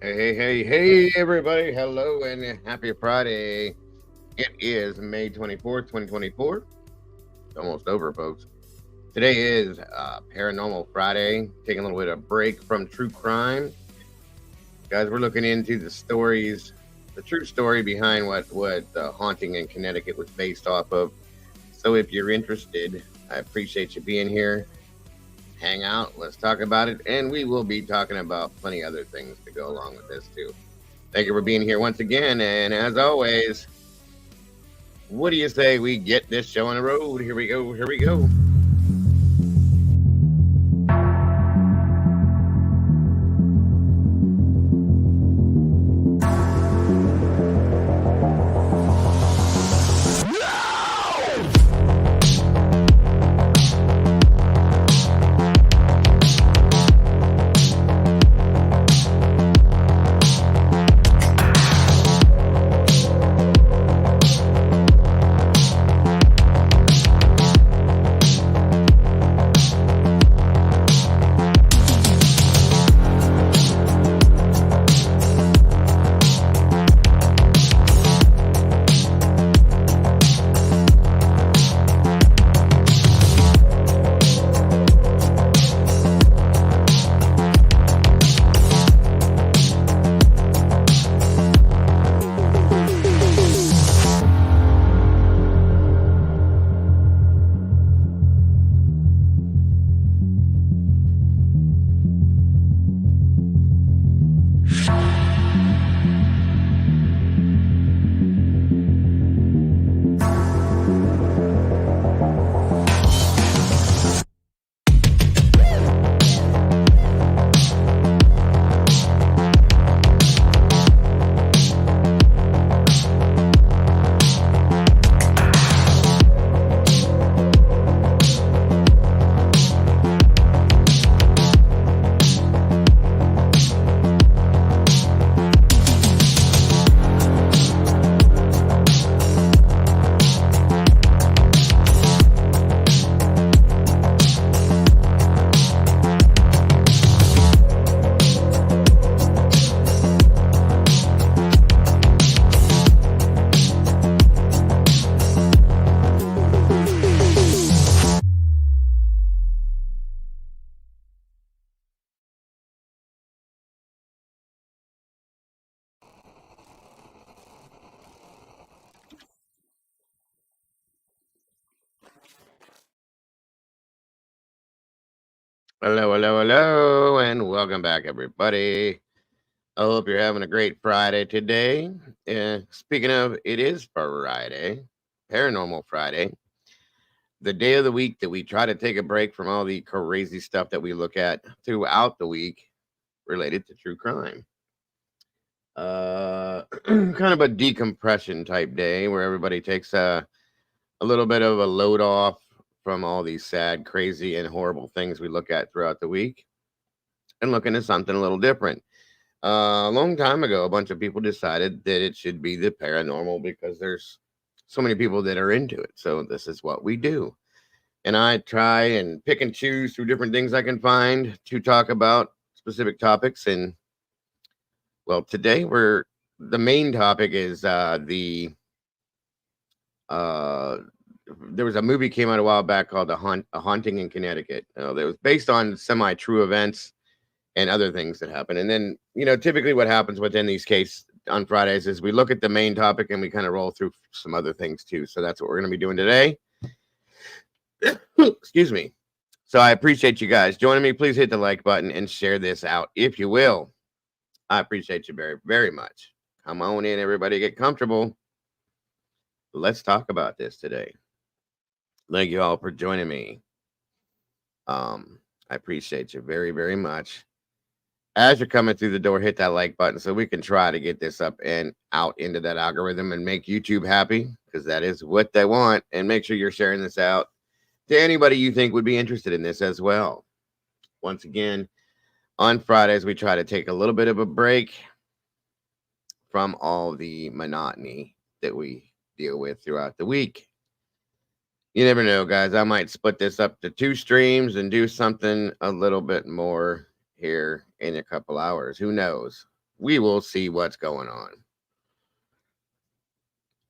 Hey, everybody. Hello and happy Friday. It is May 24th, 2024. It's almost over, folks. Today is Paranormal Friday. Taking a little bit of break from true crime. Guys, we're looking into the stories, the true story behind what the haunting in Connecticut was based off of. So if you're interested, I appreciate you being here. Hang out, let's talk about it, and we will be talking about plenty other things to go along with this too. Thank you for being here once again. And as always, what do you say we get this show on the road? Here we go. Here we go. Hello, and welcome back, everybody. I hope you're having a great Friday today. Speaking of, it is Friday, Paranormal Friday, the day of the week that we try to take a break from all the crazy stuff that we look at throughout the week related to true crime. Kind of a decompression type day where everybody takes a little bit of a load off from all these sad, crazy, and horrible things we look at throughout the week and look into something a little different. A long time ago, a bunch of people decided that it should be the paranormal because there's so many people that are into it. So this is what we do. And I try and pick and choose through different things I can find to talk about specific topics. And well, today we're the main topic is the uh there was a movie came out a while back called A Haunting in Connecticut. That was based on semi true events and other things that happen. And then, typically what happens within these cases on Fridays is we look at the main topic and we kind of roll through some other things too. So that's what we're going to be doing today. Excuse me. So I appreciate you guys joining me. Please hit the like button and share this out if you will. I appreciate you very, very much. Come on in, everybody. Get comfortable. Let's talk about this today. Thank you all for joining me. I appreciate you very, very much. As you're coming through the door, hit that like button so we can try to get this up and out into that algorithm and make YouTube happy because that is what they want. And make sure you're sharing this out to anybody you think would be interested in this as well. Once again, on Fridays, we try to take a little bit of a break from all the monotony that we deal with throughout the week. You never know, guys. I might split this up to 2 streams and do something a little bit more here in a couple hours. Who knows? we will see what's going on.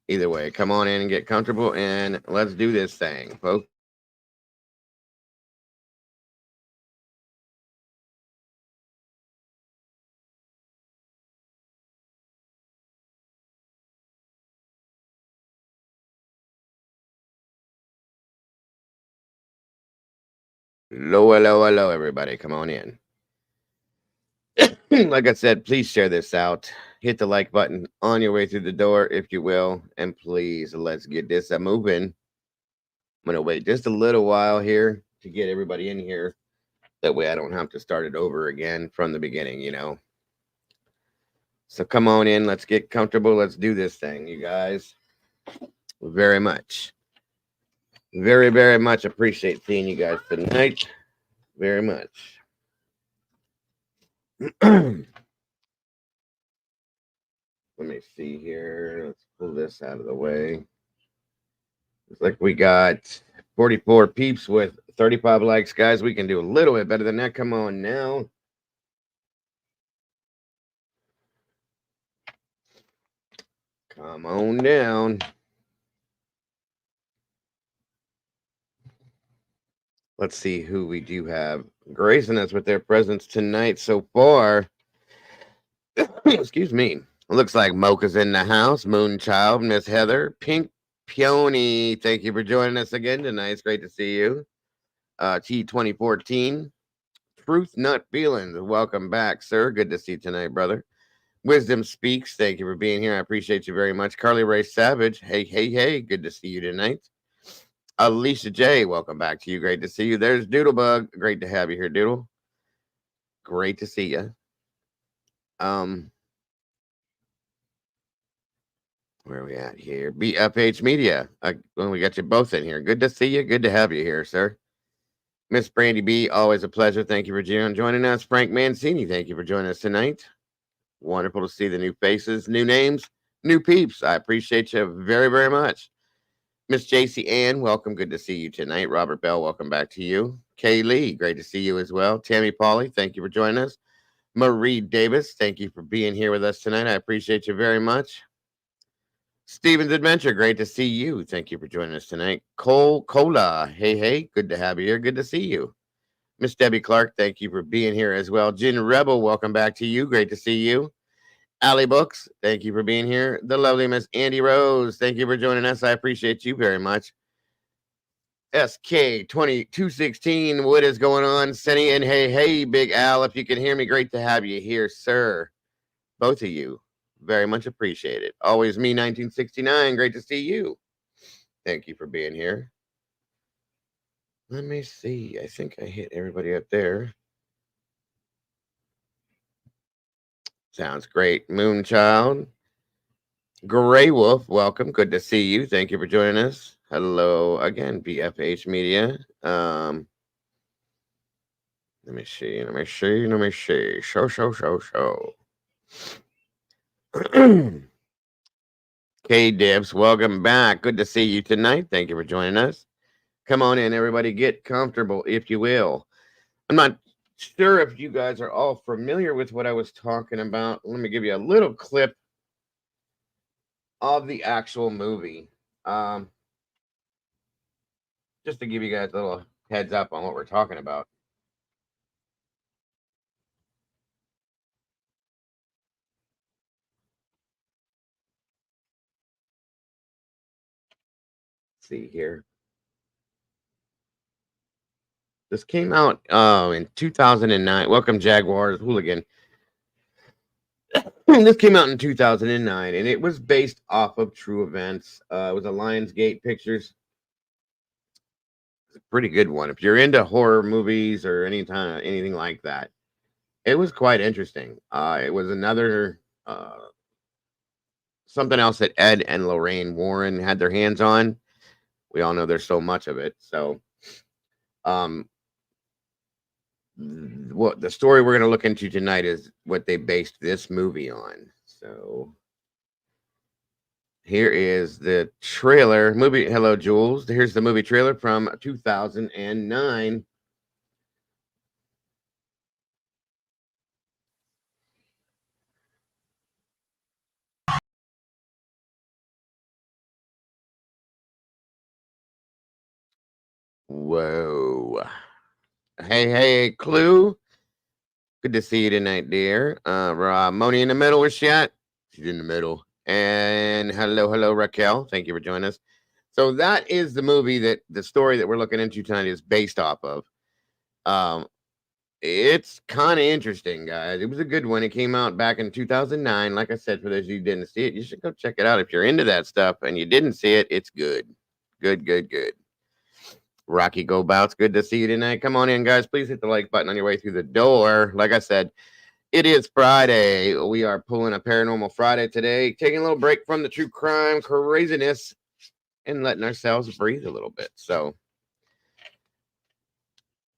Either way, come on in and get comfortable, and let's do this thing, folks. Hello, hello, hello, everybody. Come on in. Like I said, please share this out. Hit the like button on your way through the door, if you will. And please, let's get this moving. I'm going to wait just a little while here to get everybody in here. That way I don't have to start it over again from the beginning. So come on in. Let's get comfortable. Let's do this thing, you guys. Very much. Very, very much appreciate seeing you guys tonight. Very much. Let me see here. Let's pull this out of the way. Looks like we got 44 peeps with 35 likes, guys. We can do a little bit better than that. Come on now. Come on down. Let's see who we do have gracing us with their presence tonight so far. Excuse me. Looks like Mocha's in the house. Moonchild, Miss Heather, Pink Peony. Thank you for joining us again tonight. It's great to see you. T2014. Truth Nut Feelings. Welcome back, sir. Good to see you tonight, brother. Wisdom Speaks. Thank you for being here. I appreciate you very much. Carly Ray Savage. Hey, hey, hey. Good to see you tonight. Alicia J. Welcome back to you. Great to see you. There's Doodlebug. Great to have you here, Doodle. Great to see you. Where are we at here? BFH Media. Well, we got you both in here. Good to see you. Good to have you here, sir. Miss Brandy B. Always a pleasure. Thank you for joining us. Frank Mancini. Thank you for joining us tonight. Wonderful to see the new faces, new names, new peeps. I appreciate you very, very much. Miss JC Ann, welcome. Good to see you tonight. Robert Bell, welcome back to you. Kay Lee, great to see you as well. Tammy Pauly, thank you for joining us. Marie Davis, thank you for being here with us tonight. I appreciate you very much. Steven's Adventure, great to see you. Thank you for joining us tonight. Cole Cola, hey, hey, good to have you here. Good to see you. Miss Debbie Clark, thank you for being here as well. Jen Rebel, welcome back to you. Great to see you. Allie Books, thank you for being here. The lovely Miss Andy Rose, thank you for joining us. I appreciate you very much. SK2216, what is going on? Senny and hey, hey, Big Al, if you can hear me, great to have you here, sir. Both of you, very much appreciated. Always me, 1969, great to see you. Thank you for being here. Let me see. I think I hit everybody up there. Sounds great. Moonchild. Gray Wolf, welcome. Good to see you. Thank you for joining us. Hello again, BFH Media. Let me see. Show. K-Dips, welcome back. Good to see you tonight. Thank you for joining us. Come on in, everybody. Get comfortable, if you will. I'm not sure if you guys are all familiar with what I was talking about. Let me give you a little clip of the actual movie. Just to give you guys a little heads up on what we're talking about. Let's see here. This came out in 2009. Welcome, Jaguars Hooligan. This came out in 2009, and it was based off of true events. It was a Lionsgate Pictures. It's a pretty good one. If you're into horror movies or anything like that, it was quite interesting. It was another something else that Ed and Lorraine Warren had their hands on. We all know there's so much of it. So, what the story we're going to look into tonight is what they based this movie on. So, here is the trailer movie. Hello, Jules. Here's the movie trailer from 2009. Whoa. Hey, Clue. Good to see you tonight, dear. Moni in the middle. Where's she at? She's in the middle. And hello, Raquel. Thank you for joining us. So that is the movie that the story that we're looking into tonight is based off of. Um, it's kind of interesting, guys. It was a good one. It came out back in 2009. Like I said, for those of you who didn't see it, you should go check it out. If you're into that stuff and you didn't see it, it's good. Good. Rocky Go Bouts, good to see you tonight. Come on in, guys. Please hit the like button on your way through the door. Like I said, it is Friday. We are pulling a Paranormal Friday today, taking a little break from the true crime craziness and letting ourselves breathe a little bit. So,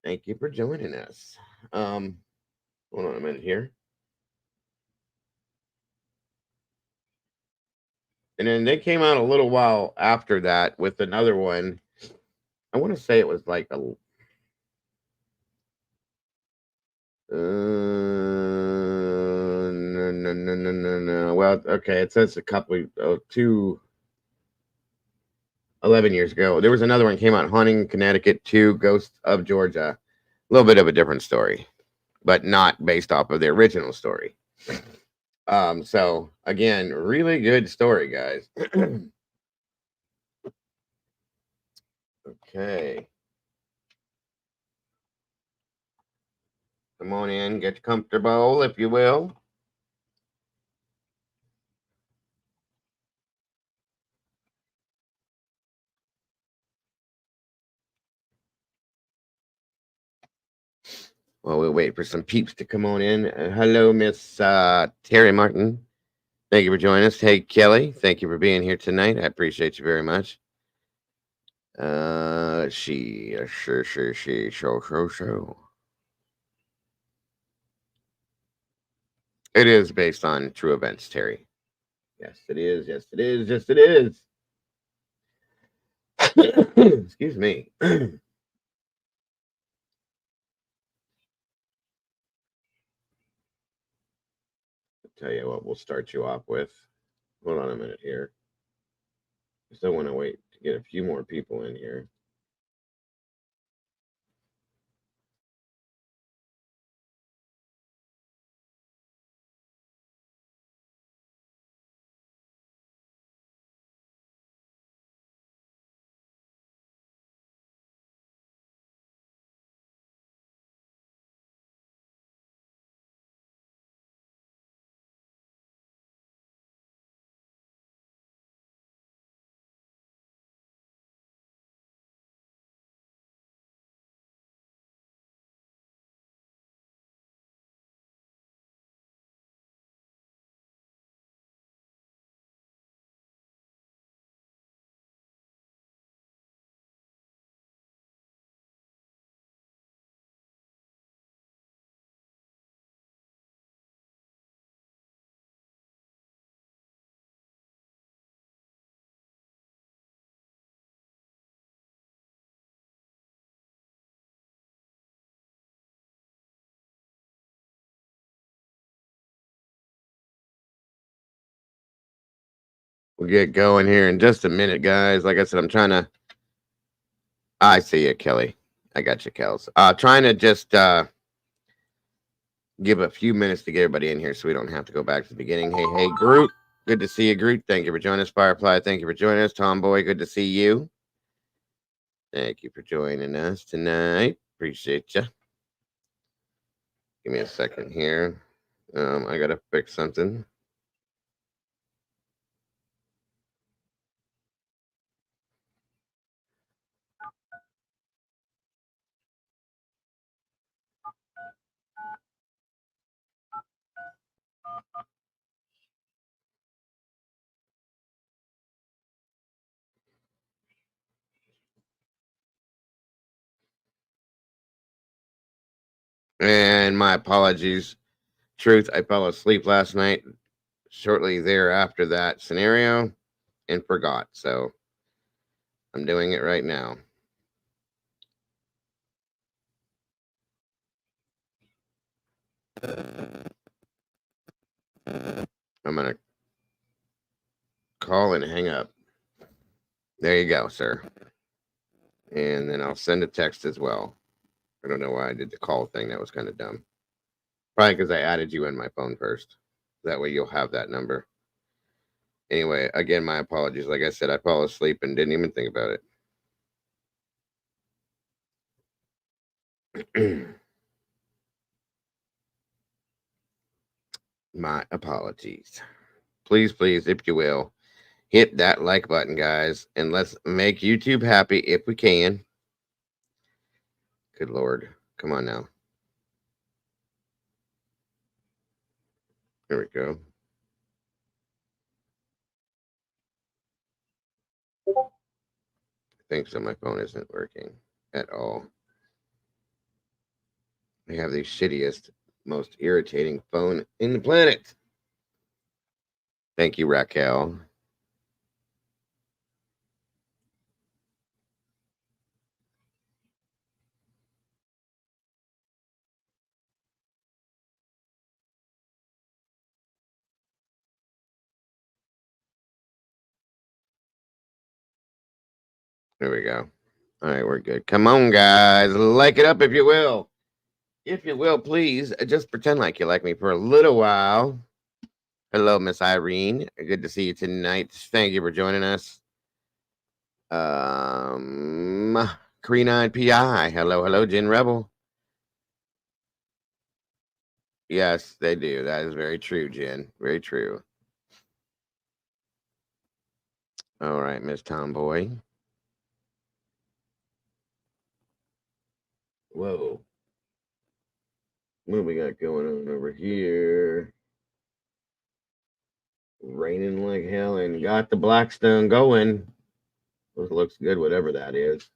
thank you for joining us. Hold on a minute here. And then they came out a little while after that with another one. I want to say it was like a no. Well, okay, it says a couple, 11 years ago. There was another one came out, Haunting Connecticut 2, Ghosts of Georgia. A little bit of a different story, but not based off of the original story. So again, really good story, guys. Okay. Come on in, get comfortable, if you will. Well, we'll wait for some peeps to come on in. Hello, Miss Terry Martin. Thank you for joining us. Hey, Kelly. Thank you for being here tonight. I appreciate you very much. Show. It is based on true events, Terry. Yes, it is. Yes, it is. Yes, it is. Excuse me. Tell you what, we'll start you off with. Hold on a minute here. I still want to wait to get a few more people in here. We'll get going here in just a minute, guys. Like I said, I'm trying to. I see you, Kelly. I got you, Kels. Trying to just give a few minutes to get everybody in here so we don't have to go back to the beginning. Hey, Groot. Good to see you, Groot. Thank you for joining us. Firefly, thank you for joining us. Tomboy, good to see you. Thank you for joining us tonight. Appreciate you. Give me a second here. I got to fix something. And my apologies. Truth, I fell asleep last night shortly thereafter that scenario and forgot. So I'm doing it right now. I'm going to call and hang up. There you go, sir. And then I'll send a text as well. I don't know why I did the call thing. That was kind of dumb. Probably because I added you in my phone first. That way you'll have that number. Anyway, again, my apologies. Like I said, I fell asleep and didn't even think about it. My apologies. Please, please, if you will, hit that like button, guys, and let's make YouTube happy if we can. Good Lord. Come on now. There we go. I think so. My phone isn't working at all. I have the shittiest, most irritating phone in the planet. Thank you, Raquel. There we go. All right, we're good. Come on, guys. Like it up if you will. If you will, please just pretend like you like me for a little while. Hello, Miss Irene. Good to see you tonight. Thank you for joining us. Cree9 PI. Hello, hello, Jen Rebel. Yes, they do. That is very true, Jen. Very true. All right, Miss Tomboy. Whoa. What we got going on over here? Raining like hell and got the Blackstone going. It looks good, whatever that is.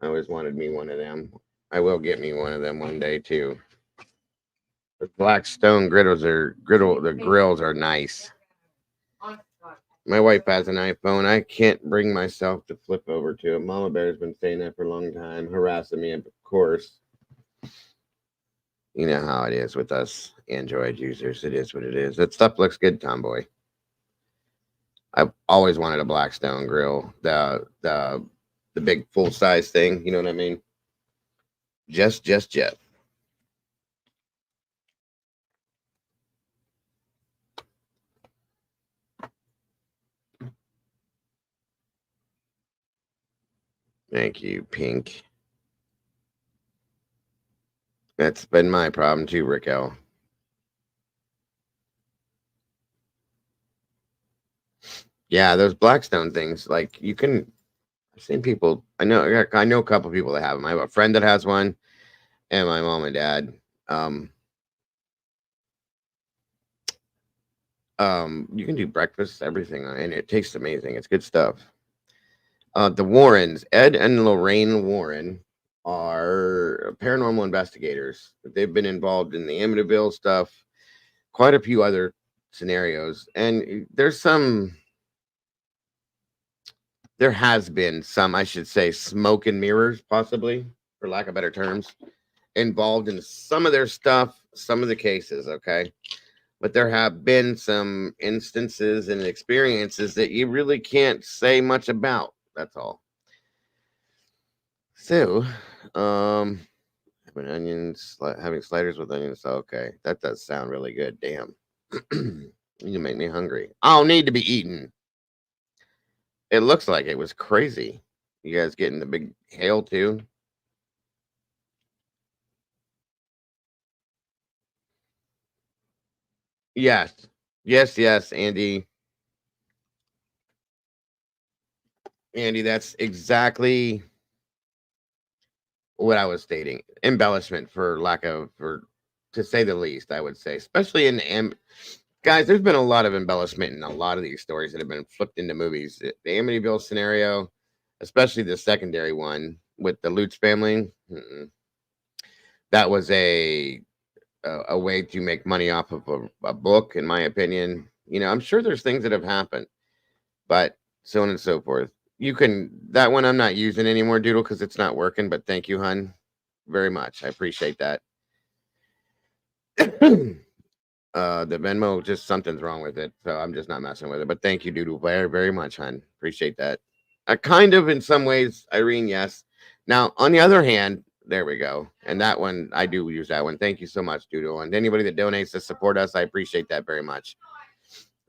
I always wanted me one of them. I will get me one of them one day too. The Blackstone the grills are nice. My wife has an iPhone. I can't bring myself to flip over to it. Mama Bear's been saying that for a long time, harassing me, of course. You know how it is with us Android users. It is what it is. That stuff looks good, Tomboy. I've always wanted a Blackstone grill. The big full size thing. You know what I mean? Just. Thank you, Pink. That's been my problem too, Raquel. Yeah, those Blackstone things, like you can. I've seen people. I know a couple people that have them. I have a friend that has one, and my mom and dad. Um, you can do breakfast, everything, and it tastes amazing. It's good stuff. The Warrens, Ed and Lorraine Warren, are paranormal investigators. They've been involved in the Amityville stuff, quite a few other scenarios, and there has been some, I should say, smoke and mirrors, possibly, for lack of better terms, involved in some of their stuff, some of the cases, okay? But there have been some instances and experiences that you really can't say much about. That's all. So, having sliders with onions. Okay, that does sound really good. Damn, you make me hungry. I don't need to be eaten. It looks like it was crazy. You guys getting the big hail too? Yes, yes, Andy. Andy, that's exactly what I was stating. Embellishment, for to say the least, I would say, especially guys. There's been a lot of embellishment in a lot of these stories that have been flipped into movies. The Amityville scenario, especially the secondary one with the Lutz family. That was a way to make money off of a book, in my opinion. You know, I'm sure there's things that have happened, but so on and so forth. You can that one I'm not using anymore, Doodle, because it's not working. But thank you, hun, very much. I appreciate that. The Venmo, just something's wrong with it, so I'm just not messing with it. But thank you, Doodle, very, very much, hun. Appreciate that. Kind of in some ways, Irene, yes. Now, on the other hand, there we go. And that one, I do use that one. Thank you so much, Doodle. And anybody that donates to support us, I appreciate that very much.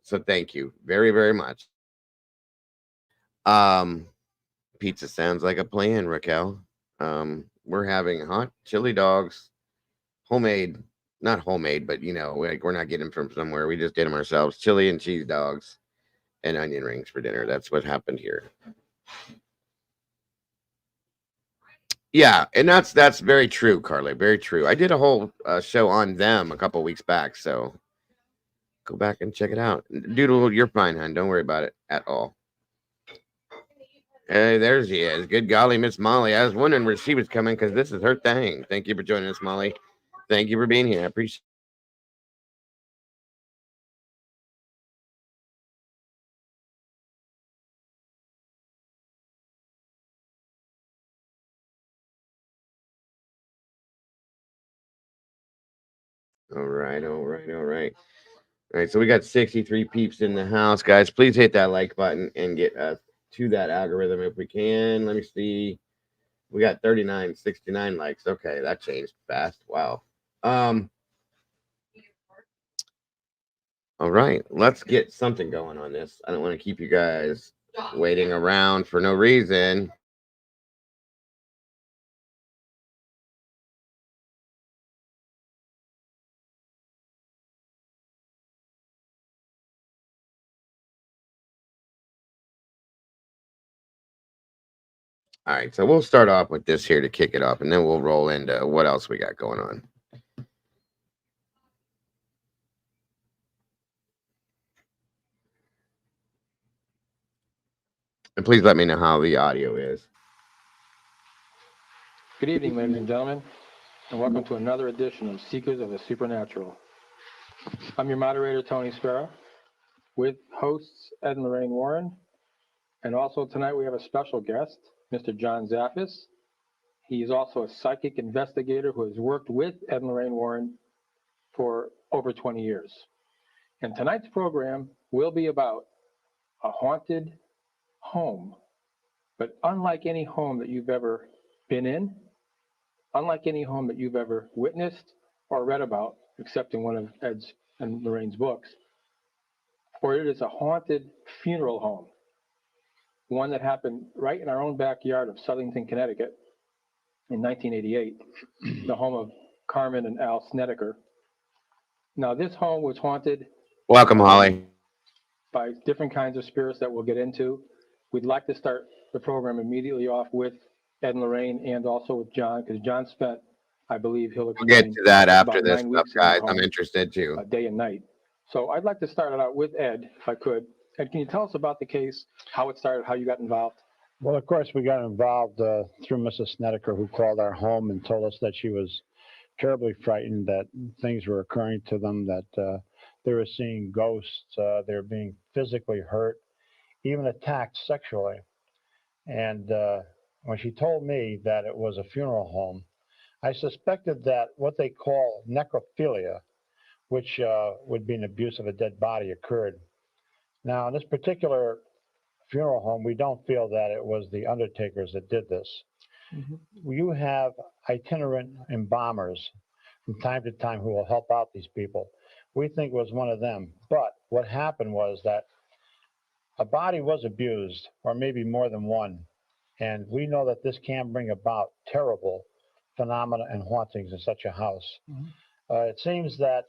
So thank you very, very much. Um, Pizza sounds like a plan, Raquel. We're having hot chili dogs, homemade, not homemade, but we're not getting them from somewhere. We just did them ourselves. Chili and cheese dogs and onion rings for dinner. That's what happened here. Yeah, and that's very true, Carly. Very true. I did a whole show on them a couple weeks back, so go back and check it out. Doodle, you're fine, hon. Don't worry about it at all. Hey, there she is. Good golly, Miss Molly. I was wondering where she was coming because this is her thing. Thank you for joining us, Molly. Thank you for being here. I appreciate. All right, all right, all right. All right, so we got 63 peeps in the house, guys. Please hit that like button and get us to that algorithm if we can. Let me see. We got 39, 69 likes. Okay, that changed fast. Wow. Um, all right, let's get something going on this. I don't want to keep you guys waiting around for no reason. All right, so we'll start off with this here to kick it off, and then we'll roll into what else we got going on. And please let me know how the audio is. Good evening, ladies and gentlemen, and welcome to another edition of Seekers of the Supernatural. I'm your moderator, Tony Sparrow, with hosts Ed and Lorraine Warren, and also tonight we have a special guest, Mr. John Zaffis. He is also a psychic investigator who has worked with Ed and Lorraine Warren for over 20 years. And tonight's program will be about a haunted home, but unlike any home that you've ever been in, unlike any home that you've ever witnessed or read about, except in one of Ed's and Lorraine's books, for it is a haunted funeral home, one that happened right in our own backyard of Southington, Connecticut in 1988, the home of Carmen and Al Snedeker. Now, this home was haunted. Welcome, Holly. By different kinds of spirits that we'll get into. We'd like to start the program immediately off with Ed and Lorraine and also with John, because John spent, I believe he'll explain, we'll get to that after this stuff, guys. I'm interested too. Day and night. So I'd like to start it out with Ed, if I could. Ed, can you tell us about the case, how it started, how you got involved? Well, of course, we got involved through Mrs. Snedeker, who called our home and told us that she was terribly frightened, that things were occurring to them, that they were seeing ghosts, they were being physically hurt, even attacked sexually. And when she told me that it was a funeral home, I suspected that what they call necrophilia, which would be an abuse of a dead body, occurred. Now, in this particular funeral home, we don't feel that it was the undertakers that did this. Mm-hmm. You have itinerant embalmers from time to time who will help out these people. We think it was one of them. But what happened was that a body was abused, or maybe more than one. And we know that this can bring about terrible phenomena and hauntings in such a house. Mm-hmm. It seems that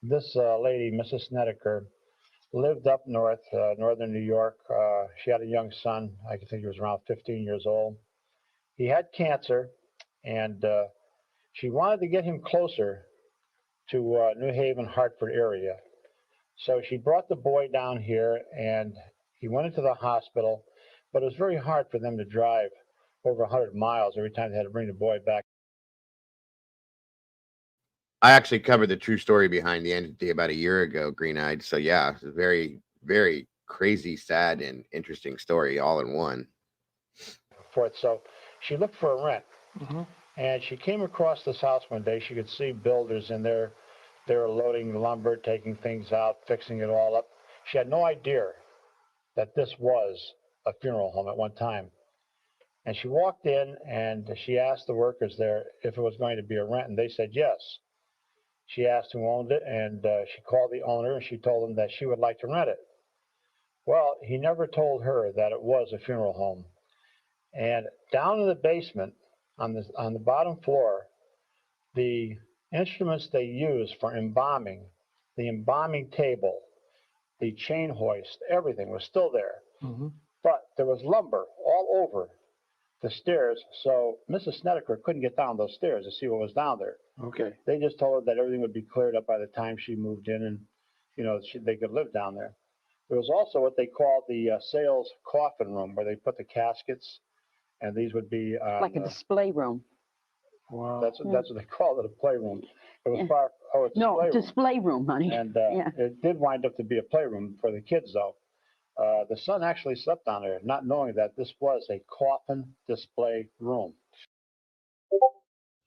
this lady, Mrs. Snedeker, lived up north, northern New York. She had a young son. I think he was around 15 years old. He had cancer, and she wanted to get him closer to New Haven, Hartford area. So she brought the boy down here, and he went into the hospital, but it was very hard for them to drive over 100 miles every time they had to bring the boy back. I actually covered the true story behind the entity about a year ago, Green Eyed. So yeah, it's a very, very crazy, sad, and interesting story all in one. So she looked for a rent, mm-hmm. and she came across this house one day. She could see builders in there. They were loading lumber, taking things out, fixing it all up. She had no idea that this was a funeral home at one time. And she walked in and she asked the workers there if it was going to be a rent, and they said yes. She asked who owned it, and she called the owner and she told him that she would like to rent it. Well, he never told her that it was a funeral home. And down in the basement, on the bottom floor, the instruments they use for embalming, the embalming table, the chain hoist, everything was still there. Mm-hmm. But there was lumber all over the stairs, so Mrs. Snedeker couldn't get down those stairs to see what was down there. Okay. They just told her that everything would be cleared up by the time she moved in, and they could live down there. There was also what they called the sales coffin room, where they put the caskets, and these would be Like a display room. Wow. that's what they called it, a playroom. It was a display No, room. display room, honey. And Yeah. it did wind up to be a playroom for the kids, though. The son actually slept down there, not knowing that this was a coffin display room.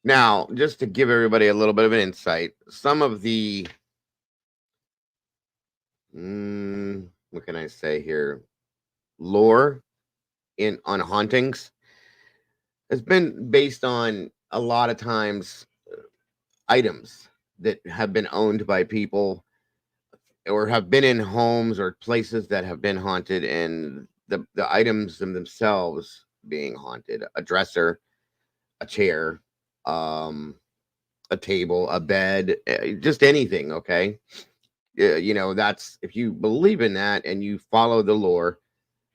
Now, just to give everybody a little bit of an insight, some of the what can I say here, lore on hauntings has been based on a lot of times items that have been owned by people or have been in homes or places that have been haunted, and the items themselves being haunted. A dresser, a chair, a table, a bed, just anything. Okay. That's, if you believe in that and you follow the lore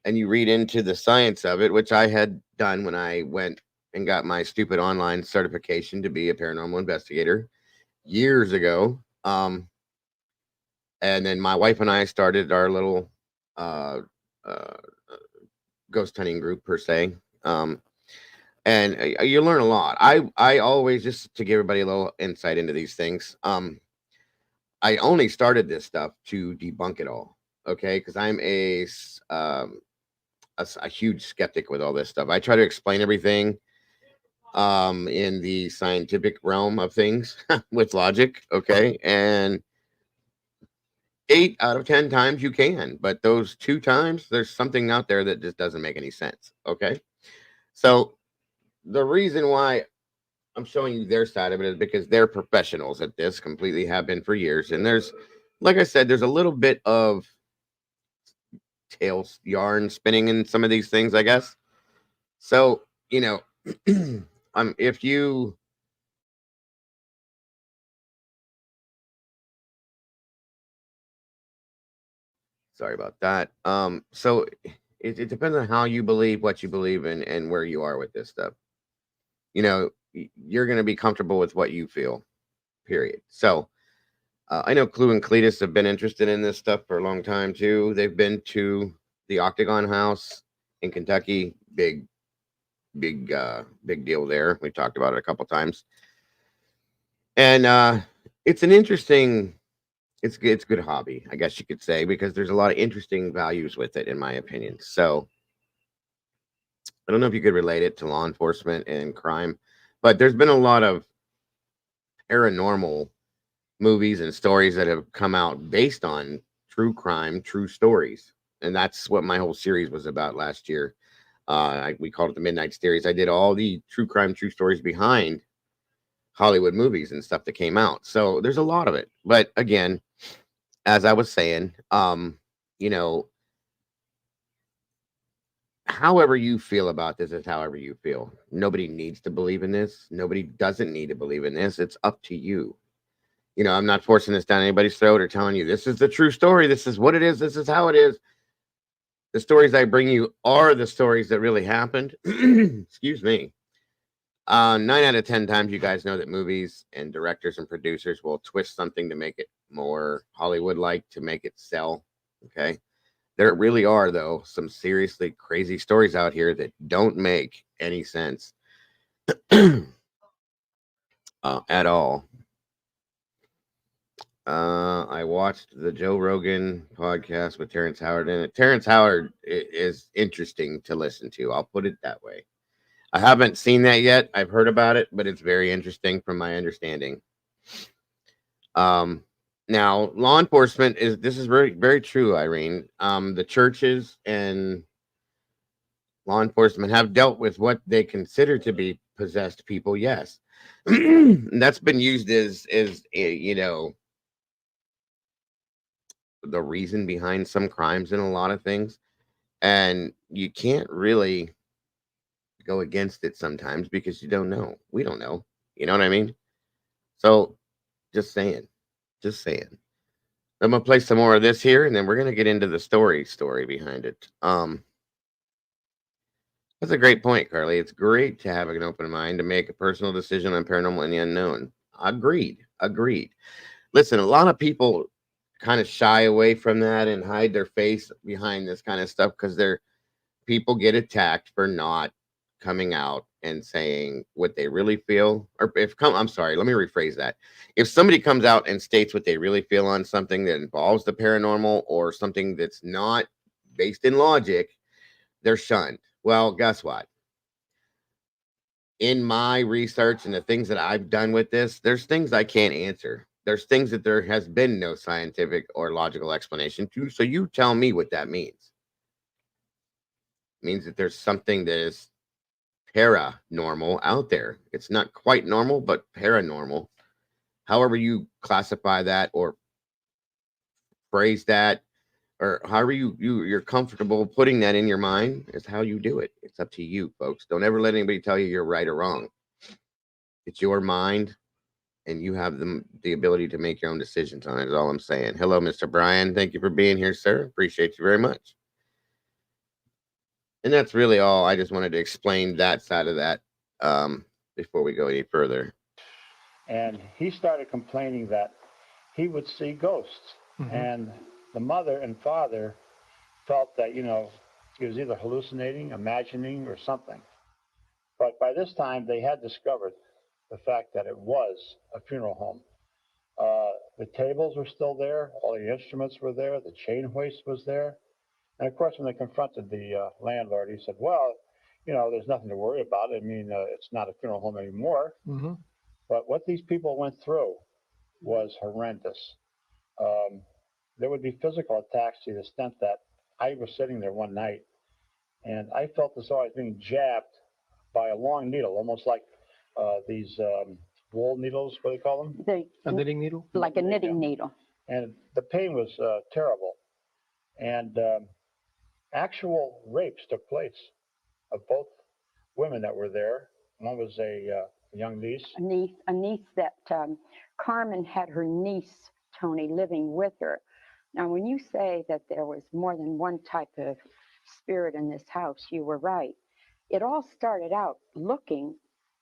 and you read into the science of it, which I had done when I went and got my stupid online certification to be a paranormal investigator years ago. And then my wife and I started our little ghost hunting group, per se. And you learn a lot. I always, just to give everybody a little insight into these things, I only started this stuff to debunk it all, okay? Because I'm a huge skeptic with all this stuff. I try to explain everything in the scientific realm of things with logic, okay? And 8 out of 10 times you can, but those 2 times, there's something out there that just doesn't make any sense, okay? So the reason why I'm showing you their side of it is because they're professionals at this, completely have been for years. And there's, like I said, there's a little bit of yarn spinning in some of these things, I guess. So, if you, sorry about that. So it depends on how you believe, what you believe in, and where you are with this stuff. You're going to be comfortable with what you feel, period. So I know Clue and Cletus have been interested in this stuff for a long time too. They've been to the Octagon House in Kentucky. Big deal there. We talked about it a couple times. And it's an interesting, it's good hobby, I guess you could say, because there's a lot of interesting values with it, in my opinion. So I don't know if you could relate it to law enforcement and crime, but there's been a lot of paranormal movies and stories that have come out based on true crime, true stories. And that's what my whole series was about last year. We called it the Midnight Series. I did all the true crime, true stories behind Hollywood movies and stuff that came out. So there's a lot of it. But again, as I was saying, however you feel about this is however you feel. Nobody needs to believe in this. Nobody doesn't need to believe in this. It's up to you. I'm not forcing this down anybody's throat or telling you this is the true story. This is what it is. This is how it is. The stories I bring you are the stories that really happened. Excuse me. 9 out of 10 times, you guys know that movies and directors and producers will twist something to make it more Hollywood-like, to make it sell. Okay. There really are, though, some seriously crazy stories out here that don't make any sense at all. I watched the Joe Rogan podcast with Terrence Howard in it. Terrence Howard is interesting to listen to. I'll put it that way. I haven't seen that yet. I've heard about it, but it's very interesting from my understanding. Now, law enforcement this is very, very true, Irene. The churches and Law enforcement have dealt with what they consider to be possessed people. Yes, that's been used as the reason behind some crimes and a lot of things, and you can't really go against it sometimes because you don't know. We don't know. You know what I mean? So, just saying, just saying. I'm gonna play some more of this here, and then we're gonna get into the story behind it. That's a great point, Carly. It's great to have an open mind to make a personal decision on paranormal and the unknown. Agreed. Agreed. Listen, a lot of people kind of shy away from that and hide their face behind this kind of stuff because they're people get attacked for not coming out and saying what they really feel. Or if come, I'm sorry, let me rephrase that. If somebody comes out and states what they really feel on something that involves the paranormal or something that's not based in logic, they're shunned. Well, guess what? In my research and the things that I've done with this, there's things I can't answer. There's things that there has been no scientific or logical explanation to. So you tell me what that means. It means that there's something that is paranormal out there. It's not quite normal, but paranormal. However you classify that or phrase that, or however you're comfortable putting that in your mind is how you do it. It's up to you, folks. Don't ever let anybody tell you you're right or wrong. It's your mind, and you have the ability to make your own decisions on it. Is all I'm saying. Hello, Mr. Brian. Thank you for being here, sir. Appreciate you very much. And that's really all. I just wanted to explain that side of that before we go any further. And he started complaining that he would see ghosts. And the mother and father felt that, he was either hallucinating, imagining, or something. But by this time, they had discovered the fact that it was a funeral home. The tables were still there, all the instruments were there, the chain hoist was there. And of course, when they confronted the landlord, he said, well, there's nothing to worry about. I mean, it's not a funeral home anymore. But what these people went through was horrendous. There would be physical attacks to the extent that I was sitting there one night and I felt as though I was being jabbed by a long needle, almost like these wool needles, what do you call them? A knitting needle? Like a knitting needle. And the pain was terrible. And actual rapes took place of both women that were there. One was a young niece. A niece that Carmen had her niece, Tony, living with her. Now, when you say that there was more than one type of spirit in this house, you were right. It all started out looking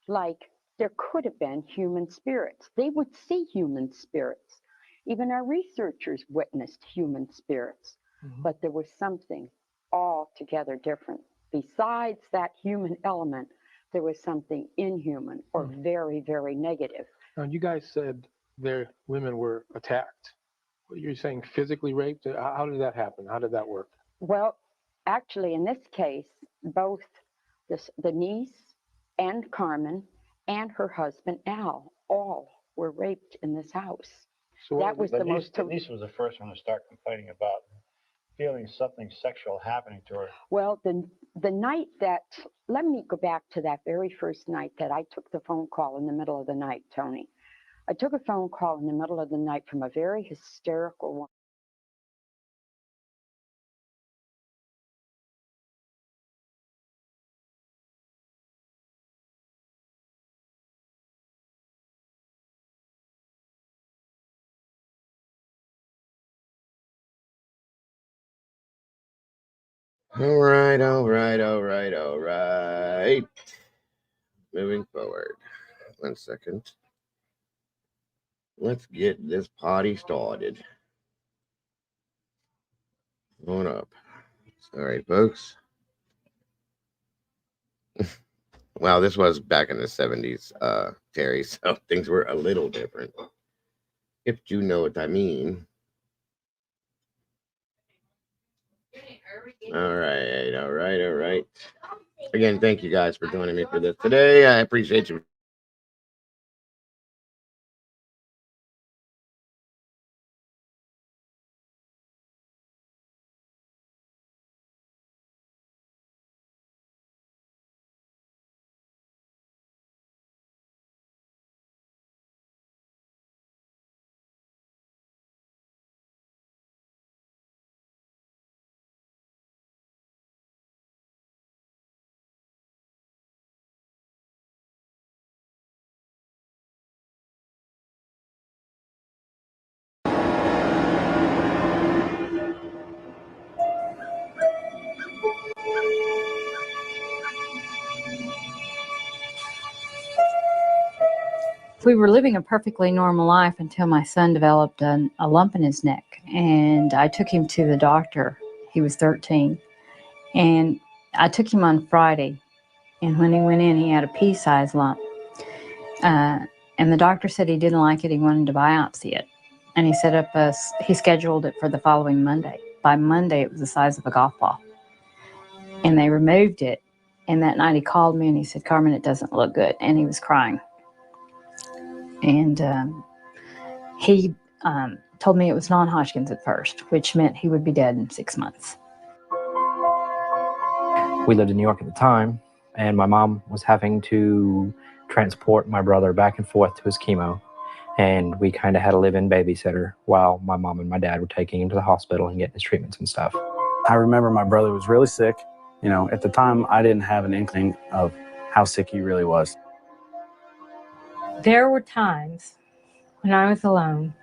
like there could have been human spirits. They would see human spirits. Even our researchers witnessed human spirits. But there was something altogether different. Besides that human element, there was something inhuman or very, very negative. Now, you guys said their women were attacked. You're saying physically raped? How did that happen? How did that work? Well, actually, in this case, both the niece and Carmen and her husband, Al, all were raped in this house. So that was the most... The niece was the first one to start complaining about feeling something sexual happening to her. Well, the night that... Let me go back to that very first night that I took the phone call in the middle of the night, Tony. I took a phone call in the middle of the night from a very hysterical woman. All right, all right, all right, all right. Moving forward. 1 second. Let's get this party started. Hold up. Sorry, folks. Wow, this was back in the 70s, Terry, so things were a little different. If you know what I mean. All right, all right, all right. Again, thank you guys for joining me for this today. I appreciate you We were living a perfectly normal life until my son developed a lump in his neck, and I took him to the doctor. He was 13, and I took him on Friday, and when he went in, he had a pea-sized lump. And the doctor said he didn't like it. He wanted to biopsy it. And he scheduled it for the following Monday. By Monday, it was the size of a golf ball. And they removed it. And that night he called me and he said, "Carmen, it doesn't look good." And he was crying. And he told me it was non-Hodgkin's at first, which meant he would be dead in 6 months. We lived in New York at the time, and my mom was having to transport my brother back and forth to his chemo. And we kind of had a live-in babysitter while my mom and my dad were taking him to the hospital and getting his treatments and stuff. I remember my brother was really sick. You know, at the time, I didn't have an inkling of how sick he really was. There were times when I was alone,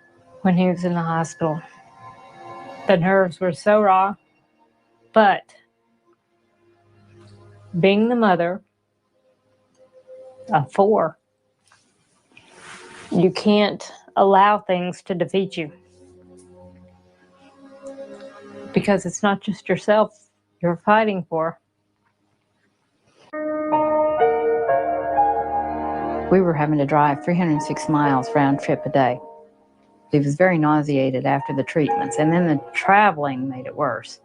when he was in the hospital. The nerves were so raw, but being the mother of 4, you can't allow things to defeat you. Because it's not just yourself you're fighting for. We were having to drive 306 miles round trip a day. He was very nauseated after the treatments, and then the traveling made it worse.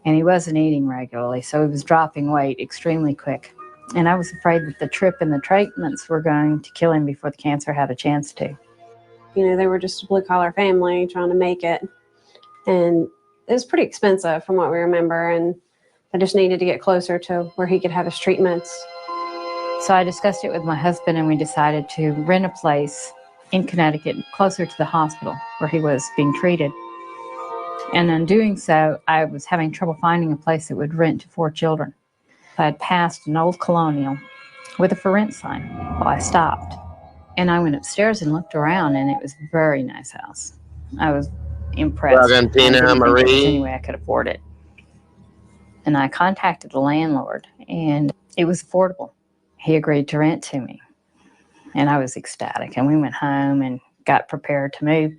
And he wasn't eating regularly, so he was dropping weight extremely quick. And I was afraid that the trip and the treatments were going to kill him before the cancer had a chance to. You know, they were just a blue-collar family trying to make it. And it was pretty expensive from what we remember, and I just needed to get closer to where he could have his treatments. So I discussed it with my husband, and we decided to rent a place in Connecticut closer to the hospital where he was being treated. And in doing so, I was having trouble finding a place that would rent to 4 children. I had passed an old colonial with a for rent sign. Well, I stopped, and I went upstairs and looked around, and it was a very nice house. I was impressed. Welcome, Tina I didn't think there was Marie. any way I could afford it. And I contacted the landlord, and it was affordable. He agreed to rent to me, and I was ecstatic. And we went home and got prepared to move.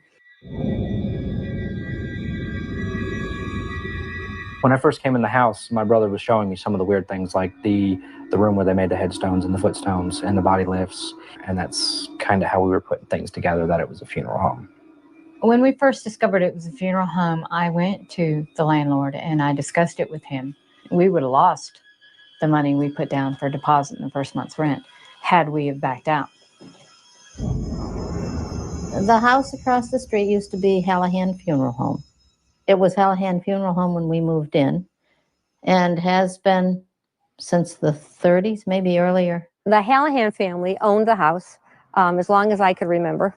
When I first came in the house, my brother was showing me some of the weird things, like the room where they made the headstones and the footstones and the body lifts. And that's kind of how we were putting things together, that it was a funeral home. When we first discovered it was a funeral home, I went to the landlord and I discussed it with him. We would have lost the money we put down for a deposit in the first month's rent had we have backed out. The house across the street used to be Hallahan Funeral Home. It was Hallahan Funeral Home when we moved in, and has been since the 30s, maybe earlier. The Hallahan family owned the house as long as I could remember.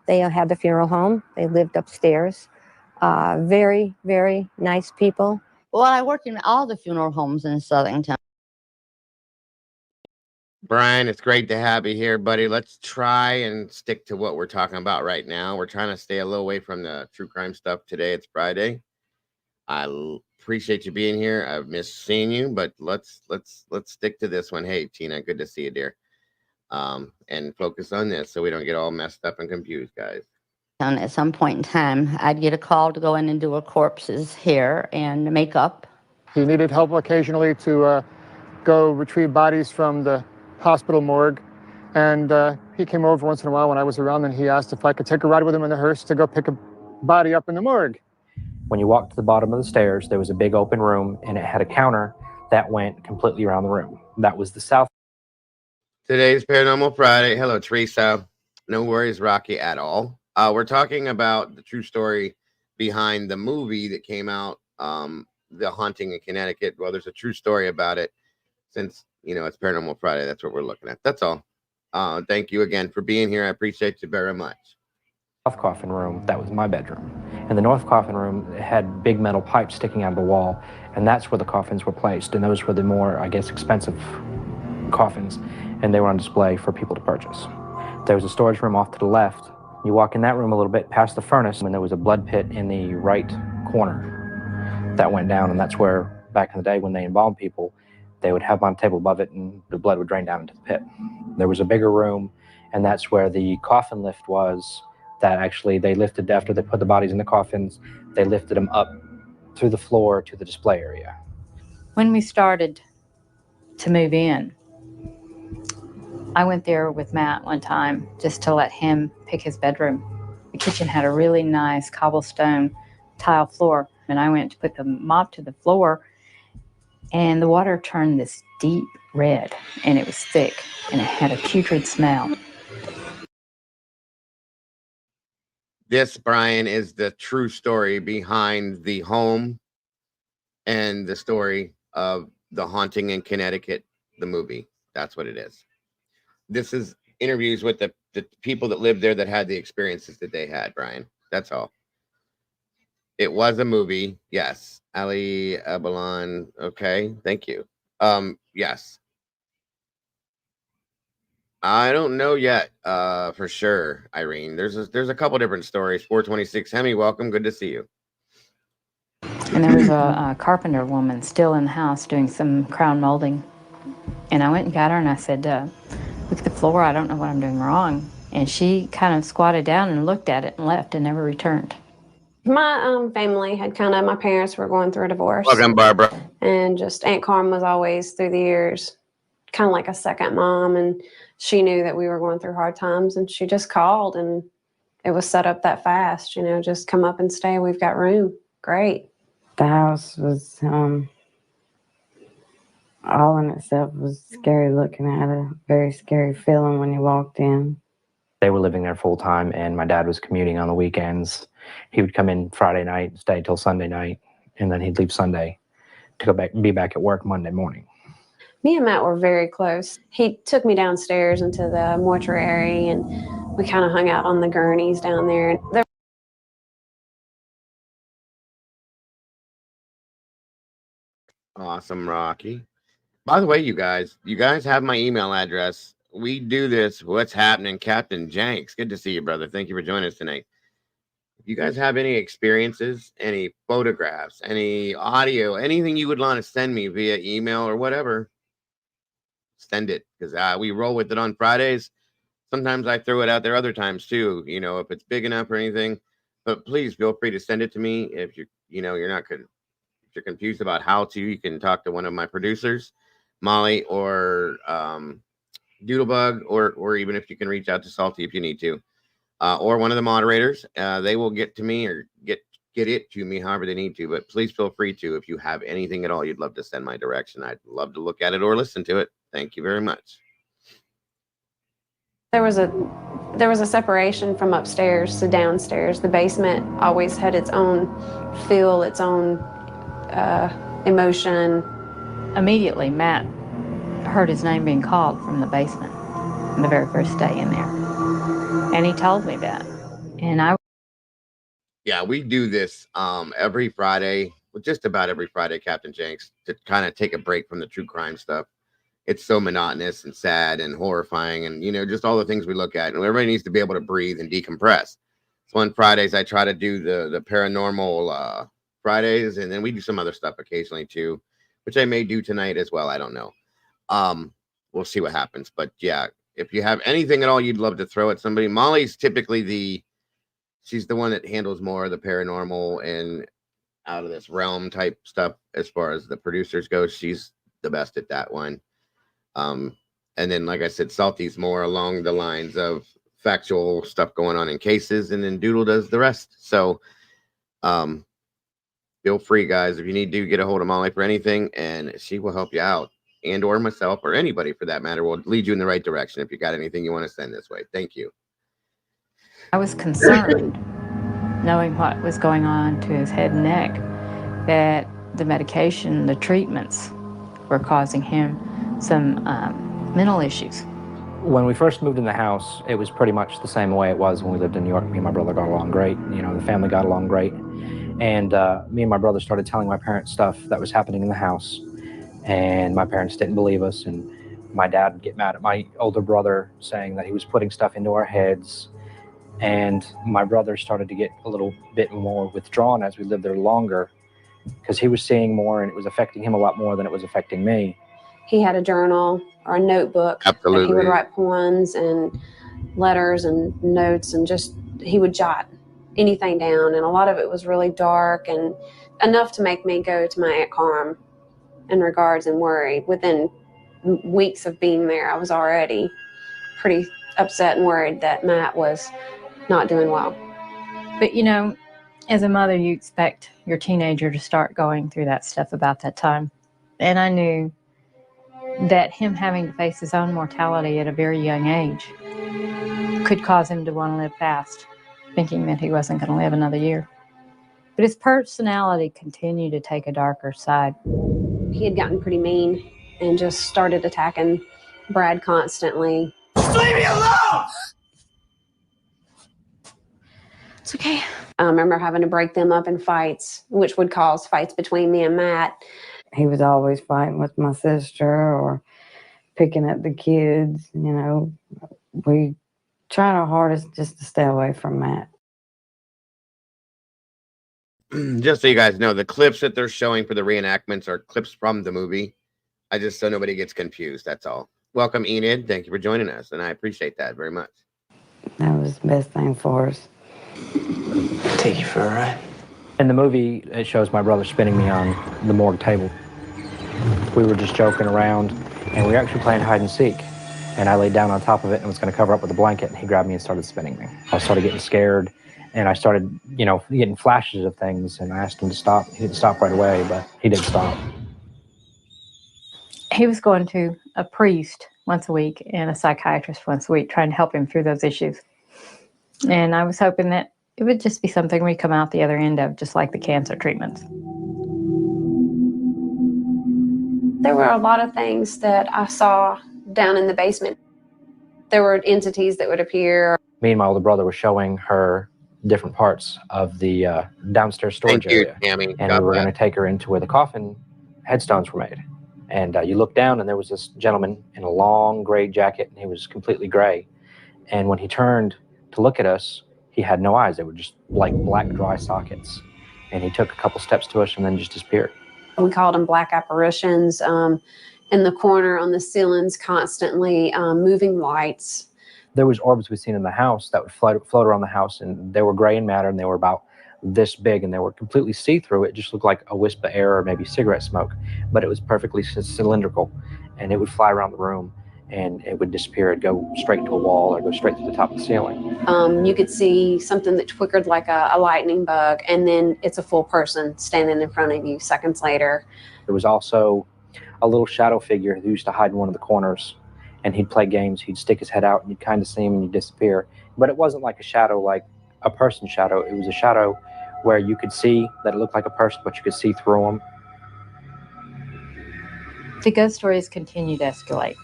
They had the funeral home. They lived upstairs. Very, very nice people. Well, I worked in all the funeral homes in Southington. Brian, it's great to have you here, buddy. Let's try and stick to what we're talking about right now. We're trying to stay a little away from the true crime stuff today. It's Friday. Appreciate you being here. I've missed seeing you, but let's stick to this one. Hey, Tina, good to see you, dear. And focus on this so we don't get all messed up and confused, guys. And at some point in time, I'd get a call to go in and do a corpse's hair and makeup. He needed help occasionally to go retrieve bodies from the hospital morgue. And he came over once in a while when I was around, and he asked if I could take a ride with him in the hearse to go pick a body up in the morgue. When you walked to the bottom of the stairs, there was a big open room, and it had a counter that went completely around the room. That was the south. Today's Paranormal Friday. Hello, Teresa. No worries, Rocky, at all. We're talking about the true story behind the movie that came out, The Haunting in Connecticut. Well, there's a true story about it. Since, you know, it's Paranormal Friday, that's what we're looking at. That's all. Thank you again for being here. I appreciate you very much. South coffin room, that was my bedroom. And the north coffin room had big metal pipes sticking out of the wall, and that's where the coffins were placed. And those were the more, I guess, expensive coffins, and they were on display for people to purchase. There was a storage room off to the left. You walk in that room a little bit past the furnace, and there was a blood pit in the right corner that went down, and that's where, back in the day when they embalmed people, they would have on a table above it, and the blood would drain down into the pit. There was a bigger room and that's where the coffin lift was. That actually they lifted, after they put the bodies in the coffins, they lifted them up through the floor to the display area. When we started to move in, I went there with Matt one time just to let him pick his bedroom. The kitchen had a really nice cobblestone tile floor, and I went to put the mop to the floor, and the water turned this deep red, and it was thick, and it had a putrid smell. This, Brian, is the true story behind the home and the story of The Haunting in Connecticut, the movie. That's what it is. This is interviews with the people that lived there that had the experiences that they had, Brian. That's all. It was a movie. Yes. Ali Abalon. Okay. Thank you. Yes. I don't know yet, for sure, Irene. There's a couple different stories. 426 Hemi, welcome. Good to see you. And there was a carpenter woman still in the house doing some crown molding. And I went and got her and I said, look at the floor, I don't know what I'm doing wrong. And she kind of squatted down and looked at it and left and never returned. My family had my parents were going through a divorce. Welcome, Barbara. And just Aunt Carmen was always, through the years, kind of like a second mom. And she knew that we were going through hard times. And she just called, and it was set up that fast, just come up and stay. We've got room. Great. The house was, all in itself was scary looking at it. Very scary feeling when you walked in. They were living there full time, and my dad was commuting on the weekends. He would come in Friday night, stay till Sunday night, and then he'd leave Sunday to go back, be back at work Monday morning. Me and Matt were very close. He took me downstairs into the mortuary, and we kind of hung out on the gurneys down there. Awesome, Rocky. By the way, you guys have my email address. We do this. What's happening, Captain Jenks? Good to see you, brother. Thank you for joining us tonight. If you guys have any experiences, any photographs, any audio, anything you would want to send me via email or whatever, send it, because we roll with it on Fridays. Sometimes I throw it out there other times too, if it's big enough or anything. But please feel free to send it to me. If you're not good, if you're confused about how to, you can talk to one of my producers, Molly or Doodlebug, or even if you can reach out to Salty if you need to, or one of the moderators. They will get to me or get it to me however they need to. But please feel free to, if you have anything at all you'd love to send my direction. I'd love to look at it or listen to it. Thank you very much. There was a separation from upstairs to downstairs. The basement always had its own feel, its own emotion. Immediately, Matt heard his name being called from the basement on the very first day in there. And he told me that. And yeah, we do this every Friday, well, just about every Friday, Captain Jenks, to kind of take a break from the true crime stuff. It's so monotonous and sad and horrifying, and just all the things we look at. And everybody needs to be able to breathe and decompress. So on Fridays, I try to do the paranormal Fridays, and then we do some other stuff occasionally too, which I may do tonight as well. I don't know. We'll see what happens. But yeah, if you have anything at all you'd love to throw at somebody, Molly's typically she's the one that handles more of the paranormal and out of this realm type stuff as far as the producers go. She's the best at that one. And then, like I said, Salty's more along the lines of factual stuff going on in cases, and then Doodle does the rest. So feel free, guys, if you need to get a hold of Molly for anything, and she will help you out, and or myself or anybody for that matter will lead you in the right direction if you got anything you want to send this way. Thank you. I was concerned, knowing what was going on to his head and neck, that the medication, the treatments were causing him some mental issues. When we first moved in the house, it was pretty much the same way it was when we lived in New York. Me and my brother got along great. The family got along great. And me and my brother started telling my parents stuff that was happening in the house. And my parents didn't believe us. And my dad would get mad at my older brother, saying that he was putting stuff into our heads. And my brother started to get a little bit more withdrawn as we lived there longer, because he was seeing more, and it was affecting him a lot more than it was affecting me. He had a journal or a notebook. Absolutely. That he would write poems, and letters and notes, and just he would jot anything down, and a lot of it was really dark and enough to make me go to my Aunt Carm in regards and worry. Within weeks of being there, I was already pretty upset and worried that Matt was not doing well. But you know, as a mother, you expect your teenager to start going through that stuff about that time. And I knew that him having to face his own mortality at a very young age could cause him to want to live fast, thinking that he wasn't going to live another year. But his personality continued to take a darker side. He had gotten pretty mean and just started attacking Brad constantly. Just leave me alone! It's okay. I remember having to break them up in fights, which would cause fights between me and Matt. He was always fighting with my sister or picking up the kids. You know, we tried our hardest just to stay away from Matt. Just so you guys know, the clips that they're showing for the reenactments are clips from the movie. I just so nobody gets confused, that's all. Welcome, Enid. Thank you for joining us, and I appreciate that very much. That was the best thing for us. Take you for a ride. In the movie, it shows my brother spinning me on the morgue table. We were just joking around, and we were actually playing hide and seek. And I laid down on top of it and was going to cover up with a blanket, and he grabbed me and started spinning me. I started getting scared, and I started, you know, getting flashes of things, and I asked him to stop. He didn't stop right away, but he did stop. He was going to a priest once a week and a psychiatrist once a week, trying to help him through those issues. And I was hoping that it would just be something we come out the other end of, just like the cancer treatments. There were a lot of things that I saw down in the basement. There were entities that would appear. Me and my older brother were showing her different parts of the downstairs storage area. Tammy. And we were going to take her into where the coffin headstones were made. And you look down, and there was this gentleman in a long gray jacket, and he was completely gray. And when he turned to look at us, he had no eyes. They were just like black, dry sockets. And he took a couple steps to us and then just disappeared. We called them black apparitions. In the corner on the ceilings, constantly moving lights. There was orbs we'd seen in the house that would float around the house, and they were gray in matter, and they were about this big, and they were completely see-through. It just looked like a wisp of air or maybe cigarette smoke, but it was perfectly cylindrical, and it would fly around the room, and it would disappear. It'd go straight to a wall or go straight to the top of the ceiling. You could see something that twickered like a lightning bug, and then it's a full person standing in front of you seconds later. There was also a little shadow figure who used to hide in one of the corners, and he'd play games. He'd stick his head out, and you'd kind of see him, and he'd disappear. But it wasn't like a shadow, like a person shadow. It was a shadow where you could see that it looked like a person, but you could see through them. The ghost stories continued to escalate.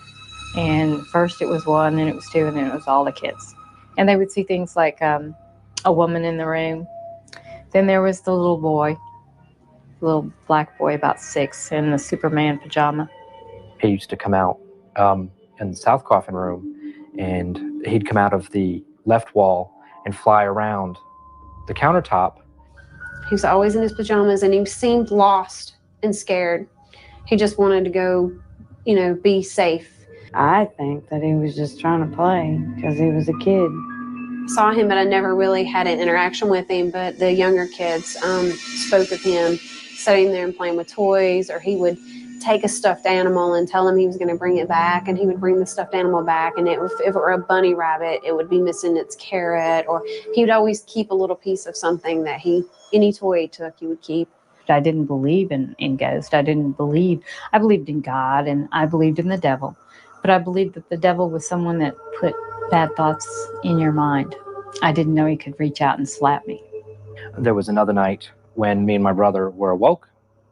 And first it was one, then it was two, and then it was all the kids. And they would see things like a woman in the room. Then there was the little boy, little black boy about 6 in the Superman pajama. He used to come out in the south coffin room, and he'd come out of the left wall and fly around the countertop. He was always in his pajamas, and he seemed lost and scared. He just wanted to go, you know, be safe. I think that he was just trying to play because he was a kid. I saw him, but I never really had an interaction with him. But the younger kids spoke of him sitting there and playing with toys, or he would take a stuffed animal and tell him he was going to bring it back, and he would bring the stuffed animal back, and if it were a bunny rabbit, it would be missing its carrot, or he would always keep a little piece of something that any toy he took, he would keep. I didn't believe in ghosts. I believed in God, and I believed in the devil. But I believed that the devil was someone that put bad thoughts in your mind. I didn't know he could reach out and slap me. There was another night when me and my brother were awoke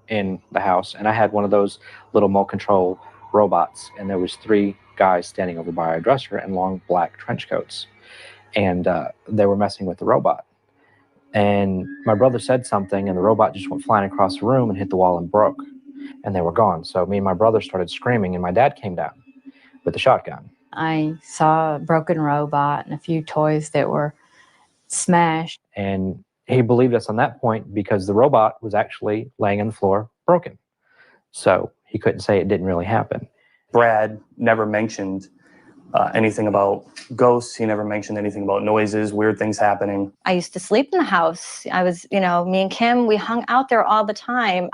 in the house, and I had one of those little remote control robots, and there was 3 guys standing over by our dresser in long black trench coats, and they were messing with the robot. And my brother said something, and the robot just went flying across the room and hit the wall and broke, and they were gone. So me and my brother started screaming, and my dad came down with a shotgun. I saw a broken robot and a few toys that were smashed. And he believed us on that point because the robot was actually laying on the floor broken. So he couldn't say it didn't really happen. Brad never mentioned anything about ghosts. He never mentioned anything about noises, weird things happening. I used to sleep in the house. I was, me and Kim, we hung out there all the time.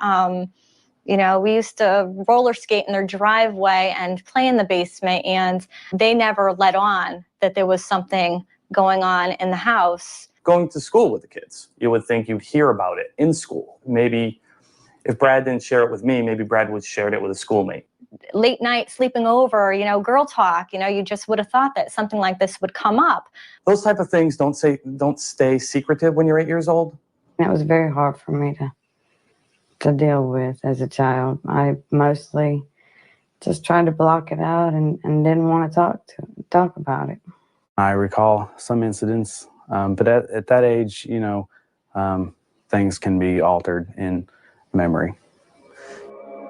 We used to roller skate in their driveway and play in the basement, and they never let on that there was something going on in the house. Going to school with the kids, you would think you'd hear about it in school. Maybe if Brad didn't share it with me, maybe Brad would share it with a schoolmate. Late night sleeping over, girl talk, you just would have thought that something like this would come up. Those type of things don't stay secretive when you're 8 years old. It was very hard for me to deal with as a child. I mostly just tried to block it out and didn't want to talk about it. I recall some incidents, but at that age, things can be altered in memory.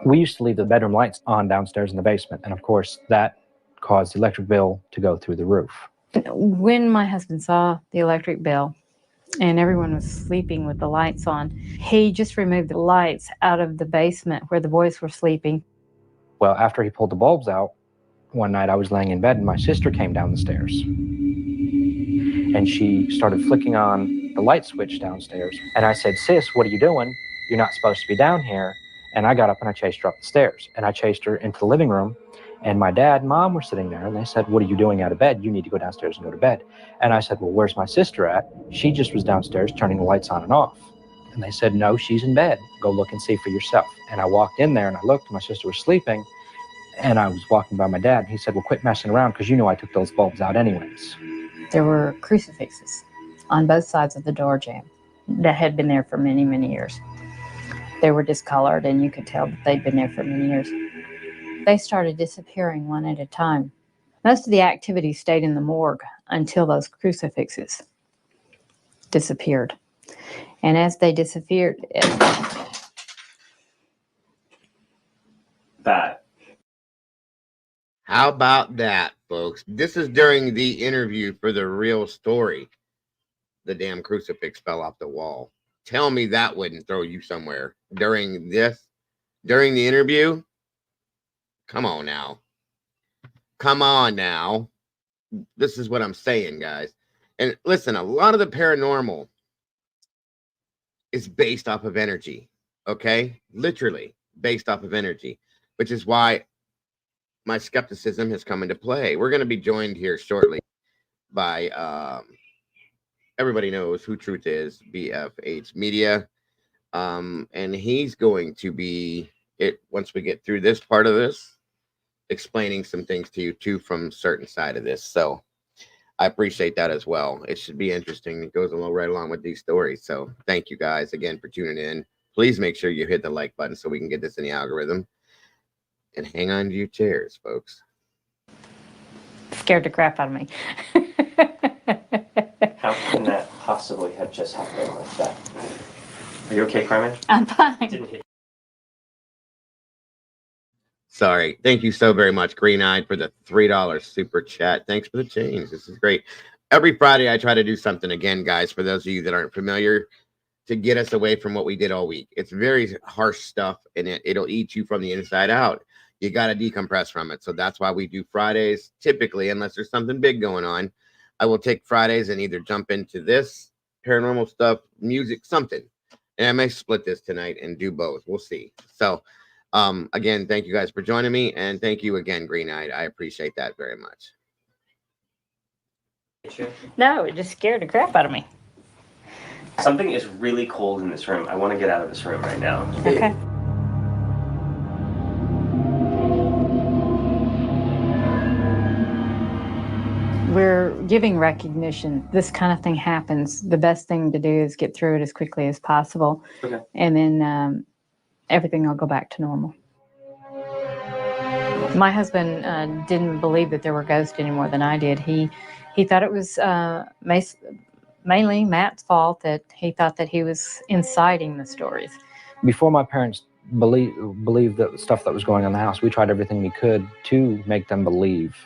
We used to leave the bedroom lights on downstairs in the basement, and of course that caused the electric bill to go through the roof. When my husband saw the electric bill and everyone was sleeping with the lights on, he just removed the lights out of the basement where the boys were sleeping. Well, after he pulled the bulbs out, one night I was laying in bed and my sister came down the stairs. And she started flicking on the light switch downstairs. And I said, "Sis, what are you doing? You're not supposed to be down here." And I got up and I chased her up the stairs. And I chased her into the living room. And my dad and mom were sitting there and they said, "What are you doing out of bed? You need to go downstairs and go to bed." And I said, "Well, where's my sister at? She just was downstairs turning the lights on and off." And they said, "No, she's in bed. Go look and see for yourself." And I walked in there and I looked and my sister was sleeping. And I was walking by my dad. And he said, "Well, quit messing around because I took those bulbs out anyways." There were crucifixes on both sides of the door jamb that had been there for many, many years. They were discolored and you could tell that they'd been there for many years. They started disappearing one at a time. Most of the activity stayed in the morgue until those crucifixes disappeared. And as they disappeared... That. How about that, folks? This is during the interview for the real story. The damn crucifix fell off the wall. Tell me that wouldn't throw you somewhere during the interview. Come on now. Come on now. This is what I'm saying, guys. And listen, a lot of the paranormal is based off of energy, okay? Literally based off of energy, which is why my skepticism has come into play. We're going to be joined here shortly by everybody knows who Truth is, BFH Media. And he's going to be once we get through this part of this, explaining some things to you too from certain side of this. So I appreciate that as well. It should be interesting. It goes right along with these stories. So thank you guys again for tuning in. Please make sure you hit the like button so we can get this in the algorithm. And hang on to your chairs, folks. Scared the crap out of me. How can that possibly have just happened like that? Are you okay, Carmen? I'm fine. Sorry. Thank you so very much, Green Eyed, for the $3 super chat. Thanks for the change. This is great. Every Friday, I try to do something again, guys, for those of you that aren't familiar, to get us away from what we did all week. It's very harsh stuff, and it'll eat you from the inside out. You got to decompress from it. So that's why we do Fridays, typically, unless there's something big going on. I will take Fridays and either jump into this, paranormal stuff, music, something. And I may split this tonight and do both. We'll see. So, again, thank you guys for joining me. And thank you again, Green Eyed. I appreciate that very much. No, it just scared the crap out of me. Something is really cold in this room. I want to get out of this room right now. Okay. We're giving recognition. This kind of thing happens. The best thing to do is get through it as quickly as possible. Okay. And then everything will go back to normal. My husband didn't believe that there were ghosts any more than I did. He thought it was mainly Matt's fault, that he thought that he was inciting the stories. Before my parents believed the stuff that was going on in the house, we tried everything we could to make them believe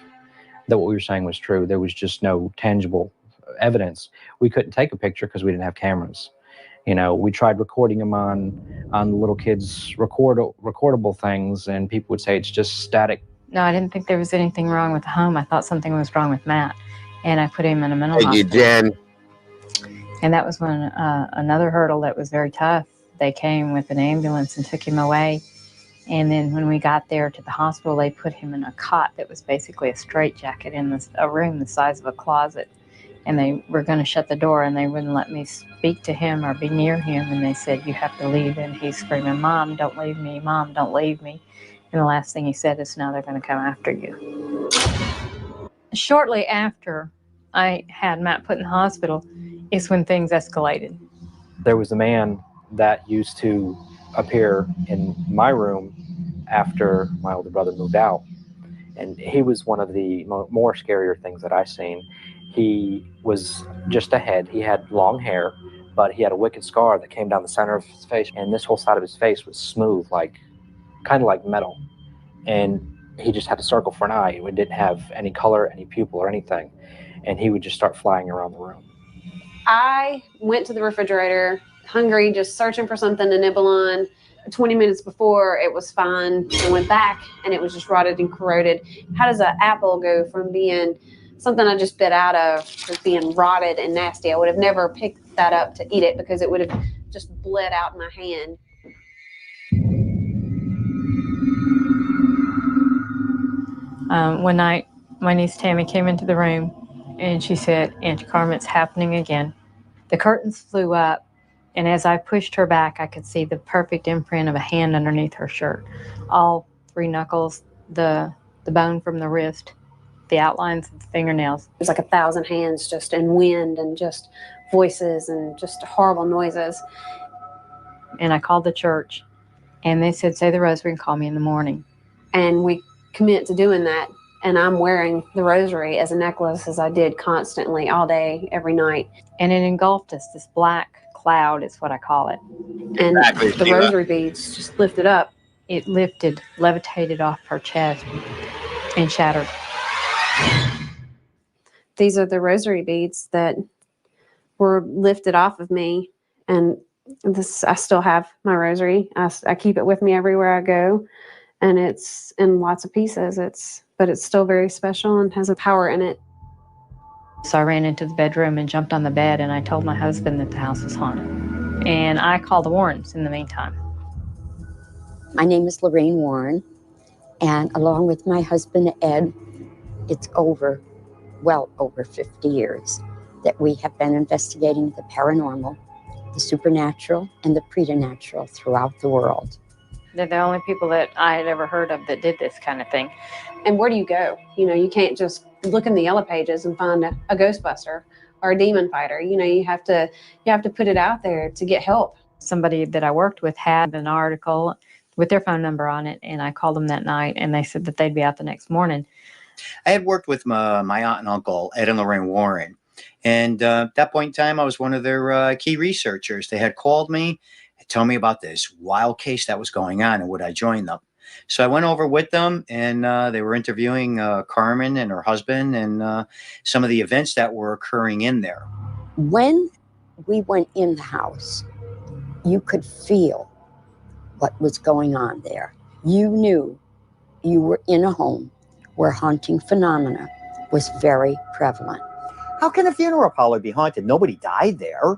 that what we were saying was true. There was just no tangible evidence. We couldn't take a picture because we didn't have cameras. We tried recording them on the little kids' recordable things, and people would say it's just static No, I didn't think there was anything wrong with the home. I thought something was wrong with Matt, and I put him in a mental Thank you, hospital. Jen. And that was when another hurdle that was very tough. They came with an ambulance and took him away. And then when we got there to the hospital, they put him in a cot that was basically a straitjacket in a room the size of a closet. And they were going to shut the door, and they wouldn't let me speak to him or be near him. And they said, "You have to leave." And he's screaming, "Mom, don't leave me. Mom, don't leave me." And the last thing he said is, "Now they're going to come after you." Shortly after I had Matt put in the hospital is when things escalated. There was a man that used to appear in my room after my older brother moved out. And he was one of the more scarier things that I've seen. He was just a head. He had long hair, but he had a wicked scar that came down the center of his face. And this whole side of his face was smooth, kind of like metal. And he just had a circle for an eye. It didn't have any color, any pupil or anything. And he would just start flying around the room. I went to the refrigerator, hungry, just searching for something to nibble on. 20 minutes before, it was fine. I went back, and it was just rotted and corroded. How does an apple go from being something I just bit out of to being rotted and nasty? I would have never picked that up to eat it because it would have just bled out in my hand. One night, my niece Tammy came into the room, and she said, "Auntie Carmen, it's happening again." The curtains flew up, and as I pushed her back, I could see the perfect imprint of a hand underneath her shirt. All 3 knuckles, the bone from the wrist, the outlines of the fingernails. It was like 1,000 hands just in wind and just voices and just horrible noises. And I called the church, and they said, "Say the rosary and call me in the morning." And we commit to doing that. And I'm wearing the rosary as a necklace, as I did constantly all day, every night. And it engulfed us, this black cloud is what I call it. And the rosary beads just lifted up. It lifted, levitated off her chest and shattered. These are the rosary beads that were lifted off of me. And I still have my rosary. I keep it with me everywhere I go. And it's in lots of pieces. But it's still very special and has a power in it. So I ran into the bedroom and jumped on the bed, and I told my husband that the house was haunted. And I called the Warrens in the meantime. My name is Lorraine Warren, and along with my husband, Ed, it's well over 50 years that we have been investigating the paranormal, the supernatural, and the preternatural throughout the world. They're the only people that I had ever heard of that did this kind of thing. And where do you go? You can't just look in the yellow pages and find a Ghostbuster or a demon fighter. You have to put it out there to get help. Somebody that I worked with had an article with their phone number on it, and I called them that night, and they said that they'd be out the next morning. I had worked with my aunt and uncle, Ed and Lorraine Warren. And at that point in time, I was one of their key researchers. They had called me and told me about this wild case that was going on and would I join them. So I went over with them, and they were interviewing Carmen and her husband and some of the events that were occurring in there. When we went in the house, you could feel what was going on there. You knew you were in a home where haunting phenomena was very prevalent. How can a funeral parlor be haunted? Nobody died there.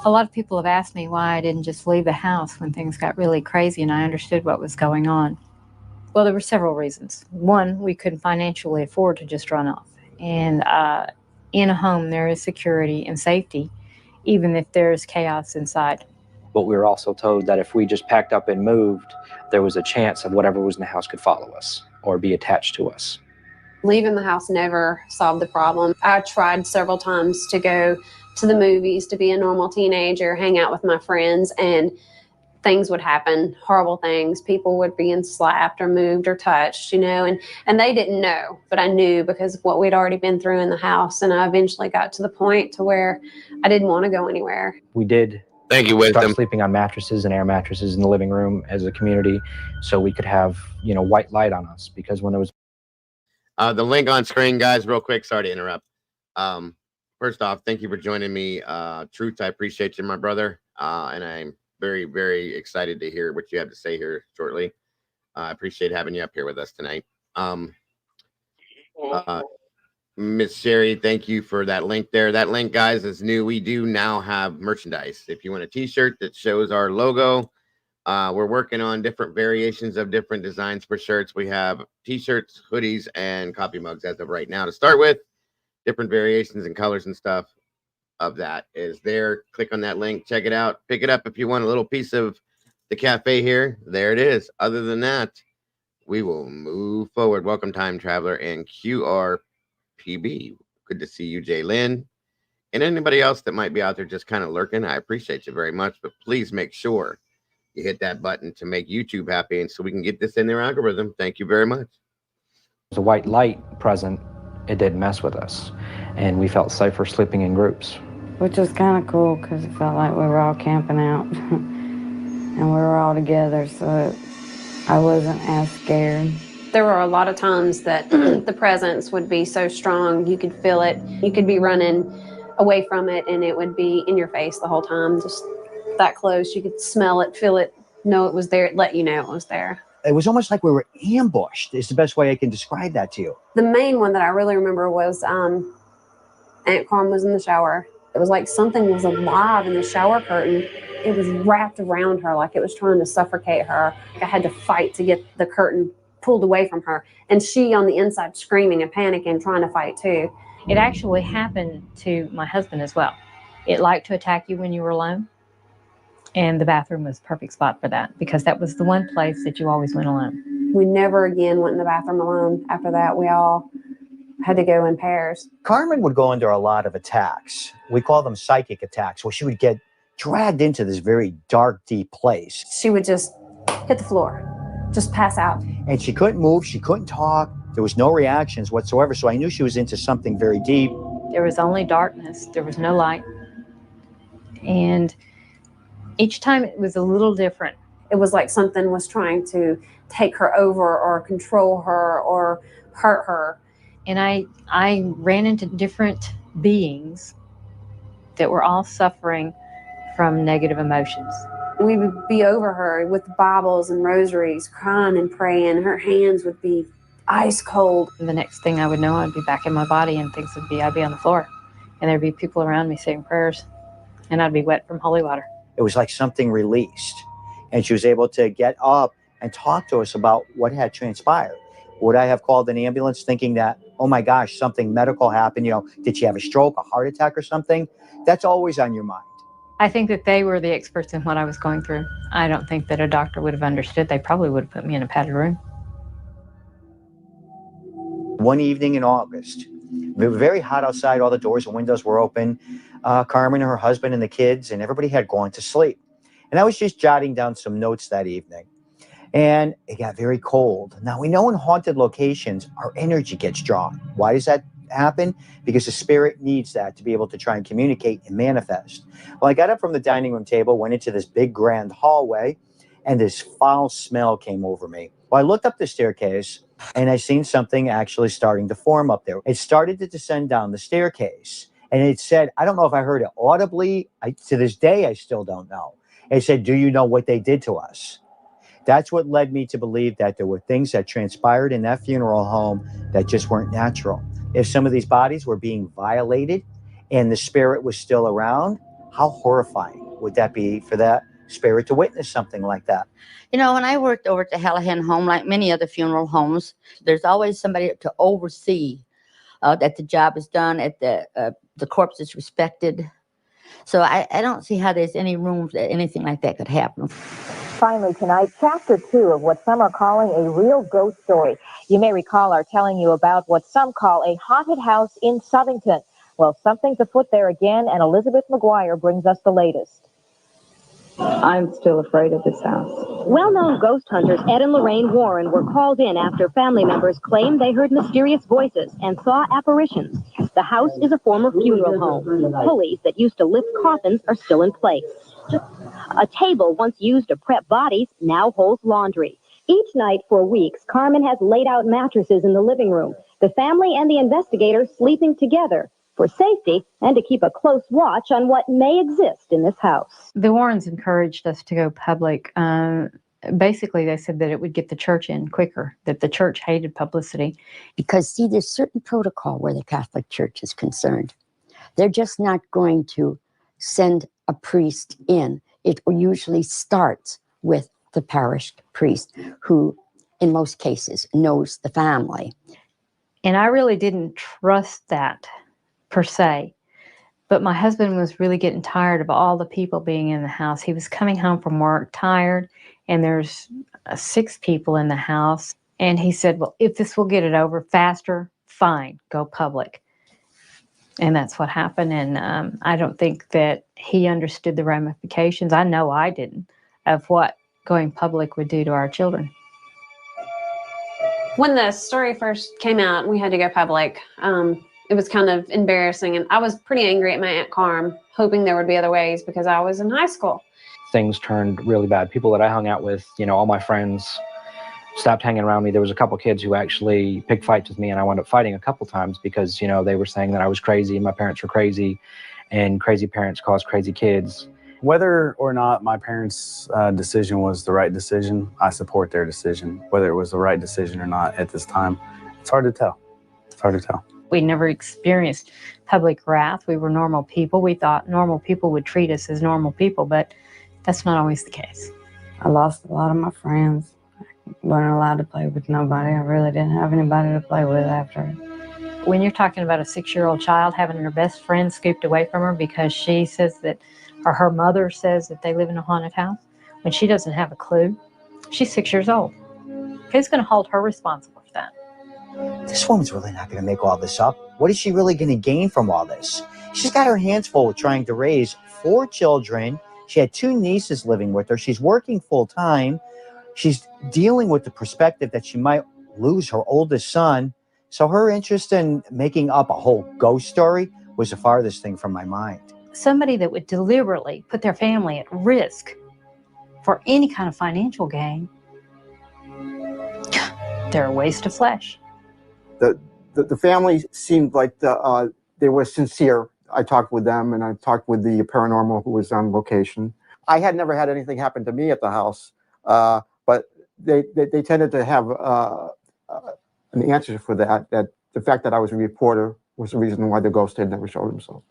A lot of people have asked me why I didn't just leave the house when things got really crazy and I understood what was going on. Well, there were several reasons. One, we couldn't financially afford to just run off. And in a home, there is security and safety, even if there's chaos inside. But we were also told that if we just packed up and moved, there was a chance of whatever was in the house could follow us or be attached to us. Leaving the house never solved the problem. I tried several times to go to the movies, to be a normal teenager, hang out with my friends, and things would happen, horrible things. People would be slapped or moved or touched, and they didn't know, but I knew because of what we'd already been through in the house. And I eventually got to the point to where I didn't want to go anywhere. We did start sleeping on mattresses and air mattresses in the living room as a community so we could have, white light on us, because when there was the link on screen, guys, real quick, sorry to interrupt. First off, thank you for joining me. Truth, I appreciate you, my brother. And I'm very, very excited to hear what you have to say here shortly. I appreciate having you up here with us tonight. Miss Sherry, thank you for that link there. That link, guys, is new. We do now have merchandise. If you want a t-shirt that shows our logo, we're working on different variations of different designs for shirts. We have t-shirts, hoodies, and coffee mugs as of right now. To start with, different variations and colors and stuff of that is there. Click on that link, check it out, pick it up if you want a little piece of the cafe here. There it is. Other than that, we will move forward. Welcome, time traveler and QRPB. Good to see you, Jay Lynn, and anybody else that might be out there just kind of lurking. I appreciate you very much, but please make sure you hit that button to make YouTube happy, and so we can get this in their algorithm. Thank you very much. There's a white light present. It didn't mess with us, and we felt safer sleeping in groups. Which was kind of cool because it felt like we were all camping out and we were all together, so I wasn't as scared. There were a lot of times that the presence would be so strong, you could feel it. You could be running away from it and it would be in your face the whole time, just that close. You could smell it, feel it, know it was there, it let you know it was there. It was almost like we were ambushed, is the best way I can describe that to you. The main one that I really remember was Aunt Carm was in the shower. It was like something was alive in the shower curtain. It was wrapped around her like it was trying to suffocate her. I had to fight to get the curtain pulled away from her. And she on the inside screaming and panicking, trying to fight too. It actually happened to my husband as well. It liked to attack you when you were alone. And the bathroom was the perfect spot for that because that was the one place that you always went alone. We never again went in the bathroom alone. After that, we all had to go in pairs. Carmen would go under a lot of attacks. We call them psychic attacks, where she would get dragged into this very dark, deep place. She would just hit the floor, just pass out. And she couldn't move, she couldn't talk. There was no reactions whatsoever, so I knew she was into something very deep. There was only darkness. There was no light. And each time it was a little different. It was like something was trying to take her over or control her or hurt her. And I ran into different beings that were all suffering from negative emotions. We would be over her with Bibles and rosaries, crying and praying. Her hands would be ice cold. And the next thing I would know, I'd be back in my body and I'd be on the floor. And there'd be people around me saying prayers. And I'd be wet from holy water. It was like something released. And she was able to get up and talk to us about what had transpired. Would I have called an ambulance thinking that, oh my gosh, something medical happened? You know, did she have a stroke, a heart attack or something? That's always on your mind. I think that they were the experts in what I was going through. I don't think that a doctor would have understood. They probably would have put me in a padded room. One evening in August, it was very hot outside. All the doors and windows were open. Carmen and her husband and the kids and everybody had gone to sleep. And I was just jotting down some notes that evening. And it got very cold. Now, we know in haunted locations, our energy gets drawn. Why does that happen? Because the spirit needs that to be able to try and communicate and manifest. Well, I got up from the dining room table, went into this big grand hallway, and this foul smell came over me. Well, I looked up the staircase, and I seen something actually starting to form up there. It started to descend down the staircase. And it said, I don't know if I heard it audibly. To this day, I still don't know. It said, do you know what they did to us? That's what led me to believe that there were things that transpired in that funeral home that just weren't natural. If some of these bodies were being violated and the spirit was still around, how horrifying would that be for that spirit to witness something like that? You know, when I worked over at the Hallahan home, like many other funeral homes, there's always somebody to oversee that the job is done, at the corpse is respected. So I don't see how there's any room that anything like that could happen. Finally tonight, chapter 2 of what some are calling a real ghost story. You may recall our telling you about what some call a haunted house in Southington. Well, something's afoot there again, and Elizabeth McGuire brings us the latest. I'm still afraid of this house. Well-known ghost hunters Ed and Lorraine Warren were called in after family members claimed they heard mysterious voices and saw apparitions. The house is a former funeral home. Pulleys that used to lift coffins are still in place. A table once used to prep bodies now holds laundry. Each night for weeks, Carmen has laid out mattresses in the living room. The family and the investigators sleeping together for safety and to keep a close watch on what may exist in this house. The Warrens encouraged us to go public. Basically, they said that it would get the church in quicker, that the church hated publicity. Because, see, there's certain protocol where the Catholic Church is concerned. They're just not going to send a priest in. It usually starts with the parish priest, who, in most cases, knows the family. And I really didn't trust that, per se. But my husband was really getting tired of all the people being in the house. He was coming home from work tired, and there's 6 people in the house. And he said, well, if this will get it over faster, fine, go public. And that's what happened. And I don't think that he understood the ramifications. I know I didn't, of what going public would do to our children. When the story first came out and we had to go public, it was kind of embarrassing. And I was pretty angry at my Aunt Carm, hoping there would be other ways because I was in high school. Things turned really bad. People that I hung out with, all my friends stopped hanging around me. There was a couple kids who actually picked fights with me, and I wound up fighting a couple times because, they were saying that I was crazy and my parents were crazy, and crazy parents cause crazy kids. Whether or not my parents' decision was the right decision, I support their decision. Whether it was the right decision or not at this time, it's hard to tell. It's hard to tell. We never experienced public wrath. We were normal people. We thought normal people would treat us as normal people, but that's not always the case. I lost a lot of my friends. I wasn't allowed to play with nobody. I really didn't have anybody to play with after it. When you're talking about a 6-year-old child having her best friend scooped away from her because she says that, or her mother says that they live in a haunted house, when she doesn't have a clue, she's 6 years old. Who's going to hold her responsible for that? This woman's really not going to make all this up. What is she really going to gain from all this? She's got her hands full with trying to raise 4 children. She had 2 nieces living with her. She's working full time. She's dealing with the perspective that she might lose her oldest son. So her interest in making up a whole ghost story was the farthest thing from my mind. Somebody that would deliberately put their family at risk for any kind of financial gain, they're a waste of flesh. The family seemed like they were sincere. I talked with them, and I talked with the paranormal who was on location. I had never had anything happen to me at the house, but they tended to have an answer for that the fact that I was a reporter was the reason why the ghost had never showed himself.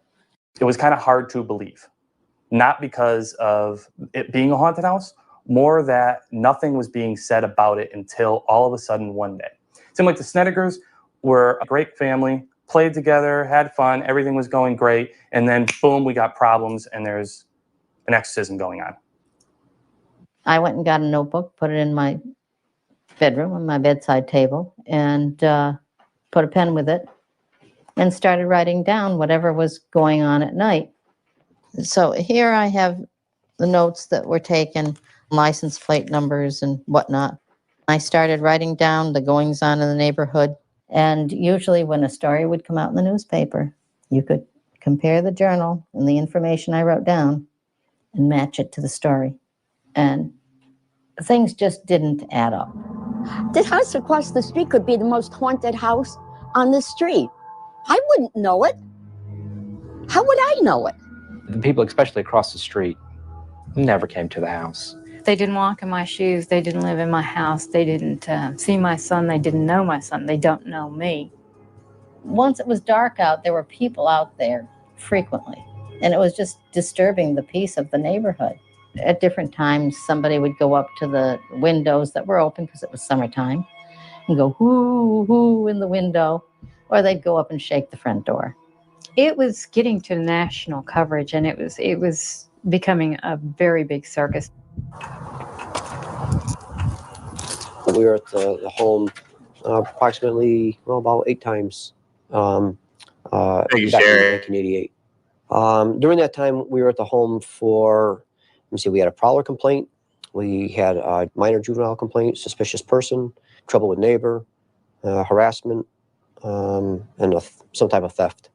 It was kind of hard to believe, not because of it being a haunted house, more that nothing was being said about it until all of a sudden one day. It seemed like the Snedeckers were a great family, played together, had fun, everything was going great, and then boom, we got problems and there's an exorcism going on. I went and got a notebook, put it in my bedroom on my bedside table, and put a pen with it, and started writing down whatever was going on at night. So here I have the notes that were taken, license plate numbers and whatnot. I started writing down the goings on in the neighborhood. And usually when a story would come out in the newspaper, you could compare the journal and the information I wrote down and match it to the story. And things just didn't add up. The house across the street could be the most haunted house on the street. I wouldn't know it. How would I know it? The people, especially across the street, never came to the house. They didn't walk in my shoes. They didn't live in my house. They didn't see my son. They didn't know my son. They don't know me. Once it was dark out, there were people out there frequently. And it was just disturbing the peace of the neighborhood. At different times, somebody would go up to the windows that were open because it was summertime and go whoo, whoo in the window, or they'd go up and shake the front door. It was getting to national coverage, and it was becoming a very big circus. We were at the home approximately, about 8 times Thank you, back in Sherry. 1988. During that time, we were at the home for, we had a prowler complaint. We had a minor juvenile complaint, suspicious person, trouble with neighbor, harassment, and some type of theft.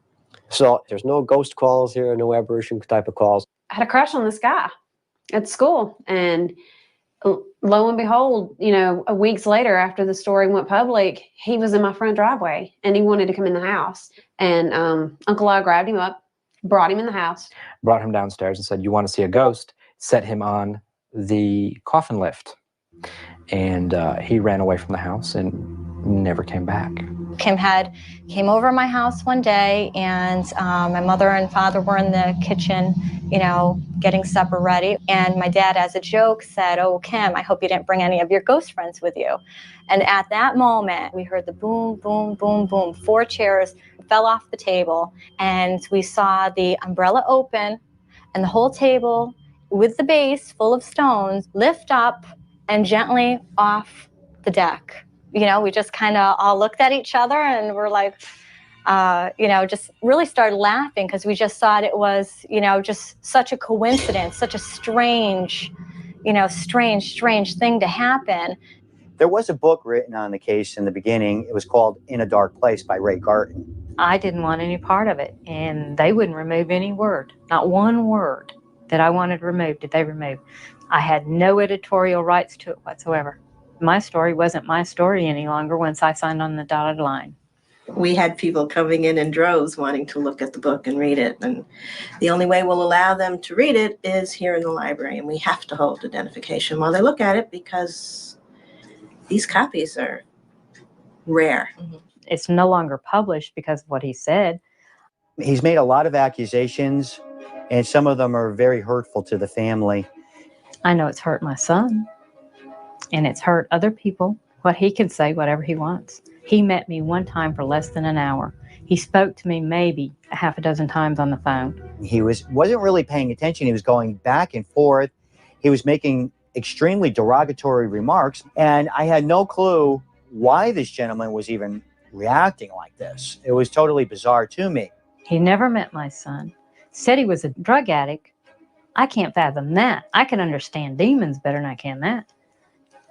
So there's no ghost calls here, no apparition type of calls. I had a crush on this guy at school, and lo and behold, weeks later after the story went public, he was in my front driveway and he wanted to come in the house. And Uncle I grabbed him up, brought him in the house. Brought him downstairs and said, you want to see a ghost? Set him on the coffin lift. And he ran away from the house and never came back. Kim came over my house one day, and my mother and father were in the kitchen, getting supper ready. And my dad, as a joke, said, "Oh, Kim, I hope you didn't bring any of your ghost friends with you." And at that moment, we heard the boom, boom, boom, boom. 4 chairs fell off the table, and we saw the umbrella open, and the whole table with the base full of stones lift up and gently off the deck. We just kind of all looked at each other and were like, just really started laughing because we just thought it was, just such a coincidence, such a strange thing to happen. There was a book written on the case in the beginning. It was called In a Dark Place by Ray Garton. I didn't want any part of it, and they wouldn't remove any word. Not one word that I wanted removed did they remove. I had no editorial rights to it whatsoever. My story wasn't my story any longer once I signed on the dotted line. We had people coming in droves wanting to look at the book and read it. And the only way we'll allow them to read it is here in the library. And we have to hold identification while they look at it because these copies are rare. It's no longer published because of what he said. He's made a lot of accusations, and some of them are very hurtful to the family. I know it's hurt my son, and it's hurt other people. What he can say, whatever he wants. He met me one time for less than an hour. He spoke to me maybe a half a dozen times on the phone. He wasn't really paying attention. He was going back and forth. He was making extremely derogatory remarks, and I had no clue why this gentleman was even reacting like this. It was totally bizarre to me. He never met my son. Said he was a drug addict. I can't fathom that. I can understand demons better than I can that.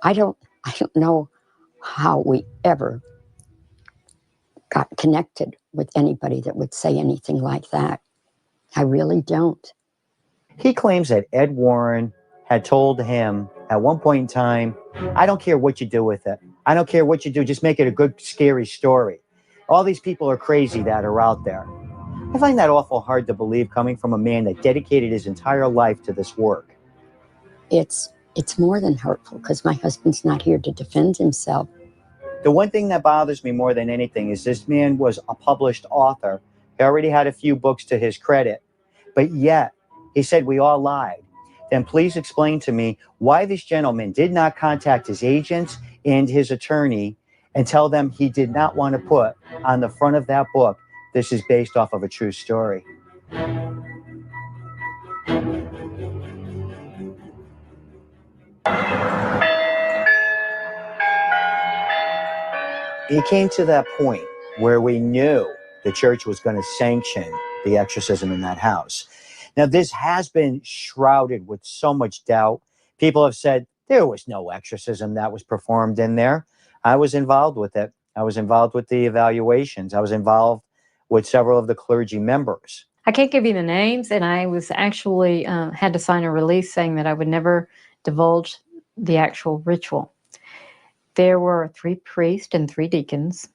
I don't know how we ever got connected with anybody that would say anything like that. I really don't. He claims that Ed Warren had told him at one point in time, "I don't care what you do with it. I don't care what you do. Just make it a good, scary story. All these people are crazy that are out there." I find that awful hard to believe coming from a man that dedicated his entire life to this work. It's more than hurtful because my husband's not here to defend himself. The one thing that bothers me more than anything is this man was a published author. He already had a few books to his credit, but yet he said we all lied. Then please explain to me why this gentleman did not contact his agents and his attorney and tell them he did not want to put on the front of that book, "This is based off of a true story." It came to that point where we knew the church was going to sanction the exorcism in that house. Now, this has been shrouded with so much doubt. People have said there was no exorcism that was performed in there. I was involved with it. I was involved with the evaluations. I was involved with several of the clergy members. I can't give you the names, and I was actually had to sign a release saying that I would never divulge the actual ritual. There were 3 priests and 3 deacons.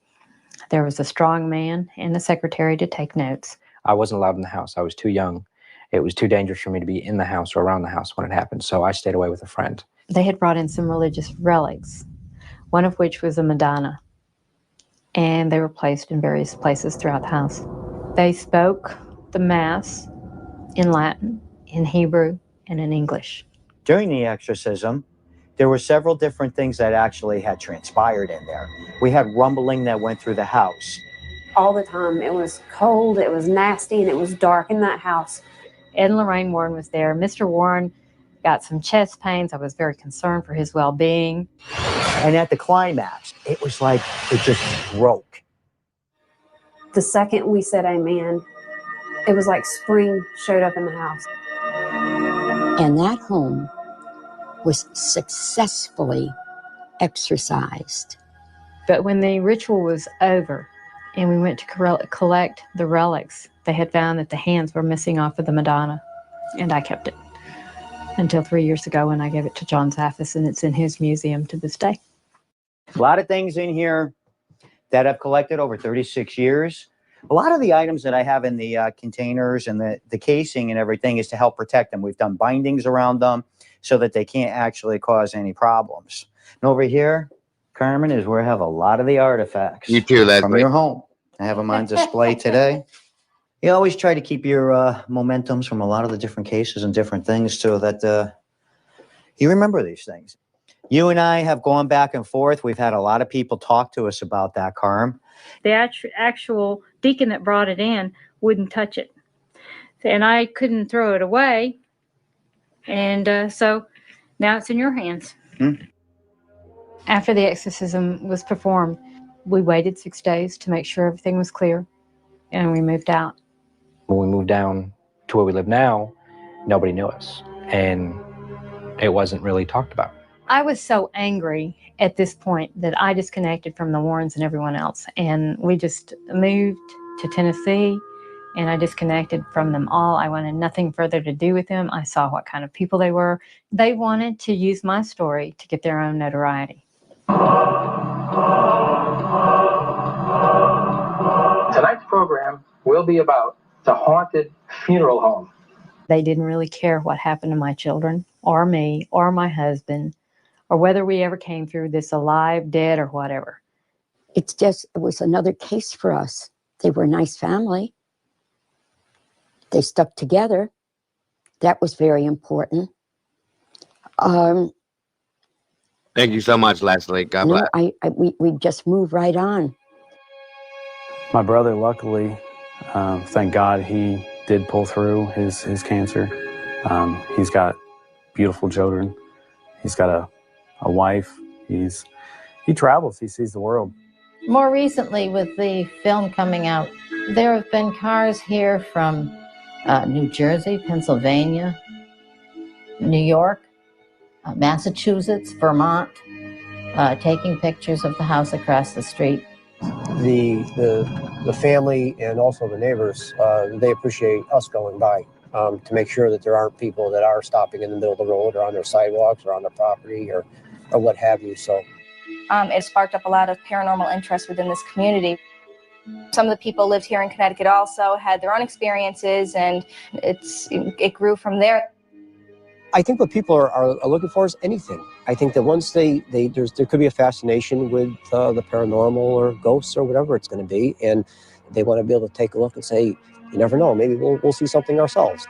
There was a strong man and a secretary to take notes. I wasn't allowed in the house. I was too young. It was too dangerous for me to be in the house or around the house when it happened, so I stayed away with a friend. They had brought in some religious relics, one of which was a Madonna, and they were placed in various places throughout the house. They spoke the Mass in Latin, in Hebrew, and in English. During the exorcism, there were several different things that actually had transpired in there. We had rumbling that went through the house. All the time. It was cold, it was nasty, and it was dark in that house. Ed and Lorraine Warren was there. Mr. Warren got some chest pains. I was very concerned for his well-being. And at the climax, it was like it just broke. The second we said amen, it was like spring showed up in the house. And that home was successfully exorcised. But when the ritual was over and we went to collect the relics, they had found that the hands were missing off of the Madonna, and I kept it until 3 years ago when I gave it to John Zaffis, and it's in his museum to this day. A lot of things in here that I've collected over 36 years. A lot of the items that I have in the containers and the casing and everything is to help protect them. We've done bindings around them so that they can't actually cause any problems. And over here, Carmen, is where I have a lot of the artifacts You too, from Leslie. your home. I have them on display today. You always try to keep your momentums from a lot of the different cases and different things so that you remember these things. You and I have gone back and forth. We've had a lot of people talk to us about that, Carm. The actual deacon that brought it in wouldn't touch it. And I couldn't throw it away. And so now it's in your hands. After the exorcism was performed, we waited 6 days to make sure everything was clear, and we moved out. When we moved down to where we live now, nobody knew us, and it wasn't really talked about. I was so angry at this point that I disconnected from the Warrens and everyone else, and we just moved to Tennessee, and I disconnected from them all. I wanted nothing further to do with them. I saw what kind of people they were. They wanted to use my story to get their own notoriety. Tonight's program will be about the haunted funeral home. They didn't really care what happened to my children or me or my husband or whether we ever came through this alive, dead, or whatever. It was another case for us. They were a nice family. They stuck together. That was very important. Thank you so much, Leslie. God bless. We just move right on. My brother, luckily, thank God, he did pull through his cancer. He's got beautiful children. He's got a wife. He travels. He sees the world. More recently, with the film coming out, there have been cars here from New Jersey, Pennsylvania, New York, Massachusetts, Vermont, taking pictures of the house across the street. The family and also the neighbors, they appreciate us going by to make sure that there aren't people that are stopping in the middle of the road or on their sidewalks or on their property or what have you. So it sparked up a lot of paranormal interest within this community. Some of the people lived here in Connecticut also had their own experiences, and it grew from there. I think what people are looking for is anything. I think that once there could be a fascination with the paranormal or ghosts or whatever it's going to be, and they want to be able to take a look and say, you never know, maybe we'll see something ourselves.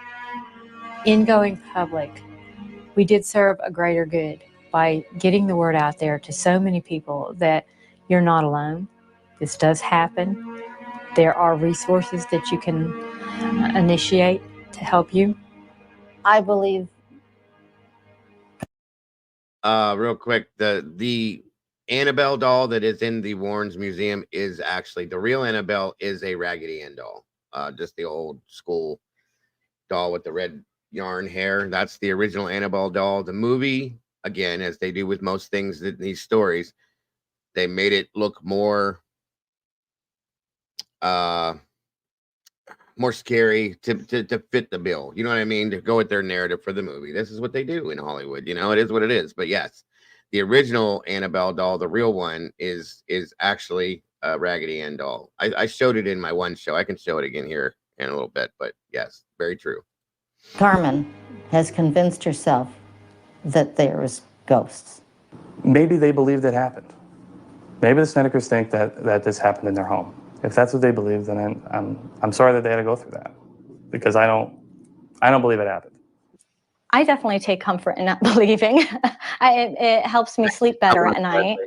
In going public, we did serve a greater good by getting the word out there to so many people that you're not alone. This does happen. There are resources that you can initiate to help you. I believe. Real quick, the Annabelle doll that is in the Warrens Museum is actually the real Annabelle is a Raggedy Ann doll. Just the old school doll with the red yarn hair. That's the original Annabelle doll. The movie, again, as they do with most things in these stories, they made it look more scary to fit the bill. You know what I mean? To go with their narrative for the movie. This is what they do in Hollywood. You know, it is what it is. But yes, the original Annabelle doll, the real one, is actually a Raggedy Ann doll. I showed it in my one show. I can show it again here in a little bit. But yes, very true. Carmen has convinced herself that there is ghosts. Maybe they believe that happened. Maybe the Snedekers think that this happened in their home. If that's what they believe, then I'm sorry that they had to go through that, because I don't believe it happened. I definitely take comfort in not believing. It helps me sleep better at night.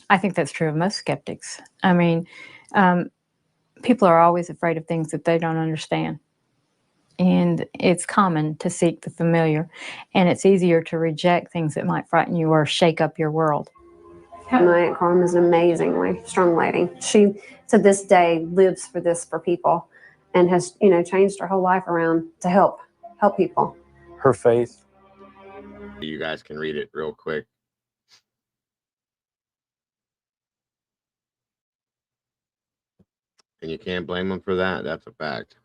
I think that's true of most skeptics. I mean, people are always afraid of things that they don't understand. And it's common to seek the familiar, and it's easier to reject things that might frighten you or shake up your world. My Aunt Carmen is an amazingly strong lady. She, to this day, lives for people, and has, changed her whole life around to help people. Her faith. You guys can read it real quick. And you can't blame them for that. That's a fact.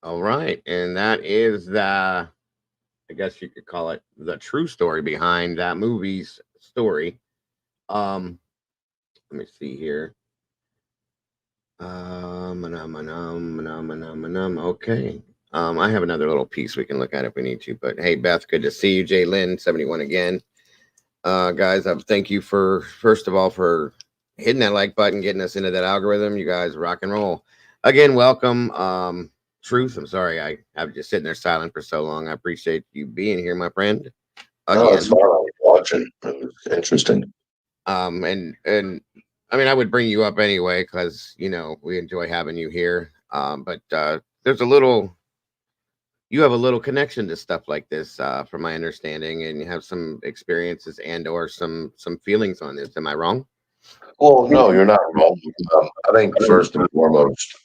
All right, and that is the I guess you could call it the true story behind that movie's story. Let me see here. Okay. I have another little piece we can look at if we need to. But hey, Beth, good to see you. Jay Lynn, 71 again. Guys, thank you for first of all for hitting that like button, getting us into that algorithm. You guys rock and roll. Again, welcome. Truth. I'm sorry, I've just sitting there silent for so long. I appreciate you being here, my friend. No, it's fine. I was watching. It was interesting. And I mean, I would bring you up anyway because we enjoy having you here. But there's you have a little connection to stuff like this, from my understanding, and you have some experiences and/or some feelings on this. Am I wrong? Well, no, you're not wrong. I think first and foremost,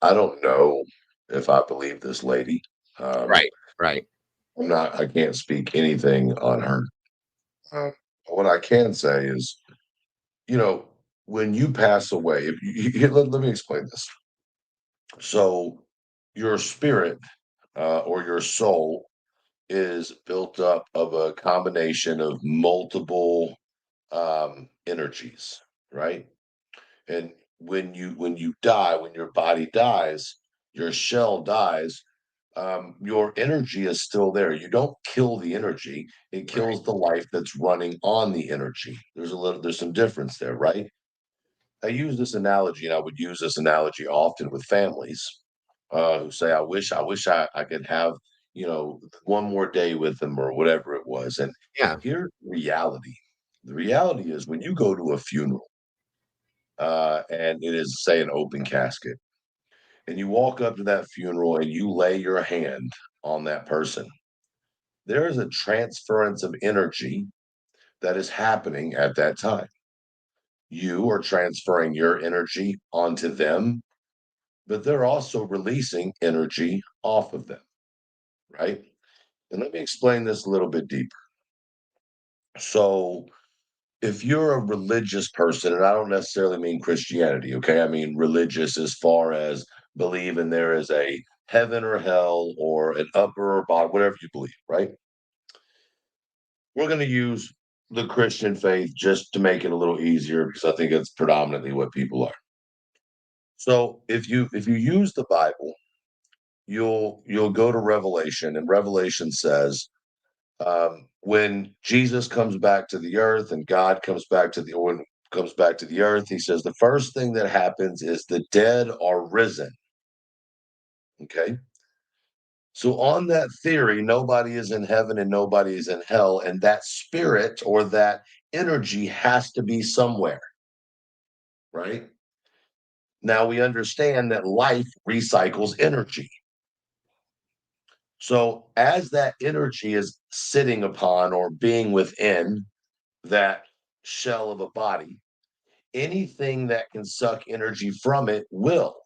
I don't know if I believe this lady. Right. Right. I can't speak anything on her. What I can say is, when you pass away, let me explain this. So, your spirit or your soul is built up of a combination of multiple energies, right? And when you die, when your body dies, your shell dies, your energy is still there. You don't kill the energy; it kills the life that's running on the energy. There's some difference there, right? I use this analogy, and I would use this analogy often with families who say, I could have, one more day with them or whatever it was. And yeah, here's the reality. The reality is when you go to a funeral, and it is, say, an open casket, and you walk up to that funeral and you lay your hand on that person, there is a transference of energy that is happening at that time. You are transferring your energy onto them, but they're also releasing energy off of them, right? And let me explain this a little bit deeper. So, if you're a religious person, and I don't necessarily mean Christianity, okay? I mean religious as far as believing there is a heaven or hell or an upper or bottom, whatever you believe, right? We're going to use the Christian faith just to make it a little easier because I think it's predominantly what people are. So if you use the Bible, you'll go to Revelation, and Revelation says when Jesus comes back to the earth and God comes back to the earth, he says the first thing that happens is the dead are risen. Okay. So on that theory, nobody is in heaven and nobody is in hell, and that spirit or that energy has to be somewhere, right? Now we understand that life recycles energy. So as that energy is sitting upon or being within that shell of a body, anything that can suck energy from it will,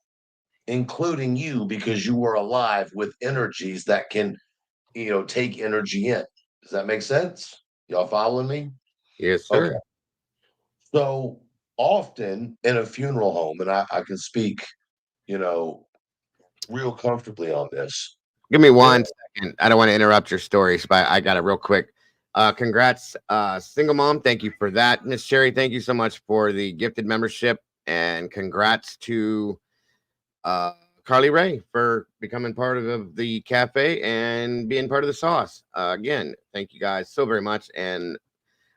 including you, because you were alive with energies that can, take energy in. Does that make sense? Y'all following me? Yes, Okay. sir. So often in a funeral home, and I can speak, real comfortably on this. Give me 1 second. I don't want to interrupt your stories, but I got it real quick. Congrats, single mom. Thank you for that. Miss Sherry, thank you so much for the gifted membership. And congrats to Carly Ray for becoming part of the cafe and being part of the sauce. Again, thank you guys so very much. And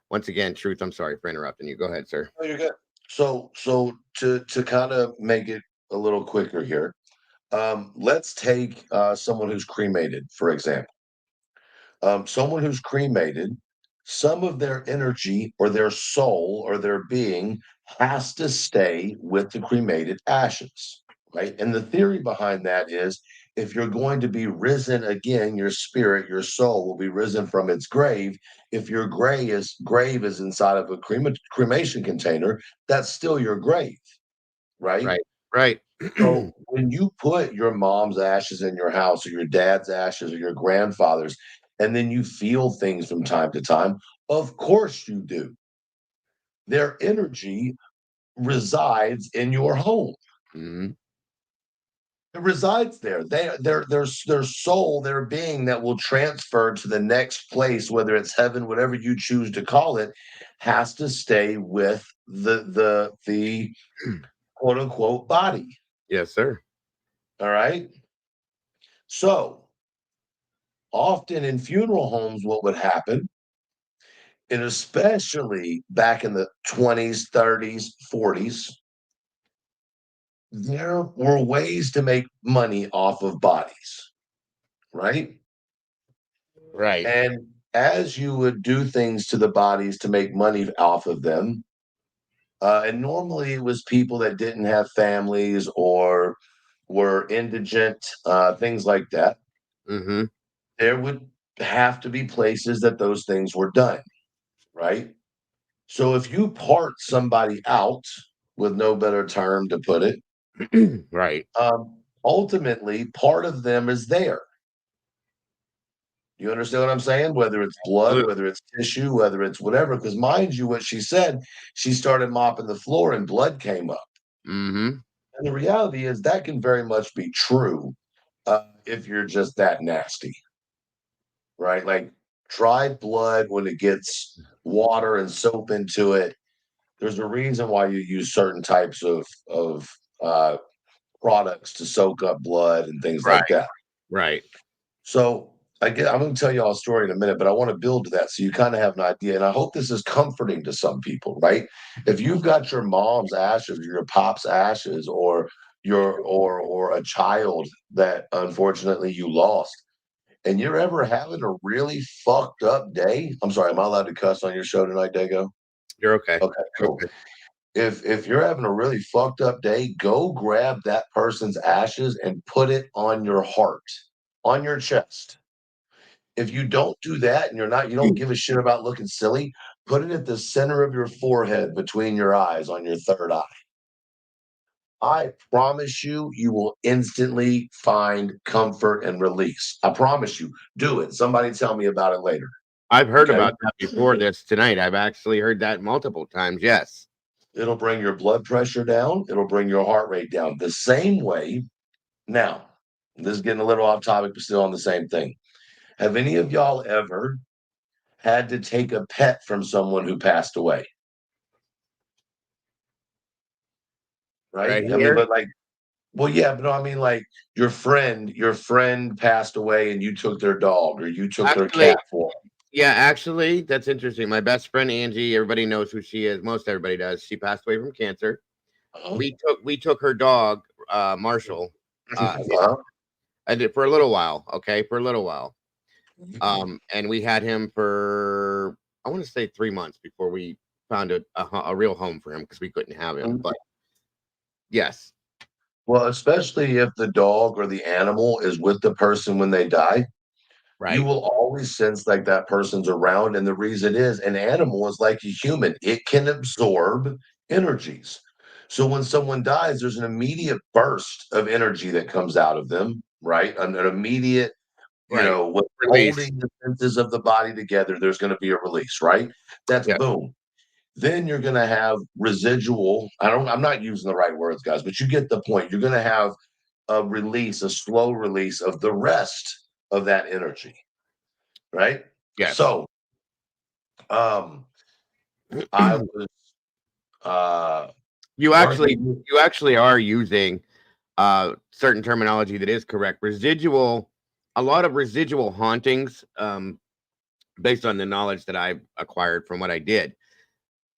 once again, Truth, I'm sorry for interrupting you. Go ahead, sir. Oh, you're good. So to kind of make it a little quicker here, let's take someone who's cremated, for example. Someone who's cremated, some of their energy or their soul or their being has to stay with the cremated ashes, right? And the theory behind that is if you're going to be risen again, your spirit, your soul will be risen from its grave. If your grave is inside of a cremation container, that's still your grave, right? Right. Right. So when you put your mom's ashes in your house or your dad's ashes or your grandfather's, and then you feel things from time to time, of course you do. Their energy resides in your home. Mm-hmm. It resides there. Their soul, their being that will transfer to the next place, whether it's heaven, whatever you choose to call it, has to stay with the quote unquote body. Yes, sir. All right. So often in funeral homes, what would happen, and especially back in the 20s, 30s, 40s, there were ways to make money off of bodies, right? Right. And as you would do things to the bodies to make money off of them, and normally it was people that didn't have families or were indigent, things like that. Mm-hmm. There would have to be places that those things were done, right? So if you part somebody out, with no better term to put it, Right. ultimately part of them is there. You understand what I'm saying? Whether it's blood, whether it's tissue, whether it's whatever. Because mind you, what she said, she started mopping the floor and blood came up. Mm-hmm. And the reality is that can very much be true if you're just that nasty, right? Like dried blood, when it gets water and soap into it, there's a reason why you use certain types of products to soak up blood and things Right. like that. Right. So I'm going to tell you all a story in a minute, but I want to build to that so you kind of have an idea. And I hope this is comforting to some people, right? If you've got your mom's ashes, your pop's ashes, or or a child that unfortunately you lost, and you're ever having a really fucked up day. I'm sorry, am I allowed to cuss on your show tonight, Dago? You're okay. Okay, cool. If you're having a really fucked up day, go grab that person's ashes and put it on your heart, on your chest. If you don't do that and you don't give a shit about looking silly, put it at the center of your forehead between your eyes on your third eye. I promise you, you will instantly find comfort and release. I promise you. Do it. Somebody tell me about it later. I've heard Okay? about that before this tonight. I've actually heard that multiple times. Yes. It'll bring your blood pressure down. It'll bring your heart rate down. The same way. Now, this is getting a little off topic, but still on the same thing. Have any of y'all ever had to take a pet from someone who passed away? Right? Right I mean, here. but like, well, yeah, but no, I mean, like your friend passed away and you took their dog or you took their Actually, cat for them. yeah, actually, that's interesting. My best friend Angie, everybody knows who she is. Most everybody does. She passed away from cancer. We took her dog, Marshall. I did for a little while. Okay, for a little while. And we had him for I want to say 3 months before we found a real home for him because we couldn't have him. But yes, Well, especially if the dog or the animal is with the person when they die, you right, will always sense like that person's around. And the reason is an animal is like a human, it can absorb energies. So when someone dies, there's an immediate burst of energy that comes out of them, right? An immediate, right. with Release. holding the senses of the body together, there's going to be a release, right? That's Yeah. boom. Then you're going to have residual. I'm not using the right words, guys, but you get the point. You're going to have a release, a slow release of the rest of that energy, right? Yes. So, I was you working. actually are using certain terminology that is correct. Residual, a lot of residual hauntings, based on the knowledge that I've acquired from what I did.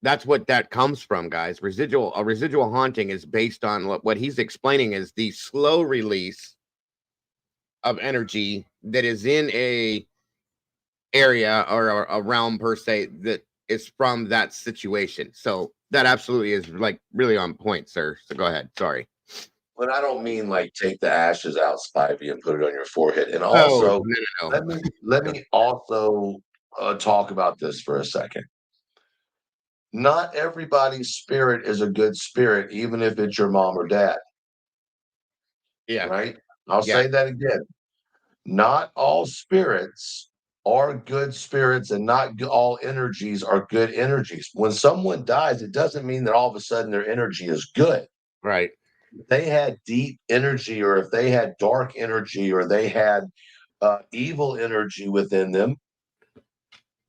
That's what that comes from, guys. A residual haunting is based on what he's explaining is the slow release of energy that is in a area or a realm per se that is from that situation. So that absolutely is like really on point, sir. So go ahead. Sorry. But I don't mean like take the ashes out, Spivey, and put it on your forehead. And Oh, also, no. let me also talk about this for a second. Not everybody's spirit is a good spirit, even if it's your mom or dad. Yeah. Right? I'll Yeah. say that again. Not all spirits are good spirits, and not all energies are good energies. When someone dies, it doesn't mean that all of a sudden their energy is good. Right. they had deep energy, or if they had dark energy, or they had evil energy within them,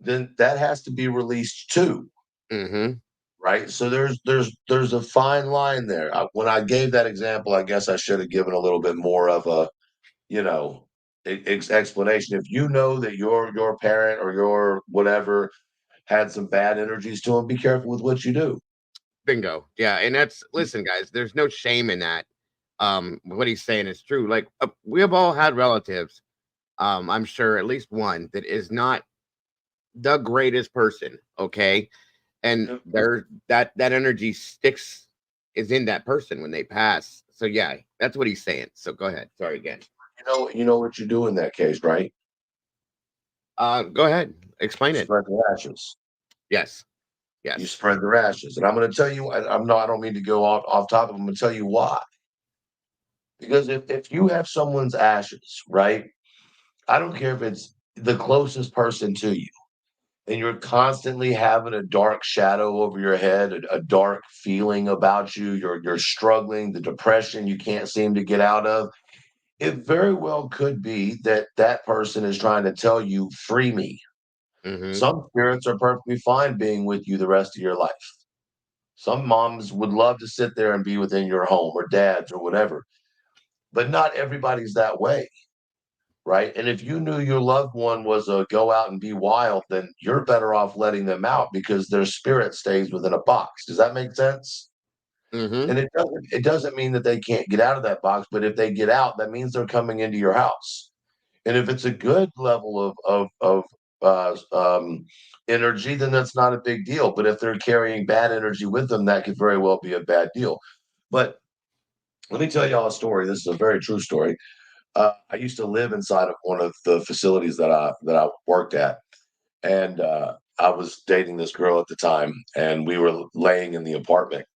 then that has to be released too. Mm-hmm. Right. So there's a fine line there. When I gave that example, I guess I should have given a little bit more of a, you know, explanation. If you know that your parent or your whatever had some bad energies to them, be careful with what you do. Bingo. Yeah, and that's listen, guys. There's no shame in that. What he's saying is true. Like we have all had relatives. I'm sure at least one that is not the greatest person. Okay, and there that energy sticks is in that person when they pass. So yeah, that's what he's saying. So go ahead. Sorry again. You know what you do in that case, right? Go ahead. Explain it. Spread the ashes. Yes. You Yes. spread their ashes, and I'm going to tell you. I don't mean to go off topic. I'm going to tell you why. Because if you have someone's ashes, right? I don't care if it's the closest person to you, and you're constantly having a dark shadow over your head, a dark feeling about you. You're struggling, the depression you can't seem to get out of. It very well could be that that person is trying to tell you, free me. Mm-hmm. Some spirits are perfectly fine being with you the rest of your life. Some moms would love to sit there and be within your home, or dads, or whatever. But not everybody's that way, right? And if you knew your loved one was a go out and be wild, then you're better off letting them out, because their spirit stays within a box. Does that make sense? Mm-hmm. And it doesn't mean that they can't get out of that box, but if they get out, that means they're coming into your house. And if it's a good level of energy, then that's not a big deal. But if they're carrying bad energy with them, that could very well be a bad deal. But let me tell y'all a story. This is a very true story. I used to live inside of one of the facilities that I worked at, and I was dating this girl at the time, and we were laying in the apartment,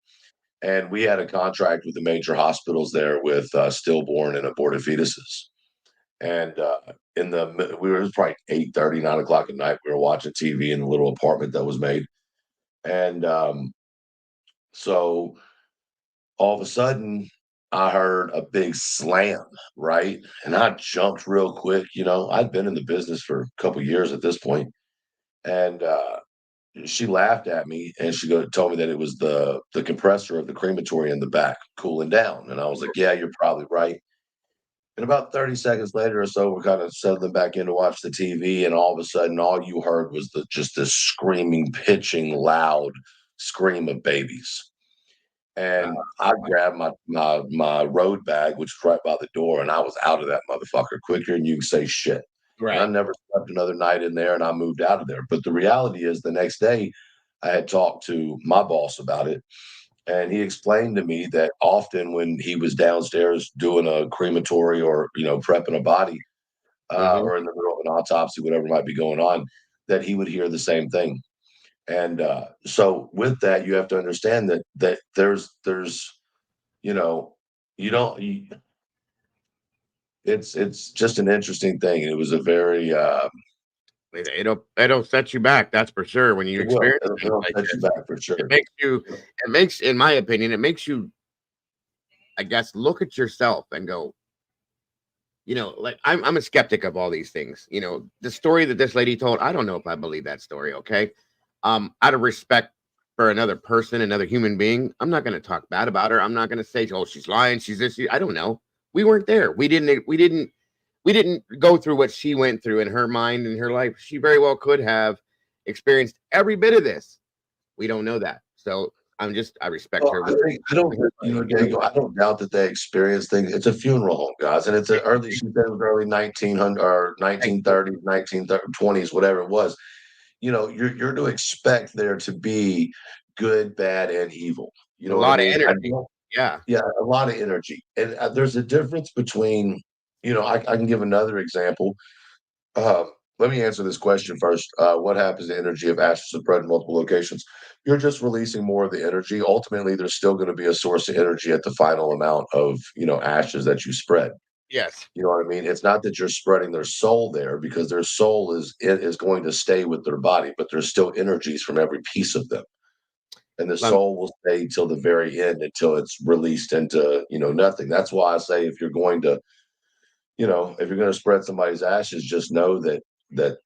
and we had a contract with the major hospitals there with stillborn and aborted fetuses. And it was probably 8:30, 9 o'clock at night. We were watching TV in the little apartment that was made, and so all of a sudden I heard a big slam, right? And I jumped real quick. I'd been in the business for a couple years at this point, and she laughed at me, and told me that it was the compressor of the crematory in the back cooling down. And I was like, "Yeah, you're probably right." And about 30 seconds later or so, we're kind of settling back in to watch the TV, and all of a sudden, all you heard was just this screaming, pitching, loud scream of babies. And I grabbed my road bag, which was right by the door, and I was out of that motherfucker quicker than you can say shit. And I Right. never slept another night in there, and I moved out of there. But the reality is, the next day, I had talked to my boss about it, and he explained to me that often when he was downstairs doing a crematory, or prepping a body, Mm-hmm. or in the middle of an autopsy, whatever might be going on, that he would hear the same thing. And so with that, you have to understand that there's you know, you don't. It's just an interesting thing. It was a very It'll set you back. That's for sure. When you it will. experience things It'll like set you this, back for sure. it makes, in my opinion, it makes you, I guess, look at yourself and go, like I'm a skeptic of all these things. The story that this lady told, I don't know if I believe that story. Okay. Out of respect for another person, another human being, I'm not going to talk bad about her. I'm not going to say, oh, she's lying. She's this. I don't know. We weren't there. We didn't go through what she went through in her mind and her life. She very well could have experienced every bit of this. We don't know that. So I respect her. I don't doubt that they experience things. It's a funeral home, guys, and it's an early. She said it was early 1900 or 1930s, 1920s, whatever it was. You're to expect there to be good, bad, and evil. You A know what I lot of mean? energy. Yeah. Yeah, a lot of energy, and there's a difference between. I can give another example. Uh, Let me answer this question first. What happens to energy if ashes are spread in multiple locations? You're just releasing more of the energy. Ultimately, there's still going to be a source of energy at the final amount of ashes that you spread. Yes. You know what I mean? It's not that you're spreading their soul there, because their soul is going to stay with their body, but there's still energies from every piece of them. and the soul will stay till the very end until it's released into nothing. That's why I say if you're going to spread somebody's ashes, just know that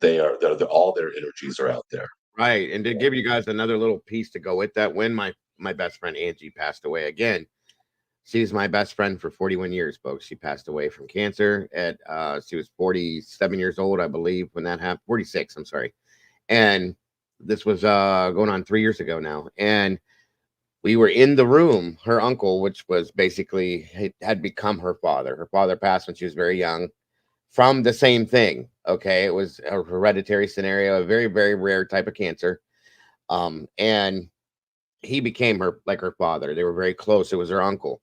they're all their energies are out there. Right. And to give you guys another little piece to go with that, when my best friend Angie passed away again, she's my best friend for 41 years, folks. She passed away from cancer at she was 47 years old, I believe, when that happened. 46, I'm sorry. And this was going on 3 years ago now. And we were in the room, her uncle, which was basically had become her father. Her father passed when she was very young from the same thing. Okay. It was a hereditary scenario, a very, very rare type of cancer. And he became her father. They were very close. It was her uncle.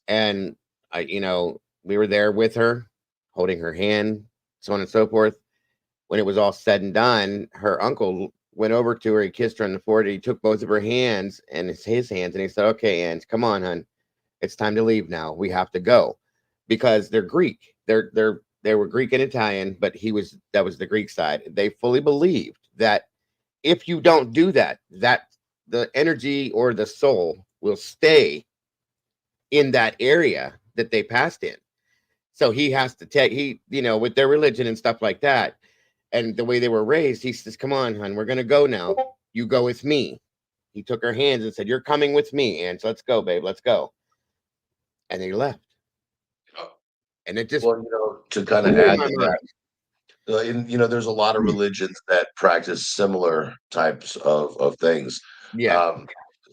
And we were there with her, holding her hand, so on and so forth. When it was all said and done, her uncle went over to her, he kissed her on the forehead, he took both of her hands and his hands, and he said, "Okay, Ange, come on, hon. It's time to leave now. We have to go." Because they're Greek. They were Greek and Italian, but that was the Greek side. They fully believed that if you don't do that, that the energy or the soul will stay in that area that they passed in. So he has to take, with their religion and stuff like that, and the way they were raised, he says, "Come on, hon, we're going to go now. You go with me." He took her hands and said, "You're coming with me, and let's go, babe. Let's go." And they left. And it just, to kind of add to that, there's a lot of religions that practice similar types of things. Yeah.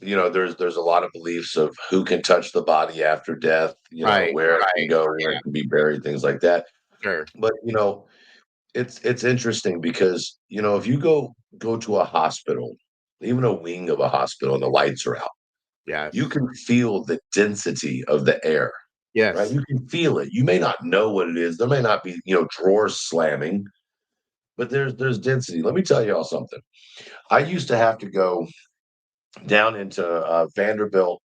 There's a lot of beliefs of who can touch the body after death, where it can go, where it can be buried, things like that. Sure. But it's interesting because if you go to a hospital, even a wing of a hospital, and the lights are out, you can feel the density of the air. Yes. Right. You can feel it. You may not know what it is. There may not be, drawers slamming, but there's density. Let me tell y'all something. I used to have to go down into Vanderbilt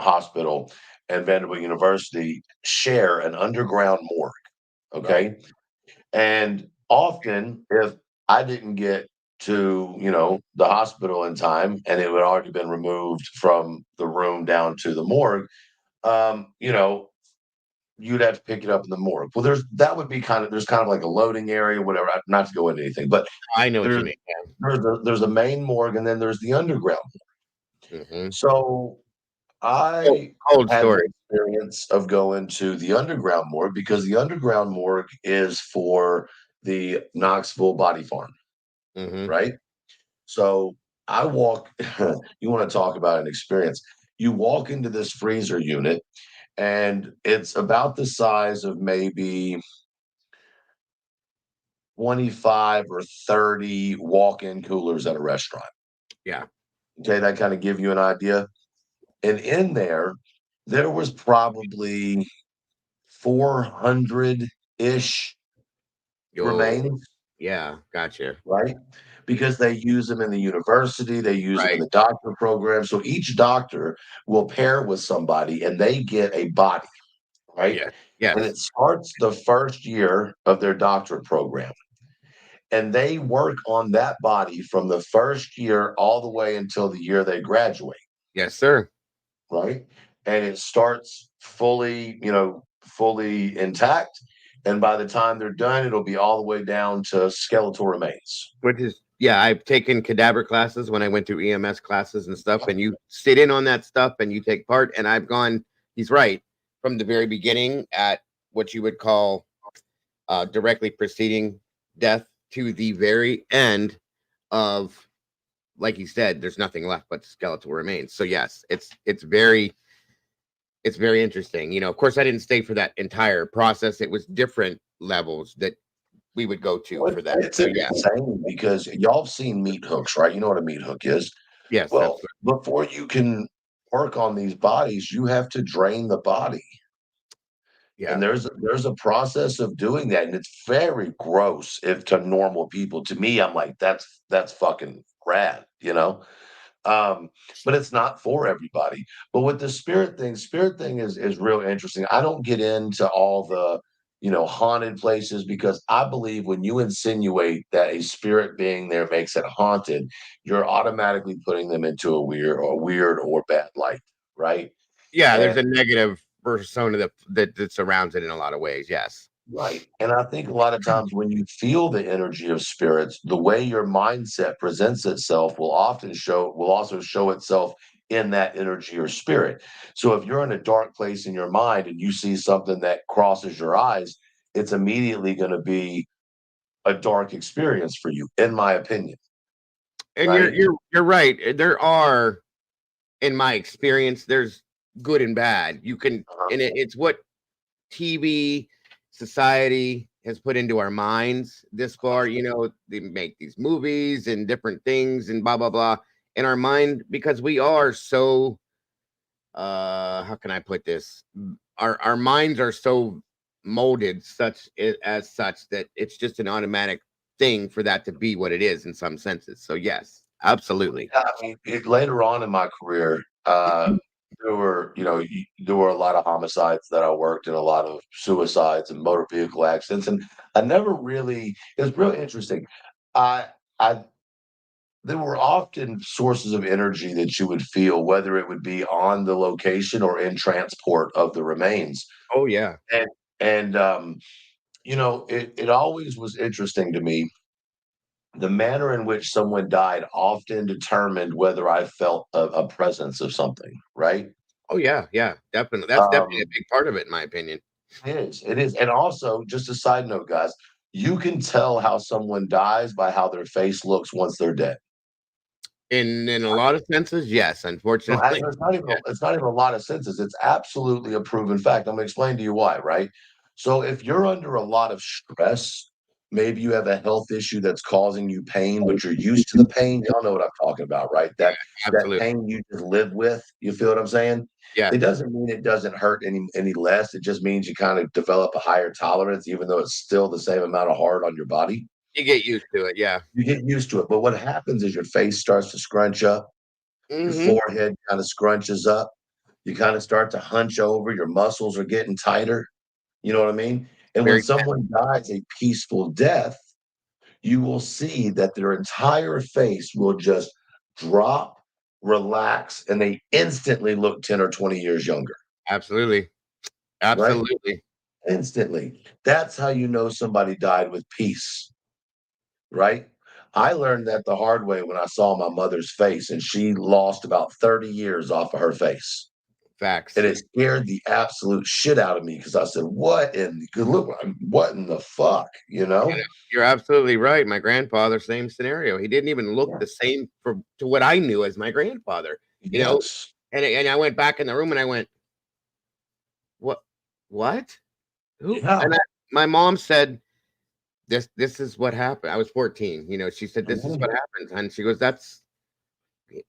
Hospital and Vanderbilt University share an underground morgue. Okay. Right. And often if I didn't get to, the hospital in time and it had already been removed from the room down to the morgue, you'd have to pick it up in the morgue. Well, there's kind of like a loading area, whatever. Not to go into anything, but I know what you mean. Yeah. There's a main morgue, and then there's the underground morgue. Mm-hmm. So I had the experience of going to the underground morgue because the underground morgue is for the Knoxville Body Farm, right? So I walk. You want to talk about an experience? You walk into this freezer unit. And it's about the size of maybe 25 or 30 walk-in coolers at a restaurant. Yeah. Okay, that kind of give you an idea. And in there was probably 400-ish remains. Yeah, gotcha. Right? Because they use them in the university, they use them in the doctor program. So each doctor will pair with somebody and they get a body. Right? Yeah. Yes. And it starts the first year of their doctorate program. And they work on that body from the first year all the way until the year they graduate. Yes, sir. Right? And it starts fully intact. And by the time they're done, it'll be all the way down to skeletal remains. Which is, I've taken cadaver classes when I went through EMS classes and stuff, and you sit in on that stuff and you take part. And I've gone, he's right, from the very beginning at what you would call directly preceding death to the very end of, like he said, there's nothing left but skeletal remains. So yes, it's very interesting. Of course, I didn't stay for that entire process. It was different levels that we would go to for that. It's insane because y'all have seen meat hooks, right? You know what a meat hook is? Yes. Well, before you can work on these bodies, you have to drain the body. Yeah. And there's a process of doing that, and it's very gross if to normal people. To me, I'm like, that's fucking rad, but it's not for everybody. But with the spirit thing is real interesting. I don't get into all the haunted places, because I believe when you insinuate that a spirit being there makes it haunted, you're automatically putting them into a weird or bad light, right? Yeah, there's And a negative persona that surrounds it in a lot of ways. Yes. right. And I think a lot of times when you feel the energy of spirits, the way your mindset presents itself will also show itself in that energy or spirit. So if you're in a dark place in your mind and you see something that crosses your eyes, it's immediately going to be a dark experience for you, in my opinion. And Right? you're right. There are, in my experience, there's good and bad. You can, and it's what TV society has put into our minds this far. They make these movies and different things and blah blah blah in our mind because we are so how can I put this? Our minds are so molded as such that it's just an automatic thing for that to be what it is in some senses. So yes, absolutely. I mean, later on in my career, there were a lot of homicides that I worked in, a lot of suicides and motor vehicle accidents, and I never really. It was really interesting. I, I, there were often sources of energy that you would feel, whether it would be on the location or in transport of the remains, Oh yeah, and it always was interesting to me. The manner in which someone died often determined whether I felt a presence of something, right? oh yeah, yeah, definitely. That's definitely a Um, big part of it, in my opinion. it is. And also, just a side note, guys, you can tell how someone dies by how their face looks once they're dead. In a lot of senses, yes. No, Unfortunately, it's not even yeah. it's not even a lot of senses. It's absolutely a proven fact. I'm gonna explain to you why, right? So if you're under a lot of stress, maybe you have a health issue that's causing you pain, but you're used to the pain. Y'all know what I'm talking about, right? That Absolutely, pain you just live with. You feel what I'm saying? yeah. It doesn't mean it doesn't hurt any less. It just means you kind of develop a higher tolerance, even though it's still the same amount of hard on your body. You get used to it, yeah. You get used to it. But what happens is your face starts to scrunch up, your Hmm. forehead kind of scrunches up, you kind of start to hunch over, your muscles are getting tighter. You know what I mean? And when Very tense. someone dies a peaceful death, you will see that their entire face will just drop, relax, and they instantly look 10 or 20 years younger, Absolutely, right? absolutely. Instantly. That's how you know somebody died with peace, right? I learned that the hard way when I saw my mother's face, and she lost about 30 years off of her face. And Facts. it scared the absolute shit out of me because I said, what in the fuck, you know? You're absolutely right. My grandfather, same scenario. He didn't even look Yeah. the same to what I knew as my grandfather. You know, Yes. and I went back in the room and I went, "What? What? Who?" Yeah. My mom said, "This is what happened." I was 14. She said, "This is Mhm. what happened," and she goes, "That's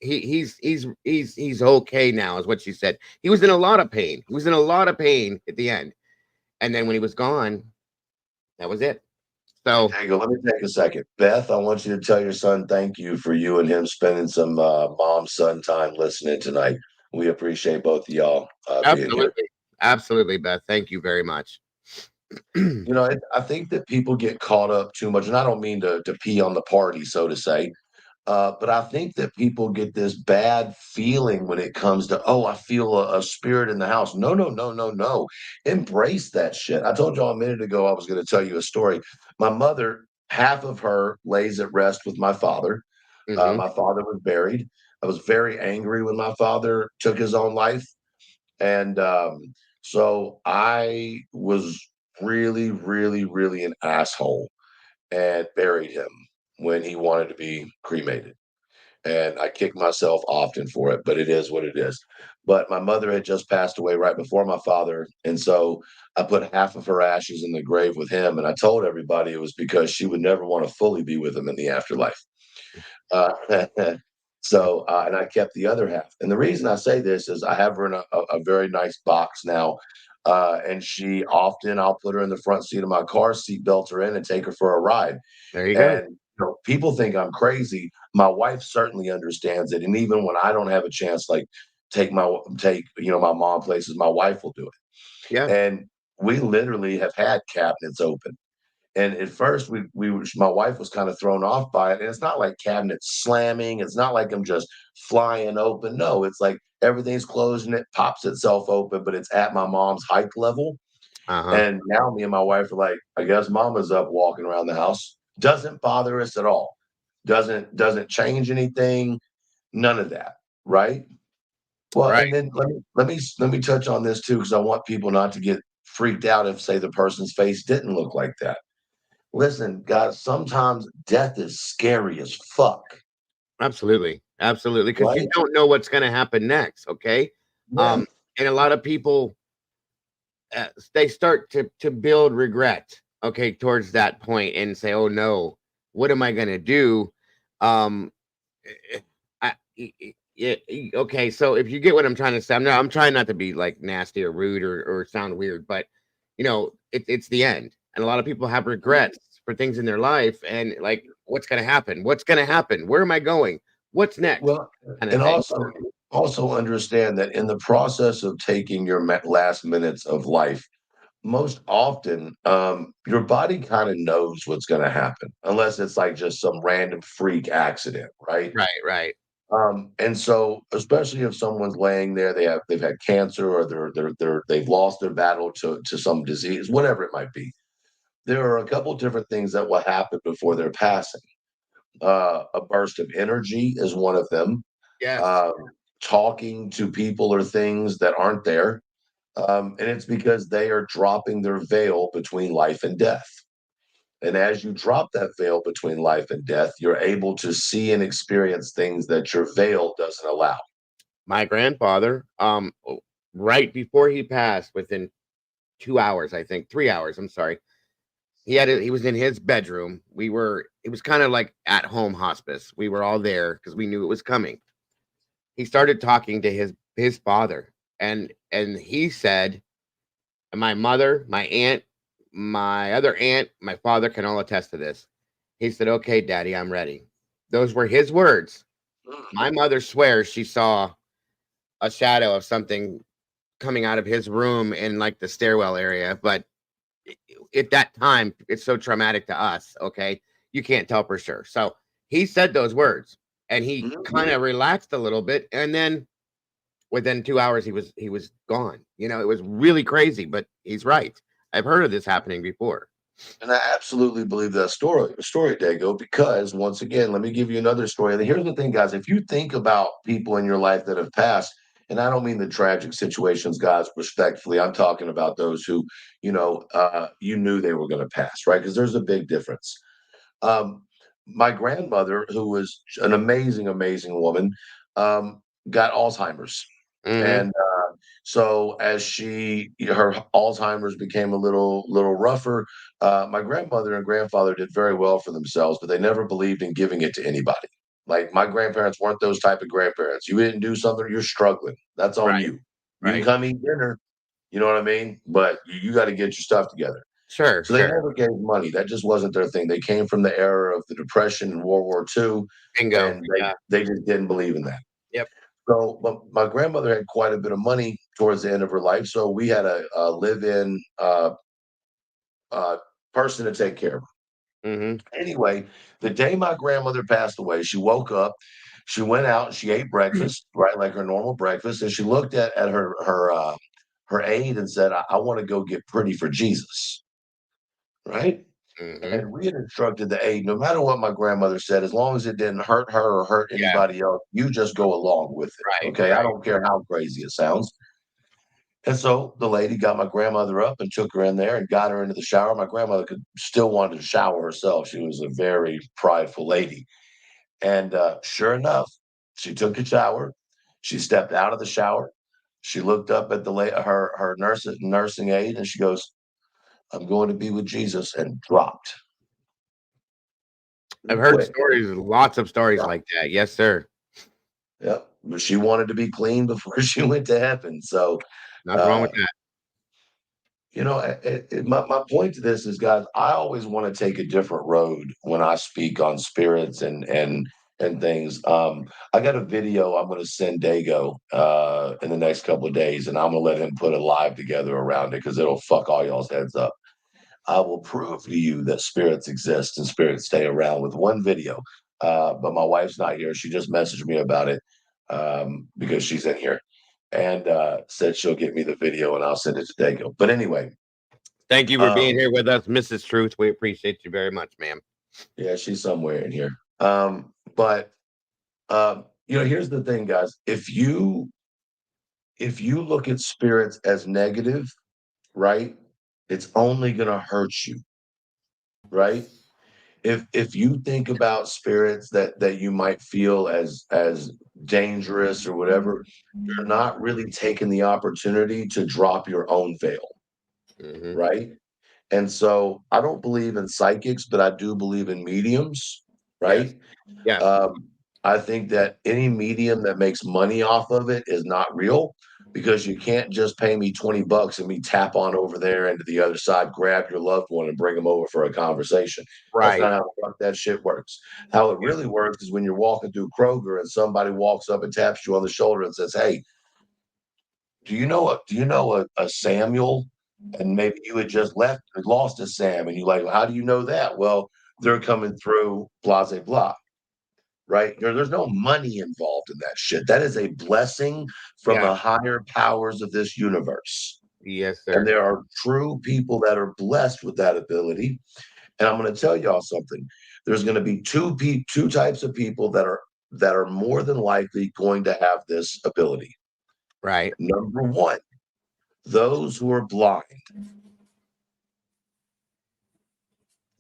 he's okay now," is what she said. He was in a lot of pain. He was in a lot of pain at the end, and then when he was gone, that was it. So There you go. Let me take a second. Beth, I want you to tell your son thank you for you and him spending some mom-son time listening tonight. We appreciate both of y'all being here. absolutely, absolutely, Beth. Thank you very much. I think that people get caught up too much, and I don't mean to pee on the party, so to say. But I think that people get this bad feeling when it comes to, oh, I feel a spirit in the house. No, no, no, no, no. Embrace that shit. I told y'all a minute ago I was going to tell you a story. My mother, half of her lays at rest with my father. Hmm. My father was buried. I was very angry when my father took his own life. And so I was really, really, really an asshole and buried him when he wanted to be cremated, and I kick myself often for it, but it is what it is. But my mother had just passed away right before my father, and so I put half of her ashes in the grave with him, and I told everybody it was because she would never want to fully be with him in the afterlife. Uh, and I kept the other half. And the reason I say this is I have her in a very nice box now. And she often, I'll put her in the front seat of my car, seat belt her in, and take her for a ride. There you go. And people think I'm crazy. My wife certainly understands it. And even when I don't have a chance, like take my mom places, my wife will do it. Yeah. And we literally have had cabinets open. And at first, my wife was kind of thrown off by it. And it's not like cabinets slamming. It's not like I'm just flying open. No, it's like everything's closed and it pops itself open, but it's at my mom's height level. And now me and my wife are like, I guess mama's up walking around the house. Doesn't bother us at all. Doesn't change anything. None of that. Right. Well, Right. and then let me touch on this too, because I want people not to get freaked out if, say, the person's face didn't look like that. Listen, guys, sometimes death is scary as fuck. Absolutely. Absolutely. Because you Right? don't know what's going to happen next. Okay. Yeah. And a lot of people, they start to build regret, okay, towards that point and say, oh no, what am I going to do? Okay, so if you get what I'm trying to say, I'm trying not to be like nasty or rude or sound weird, but it's the end. And a lot of people have regrets for things in their life and like, what's going to happen? What's going to happen? Where am I going? What's next? Well, Kind of and thing. also understand that in the process of taking your last minutes of life, most often your body kind of knows what's going to happen, unless it's like just some random freak accident, right? Right. And so, especially if someone's laying there, they've had cancer or they've lost their battle to some disease, whatever it might be. There are a couple different things that will happen before they're passing. A burst of energy is one of them. Yes. Talking to people or things that aren't there. And it's because they are dropping their veil between life and death. And as you drop that veil between life and death, you're able to see and experience things that your veil doesn't allow. My grandfather, right before he passed, within 2 hours, I think 3 hours, I'm sorry, he was in his bedroom. It was kind of like at home hospice. We were all there because we knew it was coming. He started talking to his father, and he said, my mother, my aunt, my other aunt, my father can all attest to this. He said, okay, daddy, I'm ready. Those were his words. My mother swears she saw a shadow of something coming out of his room in like the stairwell area, but at that time it's so traumatic to us, okay, you can't tell for sure. So he said those words and he kind of relaxed a little bit, and then within 2 hours he was gone. It was really crazy, but he's right. I've heard of this happening before. And I absolutely believe that story, Dago, because once again, let me give you another story. And here's the thing, guys, if you think about people in your life that have passed, and I don't mean the tragic situations, guys, respectfully, I'm talking about those who, you knew they were going to pass, right? Because there's a big difference. My grandmother, who was an amazing, amazing woman, got Alzheimer's. And so as her Alzheimer's became a little rougher, my grandmother and grandfather did very well for themselves, but they never believed in giving it to anybody. Like my grandparents weren't those type of grandparents. You didn't do something, you're struggling. That's on Right. you. You Right. can come eat dinner, you know what I mean? But you got to get your stuff together. Sure. So they never gave money. That just wasn't their thing. They came from the era of the Depression and World War II, Bingo. and they just didn't believe in that. Yep. So, but my grandmother had quite a bit of money towards the end of her life, so we had a live-in person to take care of her. Anyway, the day my grandmother passed away, she woke up, she went out, and she ate breakfast, right, like her normal breakfast, and she looked at her aide and said, "I want to go get pretty for Jesus." Right? And we had instructed the aide, no matter what my grandmother said, as long as it didn't hurt her or hurt anybody else, you just go along with it. Right. Okay. I don't care how crazy it sounds. And so the lady got my grandmother up and took her in there and got her into the shower. My grandmother still wanted to shower herself. She was a very prideful lady. And sure enough, she took a shower. She stepped out of the shower. She looked up at her nursing aide and she goes, "I'm going to be with Jesus," and dropped. I've heard Quick. stories, lots of stories like that. Yes, sir. Yep. But she wanted to be clean before she went to heaven. So, Nothing wrong with that. My point to this is, guys, I always want to take a different road when I speak on spirits and and things. I got a video I'm going to send Dago in the next couple of days, and I'm going to let him put a live together around it because it'll fuck all y'all's heads up. I will prove to you that spirits exist and spirits stay around with one video. But my wife's not here. She just messaged me about it because she's in here and said she'll get me the video and I'll send it to Dago. But anyway. Thank you for being here with us, Mrs. Truth. We appreciate you very much, ma'am. Yeah, she's somewhere in here. But here's the thing, guys. If you look at spirits as negative, right, it's only gonna hurt you, right? If you think about spirits that you might feel as dangerous or whatever, you're not really taking the opportunity to drop your own veil, right? And so I don't believe in psychics, but I do believe in mediums, right? Yeah. I think that any medium that makes money off of it is not real because you can't just pay me $20 and me tap on over there into the other side, grab your loved one and bring them over for a conversation. That's Right. not how the fuck that shit works. How it really works is when you're walking through Kroger and somebody walks up and taps you on the shoulder and says, "Hey, do you know a Samuel?" And maybe you had just lost a Sam, and you're like, well, "How do you know that?" Well, they're coming through, blah, blah, blah. Right? There's no money involved in that shit. That is a blessing from the higher powers of this universe. Yes, sir. And there are true people that are blessed with that ability. And I'm going to tell y'all something. There's going to be two types of people that are more than likely going to have this ability. Right. Number one, those who are blind.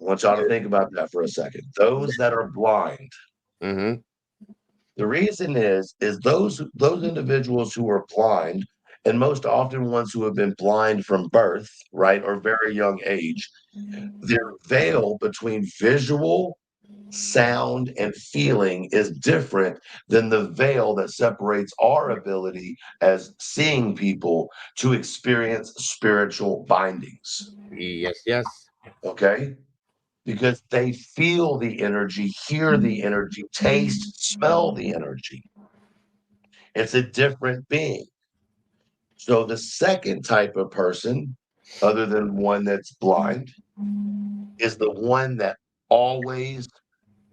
I want y'all to think about that for a second. Those that are blind. Mm-hmm. The reason is those individuals who are blind, and most often ones who have been blind from birth, right, or very young age, their veil between visual, sound, and feeling is different than the veil that separates our ability as seeing people to experience spiritual bindings. Yes, yes. Okay? Because they feel the energy, hear the energy, taste, smell the energy. It's a different being. So the second type of person, other than one that's blind, is the one that always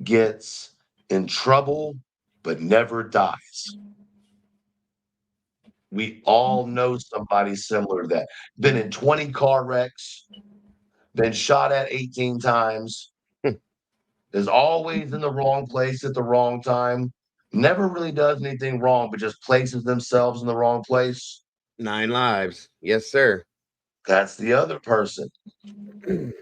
gets in trouble but never dies. We all know somebody similar to that. Been in 20 car wrecks, been shot at 18 times, is always in the wrong place at the wrong time, never really does anything wrong, but just places themselves in the wrong place. 9 lives. Yes, sir. That's the other person. And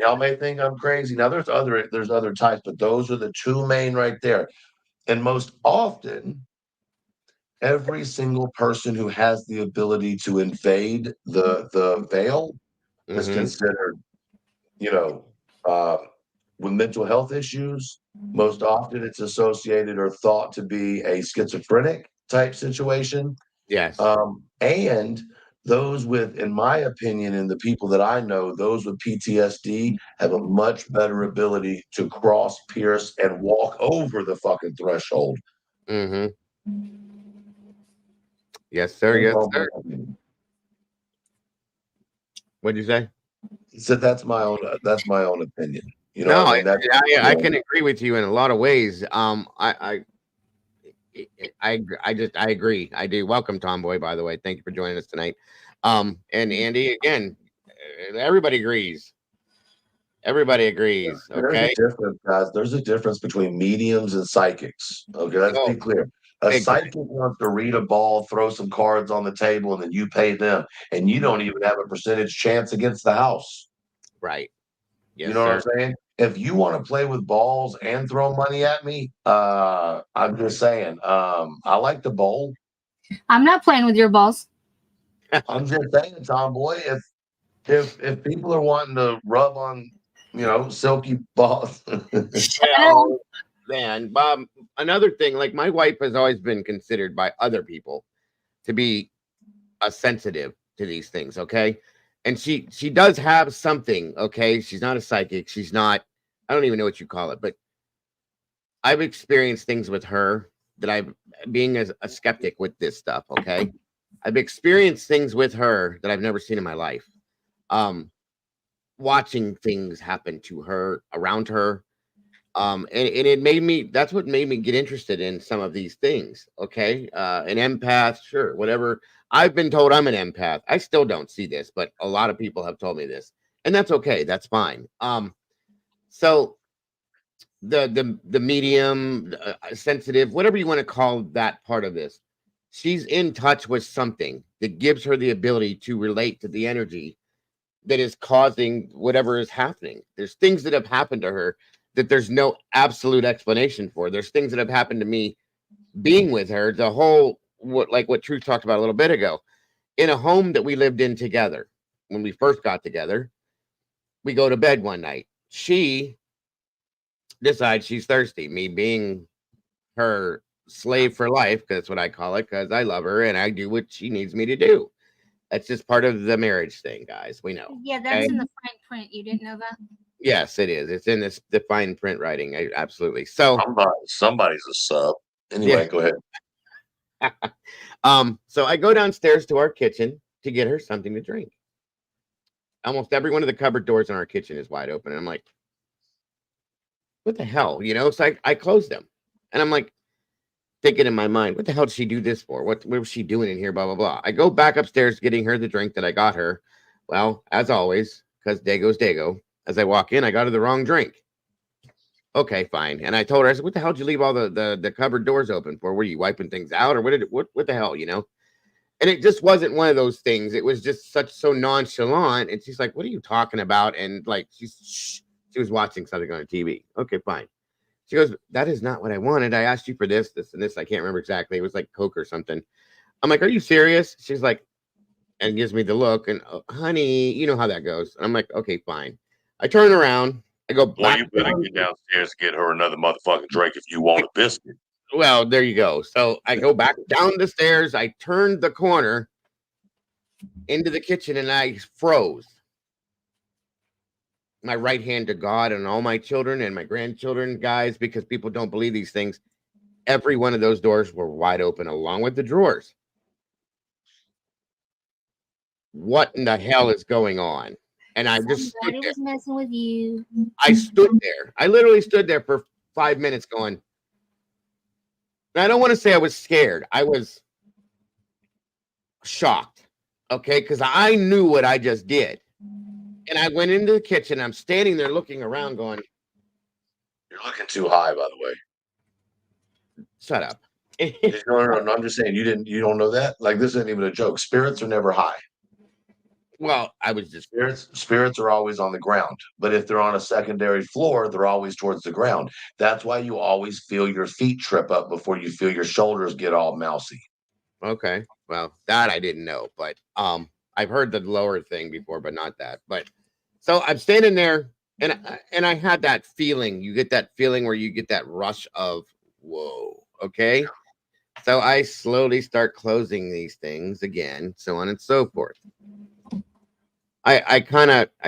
y'all may think I'm crazy. Now there's other types, but those are the two main right there. And most often, every single person who has the ability to invade the veil is considered, with mental health issues. Most often it's associated or thought to be a schizophrenic type situation. Yes. And those with, in my opinion, and the people that I know, those with PTSD have a much better ability to cross, pierce, and walk over the fucking threshold. Mm-hmm. Yes, sir. Yes, sir. What'd you say? So that's my own opinion. You know No, what I mean? I can agree with you in a lot of ways. I agree. I do. Welcome, Tomboy, by the way. Thank you for joining us tonight. And Andy, again, everybody agrees. Everybody agrees. Okay. There's a difference, guys. There's a difference between mediums and psychics. Okay, let's be clear. A psychic wants to read a ball, throw some cards on the table, and then you pay them, and you don't even have a percentage chance against the house. Right. Yes, you know sir. what I'm saying? If you want to play with balls and throw money at me, I'm just saying, I like to bowl. I'm not playing with your balls. I'm just saying, Tomboy, if people are wanting to rub on, silky balls. Well, then, Bob, another thing, like my wife has always been considered by other people to be a sensitive to these things, okay? And she does have something, okay? She's not a psychic. She's not, I don't even know what you call it, but I've experienced things with her that I've being a skeptic with this stuff. Okay, I've experienced things with her that I've never seen in my life. Watching things happen to her, around her, and it made me. That's what made me get interested in some of these things. Okay, an empath, sure, whatever. I've been told I'm an empath. I still don't see this, but a lot of people have told me this, and that's okay. That's fine. So the medium, sensitive, whatever you want to call that part of this, she's in touch with something that gives her the ability to relate to the energy that is causing whatever is happening. There's things that have happened to her that there's no absolute explanation for. There's things that have happened to me being with her. The whole what Truth talked about a little bit ago, in a home that we lived in together when we first got together. We go to bed one night. She decides she's thirsty. Me being her slave for life, because that's what I call it, because I love her and I do what she needs me to do. That's just part of the marriage thing, guys. We know. Yeah, that's okay? in the fine print. You didn't know that? Yes, it is. It's in this fine print writing. Absolutely. So somebody's a sub. Anyway, yeah. Go ahead. So I go downstairs to our kitchen to get her something to drink. Almost every one of the cupboard doors in our kitchen is wide open. And I'm like, what the hell? So I closed them. And I'm like, thinking in my mind, what the hell did she do this for? What was she doing in here? Blah, blah, blah. I go back upstairs getting her the drink that I got her. Well, as always, because Dago's Dago, as I walk in, I got her the wrong drink. Okay, fine. And I told her, I said, what the hell did you leave all the cupboard doors open for? Were you wiping things out or what the hell, And it just wasn't one of those things. It was just so nonchalant. And she's like, what are you talking about? And like, she was watching something on TV. Okay, fine. She goes, that is not what I wanted. I asked you for this, and this. I can't remember exactly. It was like Coke or something. I'm like, are you serious? She's like, and gives me the look. And honey, you know how that goes. And I'm like, okay, fine. I turn around. I go back. Well, you better get downstairs and get her another motherfucking drink if you want a biscuit. Well, there you go. So I go back down the stairs. I turned the corner into the kitchen and I froze. My right hand to God and all my children and my grandchildren, guys, because people don't believe these things. Every one of those doors were wide open along with the drawers. What in the hell is going on? And I just stood there. Was messing with you. I stood there. I literally stood there for 5 minutes going. I don't want to say I was scared. I was shocked. Okay, because I knew what I just did. And I went into the kitchen. I'm standing there looking around going, you're looking too high, by the way. Shut up. No, I'm just saying you don't know that? Like, this isn't even a joke. Spirits are never high. Well, I was just spirits are always on the ground. But if they're on a secondary floor, they're always towards the ground. That's why you always feel your feet trip up before you feel your shoulders get all mousy. Okay. Well, that I didn't know, but I've heard the lower thing before, but not that. But so I'm standing there and I had that feeling. You get that feeling where you get that rush of whoa. Okay. So I slowly start closing these things again, so on and so forth. I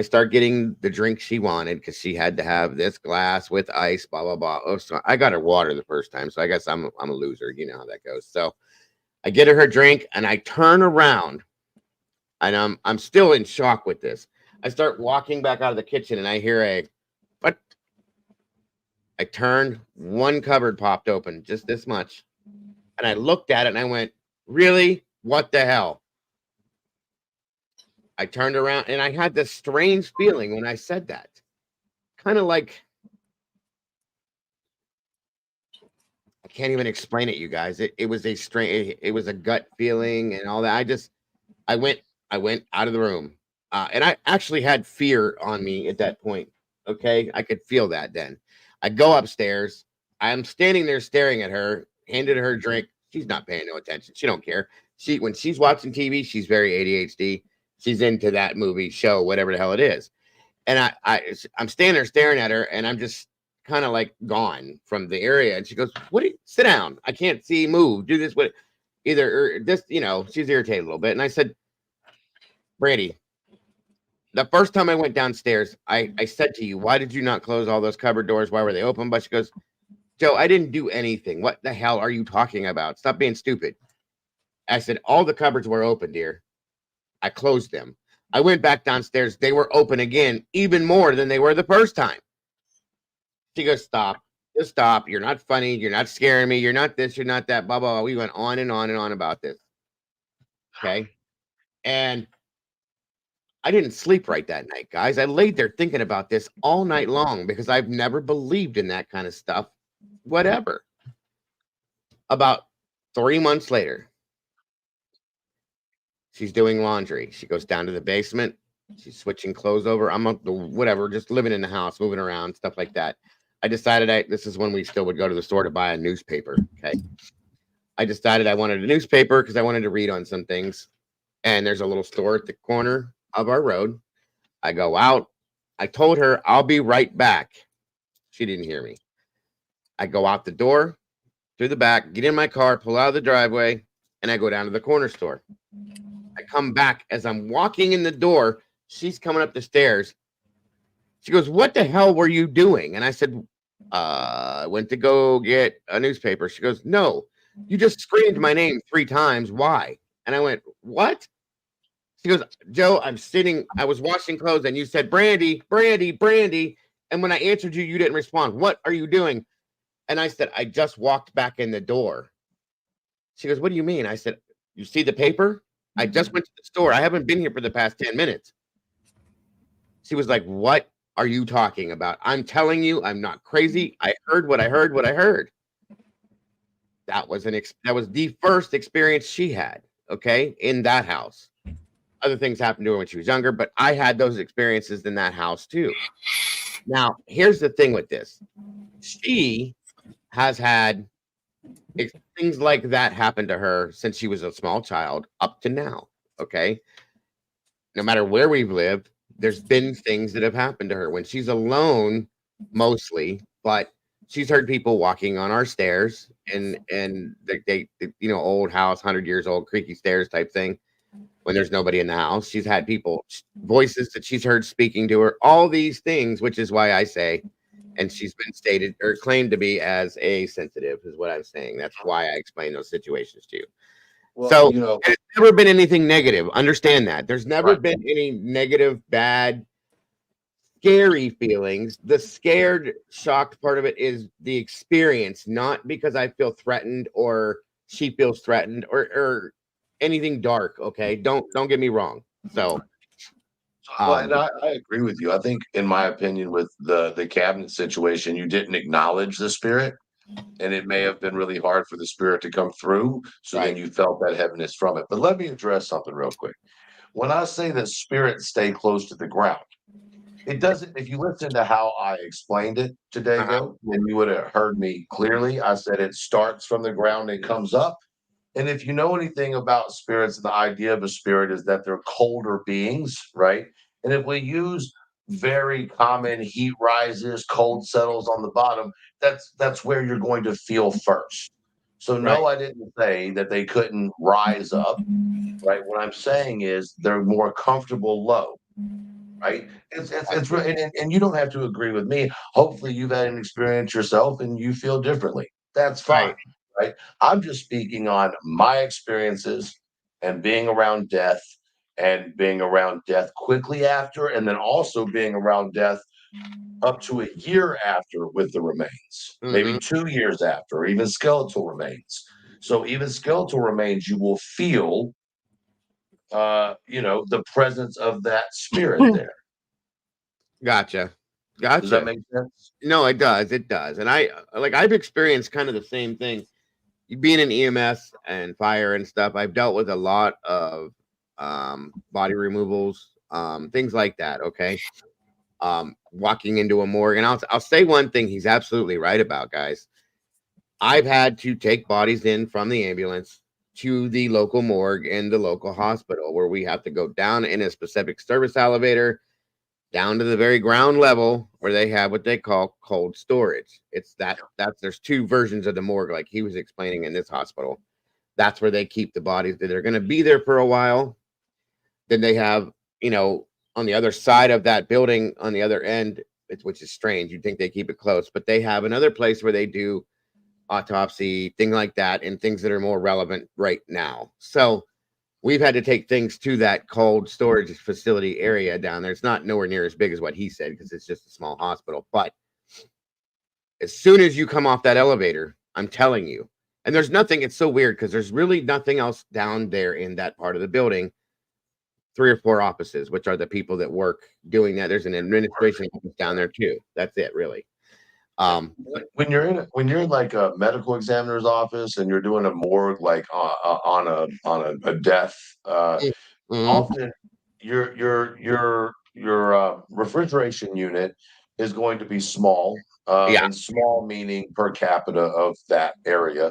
start getting the drink she wanted because she had to have this glass with ice, blah, blah, blah. Oh, so I got her water the first time. So I guess I'm a loser. You know how that goes. So I get her drink and I turn around and I'm still in shock with this. I start walking back out of the kitchen and I hear what? I turned, one cupboard popped open, just this much. And I looked at it and I went, really? What the hell? I turned around and I had this strange feeling when I said that. Kind of like, I can't even explain it, you guys. It was a strange, it was a gut feeling and all that. I went out of the room. And I actually had fear on me at that point. Okay. I could feel that then. I go upstairs. I'm standing there staring at her, handed her a drink. She's not paying no attention. She don't care. When she's watching TV, she's very ADHD. She's into that movie, show, whatever the hell it is. And I'm standing there staring at her and I'm just kind of like gone from the area. And she goes, sit down. I can't see, move, do this. She's irritated a little bit. And I said, Brandy, the first time I went downstairs, I said to you, why did you not close all those cupboard doors? Why were they open? But she goes, Joe, I didn't do anything. What the hell are you talking about? Stop being stupid. I said, all the cupboards were open, dear. I closed them. I went back downstairs. They were open again, even more than they were the first time. She goes, stop. Just stop. You're not funny. You're not scaring me. You're not this. You're not that. Blah, blah, blah. We went on and on and on about this. Okay. And I didn't sleep right that night, guys. I laid there thinking about this all night long because I've never believed in that kind of stuff. Whatever. About 3 months later, she's doing laundry. She goes down to the basement. She's switching clothes over. I'm whatever, just living in the house, moving around, stuff like that. I decided this is when we still would go to the store to buy a newspaper. Okay. I decided I wanted a newspaper because I wanted to read on some things. And there's a little store at the corner of our road. I go out. I told her I'll be right back. She didn't hear me. I go out the door, through the back, get in my car, pull out of the driveway, and I go down to the corner store. I come back. As I'm walking in the door, she's coming up the stairs. She goes, what the hell were you doing? And I said, I went to go get a newspaper. She goes, no, you just screamed my name 3 times. Why? And I went, what? She goes, Joe, I was washing clothes and you said, Brandy, Brandy, Brandy. And when I answered you, you didn't respond. What are you doing? And I said, I just walked back in the door. She goes, what do you mean? I said, you see the paper? I just went to the store. I haven't been here for the past 10 minutes. She was like, what are you talking about? I'm telling you, I'm not crazy. I heard what I heard. That was the first experience she had, okay, in that house. Other things happened to her when she was younger, but I had those experiences in that house too. Now, here's the thing with this. She has had things like that happen to her since she was a small child up to now, okay? No matter where we've lived, there's been things that have happened to her when she's alone, mostly, but she's heard people walking on our stairs and they old house, 100 years old, creaky stairs type thing. When there's nobody in the house, she's had voices that she's heard speaking to her, all these things, which is why I say, and she's been stated or claimed to be as a sensitive is what I'm saying. That's why I explain those situations to you. Well, so there's never been anything negative. Understand that. There's never been any negative, bad, scary feelings. The scared, shocked part of it is the experience, not because I feel threatened or she feels threatened or anything dark. Okay. Don't get me wrong. So and I agree with you. I think, in my opinion, with the cabinet situation, you didn't acknowledge the spirit, and it may have been really hard for the spirit to come through. So then you felt that heaviness from it. But let me address something real quick. When I say that spirits stay close to the ground, it doesn't. If you listen to how I explained it today, Joe, then you would have heard me clearly. I said it starts from the ground and comes up. And if you know anything about spirits, the idea of a spirit is that they're colder beings, right? And if we use very common heat rises, cold settles on the bottom, that's where you're going to feel first. So no, I didn't say that they couldn't rise up, right? What I'm saying is they're more comfortable low, right? It's really, and you don't have to agree with me. Hopefully you've had an experience yourself and you feel differently. That's fine. Right. I'm just speaking on my experiences and being around death quickly after, and then also being around death up to a year after with the remains, maybe 2 years after, or even skeletal remains. So even skeletal remains, you will feel, the presence of that spirit there. Gotcha. Does that make sense? No, it does. It does. And I've experienced kind of the same thing. Being in EMS and fire and stuff, I've dealt with a lot of body removals, things like that. Okay. Walking into a morgue. And I'll say one thing he's absolutely right about, guys. I've had to take bodies in from the ambulance to the local morgue and the local hospital where we have to go down in a specific service elevator down to the very ground level where they have what they call cold storage. It's there's 2 versions of the morgue, like he was explaining in this hospital. That's where they keep the bodies that are going to be there for a while. Then they have, on the other side of that building, on the other end, which is strange. You'd think they keep it close, but they have another place where they do autopsy, thing like that, and things that are more relevant right now. So we've had to take things to that cold storage facility area down there. It's not nowhere near as big as what he said because it's just a small hospital. But as soon as you come off that elevator, I'm telling you, and there's nothing, it's so weird because there's really nothing else down there in that part of the building. 3 or 4 offices, which are the people that work doing that. There's an administration office down there too. That's it, really. When you're in like a medical examiner's office and you're doing a morgue, like on a death, often your refrigeration unit is going to be small, and small meaning per capita of that area.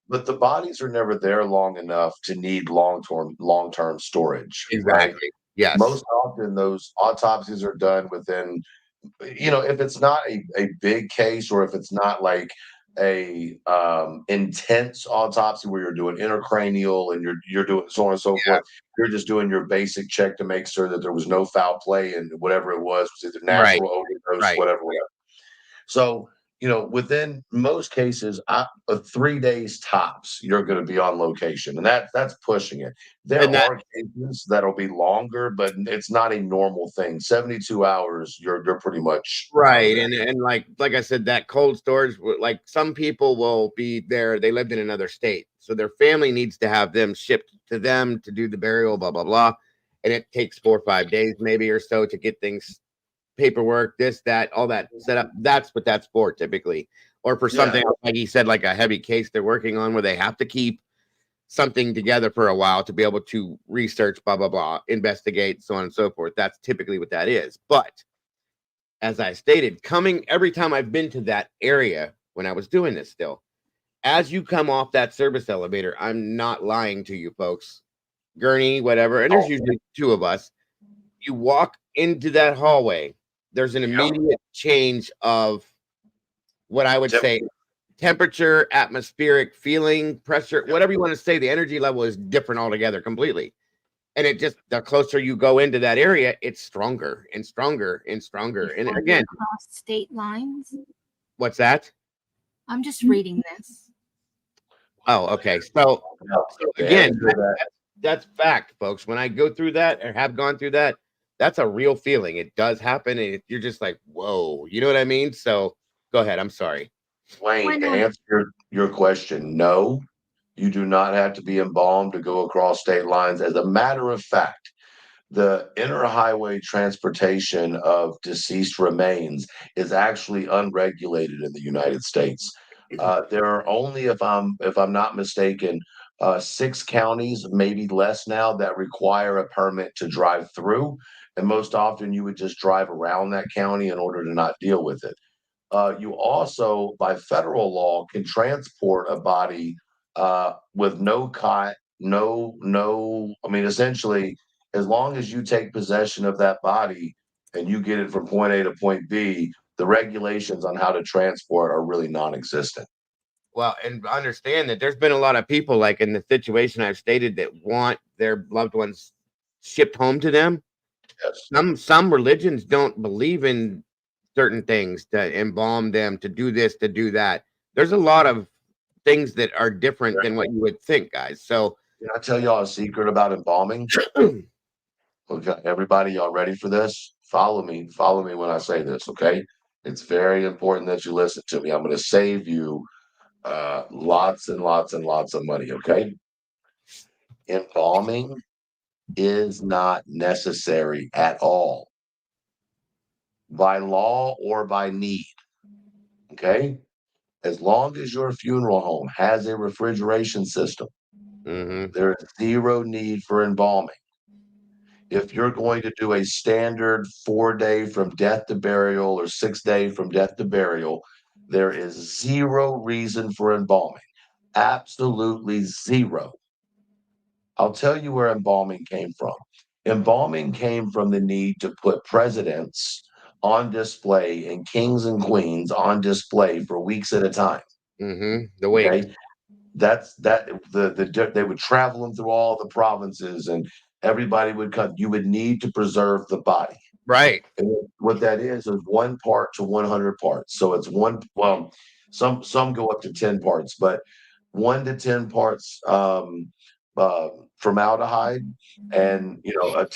But the bodies are never there long enough to need long-term storage. Exactly. Right? Yes. Most often those autopsies are done within, if it's not a big case, or if it's not like a intense autopsy where you're doing intracranial and you're doing so on and so forth, you're just doing your basic check to make sure that there was no foul play and whatever it was either natural overdose, whatever. So, within most cases, 3 days tops, you're going to be on location, and that's pushing it. There are cases that'll be longer, but it's not a normal thing. 72 hours, you're pretty much right. And like I said, that cold storage, like some people will be there. They lived in another state, so their family needs to have them shipped to them to do the burial, blah blah blah, and it takes 4 or 5 days maybe or so to get things. Paperwork, this, that, all that set up. That's what that's for typically, or for something like he said, like a heavy case they're working on where they have to keep something together for a while to be able to research, blah blah blah, investigate, so on and so forth. That's typically what that is. But as I stated, every time I've been to that area when I was doing this, still, as you come off that service elevator, I'm not lying to you folks, gurney, whatever, and there's usually 2 of us. You walk into that hallway. There's an immediate change of what I would say temperature, atmospheric feeling, pressure, whatever you want to say. The energy level is different altogether completely. And it just, the closer you go into that area, it's stronger and stronger and stronger. And again, across state lines. What's that? I'm just reading this. Oh, okay. So again, that's fact, folks. When I go through that or have gone through that, that's a real feeling. It does happen, and you're just like, whoa, you know what I mean? So go ahead. I'm sorry. Wayne, to answer your question, no, you do not have to be embalmed to go across state lines. As a matter of fact, the inter-highway transportation of deceased remains is actually unregulated in the United States. There are only, if I'm not mistaken, 6 counties, maybe less now, that require a permit to drive through. And most often you would just drive around that county in order to not deal with it. You also, by federal law, can transport a body with no cot, essentially, as long as you take possession of that body and you get it from point A to point B, the regulations on how to transport are really non-existent. Well, and understand that there's been a lot of people, like in the situation I've stated, that want their loved ones shipped home to them. Yes. Some religions don't believe in certain things, to embalm them, to do this, to do that. There's a lot of things that are different than what you would think, guys. So can I tell y'all a secret about embalming? Okay, everybody, y'all ready for this? Follow me when I say this, okay? It's very important that you listen to me. I'm going to save you lots and lots and lots of money, okay? Embalming is not necessary at all, by law or by need, okay? As long as your funeral home has a refrigeration system, there is zero need for embalming. If you're going to do a standard 4-day from death to burial or 6-day from death to burial, there is zero reason for embalming. Absolutely zero. I'll tell you where embalming came from. Embalming came from the need to put presidents on display and kings and queens on display for weeks at a time. The wake. Okay? They would travel them through all the provinces and everybody would come. You would need to preserve the body. Right. And what that is 1 part to 100 parts. So it's some go up to 10 parts, but 1 to 10 parts formaldehyde, and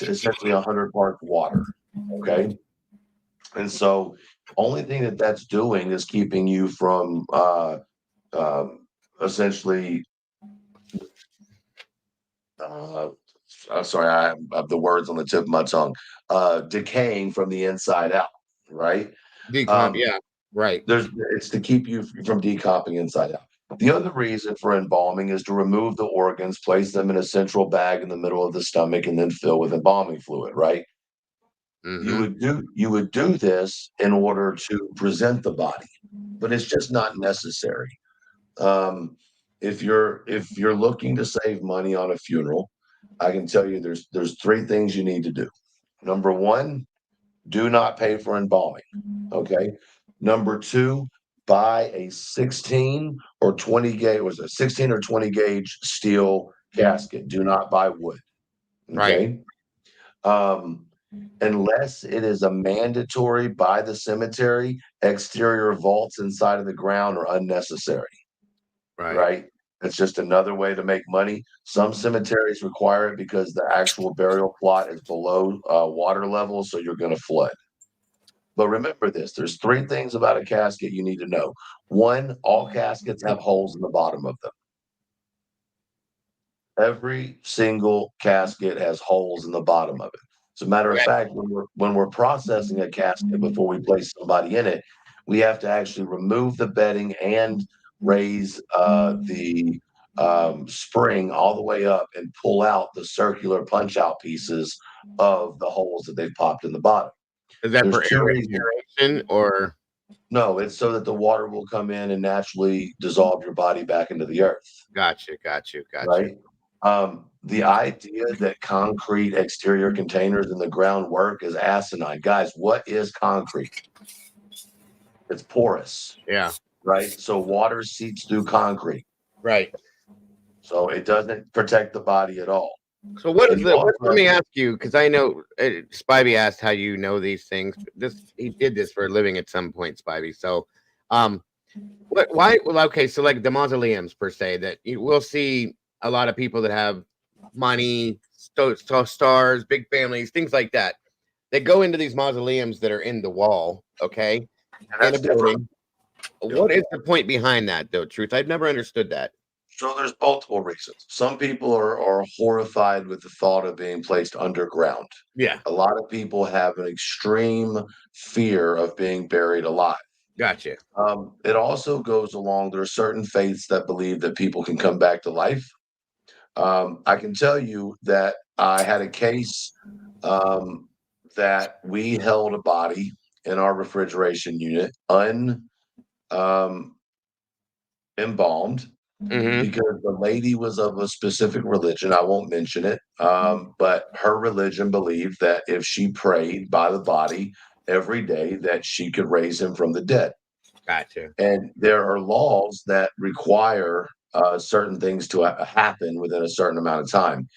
essentially 100 parts water. Okay, and so only thing that's doing is keeping you from essentially. Sorry, I have the words on the tip of my tongue. Decaying from the inside out, right? Yeah, right. It's to keep you from decomping inside out. The other reason for embalming is to remove the organs, place them in a central bag in the middle of the stomach, and then fill with embalming fluid, right? You would do this in order to present the body, but it's just not necessary. If you're looking to save money on a funeral, I can tell you there's 3 things you need to do. Number 1, do not pay for embalming. Okay. Number 2, buy a 16 or 20 gauge steel casket. Do not buy wood. Okay. Unless it is a mandatory by the cemetery, exterior vaults inside of the ground are unnecessary. Right. It's just another way to make money. Some cemeteries require it because the actual burial plot is below water level, so you're going to flood. But remember this, there's 3 things about a casket you need to know. 1, all caskets have holes in the bottom of them. Every single casket has holes in the bottom of it. As a matter of fact, when we're processing a casket before we place somebody in it, we have to actually remove the bedding and raise the spring all the way up and pull out the circular punch out pieces of the holes that they've popped in the bottom. Is that There's for 2 reasons. aeration or? No, it's so that the water will come in and naturally dissolve your body back into the earth. Got you. Right. The idea that concrete exterior containers in the ground work is asinine. Guys, what is concrete? It's porous. Yeah. Right. So water seeps through concrete. Right. So it doesn't protect the body at all. So let me ask you, because I know Spivey asked how you know these things. He did this for a living at some point, Spivey. So, why? Well, okay, so like the mausoleums per se, that we'll see a lot of people that have money, stars, big families, things like that. They go into these mausoleums that are in the wall, okay, in a building. What is the point behind that, though? Truth, I've never understood that. So there's multiple reasons. Some people are horrified with the thought of being placed underground. Yeah. A lot of people have an extreme fear of being buried alive. Gotcha. It also goes along. There are certain faiths that believe that people can come back to life. I can tell you that I had a case that we held a body in our refrigeration unit embalmed. Because the lady was of a specific religion. I won't mention it. But her religion believed that if she prayed by the body every day, that she could raise him from the dead. Gotcha. And there are laws that require certain things to happen within a certain amount of time.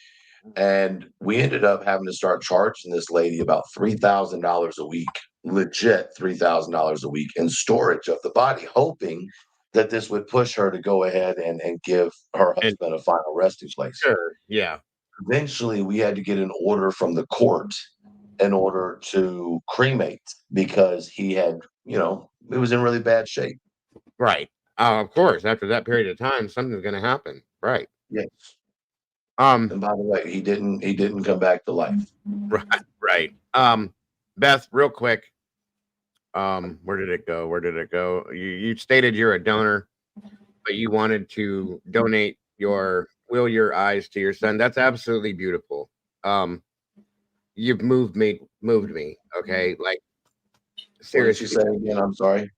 And we ended up having to start charging this lady about $3,000 a week, legit $3,000 a week in storage of the body, hoping that this would push her to go ahead and give her husband a final resting place. Sure. Yeah. Eventually, we had to get an order from the court in order to cremate because he had, it was in really bad shape. Right. Of course, after that period of time, something's going to happen. Right. Yes. And by the way, he didn't come back to life. Right. Beth, real quick. Where did it go? You stated you're a donor, but you wanted to donate your eyes to your son. That's absolutely beautiful. You've moved me. Okay. Like, seriously. What did you say again? I'm sorry.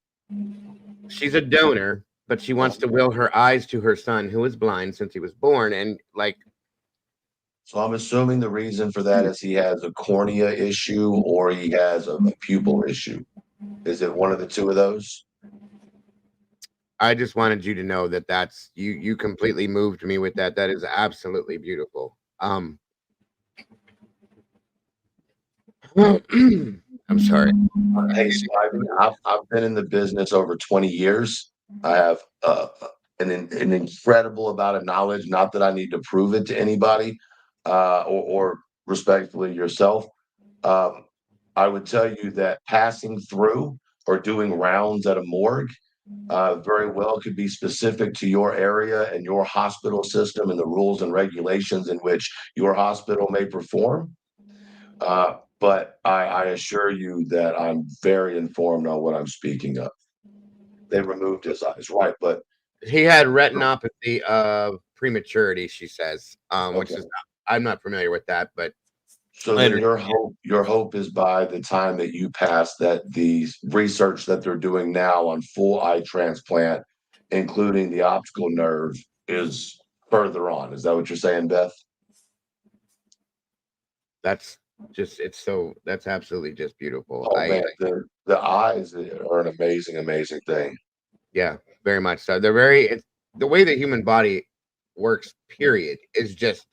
She's a donor, but she wants to will her eyes to her son, who is blind since he was born. And like, so I'm assuming the reason for that is he has a cornea issue or he has a pupil issue. Is it one of the 2 of those? I just wanted you to know that that's you completely moved me with that. That is absolutely beautiful. I'm sorry. Hey, Spivey, I've been in the business over 20 years. I have an incredible amount of knowledge. Not that I need to prove it to anybody, or respectfully yourself. Um, I would tell you that passing through or doing rounds at a morgue very well could be specific to your area and your hospital system and the rules and regulations in which your hospital may perform. But I assure you that I'm very informed on what I'm speaking of. They removed his eyes, right? But he had retinopathy of prematurity, she says, which okay. is I'm not familiar with that, but So then your hope is by the time that you pass that the research that they're doing now on full eye transplant, including the optical nerve, is further on. Is that what you're saying, Beth? that's that's absolutely just beautiful. Oh man, the eyes are an amazing thing. Yeah, very much so. They're very the way the human body works, period, is just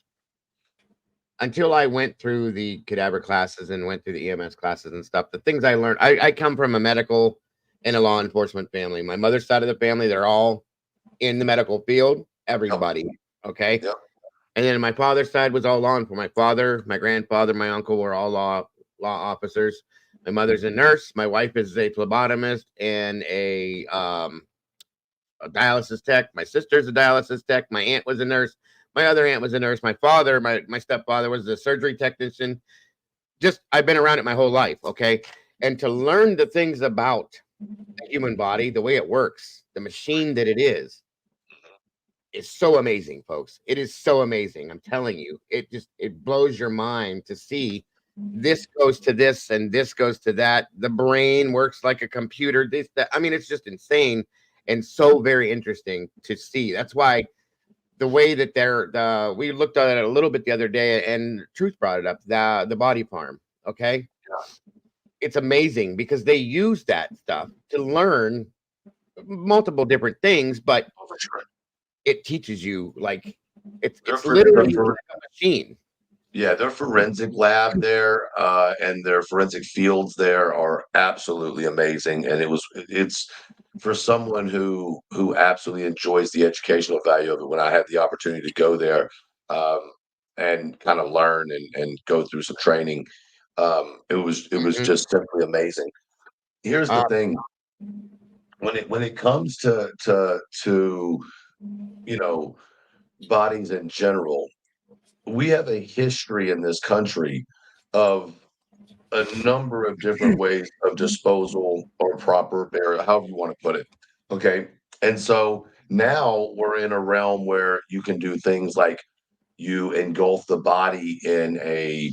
until I went through the cadaver classes and went through the EMS classes and stuff, the things I learned, I come from a medical and a law enforcement family. My mother's side of the family, they're all in the medical field, everybody. Okay. Yep. And then my father's side was all law enforcement. My father, my grandfather, my uncle were all law officers. My mother's a nurse. My wife is a phlebotomist and a dialysis tech. My sister's a dialysis tech. My aunt was a nurse. My other aunt was a nurse. My father, my stepfather was a surgery technician. Just, I've been around it my whole life. Okay. And to learn the things about the human body, the way it works, the machine that it is so amazing, folks. It is so amazing. I'm telling you, it blows your mind to see this goes to this and this goes to that. The brain works like a computer. I mean, it's just insane and so very interesting to see. That's why the way that we looked at it a little bit the other day, and Truth brought it up, the body farm. Okay. It's amazing because they use that stuff to learn multiple different things, but it teaches you like it's literally like a machine. Yeah, their forensic lab there and their forensic fields there are absolutely amazing. And it's for someone who absolutely enjoys the educational value of it. When I had the opportunity to go there and kind of learn and go through some training, it was just simply amazing. Here's the thing: when it comes to bodies in general, we have a history in this country of a number of different ways of disposal or proper burial, however you want to put it. Okay. And so now we're in a realm where you can do things like you engulf the body in a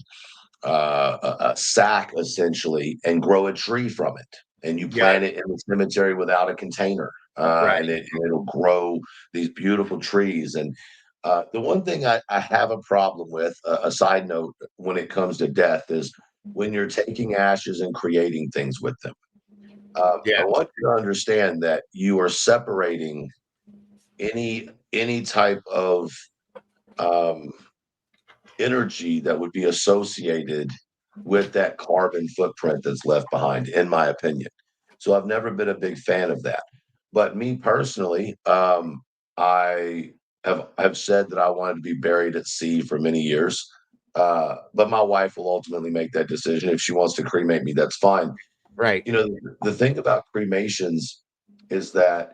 sack essentially and grow a tree from it. And you plant it in the cemetery without a container. And it'll grow these beautiful trees. And the one thing I have a problem with, a side note, when it comes to death is when you're taking ashes and creating things with them. I want you to understand that you are separating any type of energy that would be associated with that carbon footprint that's left behind, in my opinion. So I've never been a big fan of that. But me personally, I have said that I wanted to be buried at sea for many years. But my wife will ultimately make that decision. If she wants to cremate me, that's fine. Right. You know, the thing about cremations is that,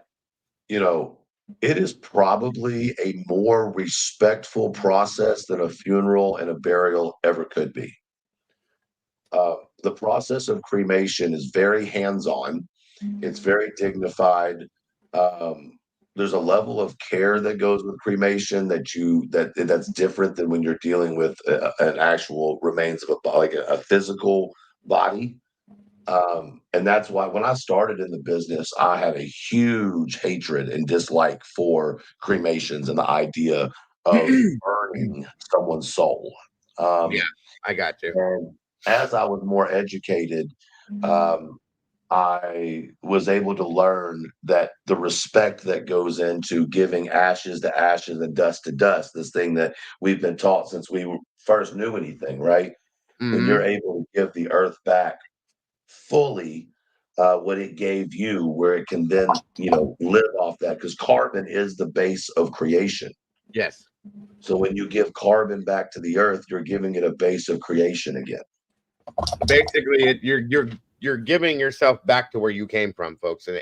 it is probably a more respectful process than a funeral and a burial ever could be. The process of cremation is very hands-on. It's very dignified. There's a level of care that goes with cremation that's different than when you're dealing with an actual remains of a physical body. And that's why when I started in the business, I had a huge hatred and dislike for cremations and the idea of burning someone's soul. I got you. And as I was more educated, I was able to learn that the respect that goes into giving ashes to ashes and dust to dust, this thing that we've been taught since we first knew anything, right? When you're able to give the earth back fully what it gave you, where it can then, live off that, because carbon is the base of creation. Yes. So when you give carbon back to the earth, you're giving it a base of creation again. Basically, you're giving yourself back to where you came from, folks. And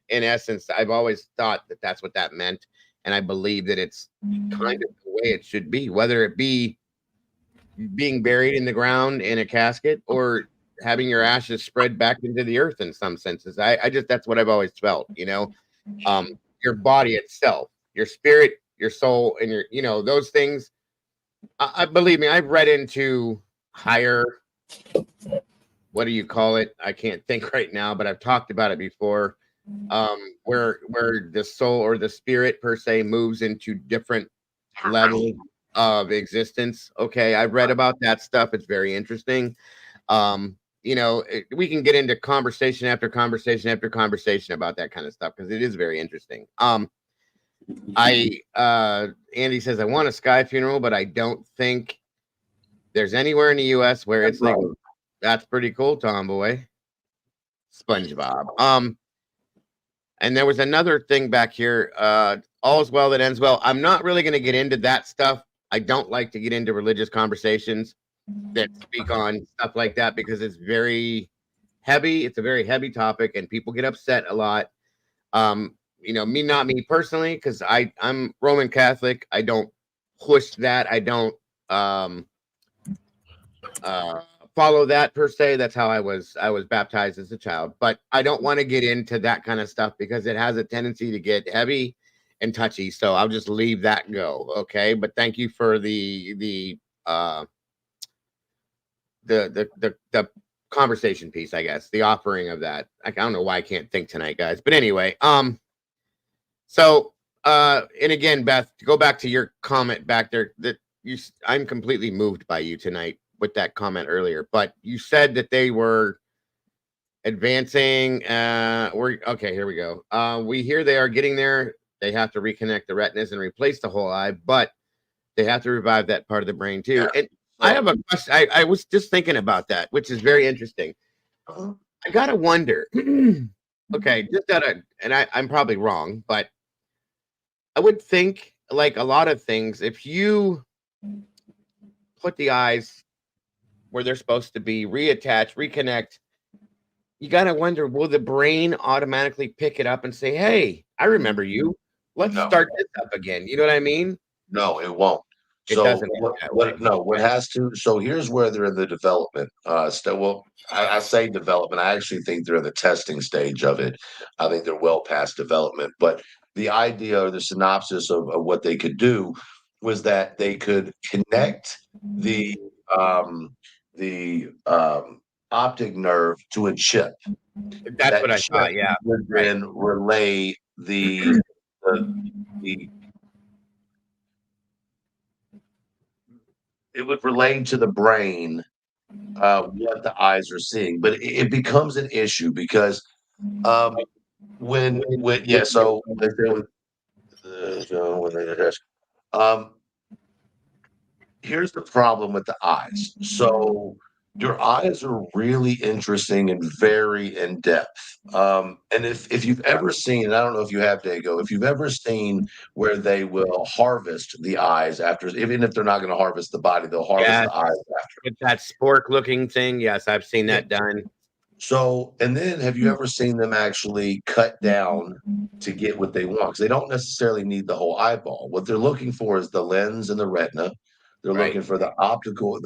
in essence, I've always thought that that's what that meant, and I believe that it's kind of the way it should be, whether it be being buried in the ground in a casket or having your ashes spread back into the earth. In some senses, I just, that's what I've always felt. Your body itself, your spirit, your soul, and your those things. I believe me, I've read into higher, what do you call it? I can't think right now, but I've talked about it before. Where the soul or the spirit per se moves into different levels of existence. Okay, I've read about that stuff. It's very interesting. We can get into conversation after conversation after conversation about that kind of stuff because it is very interesting. Andy says, I want a sky funeral, but I don't think there's anywhere in the US where it's legal. That's pretty cool, Tomboy. SpongeBob. And there was another thing back here. All's well that ends well. I'm not really going to get into that stuff. I don't like to get into religious conversations that speak on stuff like that because it's very heavy. It's a very heavy topic, and people get upset a lot. Not me personally, because I'm Roman Catholic. I don't push that. I don't follow that per se. That's how I was baptized as a child. But I don't want to get into that kind of stuff because it has a tendency to get heavy and touchy. So I'll just leave that go. Okay. But thank you for the conversation piece, I guess, the offering of that. I don't know why I can't think tonight, guys. But anyway, and again, Beth, to go back to your comment back there, I'm completely moved by you tonight with that comment earlier. But you said that they were advancing. Okay, here we go. We hear they are getting there. They have to reconnect the retinas and replace the whole eye, but they have to revive that part of the brain too. And I have a question. I was just thinking about that, which is very interesting. I gotta wonder. Okay, I'm probably wrong, but I would think, like a lot of things, if you put the eyes where they're supposed to be, reattach, reconnect, you gotta wonder, will the brain automatically pick it up and say, "Hey, I remember you. Let's start this up again." You know what I mean? No, it won't. It So doesn't. what has to, so here's where they're in the development. I say development. I actually think they're in the testing stage of it. I think they're well past development. But the idea or the synopsis of what they could do was that they could connect the optic nerve to a chip. That's what I thought. Yeah. Would then relay the it would relate to the brain what the eyes are seeing, but it becomes an issue because when so they here's the problem with the eyes. So your eyes are really interesting and very in depth. And if you've ever seen, and I don't know if you have, Dago, if you've ever seen where they will harvest the eyes after, even if they're not going to harvest the body, they'll harvest the eyes after. With that spork looking thing. Yes, I've seen that done. So, and then have you ever seen them actually cut down to get what they want? Because they don't necessarily need the whole eyeball. What they're looking for is the lens and the retina. They're looking for the optical,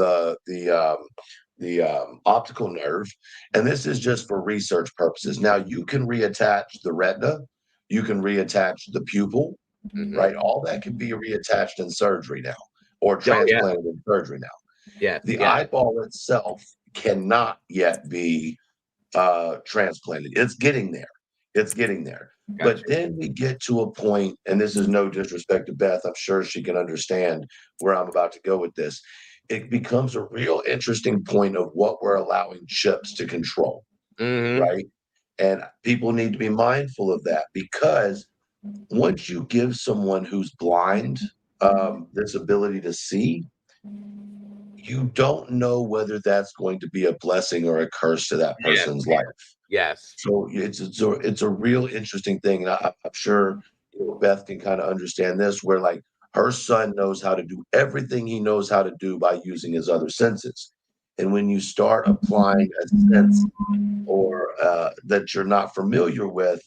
optical nerve, and this is just for research purposes. Now you can reattach the retina, you can reattach the pupil, right? All that can be reattached in surgery now, or transplanted in surgery now. Yeah, the eyeball itself cannot yet be transplanted. It's getting there. But then we get to a point, and this is no disrespect to Beth, I'm sure she can understand where I'm about to go with this. It becomes a real interesting point of what we're allowing chips to control, right? And people need to be mindful of that, because once you give someone who's blind this ability to see, you don't know whether that's going to be a blessing or a curse to that person's life. Yes. So it's a real interesting thing, and I'm sure Beth can kind of understand this, where like her son knows how to do everything he knows how to do by using his other senses, and when you start applying a sense or that you're not familiar with,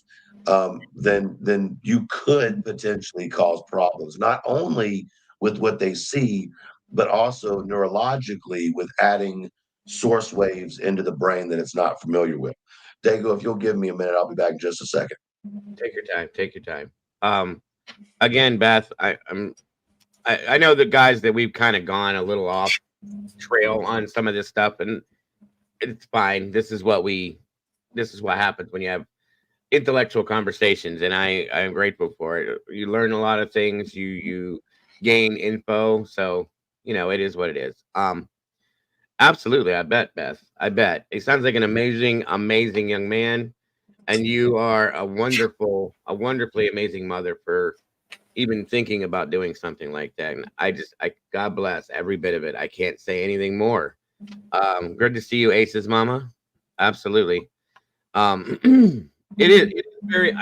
then you could potentially cause problems, not only with what they see, but also neurologically with adding source waves into the brain that it's not familiar with. Dago, if you'll give me a minute, I'll be back in just a second. Take your time. Take your time. Again, Beth, I know the guys that we've kind of gone a little off trail on some of this stuff, and it's fine. This is what happens when you have intellectual conversations, and I am grateful for it. You learn a lot of things, you gain info, so it is what it is. Absolutely, I bet, Beth. I bet. He sounds like an amazing young man, and you are a wonderfully amazing mother for even thinking about doing something like that. And I God bless every bit of it. I can't say anything more. Good to see you, Ace's mama. Absolutely. It is very,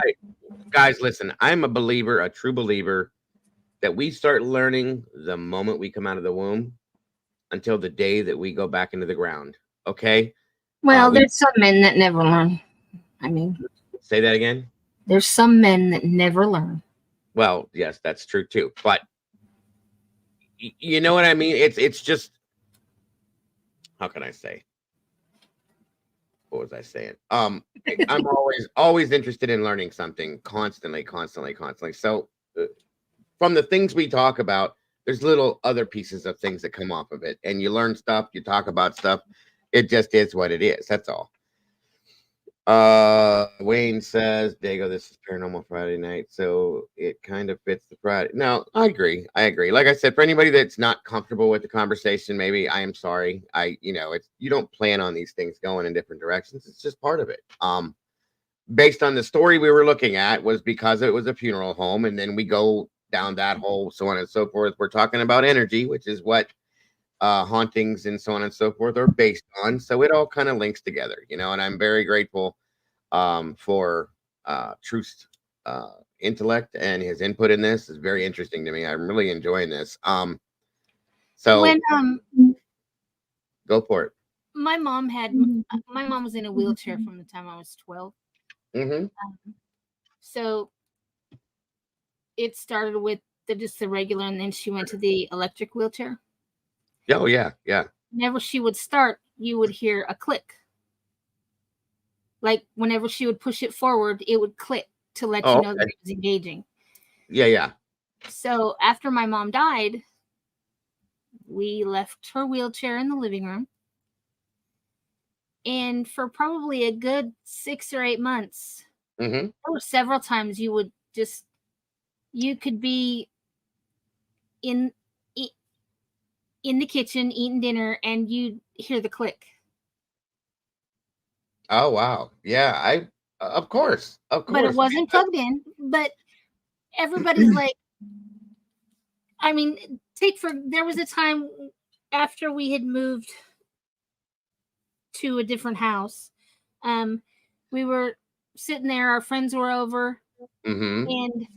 guys, listen, I'm a believer, a true believer, that we start learning the moment we come out of the womb until the day that we go back into the ground. Okay. Well, there's some men that never learn. I mean, say that again. There's some men that never learn. Well, yes, that's true too. But you know what I mean? It's just, how can I say? What was I saying? I'm always interested in learning something constantly. So from the things we talk about, there's little other pieces of things that come off of it, and you learn stuff, you talk about stuff. It just is what it is. That's all. Wayne says, Dago, this is Paranormal Friday night, so it kind of fits the Friday. No, I agree. Like I said, for anybody that's not comfortable with the conversation, maybe I am sorry. It's, you don't plan on these things going in different directions. It's just part of it. Based on the story we were looking at was because it was a funeral home, and then we go down that hole, so on and so forth. We're talking about energy, which is what hauntings and so on and so forth are based on. So it all kind of links together, and I'm very grateful for Truth's intellect, and his input in this is very interesting to me. I'm really enjoying this. So when go for it. my mom was in a wheelchair from the time I was 12. So it started with just the regular, and then she went to the electric wheelchair. Oh, yeah. Whenever she would start, you would hear a click. Like whenever she would push it forward, it would click to let you know that it was engaging. Yeah. So after my mom died, we left her wheelchair in the living room. And for probably a good 6 or 8 months, there were several times you could be in the kitchen eating dinner and you'd hear the click. Oh, wow. Yeah, of course. But it wasn't plugged in. But everybody's like, I mean, there was a time after we had moved to a different house. We were sitting there, our friends were over, and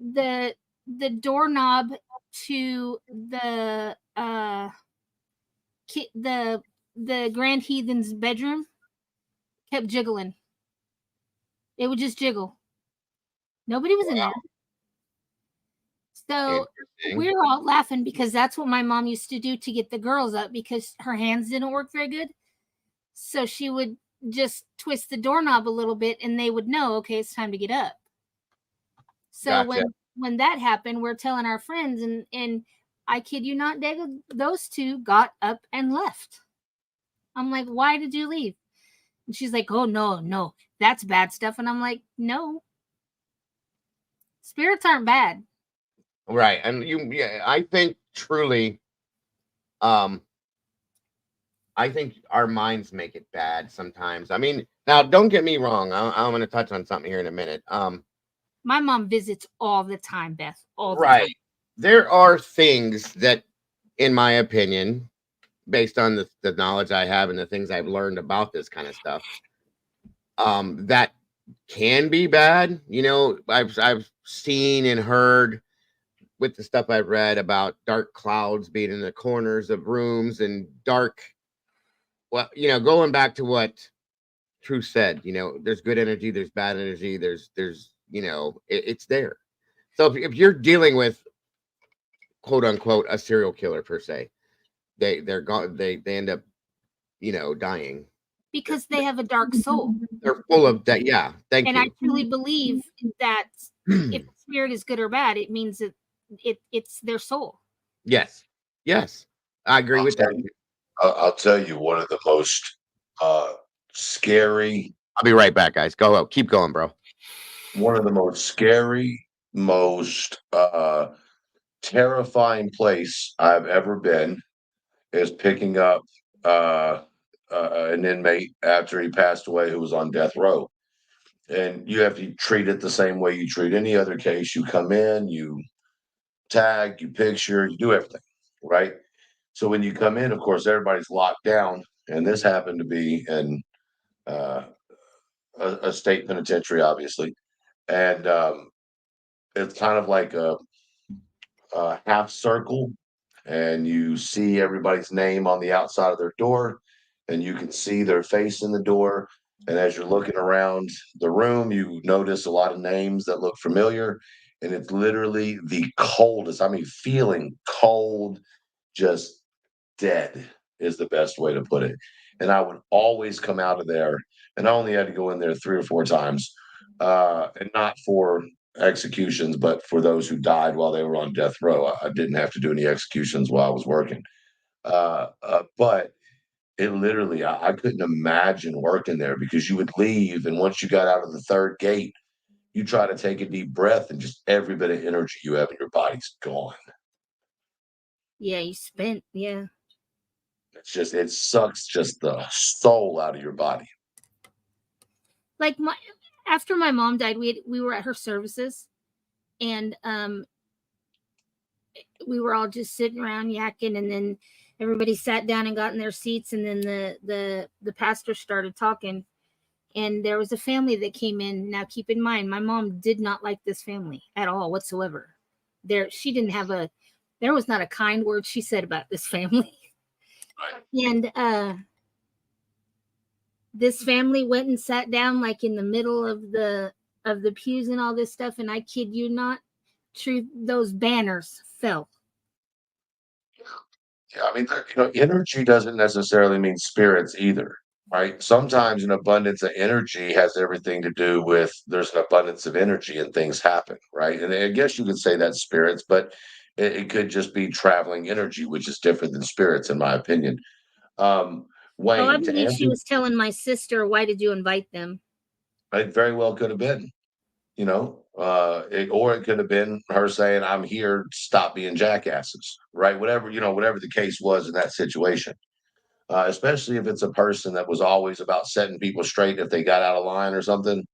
the doorknob to the Grand Heathen's bedroom kept jiggling. It would just jiggle. Nobody was in there. So we were all laughing because that's what my mom used to do to get the girls up, because her hands didn't work very good. So she would just twist the doorknob a little bit and they would know, okay, it's time to get up. So when that happened, we're telling our friends, and I kid you not, Dago, those two got up and left. I'm like, why did you leave? And she's like, oh, no, that's bad stuff. And I'm like, no. Spirits aren't bad. Right. And I think truly, I think our minds make it bad sometimes. I mean, now don't get me wrong. I'm going to touch on something here in a minute. My mom visits all the time, Beth. All the time. There are things that, in my opinion, based on the knowledge I have and the things I've learned about this kind of stuff, that can be bad. You know, I've seen and heard with the stuff I've read about dark clouds being in the corners of rooms and dark. Well, you know, going back to what Truth said, you know, there's good energy, there's bad energy, there's you know, it's there. So if you're dealing with quote unquote a serial killer per se, they're gone. They end up, you know, dying because they have a dark soul. They're full of that. Yeah, thank And you. I truly believe that if a spirit is good or bad, it means that it's their soul. Yes, yes, I agree with that. I'll tell you one of the most scary. I'll be right back, guys. Go, keep going, bro. One of the most scary, most terrifying place I've ever been is picking up an inmate after he passed away who was on death row. And you have to treat it the same way you treat any other case. You come in, you tag, you picture, you do everything, right? So when you come in, of course, everybody's locked down. And this happened to be in a state penitentiary, obviously. And it's kind of like a half circle, and you see everybody's name on the outside of their door, and you can see their face in the door. And as you're looking around the room, you notice a lot of names that look familiar. And it's literally the coldest. I mean, feeling cold, just dead is the best way to put it. And I would always come out of there, and I only had to go in there 3 or 4 times, and not for executions, but for those who died while they were on death row. I didn't have to do any executions while I was working. But it literally, I couldn't imagine working there, because you would leave, and once you got out of the third gate, you try to take a deep breath, and just every bit of energy you have in your body's gone. Yeah, you spent, yeah. It's just, it sucks just the soul out of your body. Like after my mom died, we were at her services, and we were all just sitting around yakking, and then everybody sat down and got in their seats, and then the pastor started talking, and there was a family that came in. Now keep in mind, my mom did not like this family at all whatsoever. She didn't have there was not a kind word she said about this family. And this family went and sat down like in the middle of the pews and all this stuff, and I kid you not, those banners fell. Yeah, I mean, you know, energy doesn't necessarily mean spirits either, right? Sometimes an abundance of energy has everything to do with there's an abundance of energy and things happen, right? And I guess you could say that's spirits, but it could just be traveling energy, which is different than spirits, in my opinion. Well, I Wayne, to believe she answer, was telling my sister, why did you invite them? it very well could have been, you know, or it could have been her saying, I'm here, stop being jackasses, right? Whatever, you know, whatever the case was in that situation. Especially if it's a person that was always about setting people straight if they got out of line or something.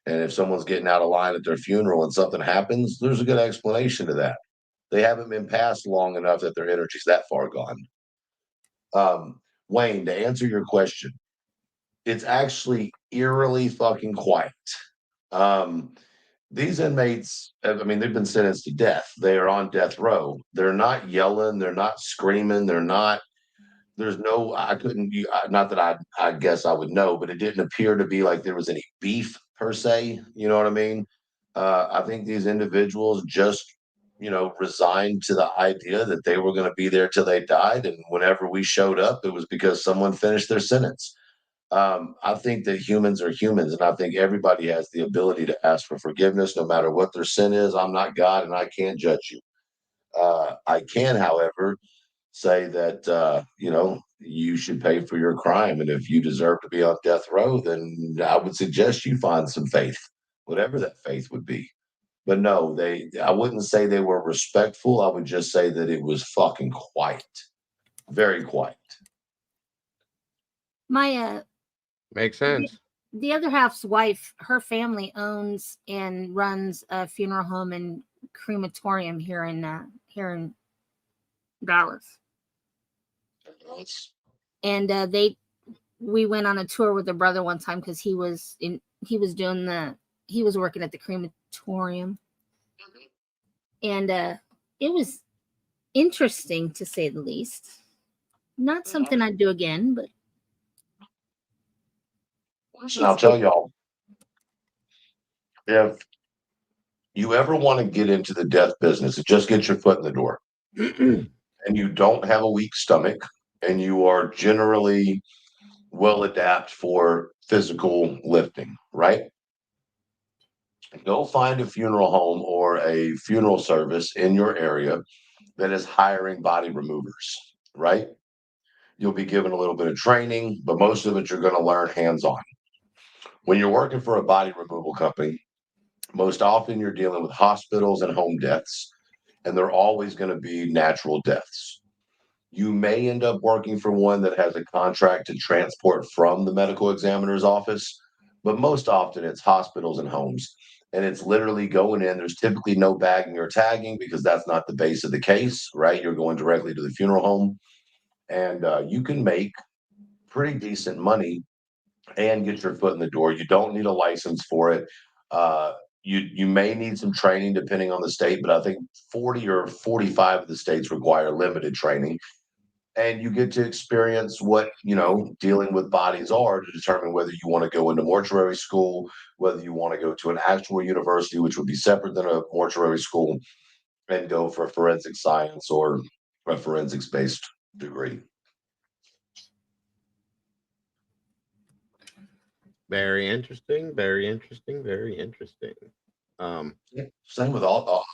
And if someone's getting out of line at their funeral and something happens, there's a good explanation to that. They haven't been passed long enough that their energy's that far gone. Wayne, to answer your question, it's actually eerily fucking quiet. Um, these inmates, I mean, they've been sentenced to death. They are on death row. They're not yelling. They're not screaming. They're not. There's no. I couldn't. Not that I guess I would know, but it didn't appear to be like there was any beef per se. You know what I mean? I think these individuals just, you know, resigned to the idea that they were going to be there till they died, and whenever we showed up, it was because someone finished their sentence. I think that humans are humans, and I think everybody has the ability to ask for forgiveness, no matter what their sin is. I'm not God, and I can't judge you. I can, however, say that you know, you should pay for your crime, and if you deserve to be on death row, then I would suggest you find some faith, whatever that faith would be. But no, I wouldn't say they were respectful. I would just say that it was fucking quiet, very quiet. My Makes sense. the other half's wife, her family owns and runs a funeral home and crematorium here in Dallas. And we went on a tour with their brother one time because he was working at the crematorium, and it was interesting to say the least. Not something I'd do again, but Listen, I'll tell y'all, if you ever want to get into the death business, just get your foot in the door, and you don't have a weak stomach, and you are generally well adapted for physical lifting, right? Go find a funeral home or a funeral service in your area that is hiring body removers, right? You'll be given a little bit of training, but most of it you're going to learn hands-on. When you're working for a body removal company, most often you're dealing with hospitals and home deaths, and they're always going to be natural deaths. You may end up working for one that has a contract to transport from the medical examiner's office, but most often it's hospitals and homes. And it's literally going in. There's typically no bagging or tagging because that's not the base of the case, right? You're going directly to the funeral home, and you can make pretty decent money and get your foot in the door. You don't need a license for it. You may need some training depending on the state, but I think 40 or 45 of the states require limited training. And you get to experience what, dealing with bodies are to determine whether you want to go into mortuary school, whether you want to go to an actual university, which would be separate than a mortuary school, and go for forensic science or a forensics-based degree. Very interesting. Very interesting. Very interesting. Same with all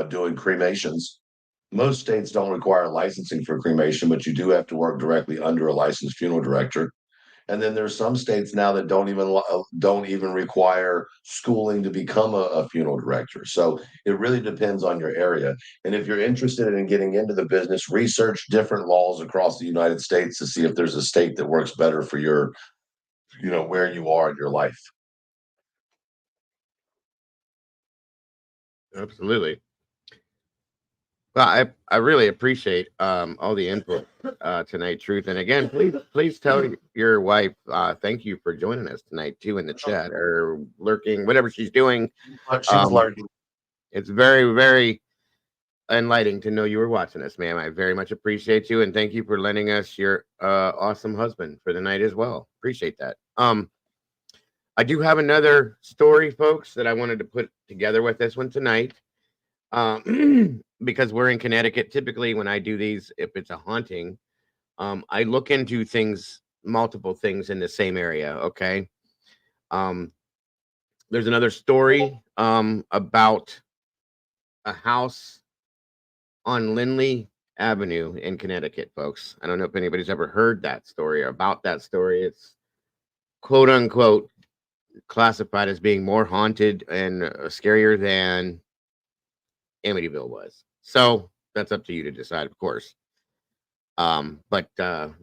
doing cremations. Most states don't require licensing for cremation, but you do have to work directly under a licensed funeral director. And then there's some states now that don't even require schooling to become a funeral director. So it really depends on your area. And if you're interested in getting into the business, research different laws across the United States to see if there's a state that works better for your, where you are in your life. Absolutely. Well, I really appreciate all the input tonight, Truth. And again, please tell your wife thank you for joining us tonight too in the chat or lurking, whatever she's doing. She's lurking. It's very, very enlightening to know you were watching us, ma'am. I very much appreciate you, and thank you for lending us your awesome husband for the night as well. Appreciate that. I do have another story, folks, that I wanted to put together with this one tonight. Because we're in Connecticut, typically when I do these, if it's a haunting, I look into multiple things in the same area. Okay. There's another story about a house on Lindley Avenue in Connecticut, folks. I don't know if anybody's ever heard that story or about that story. It's quote unquote classified as being more haunted and scarier than Amityville was. So that's up to you to decide, of course. But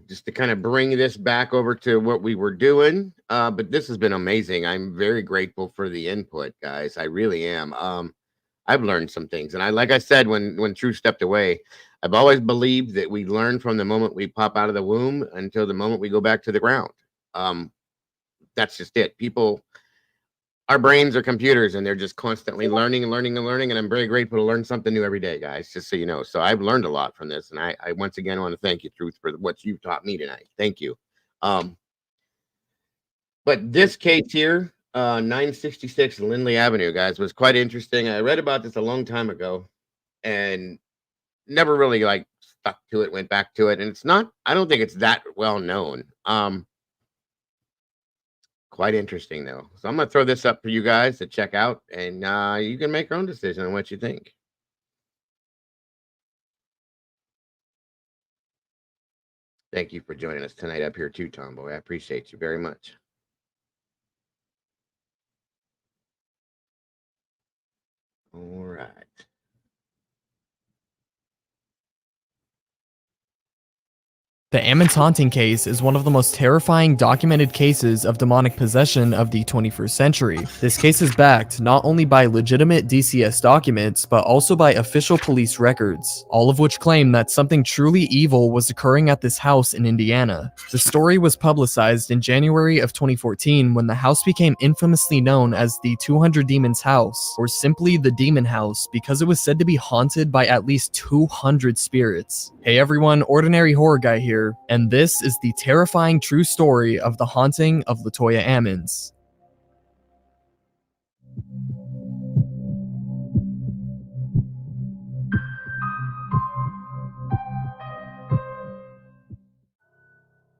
just to kind of bring this back over to what we were doing, but this has been amazing. I'm very grateful for the input, guys. I really am. I've learned some things, and like I said when True stepped away, I've always believed that we learn from the moment we pop out of the womb until the moment we go back to the ground. That's just it. Our brains are computers, and they're just constantly learning and learning and learning. And I'm very grateful to learn something new every day, guys, just so you know. So I've learned a lot from this. And I once again want to thank you, Truth, for what you've taught me tonight. Thank you. But this case here, 966 Lindley Avenue, guys, was quite interesting. I read about this a long time ago and never really stuck to it, went back to it. And I don't think it's that well known. Quite interesting, though. So I'm going to throw this up for you guys to check out, and you can make your own decision on what you think. Thank you for joining us tonight up here, too, Tomboy. I appreciate you very much. All right. The Ammons haunting case is one of the most terrifying documented cases of demonic possession of the 21st century. This case is backed not only by legitimate DCS documents, but also by official police records, all of which claim that something truly evil was occurring at this house in Indiana. The story was publicized in January of 2014 when the house became infamously known as the 200 Demons House, or simply the Demon House, because it was said to be haunted by at least 200 spirits. Hey everyone, Ordinary Horror Guy here, and this is the terrifying true story of the haunting of Latoya Ammons.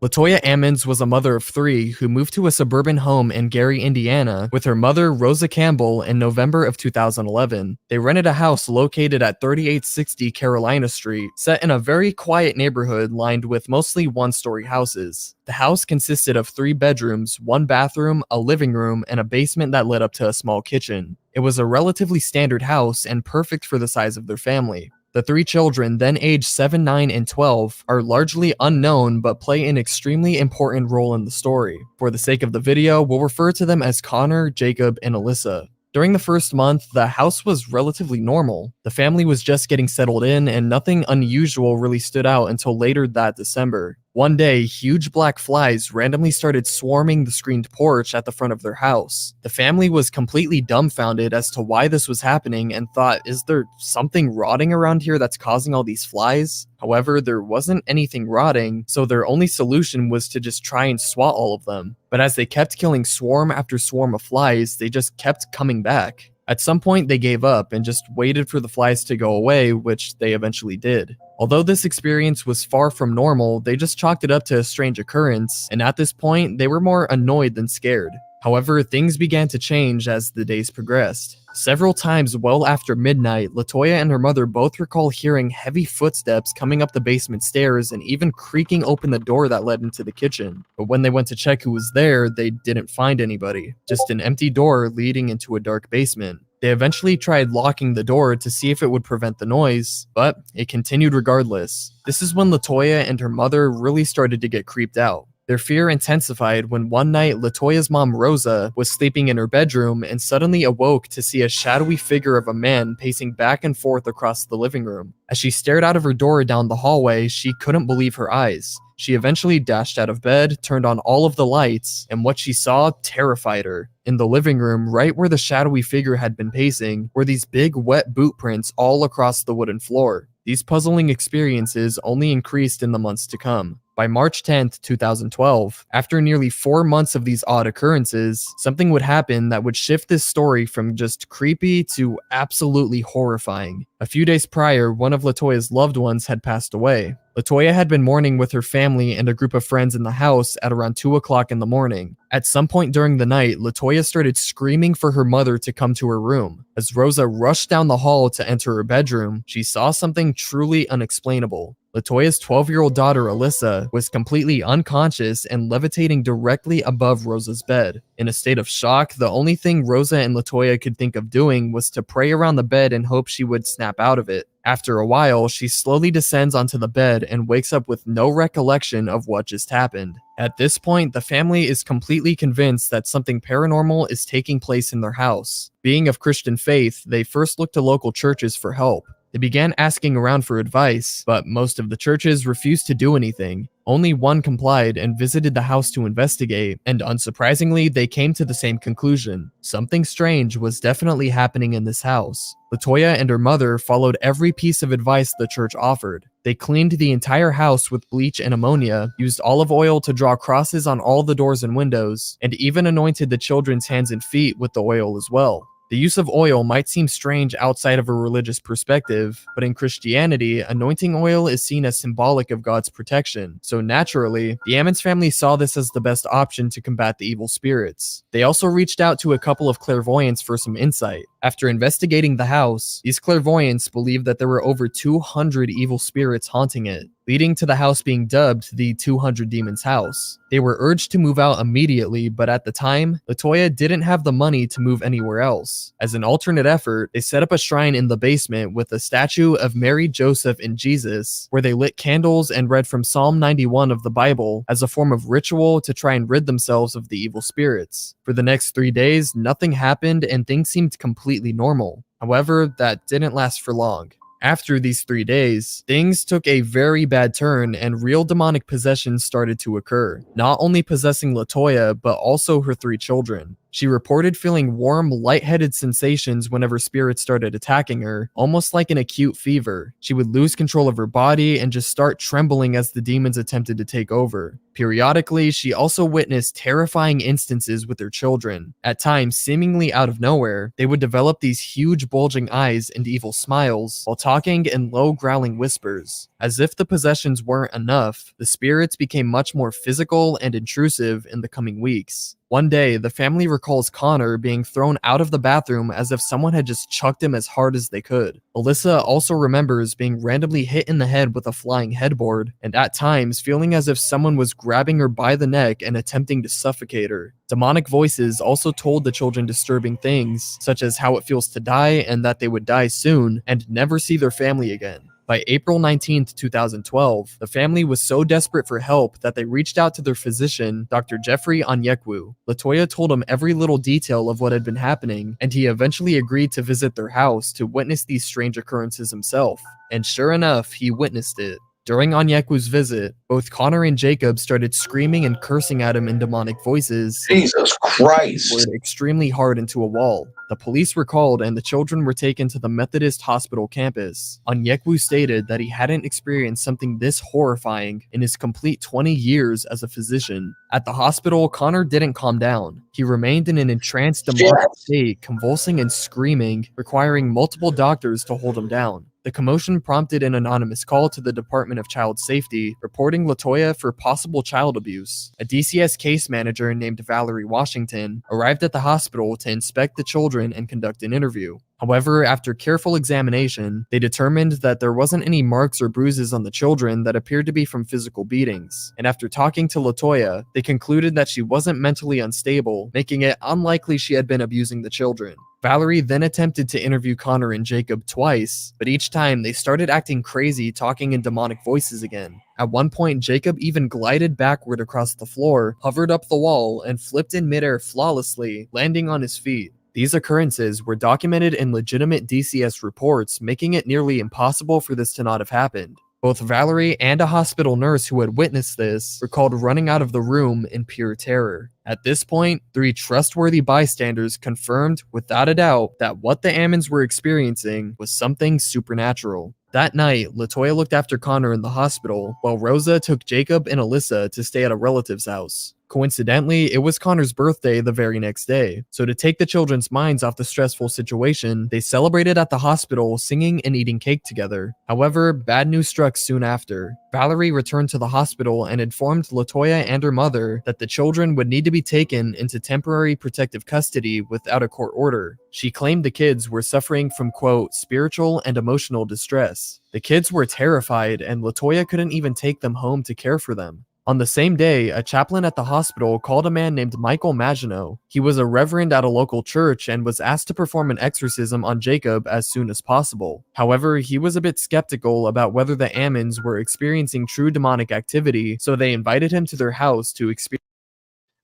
Latoya Ammons was a mother of 3 who moved to a suburban home in Gary, Indiana, with her mother, Rosa Campbell, in November of 2011. They rented a house located at 3860 Carolina Street, set in a very quiet neighborhood lined with mostly one-story houses. The house consisted of 3 bedrooms, 1 bathroom, a living room, and a basement that led up to a small kitchen. It was a relatively standard house and perfect for the size of their family. The 3 children, then aged 7, 9, and 12, are largely unknown but play an extremely important role in the story. For the sake of the video, we'll refer to them as Connor, Jacob, and Alyssa. During the first month, the house was relatively normal. The family was just getting settled in and nothing unusual really stood out until later that December. One day, huge black flies randomly started swarming the screened porch at the front of their house. The family was completely dumbfounded as to why this was happening and thought, is there something rotting around here that's causing all these flies? However, there wasn't anything rotting, so their only solution was to just try and swat all of them. But as they kept killing swarm after swarm of flies, they just kept coming back. At some point, they gave up and just waited for the flies to go away, which they eventually did. Although this experience was far from normal, they just chalked it up to a strange occurrence, and at this point, they were more annoyed than scared. However, things began to change as the days progressed. Several times well after midnight, Latoya and her mother both recall hearing heavy footsteps coming up the basement stairs and even creaking open the door that led into the kitchen. But when they went to check who was there, they didn't find anybody. Just an empty door leading into a dark basement. They eventually tried locking the door to see if it would prevent the noise, but it continued regardless. This is when Latoya and her mother really started to get creeped out. Their fear intensified when one night Latoya's mom Rosa was sleeping in her bedroom and suddenly awoke to see a shadowy figure of a man pacing back and forth across the living room. As she stared out of her door down the hallway, she couldn't believe her eyes. She eventually dashed out of bed, turned on all of the lights, and what she saw terrified her. In the living room, right where the shadowy figure had been pacing, were these big wet boot prints all across the wooden floor. These puzzling experiences only increased in the months to come. By March 10th, 2012, after nearly 4 months of these odd occurrences, something would happen that would shift this story from just creepy to absolutely horrifying. A few days prior, one of Latoya's loved ones had passed away. Latoya had been mourning with her family and a group of friends in the house at around 2 o'clock in the morning. At some point during the night, Latoya started screaming for her mother to come to her room. As Rosa rushed down the hall to enter her bedroom, she saw something truly unexplainable. Latoya's 12-year-old daughter, Alyssa, was completely unconscious and levitating directly above Rosa's bed. In a state of shock, the only thing Rosa and Latoya could think of doing was to pray around the bed and hope she would snap out of it. After a while, she slowly descends onto the bed and wakes up with no recollection of what just happened. At this point, the family is completely convinced that something paranormal is taking place in their house. Being of Christian faith, they first looked to local churches for help. They began asking around for advice, but most of the churches refused to do anything. Only one complied and visited the house to investigate, and unsurprisingly, they came to the same conclusion. Something strange was definitely happening in this house. Latoya and her mother followed every piece of advice the church offered. They cleaned the entire house with bleach and ammonia, used olive oil to draw crosses on all the doors and windows, and even anointed the children's hands and feet with the oil as well. The use of oil might seem strange outside of a religious perspective, but in Christianity, anointing oil is seen as symbolic of God's protection. So naturally, the Ammons family saw this as the best option to combat the evil spirits. They also reached out to a couple of clairvoyants for some insight. After investigating the house, these clairvoyants believed that there were over 200 evil spirits haunting it. leading to the house being dubbed the 200 Demons house. They were urged to move out immediately, but at the time, LaToya didn't have the money to move anywhere else. As an alternate effort, they set up a shrine in the basement with a statue of Mary, Joseph, and Jesus, where they lit candles and read from Psalm 91 of the Bible as a form of ritual to try and rid themselves of the evil spirits. For the next 3 days, nothing happened and things seemed completely normal. However, that didn't last for long. After these 3 days, things took a very bad turn and real demonic possessions started to occur, not only possessing LaToya, but also her 3 children. She reported feeling warm, lightheaded sensations whenever spirits started attacking her, almost like an acute fever. She would lose control of her body and just start trembling as the demons attempted to take over. Periodically, she also witnessed terrifying instances with her children. At times, seemingly out of nowhere, they would develop these huge bulging eyes and evil smiles while talking in low growling whispers. As if the possessions weren't enough, the spirits became much more physical and intrusive in the coming weeks. One day, the family recalls Connor being thrown out of the bathroom as if someone had just chucked him as hard as they could. Alyssa also remembers being randomly hit in the head with a flying headboard, and at times feeling as if someone was grabbing her by the neck and attempting to suffocate her. Demonic voices also told the children disturbing things, such as how it feels to die and that they would die soon and never see their family again. By April 19, 2012, the family was so desperate for help that they reached out to their physician, Dr. Jeffrey Onyekwu. LaToya told him every little detail of what had been happening, and he eventually agreed to visit their house to witness these strange occurrences himself. And sure enough, he witnessed it. During Onyekwu's visit, both Connor and Jacob started screaming and cursing at him in demonic voices. Jesus Christ! Word extremely hard into a wall. The police were called and the children were taken to the Methodist Hospital campus. Onyekwu stated that he hadn't experienced something this horrifying in his complete 20 years as a physician. At the hospital, Connor didn't calm down. He remained in an entranced demonic state, convulsing and screaming, requiring multiple doctors to hold him down. The commotion prompted an anonymous call to the Department of Child Safety, reporting LaToya for possible child abuse. A DCS case manager named Valerie Washington arrived at the hospital to inspect the children and conduct an interview. However, after careful examination, they determined that there wasn't any marks or bruises on the children that appeared to be from physical beatings. And after talking to LaToya, they concluded that she wasn't mentally unstable, making it unlikely she had been abusing the children. Valerie then attempted to interview Connor and Jacob twice, but each time they started acting crazy, talking in demonic voices again. At one point, Jacob even glided backward across the floor, hovered up the wall, and flipped in midair flawlessly, landing on his feet. These occurrences were documented in legitimate DCS reports, making it nearly impossible for this to not have happened. Both Valerie and a hospital nurse who had witnessed this recalled running out of the room in pure terror. At this point, 3 trustworthy bystanders confirmed without a doubt that what the Ammons were experiencing was something supernatural. That night, LaToya looked after Connor in the hospital, while Rosa took Jacob and Alyssa to stay at a relative's house. Coincidentally, it was Connor's birthday the very next day, so to take the children's minds off the stressful situation, they celebrated at the hospital, singing and eating cake together. However, bad news struck soon after. Valerie returned to the hospital and informed LaToya and her mother that the children would need to be taken into temporary protective custody without a court order. She claimed the kids were suffering from, quote, spiritual and emotional distress. The kids were terrified, and LaToya couldn't even take them home to care for them. On the same day, a chaplain at the hospital called a man named Michael Maginot. He was a reverend at a local church and was asked to perform an exorcism on Jacob as soon as possible. However, he was a bit skeptical about whether the Ammons were experiencing true demonic activity, so they invited him to their house to experience.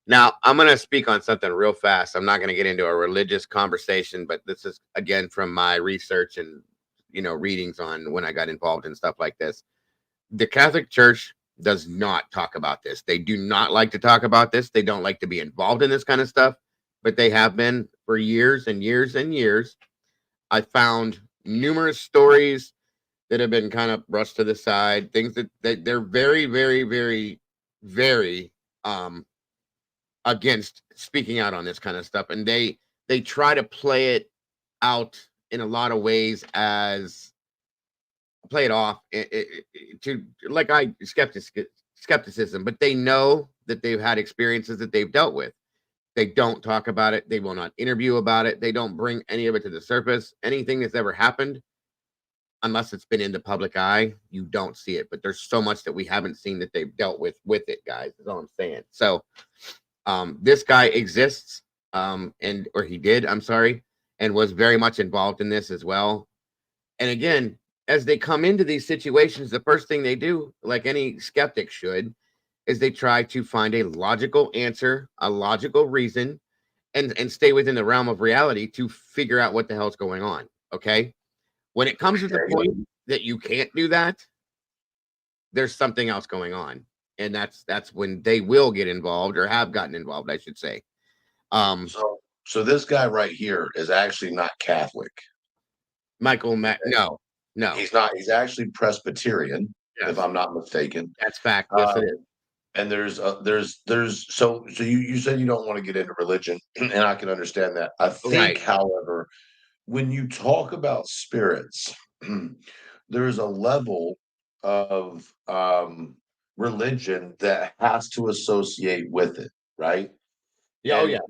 Now, I'm going to speak on something real fast. I'm not going to get into a religious conversation, but this is, again, from my research and, readings on when I got involved in stuff like this. The Catholic Church does not talk about this. They do not like to talk about this. They don't like to be involved in this kind of stuff, but they have been for years and years and years. I found numerous stories that have been kind of brushed to the side, things that they're very, very, very, very against speaking out on this kind of stuff. And they try to play it out in a lot of ways as play it off to like skepticism, but they know that they've had experiences that they've dealt with. They don't talk about it. They will not interview about it. They don't bring any of it to the surface. Anything that's ever happened, unless it's been in the public eye, you don't see it. But there's so much that we haven't seen that they've dealt with it, guys. Is all I'm saying. So this guy exists, or he did, I'm sorry, and was very much involved in this as well. And again, as they come into these situations, the first thing they do, like any skeptic should, is they try to find a logical answer, a logical reason, and stay within the realm of reality to figure out what the hell's going on. Okay. When it comes to the point that you can't do that, there's something else going on. And that's when they will get involved, or have gotten involved, I should say. So this guy right here is actually not Catholic. Michael no. He's not. He's actually Presbyterian, if I'm not mistaken. That's fact. Yes, it is. And so you said you don't want to get into religion, and I can understand that. I think, however, when you talk about spirits, there's a level of religion that has to associate with it, right? Yeah. Oh, yeah.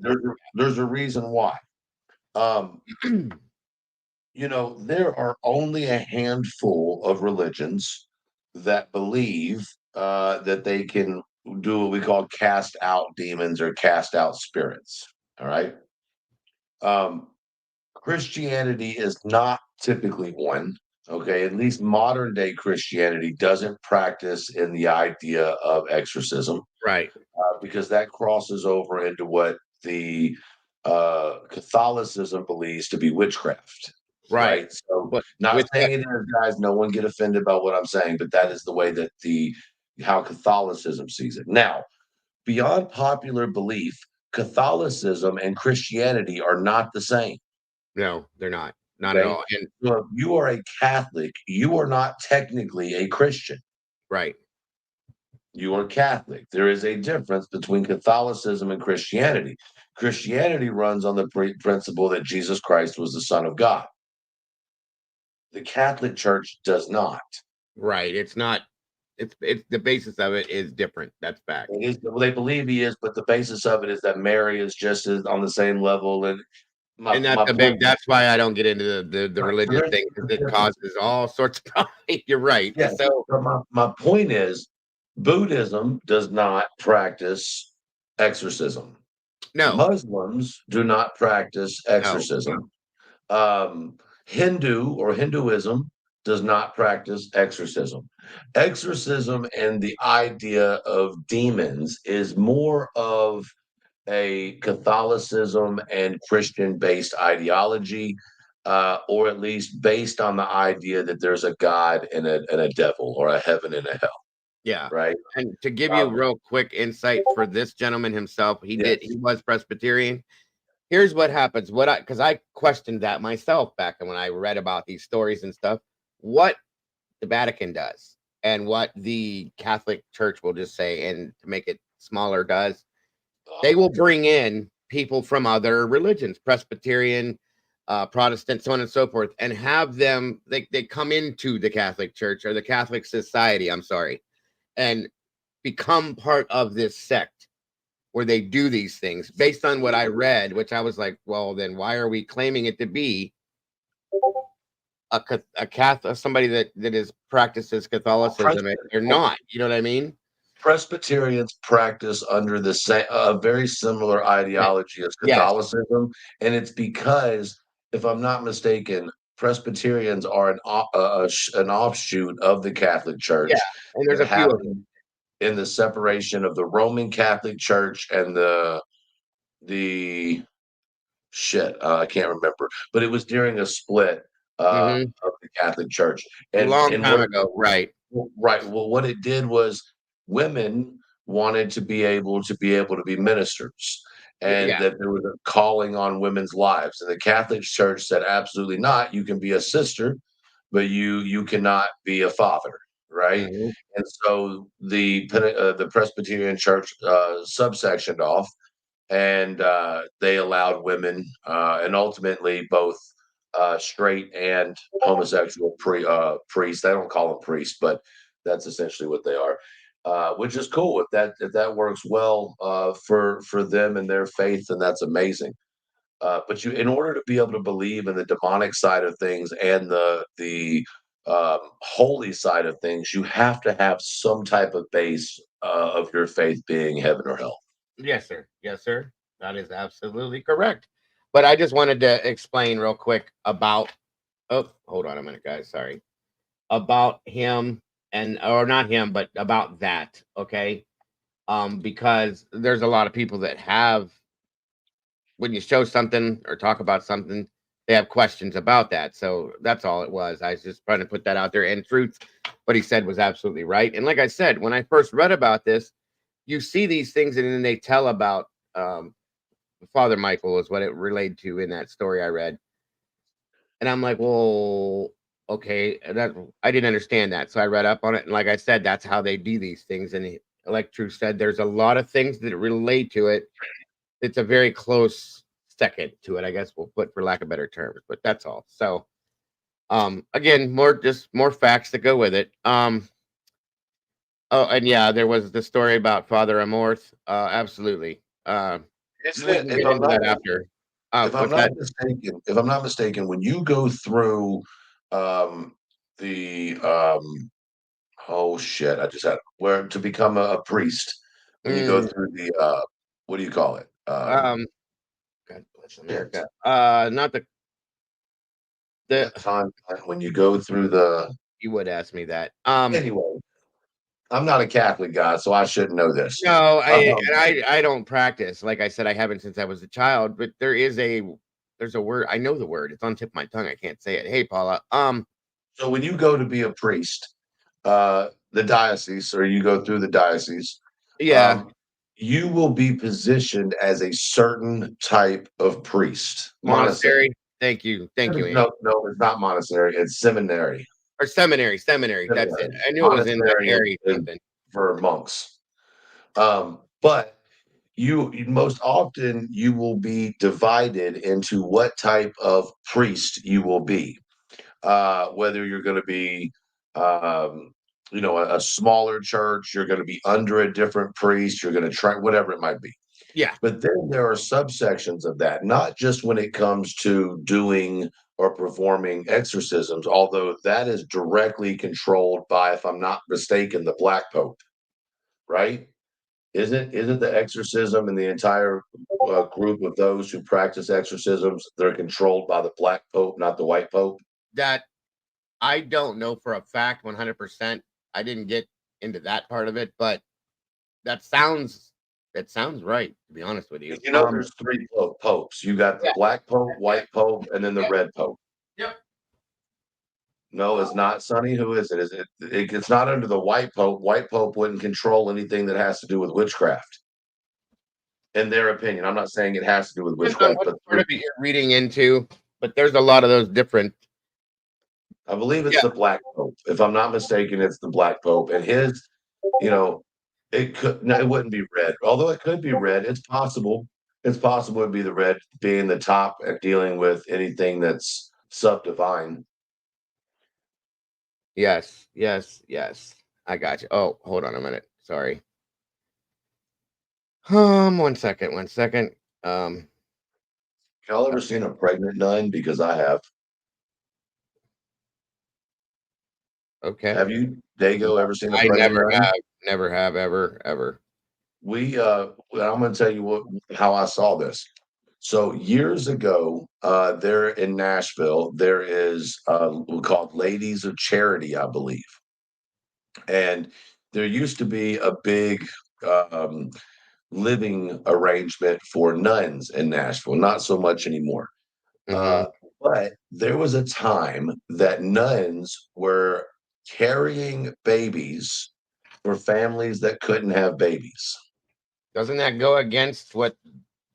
There's a reason why. There are only a handful of religions that believe that they can do what we call cast out demons or cast out spirits. All right. Christianity is not typically one. Okay. At least modern day Christianity doesn't practice in the idea of exorcism. Right. Because that crosses over into what the Catholicism believes to be witchcraft. Right. So, not saying it is, guys. No one get offended about what I'm saying, but that is the way that how Catholicism sees it. Now, beyond popular belief, Catholicism and Christianity are not the same. No, they're not. Not at all. And so if you are a Catholic, you are not technically a Christian. Right. You are Catholic. There is a difference between Catholicism and Christianity. Christianity runs on the principle that Jesus Christ was the Son of God. The Catholic Church does not. Right. It's not. It's the basis of it is different. That's fact. It is. Well, they believe he is, but the basis of it is that Mary is just as on the same level. And that's why I don't get into the religious thing, because it causes all sorts of problems. You're right. Yeah. So my point is, Buddhism does not practice exorcism. No. Muslims do not practice exorcism. No. Hinduism does not practice exorcism. Exorcism and the idea of demons is more of a Catholicism and Christian-based ideology, or at least based on the idea that there's a God and a devil, or a heaven and a hell. Yeah. Right. And to give you real quick insight for this gentleman himself, he was Presbyterian. Here's what happens. Because I questioned that myself back when I read about these stories and stuff, what the Vatican does and what the Catholic Church will just say, and to make it smaller does, they will bring in people from other religions, Presbyterian, Protestant, so on and so forth, and have them, they come into the Catholic Church, or the Catholic Society, I'm sorry, and become part of this sect where they do these things based on what I read, which I was like, well, then why are we claiming it to be a Catholic, somebody that practices Catholicism? They're not, you know what I mean? Presbyterians practice under a very similar ideology as Catholicism, and it's because, if I'm not mistaken, Presbyterians are an offshoot of the Catholic Church. Yeah, and there's a few of them. In the separation of the Roman Catholic Church and I can't remember, but it was during a split of the Catholic Church. And a long time ago, right. Right. Well, what it did was women wanted to be able to be ministers, and that there was a calling on women's lives. And the Catholic Church said, absolutely not. You can be a sister, but you cannot be a father. Right. And so the Presbyterian Church subsectioned off, and they allowed women, and ultimately both straight and homosexual priests. They don't call them priests, but that's essentially what they are, which is cool. If that works well for them and their faith, then that's amazing. But in order to be able to believe in the demonic side of things and the holy side of things, you have to have some type of base of your faith being heaven or hell. Yes, sir. Yes, sir. That is absolutely correct. But I just wanted to explain real quick about. Oh, hold on a minute, guys. Sorry. About him or not him, but about that. Okay. Because there's a lot of people that have, when you show something or talk about something, they have questions about that. So that's all it was. I was just trying to put that out there. And truth, what he said was absolutely right. And like I said, when I first read about this, you see these things and then they tell about Father Michael is what it related to in that story I read. And I'm like, well, okay, that I didn't understand that. So I read up on it. And like I said, that's how they do these things. And like True said, there's a lot of things that relate to it. It's a very close second to it, I guess we'll put, for lack of better terms, but that's all. So again, more facts that go with it. Oh, and yeah, there was the story about Father Amorth. Absolutely. Isn't We it? can get into that after. If I'm not mistaken, when you go through the oh shit, I just had where to become a priest, when you go through the what do you call it? God bless America. Not the time when you go through the. You would ask me that. Anyway, I'm not a Catholic guy, so I shouldn't know this. No, I don't practice. Like I said, I haven't since I was a child. But there's a word. I know the word. It's on the tip of my tongue. I can't say it. Hey, Paula. So when you go to be a priest, the diocese, or you go through the diocese, yeah, you will be positioned as a certain type of priest. monastery. Thank you, Andy. No, it's not monastery. It's seminary. Or seminary. That's it. I knew it was in that area something for monks. But you most often you will be divided into what type of priest you will be. Whether you're going to be, a smaller church, you're going to be under a different priest, you're going to try whatever it might be. Yeah. But then there are subsections of that, not just when it comes to doing or performing exorcisms, although that is directly controlled by, if I'm not mistaken, the Black Pope, right? Isn't the exorcism and the entire group of those who practice exorcisms, they're controlled by the Black Pope, not the White Pope? That I don't know for a fact 100%. I didn't get into that part of it, but that sounds right, to be honest with you. There's three popes. You got the Black Pope, White Pope, and then the Red Pope. Yep. No, it's not, Sonny. Who is it? Is it? It's not under the White Pope. White Pope wouldn't control anything that has to do with witchcraft. In their opinion, I'm not saying it has to do with witchcraft, but part of it you're reading into. But there's a lot of those different. I believe it's the Black Pope. If I'm not mistaken, it's the Black Pope, and his, it wouldn't be red, although it could be red. It's possible. It's possible it'd be the red, being the top at dealing with anything that's sub-divine. Yes. I got you. Oh, hold on a minute. Sorry. 1 second. Y'all ever seen a pregnant nun? Because I have. Okay. Have you, Dago, ever seen a pregnant nun? Never have, ever. I'm going to tell you how I saw this. So years ago, there in Nashville, there is called Ladies of Charity, I believe. And there used to be a big living arrangement for nuns in Nashville, not so much anymore. But there was a time that nuns were carrying babies for families that couldn't have babies. Doesn't that go against what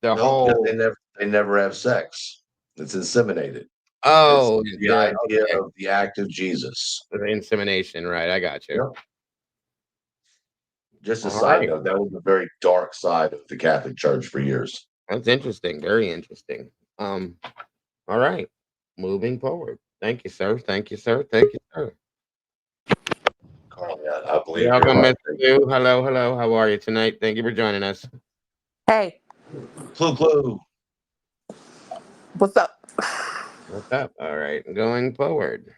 the No, whole? They never have sex. It's inseminated. Oh, it's the idea of the act of Jesus. The insemination, right? I got you. Yep. Just a side note, that was a very dark side of the Catholic Church for years. That's interesting. Very interesting. All right. Moving forward. Thank you, sir. Carl, I believe you're welcome, Mr. Lou. Hello. How are you tonight? Thank you for joining us. Hey. Clue. What's up? All right. Going forward.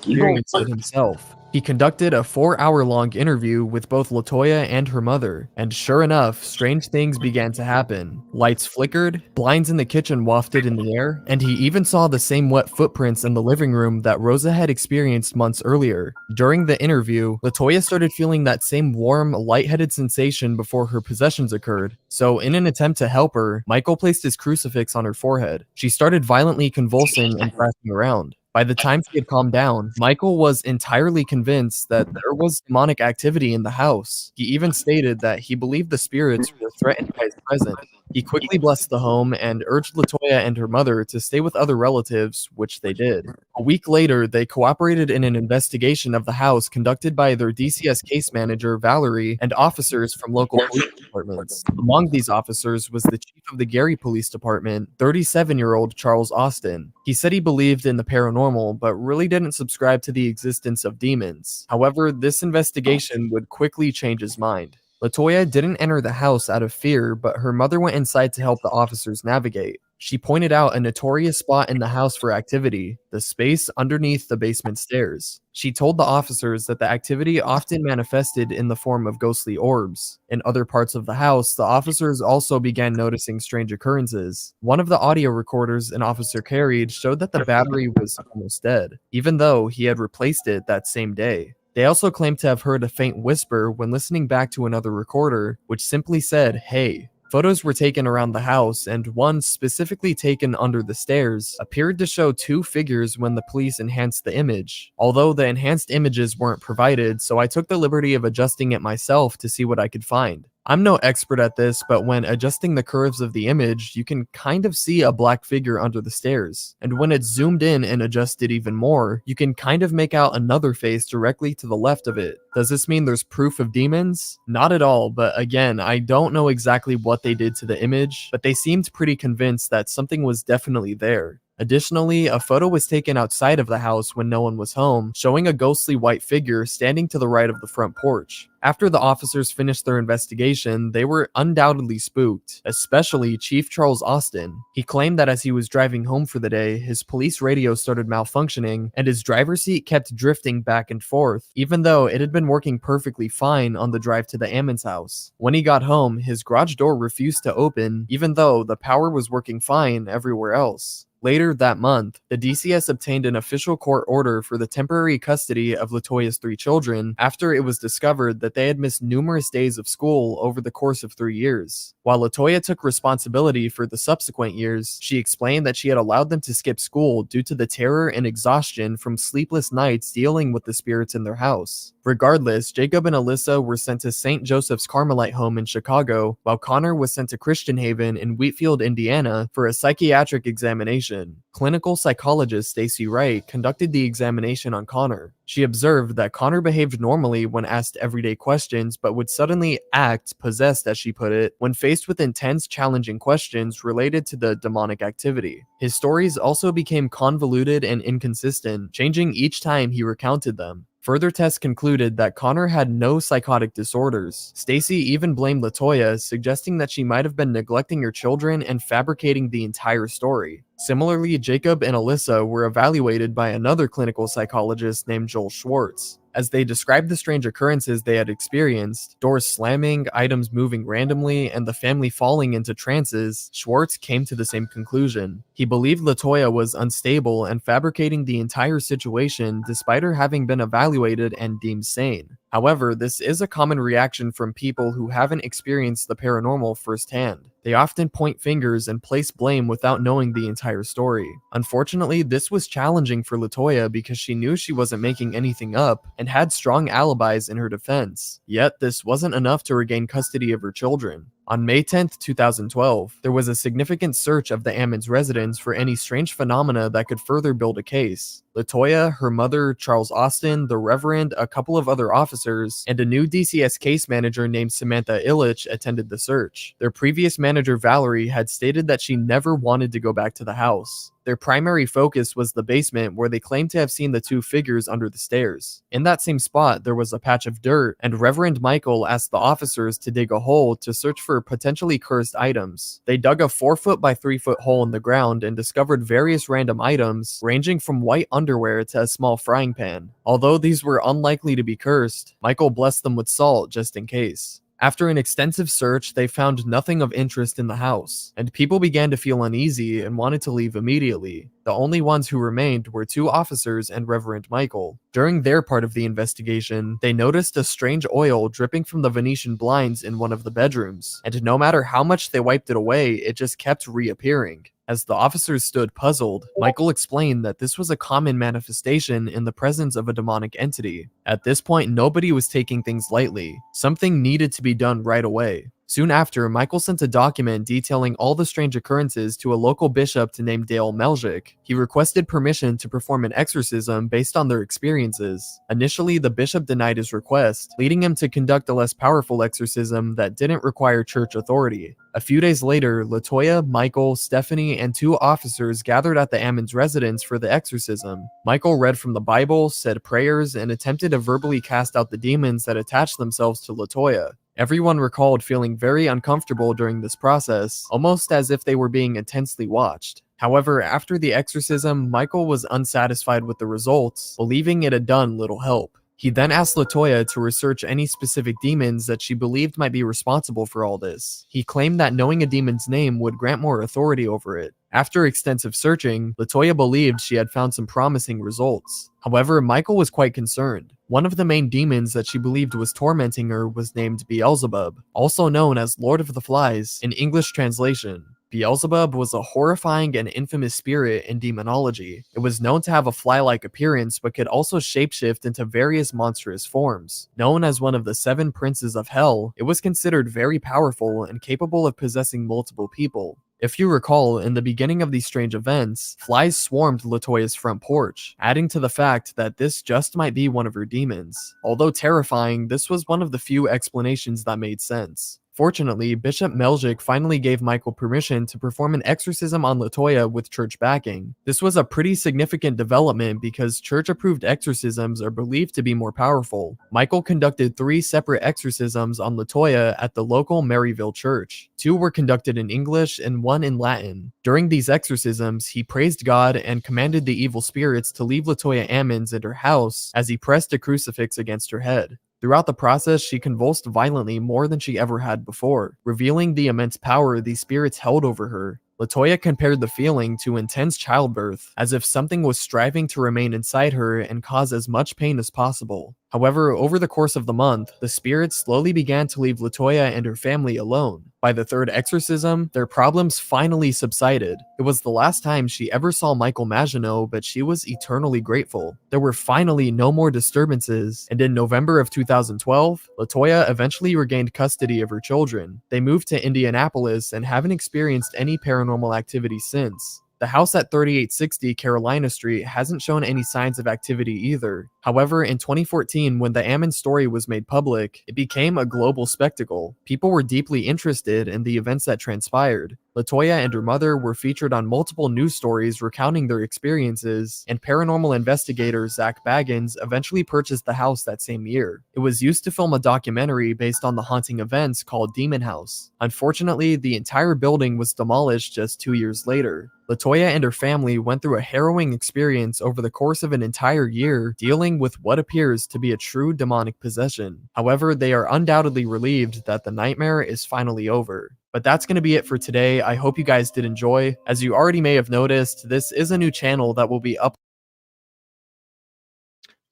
experienced it himself. He conducted a 4-hour-long interview with both LaToya and her mother, and sure enough, strange things began to happen. Lights flickered, blinds in the kitchen wafted in the air, and he even saw the same wet footprints in the living room that Rosa had experienced months earlier. During the interview, LaToya started feeling that same warm, lightheaded sensation before her possessions occurred. So in an attempt to help her, Michael placed his crucifix on her forehead. She started violently convulsing and crashing around. By the time she had calmed down, Michael was entirely convinced that there was demonic activity in the house. He even stated that he believed the spirits were threatened by his presence. He quickly blessed the home and urged LaToya and her mother to stay with other relatives, which they did. A week later, they cooperated in an investigation of the house conducted by their DCS case manager, Valerie, and officers from local police departments. Among these officers was the chief of the Gary Police Department, 37-year-old Charles Austin. He said he believed in the paranormal, but really didn't subscribe to the existence of demons. However, this investigation would quickly change his mind. LaToya didn't enter the house out of fear, but her mother went inside to help the officers navigate. She pointed out a notorious spot in the house for activity, the space underneath the basement stairs. She told the officers that the activity often manifested in the form of ghostly orbs. In other parts of the house, the officers also began noticing strange occurrences. One of the audio recorders an officer carried showed that the battery was almost dead, even though he had replaced it that same day. They also claimed to have heard a faint whisper when listening back to another recorder, which simply said, "Hey." Photos were taken around the house, and one specifically taken under the stairs appeared to show two figures when the police enhanced the image. Although the enhanced images weren't provided, so I took the liberty of adjusting it myself to see what I could find. I'm no expert at this, but when adjusting the curves of the image, you can kind of see a black figure under the stairs. And when it's zoomed in and adjusted even more, you can kind of make out another face directly to the left of it. Does this mean there's proof of demons? Not at all, but again, I don't know exactly what they did to the image, but they seemed pretty convinced that something was definitely there. Additionally, a photo was taken outside of the house when no one was home, showing a ghostly white figure standing to the right of the front porch. After the officers finished their investigation, they were undoubtedly spooked, especially Chief Charles Austin. He claimed that as he was driving home for the day, his police radio started malfunctioning, and his driver's seat kept drifting back and forth, even though it had been working perfectly fine on the drive to the Ammons house. When he got home, his garage door refused to open, even though the power was working fine everywhere else. Later that month, the DCS obtained an official court order for the temporary custody of LaToya's 3 children after it was discovered that they had missed numerous days of school over the course of 3 years. While LaToya took responsibility for the subsequent years, she explained that she had allowed them to skip school due to the terror and exhaustion from sleepless nights dealing with the spirits in their house. Regardless, Jacob and Alyssa were sent to St. Joseph's Carmelite Home in Chicago, while Connor was sent to Christian Haven in Wheatfield, Indiana for a psychiatric examination. Clinical psychologist Stacy Wright conducted the examination on Connor. She observed that Connor behaved normally when asked everyday questions, but would suddenly act possessed, as she put it, when faced with intense, challenging questions related to the demonic activity. His stories also became convoluted and inconsistent, changing each time he recounted them. Further tests concluded that Connor had no psychotic disorders. Stacy even blamed LaToya, suggesting that she might have been neglecting her children and fabricating the entire story. Similarly, Jacob and Alyssa were evaluated by another clinical psychologist named Joel Schwartz. As they described the strange occurrences they had experienced, doors slamming, items moving randomly, and the family falling into trances, Schwartz came to the same conclusion. He believed LaToya was unstable and fabricating the entire situation despite her having been evaluated and deemed sane. However, this is a common reaction from people who haven't experienced the paranormal firsthand. They often point fingers and place blame without knowing the entire story. Unfortunately, this was challenging for LaToya because she knew she wasn't making anything up and had strong alibis in her defense. Yet, this wasn't enough to regain custody of her children. On May 10, 2012, there was a significant search of the Ammons residence for any strange phenomena that could further build a case. LaToya, her mother, Charles Austin, the Reverend, a couple of other officers, and a new DCS case manager named Samantha Illich attended the search. Their previous manager, Valerie, had stated that she never wanted to go back to the house. Their primary focus was the basement, where they claimed to have seen the two figures under the stairs. In that same spot, there was a patch of dirt, and Reverend Michael asked the officers to dig a hole to search for potentially cursed items. They dug a 4-foot by 3-foot hole in the ground and discovered various random items, ranging from white underwear to a small frying pan. Although these were unlikely to be cursed, Michael blessed them with salt just in case. After an extensive search, they found nothing of interest in the house, and people began to feel uneasy and wanted to leave immediately. The only ones who remained were 2 officers and Reverend Michael. During their part of the investigation, they noticed a strange oil dripping from the Venetian blinds in one of the bedrooms, and no matter how much they wiped it away, it just kept reappearing. As the officers stood puzzled, Michael explained that this was a common manifestation in the presence of a demonic entity. At this point, nobody was taking things lightly. Something needed to be done right away. Soon after, Michael sent a document detailing all the strange occurrences to a local bishop named Dale Meljic. He requested permission to perform an exorcism based on their experiences. Initially, the bishop denied his request, leading him to conduct a less powerful exorcism that didn't require church authority. A few days later, LaToya, Michael, Stephanie, and 2 officers gathered at the Ammons residence for the exorcism. Michael read from the Bible, said prayers, and attempted to verbally cast out the demons that attached themselves to LaToya. Everyone recalled feeling very uncomfortable during this process, almost as if they were being intensely watched. However, after the exorcism, Michael was unsatisfied with the results, believing it had done little help. He then asked LaToya to research any specific demons that she believed might be responsible for all this. He claimed that knowing a demon's name would grant more authority over it. After extensive searching, LaToya believed she had found some promising results. However, Michael was quite concerned. One of the main demons that she believed was tormenting her was named Beelzebub, also known as Lord of the Flies in English translation. Beelzebub was a horrifying and infamous spirit in demonology. It was known to have a fly-like appearance but could also shapeshift into various monstrous forms. Known as one of the 7 princes of hell, it was considered very powerful and capable of possessing multiple people. If you recall, in the beginning of these strange events, flies swarmed LaToya's front porch, adding to the fact that this just might be one of her demons. Although terrifying, this was one of the few explanations that made sense. Fortunately, Bishop Meljic finally gave Michael permission to perform an exorcism on LaToya with church backing. This was a pretty significant development because church-approved exorcisms are believed to be more powerful. Michael conducted 3 separate exorcisms on LaToya at the local Maryville church. 2 were conducted in English and 1 in Latin. During these exorcisms, he praised God and commanded the evil spirits to leave LaToya Ammons and her house as he pressed a crucifix against her head. Throughout the process, she convulsed violently more than she ever had before, revealing the immense power these spirits held over her. LaToya compared the feeling to intense childbirth, as if something was striving to remain inside her and cause as much pain as possible. However, over the course of the month, the spirits slowly began to leave LaToya and her family alone. By the 3rd exorcism, their problems finally subsided. It was the last time she ever saw Michael Maginot, but she was eternally grateful. There were finally no more disturbances, and in November of 2012, LaToya eventually regained custody of her children. They moved to Indianapolis and haven't experienced any paranormal activity since. The house at 3860 Carolina Street hasn't shown any signs of activity either. However, in 2014, when the Ammons story was made public, it became a global spectacle. People were deeply interested in the events that transpired. LaToya and her mother were featured on multiple news stories recounting their experiences, and paranormal investigator Zach Baggins eventually purchased the house that same year. It was used to film a documentary based on the haunting events called Demon House. Unfortunately, the entire building was demolished just 2 years later. LaToya and her family went through a harrowing experience over the course of an entire year, dealing with what appears to be a true demonic possession. However, they are undoubtedly relieved that the nightmare is finally over. But that's going to be it for today. I hope you guys did enjoy. As you already may have noticed, this is a new channel that will be up.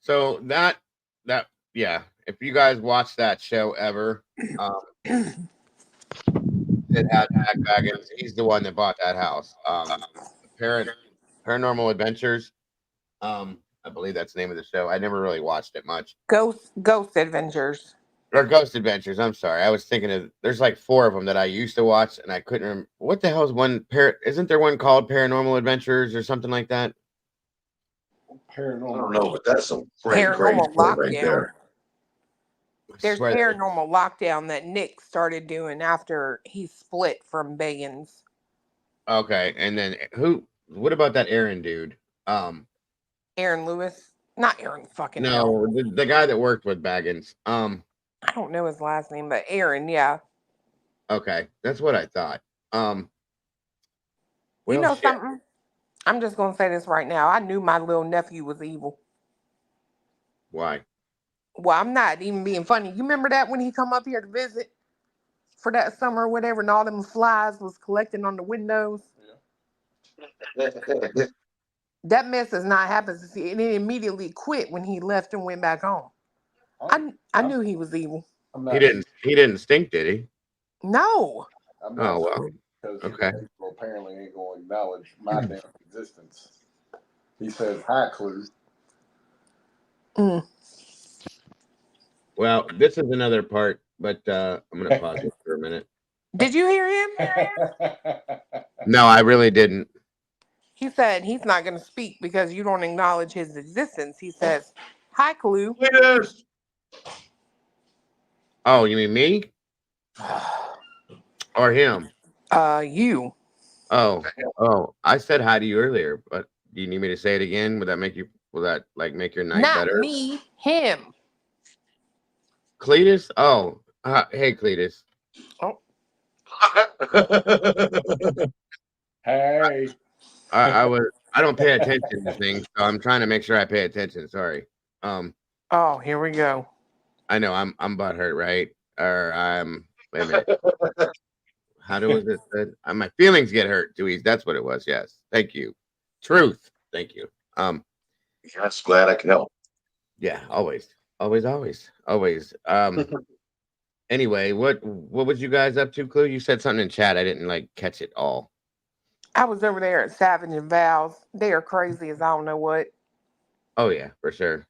So yeah, if you guys watch that show ever, it had Jack Baggins. He's the one that bought that house. Paranormal Adventures. I believe that's the name of the show. I never really watched it much. Ghost Adventures. Or Ghost Adventures. I'm sorry. I was thinking of. There's like 4 of them that I used to watch, and I couldn't remember. What the hell is one? Isn't there one called Paranormal Adventures or something like that? Paranormal. I don't know, but that's some great Paranormal quote right Lockdown. there. There's Paranormal Lockdown that Nick started doing after he split from Bagans. Okay, and then who? what about that Aaron dude? Aaron Lewis, not Aaron fucking No, hell. the guy that worked with Baggins. I don't know his last name, but Aaron, yeah. Okay, that's what I thought. You Well, know shit. something? I'm just gonna say this right now. I knew my little nephew was evil. Why? Well, I'm not even being funny. You remember that when he come up here to visit for that summer or whatever, and all them flies was collecting on the windows? That mess has not happened since and it immediately quit when he left and went back home. I knew he was evil. He didn't stink, did he? No. Oh well. Okay. Apparently ain't going to acknowledge my damn existence. He says, "Hi, Clue." Well, this is another part, but I'm gonna pause it for a minute. Did you hear him? No, I really didn't. He said he's not going to speak because you don't acknowledge his existence. He says, "Hi, Clue." Yes. Oh, you mean me? Or him? You. Oh, I said hi to you earlier, but do you need me to say it again? Will that like make your night Not better? me, him. Cletus? Oh, hey Cletus. Oh. Hey. I don't pay attention to things, so I'm trying to make sure I pay attention. Sorry. Oh, here we go. I know I'm butthurt, right? Or wait a minute. How do it said? My feelings get hurt, Dewey. That's what it was. Yes. Thank you. Truth. Thank you. Yes, glad I can help. Yeah, always. Anyway, what was you guys up to, Clue? You said something in chat. I didn't like catch it all. I was over there at Savage and Val's. They are crazy as I don't know what. Oh yeah, for sure.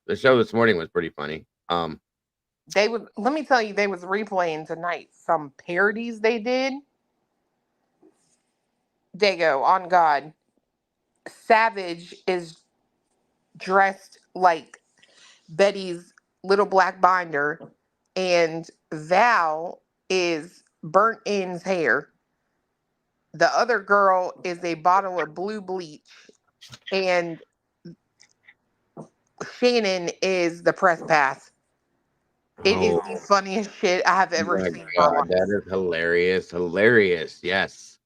The show this morning was pretty funny. Let me tell you, they was replaying tonight some parodies they did. They go, on God. Savage is dressed like Betty's little black binder, and Val is burnt ends hair. The other girl is a bottle of blue bleach, and Shannon is the press pass. It is the funniest shit I have ever My seen in my God, life. that is hilarious. Yes.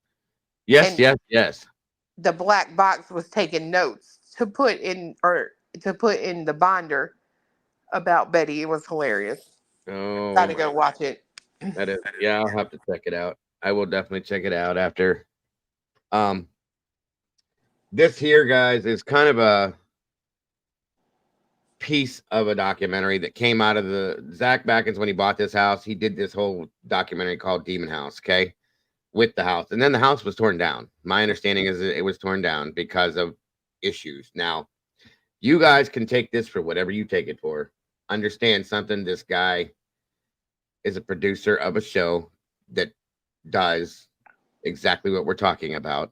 The black box was taking notes to put in the binder about Betty. It was hilarious. Oh, Gotta go watch it. that is, yeah, I'll have to check it out. I will definitely check it out after. This here, guys, is kind of a piece of a documentary that came out of the Zach Backins when he bought this house. He did this whole documentary called Demon House, okay, with the house, and then the house was torn down. My understanding is that it was torn down because of issues. Now, you guys can take this for whatever you take it for. Understand something. This guy is a producer of a show that does exactly what we're talking about.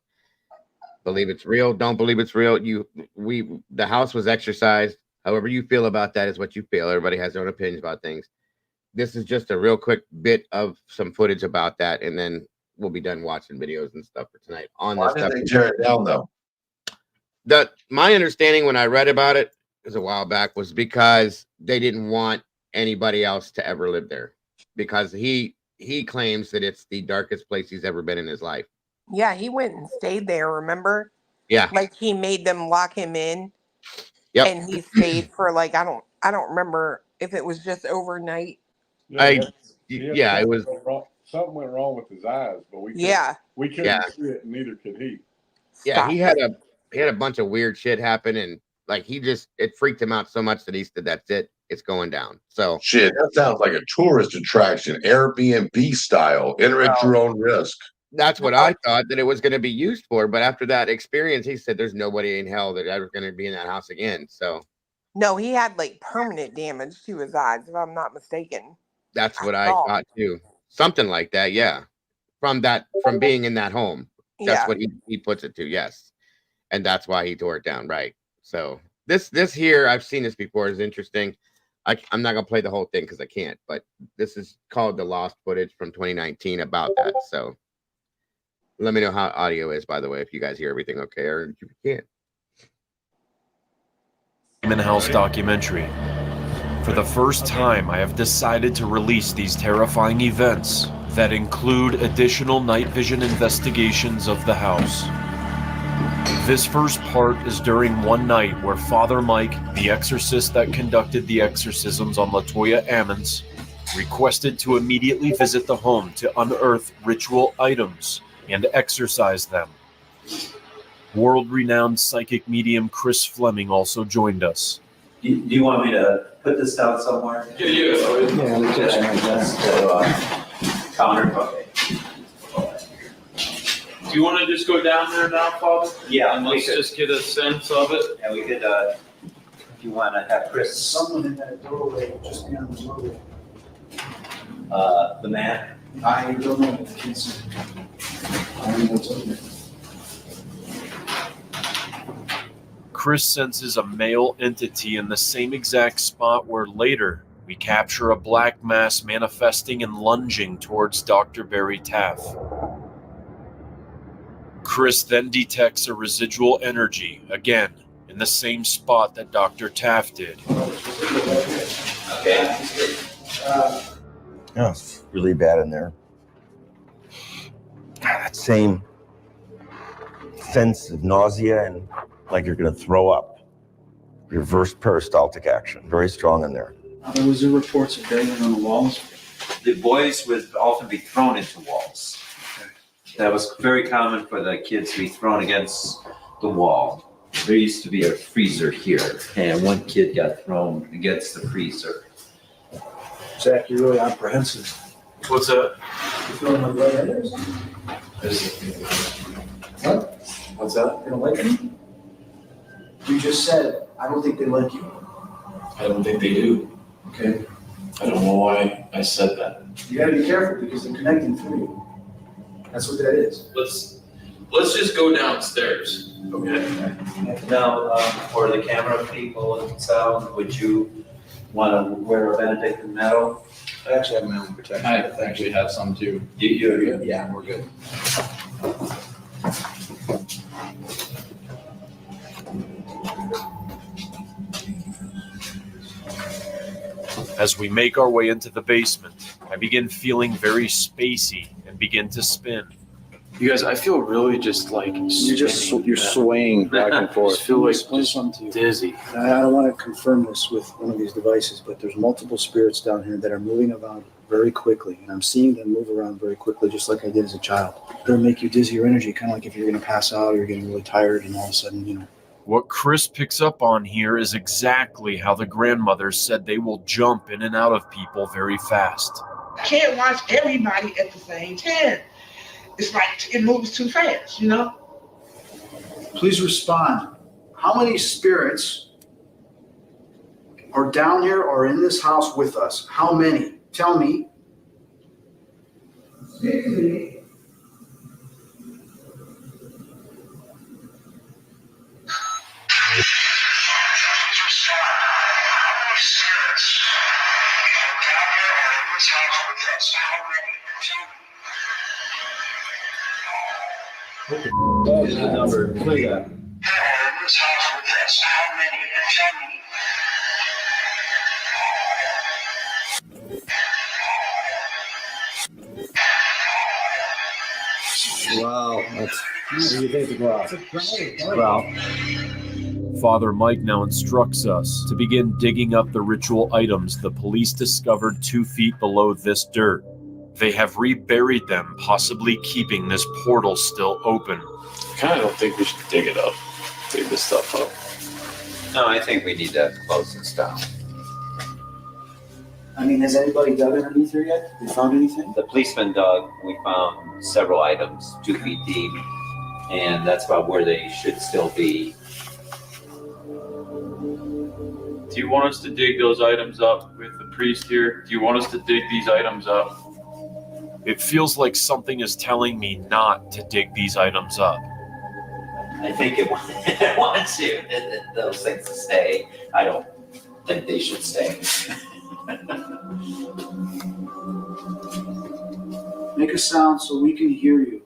Believe it's real, don't believe it's real. The house was exercised. However you feel about that is what you feel. Everybody has their own opinions about things. This is just a real quick bit of some footage about that, and then we'll be done watching videos and stuff for tonight on this. Why did they tear it down though? My understanding when I read about it was a while back was because they didn't want anybody else to ever live there, because he claims that it's the darkest place he's ever been in his life. Yeah, he went and stayed there, remember? Yeah. Like he made them lock him in. Yep. And he stayed for like I don't remember if it was just overnight. It was Something went wrong with his eyes, but we couldn't see it, and neither could he. Yeah, he had a bunch of weird shit happen, and like it freaked him out so much that he said, "That's it, it's going down." So shit, that sounds like a tourist attraction, Airbnb style. Enter at your own risk. That's what I thought that it was going to be used for, but after that experience, he said there's nobody in hell that ever going to be in that house again. So no, he had like permanent damage to his eyes, if I'm not mistaken. That's what I thought too. Something like that, yeah. From being in that home. That's what he puts it to, yes. And that's why he tore it down, right? So this here, I've seen this before, is interesting. I'm not gonna play the whole thing because I can't, but this is called the lost footage from 2019 about that. So Let me know how audio is, by the way, if you guys hear everything okay, or if you can't. In-house documentary. For the first time, I have decided to release these terrifying events that include additional night vision investigations of the house. This first part is during one night where Father Mike, the exorcist that conducted the exorcisms on LaToya Ammons, requested to immediately visit the home to unearth ritual items and exorcise them. World-renowned psychic medium Chris Fleming also joined us. Do you want me to put this down somewhere? Yeah. Counter, okay. Do you want to just go down there now, Father? Yeah. And let's just get a sense of it. And we could, if you want to have Chris. Someone in that doorway, just beyond the doorway. The man? I don't know if it's, I don't know what's over there. Chris senses a male entity in the same exact spot where later we capture a black mass manifesting and lunging towards Dr. Barry Taff. Chris then detects a residual energy, again, in the same spot that Dr. Taff did. Okay. Oh, it's really bad in there. That same sense of nausea and like you're going to throw up. Reverse peristaltic action. Very strong in there. Was there reports of banging on the walls? The boys would often be thrown into walls. That was very common for the kids to be thrown against the wall. There used to be a freezer here, and one kid got thrown against the freezer. Zach, you're really apprehensive. What's that? You feeling like blood in there or something? What? What's that? They don't like me? You just said, I don't think they like you. I don't think they do. Okay. I don't know why I said that. You gotta be careful because they're connecting through you. That's what that is. Let's just go downstairs. Okay. Now, for the camera people and sound, would you want to wear a Benedictine medal? I actually have my own protection. I actually have some too. You're good? Yeah, we're good. As we make our way into the basement, I begin feeling very spacey and begin to spin. You guys, I feel really just like You're swaying back and I forth. just feel like Explain something to you. dizzy. I don't want to confirm this with one of these devices, but there's multiple spirits down here that are moving around very quickly. And I'm seeing them move around very quickly, just like I did as a child. They'll make you dizzy or energy, kind of like if you're going to pass out or you're getting really tired and all of a sudden, you know. What Chris picks up on here is exactly how the grandmothers said they will jump in and out of people very fast. Can't watch everybody at the same time. It's like it moves too fast, you know? Please respond. How many spirits are down here or in this house with us? How many? Tell me. What is the number? Play that. Wow, that's what do you think about? Well, Father Mike now instructs us to begin digging up the ritual items the police discovered 2 feet below this dirt. They have reburied them, possibly keeping this portal still open. I kind of don't think we should dig it up. Dig this stuff up. No, I think we need to close this down. I mean, has anybody dug underneath here yet? They found anything? The policeman dug, we found several items 2 feet deep, and that's about where they should still be. Do you want us to dig those items up with the priest here? Do you want us to dig these items up? It feels like something is telling me not to dig these items up. I think it wants those things to stay. I don't think they should stay. Make a sound so we can hear you.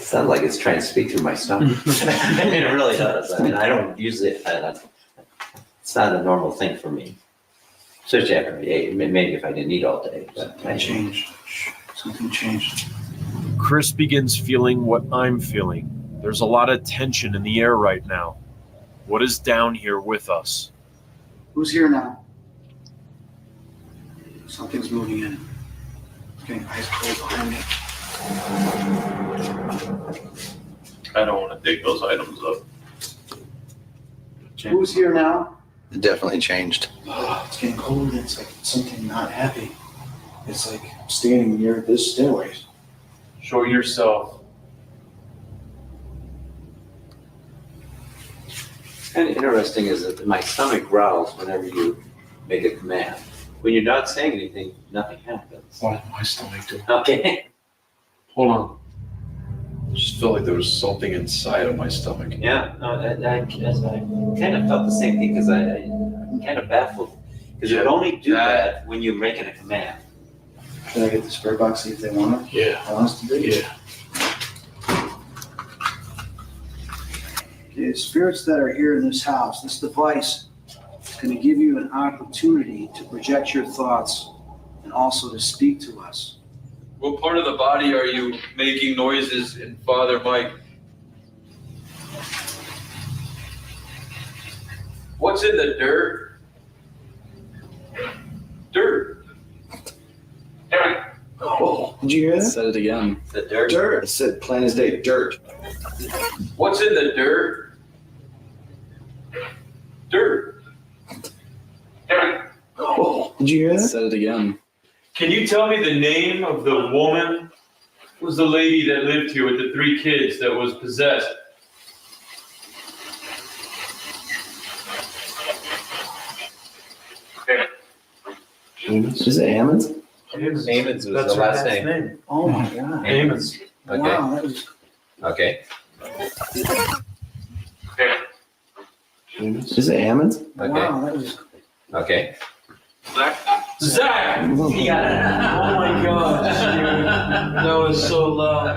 sounds like it's trying to speak through my stomach. I mean, it really does. I mean, I don't usually, it's not a normal thing for me. Especially after I ate, maybe if I didn't eat all day. But I changed. Something changed. Chris begins feeling what I'm feeling. There's a lot of tension in the air right now. What is down here with us? Who's here now? Something's moving in. It's getting ice cold behind me. I don't want to dig those items up. Who's here now? It definitely changed. Oh, it's getting cold and it's like something not happy. It's like standing near this stairway. Show yourself. Kind of interesting is that my stomach growls whenever you make a command. When you're not saying anything, nothing happens. Why my stomach do? Okay. Hold on. I just felt like there was something inside of my stomach. Yeah, no, I kind of felt the same thing because I'm kind of baffled. Because you would only do that when you're making a command. Should I get the spirit box, see if they want it? Yeah. Want us to do it? Yeah. Okay, spirits that are here in this house, this device is going to give you an opportunity to project your thoughts and also to speak to us. What part of the body are you making noises in, Father Mike? What's in the dirt? Dirt. Oh, did you hear that? Said it again. The dirt? Dirt. It said plain as day, dirt. What's in the dirt? Dirt. Oh, did you hear that? Said it again. Can you tell me the name of the woman? Who was the lady that lived here with the 3 kids that was possessed? Is it Ammons? Ammons was the last name. Oh my God. Ammons. Okay. Wow, that was. Okay. Is it Ammons? Okay. Wow, that was. Okay. Zach! He got it. Oh my gosh, dude. That was so loud.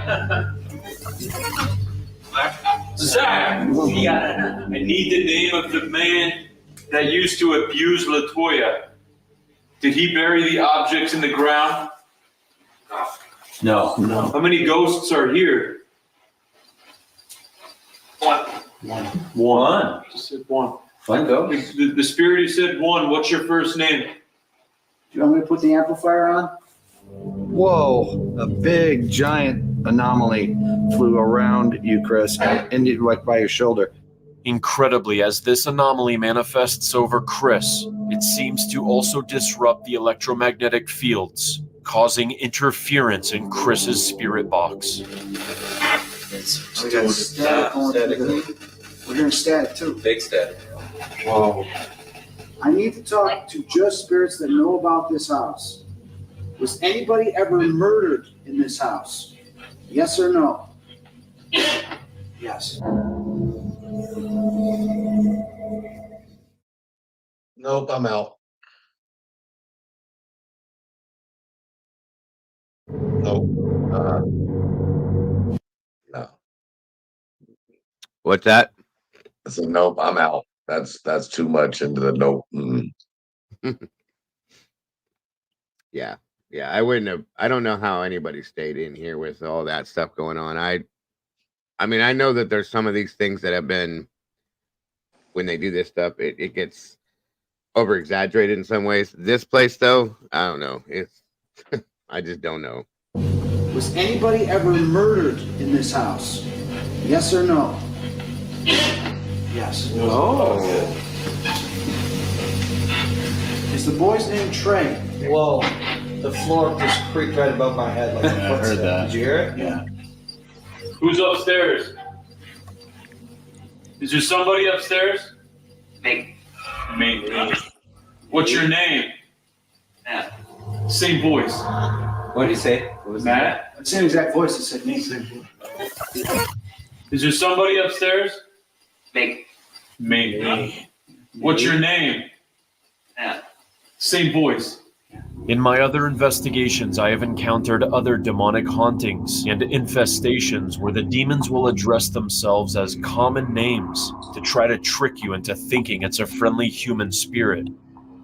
Zach! He got it. I need the name of the man that used to abuse LaToya. Did he bury the objects in the ground? No. How many ghosts are here? One. Just said one. One ghost. The spirit who said one, what's your first name? Do you want me to put the amplifier on? Whoa, a big giant anomaly flew around you, Chris, and ended right by your shoulder. Incredibly, as this anomaly manifests over Chris, it seems to also disrupt the electromagnetic fields, causing interference in Chris's spirit box. We got static going through the. We're hearing static too. Big static. Whoa. I need to talk to just spirits that know about this house. Was anybody ever murdered in this house? Yes or no? Yes. Nope, I'm out. Nope. No. What's that? I said, nope, I'm out. That's too much into the nope. Yeah. I wouldn't have. I don't know how anybody stayed in here with all that stuff going on. I mean, I know that there's some of these things that have been, when they do this stuff, it gets over exaggerated in some ways. This place, though, I don't know. It's I just don't know. Was anybody ever murdered in this house? Yes or no? Yes. Oh. Is the boy's name Trey? Whoa, the floor just creaked right above my head. Like I heard that. Did you hear it? Yeah. Who's upstairs? Is there somebody upstairs? Me. Me. What's your name? Matt. Same voice. What did he say? What was Matt? The same exact voice that said me. Is there somebody upstairs? Me. Me. What's your name? Matt. Same voice. In my other investigations, I have encountered other demonic hauntings and infestations where the demons will address themselves as common names to try to trick you into thinking it's a friendly human spirit.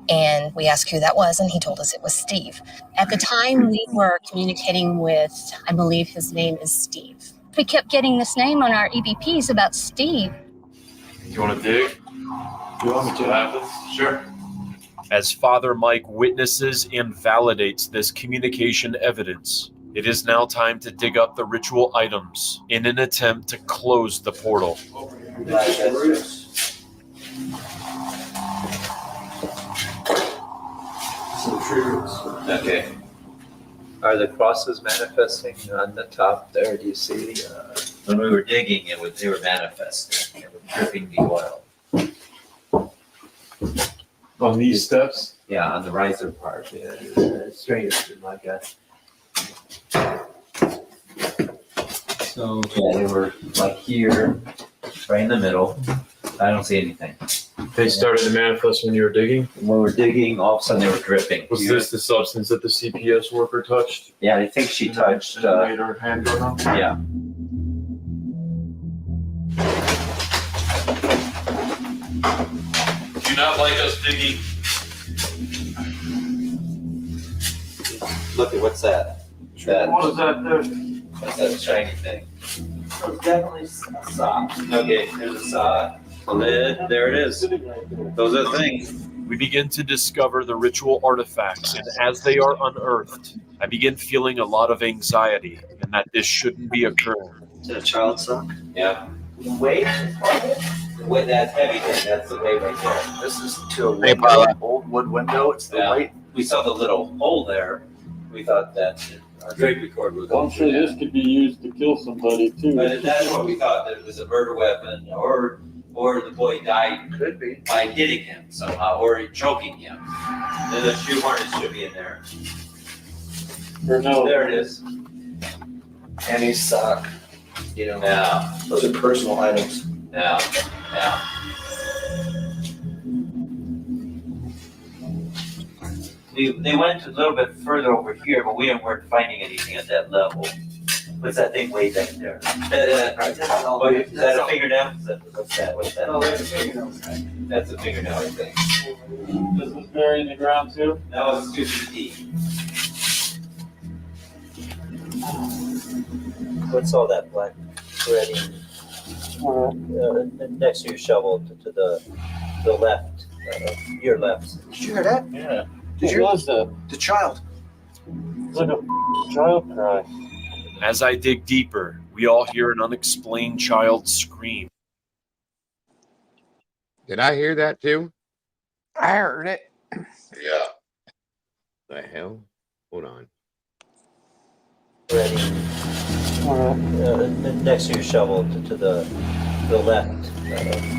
And we asked who that was, and he told us it was Steve. At the time, we were communicating with, I believe his name is Steve. We kept getting this name on our EVPs about Steve. You want to dig? You want me to? What happens? Sure. As Father Mike witnesses and validates this communication evidence, it is now time to dig up the ritual items in an attempt to close the portal. Okay. Are the crosses manifesting on the top there? Do you see? When we were digging, they were manifesting. They were dripping the oil. On these steps? Yeah, on the riser part. Yeah, straight like that. So yeah, they were like here, right in the middle. I don't see anything. They started to manifest when you were digging? When we were digging, all of a sudden they were dripping. Was this the substance that the CPS worker touched? Yeah, I think she touched. Made her hand go numb? Yeah. Do you not like us digging? Look at what's that? What is that there? What's that shiny thing? It's definitely a saw. Okay, there's a saw. The lid, there it is. Those are the things. We begin to discover the ritual artifacts, and as they are unearthed, I begin feeling a lot of anxiety, and that this shouldn't be occurring. Is that a child sock? Yeah. Weight? Weight, that heavy thing, that's the weight right there. This is to a window, old wood window. It's the weight. We saw the little hole there. We thought that our drake recorder was. I'm sure this could be used to kill somebody too. But that's what we thought, that it was a murder weapon, or the boy died. Could be. By hitting him somehow, or choking him. Then the shoe harness should be in there. Or no. There it is. Any sock. You know. Yeah. Those are personal items. Yeah. Yeah. They went a little bit further over here, but we weren't finding anything at that level. What's that thing way back there? Is that a fingernail? What's that? Oh, that's a fingernail. That's a fingernail, I think. This is buried in the ground too? That was 2 feet deep. What's all that black threading next to your shovel to the left, your left? Did you hear that? Yeah. Did you? What was that? The child. It's like a child cry. As I dig deeper, we all hear an unexplained child scream. Did I hear that too? I heard it. Yeah. The hell? Hold on. Ready. Next to your shovel to the left,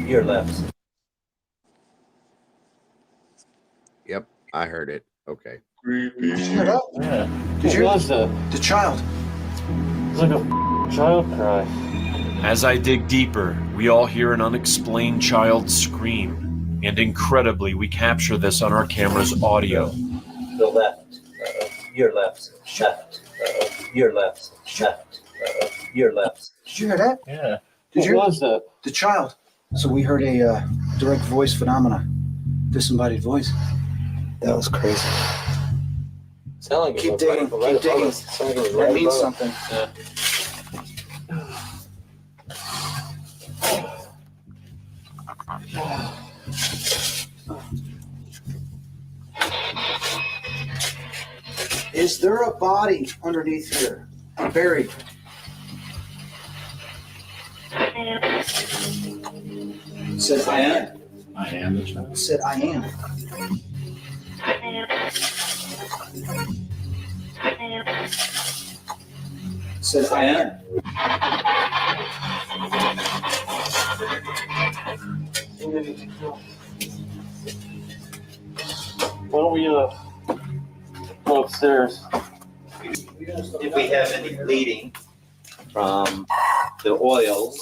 your left. Yep, I heard it. Okay. Did you hear that? Yeah. Did you? What was that? The child. It's like a child cry. As I dig deeper, we all hear an unexplained child scream, and incredibly, we capture this on our camera's audio. The left, your left, left, your left, left, your left. Did you hear that? Yeah. Did you? What was that? The child. So we heard a direct voice phenomena, disembodied voice. That was crazy. Sound like Keep digging. Keep digging. That means something. Yeah. Is there a body underneath here? Buried. Said I am. I am the child. Said I am. Said I am. Why don't we go upstairs? If we have any bleeding from the oil.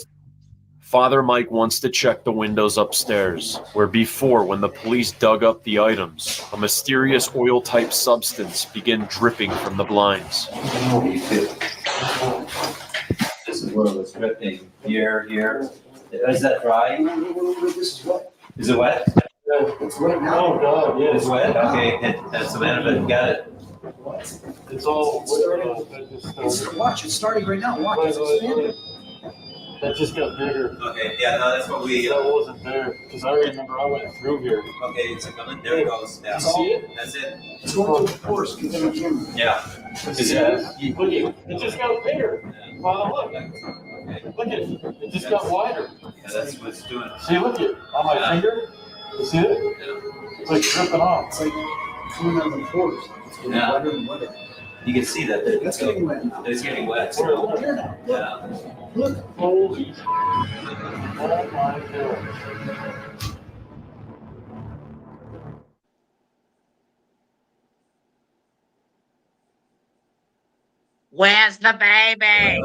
Father Mike wants to check the windows upstairs, where before, when the police dug up the items, a mysterious oil-type substance began dripping from the blinds. This is where it was dripping. Here. Is that dry? This is wet. Is it wet? It's wet now. Oh, God, yeah. It's wet? Okay, that's some of got it. It's all. Watch, it's starting right now. Watch, it's expanding. That just got bigger. Okay, yeah, no, that's what we. That wasn't there, because I remember I went through here. Okay, it's coming. There it goes. Yeah. You see it? That's it. It's going through the pores. Get them on camera. Yeah. Is it? Look, it just got bigger. Wow, look. Look at it. It just got wider. Yeah, that's what's doing it. See, look at on my finger. You see it? Yeah. It's like dripping off. It's like coming out of the pores. It's getting wetter and wetter. You can see that. It's getting wet now. It's getting wet. Look here now. Yeah. Look. Holy. Oh my God. Where's the baby?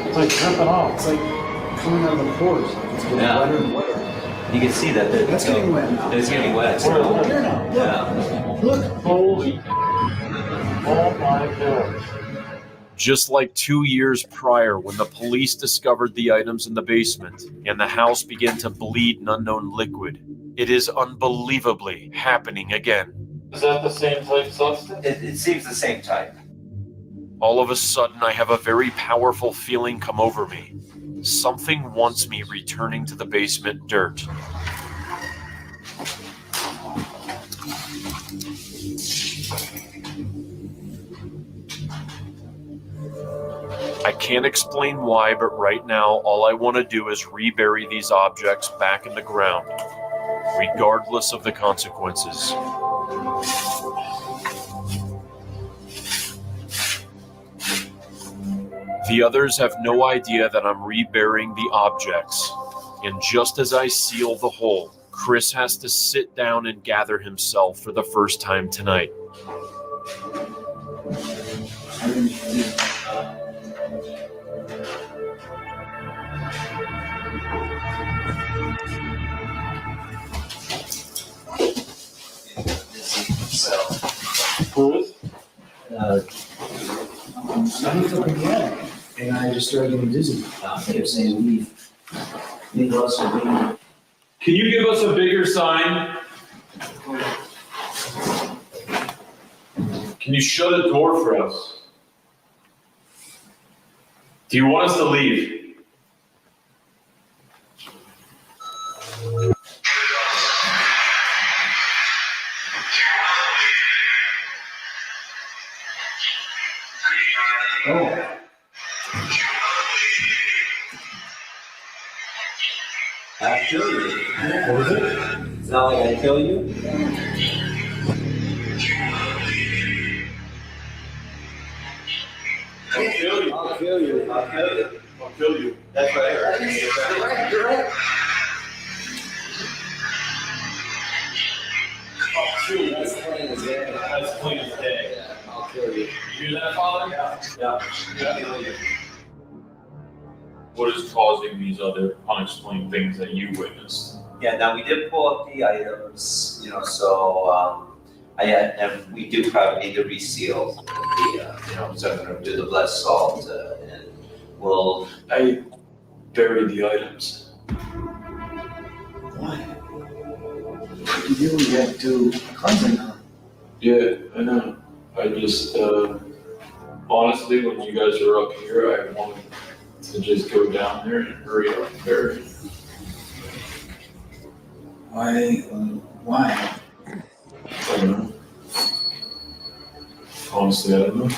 It's like dripping off. It's like coming out of the pores. It's getting wetter and wetter. You can see that. That's getting wet now. It's getting wet. Look here now. Look. Yeah. Look. Holy. Oh my God. Just like 2 years prior, when the police discovered the items in the basement and the house began to bleed an unknown liquid, it is unbelievably happening again. Is that the same type substance? It seems the same type. All of a sudden, I have a very powerful feeling come over me. Something wants me returning to the basement dirt. I can't explain why, but right now, all I want to do is rebury these objects back in the ground, regardless of the consequences. The others have no idea that I'm reburying the objects, and just as I seal the hole, Chris has to sit down and gather himself for the first time tonight. I looked up in the attic and I just started getting dizzy. I kept saying leave. Leave us or leave. Can you give us a bigger sign? Can you shut a door for us? Do you want us to leave? Oh. I kill you. What was it? It's not like I kill you. I'll kill you. I'll kill you. I'll kill you. I'll kill you. That's right. You're right. Shoot, That's plain as day. that's clean as day. Yeah, I'll kill you. You hear that, Father? Yeah. I'll kill you. What is causing these other unexplained things that you witnessed? Yeah, now we did pull up the items, so and we do probably need to reseal the, so I'm gonna do the blessed salt, and we'll. I buried the items. Why? You do have to do cleansing now. Yeah, I know. I just, honestly, when you guys are up here, I wanted to just go down there and hurry up and bury it. Why? I don't know. Honestly, I don't know.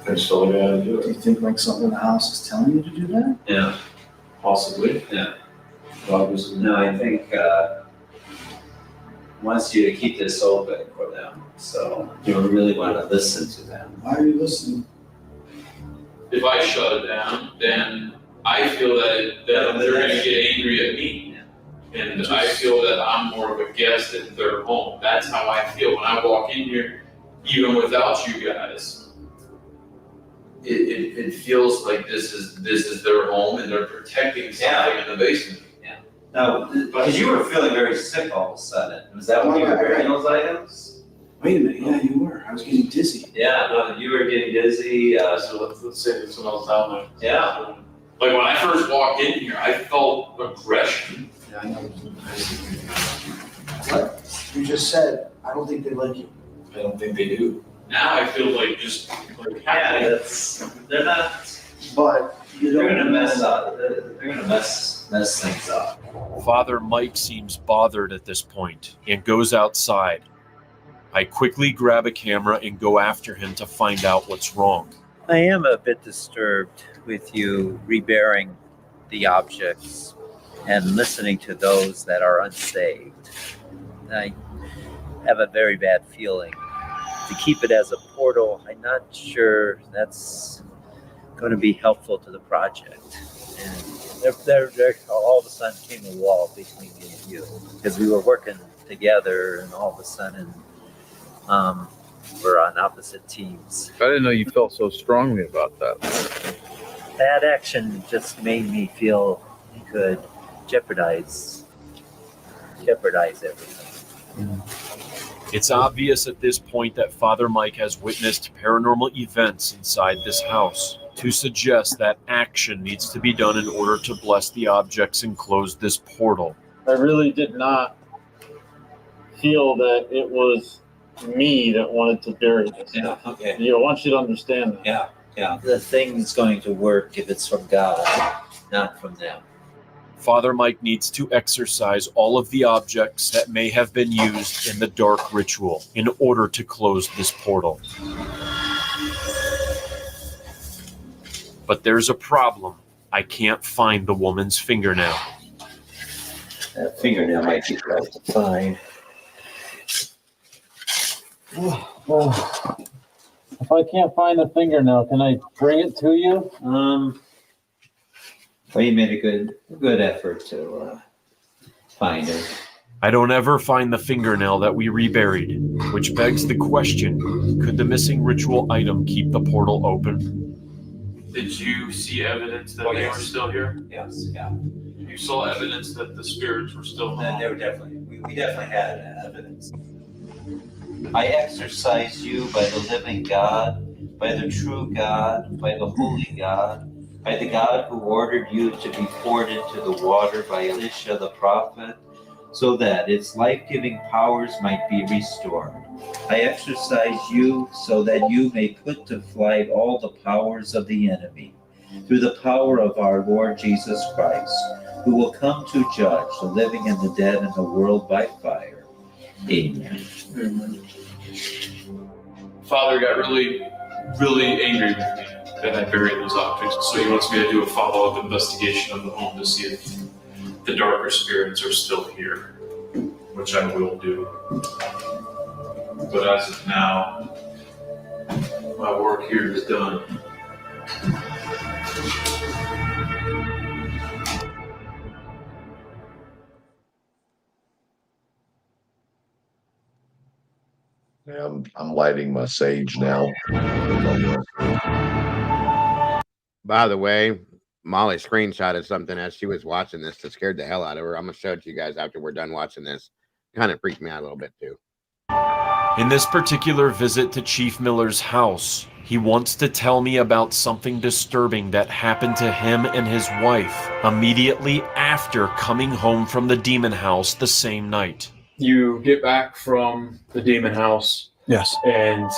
I just felt like I had to do Do it. you think like something in the house is telling you to do that? Yeah. Possibly. Yeah. Obviously. No, I think wants you to keep this open for them, so you really want to listen to them. Why are you listening? If I shut it down, then I feel that they're going to get angry at me. And I feel that I'm more of a guest at their home. That's how I feel when I walk in here, even without you guys. it feels like this is their home and they're protecting something in the basement. No, because you were feeling very sick all of a sudden. Was that when you were wearing those items? Wait a minute, yeah, you were. I was getting dizzy. Yeah, no, you were getting dizzy. So let's say this when I was down there. Yeah. Like when I first walked in here, I felt aggression. Yeah, I know. What you just said, I don't think they like you. I don't think they do. Now I feel like just like they're not. But they're gonna mess up. They're gonna mess things up. Father Mike seems bothered at this point and goes outside. I quickly grab a camera and go after him to find out what's wrong. I am a bit disturbed with you rebearing the objects and listening to those that are unsaved. I have a very bad feeling. To keep it as a portal, I'm not sure that's going to be helpful to the project. And there all of a sudden came a wall between me and you because we were working together, and all of a sudden we're on opposite teams. I didn't know you felt so strongly about that. That action just made me feel it could jeopardize everything. It's obvious at this point that Father Mike has witnessed paranormal events inside this house to suggest that action needs to be done in order to bless the objects and close this portal. I really did not feel that it was me that wanted to bury this. Yeah, okay. I want you to understand that. Yeah. The thing is going to work if it's from God, not from them. Father Mike needs to exorcise all of the objects that may have been used in the dark ritual in order to close this portal. But there's a problem. I can't find the woman's fingernail. That fingernail might be hard to find. If I can't find the fingernail, can I bring it to you? Well, you made a good effort to find it. I don't ever find the fingernail that we reburied, which begs the question, could the missing ritual item keep the portal open? Did you see evidence that they were still here? Yes, yeah. You saw evidence that the spirits were still home? They were definitely, we definitely had evidence. I exorcise you by the living God, by the true God, by the holy God, by the God who ordered you to be poured into the water by Elisha the prophet, so that its life-giving powers might be restored. I exorcise you so that you may put to flight all the powers of the enemy, through the power of our Lord Jesus Christ, who will come to judge the living and the dead in the world by fire. Amen. Father got really, really angry with me that I buried those objects, so he wants me to do a follow-up investigation of the home to see if the darker spirits are still here, which I will do. But as of now, my work here is done. Yeah, I'm lighting my sage now. By the way, Molly screenshotted something as she was watching this that scared the hell out of her. I'm going to show it to you guys after we're done watching this. Kind of freaked me out a little bit too. In this particular visit to Chief Miller's house, he wants to tell me about something disturbing that happened to him and his wife immediately after coming home from the demon house the same night. You get back from the demon house. Yes. And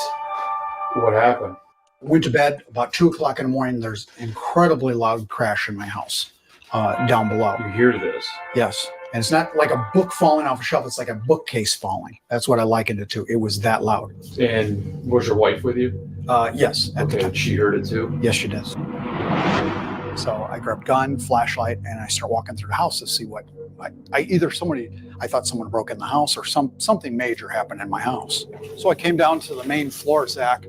what happened? Went to bed about 2 o'clock in the morning. There's incredibly loud crash in my house down below. You hear this? Yes. And it's not like a book falling off a shelf. It's like a bookcase falling. That's what I likened it to. It was that loud. And was your wife with you? Yes. Okay, she heard it too? Yes, she does. So I grabbed gun, flashlight, and I start walking through the house to see what I thought someone broke in the house or something major happened in my house. So I came down to the main floor, Zach,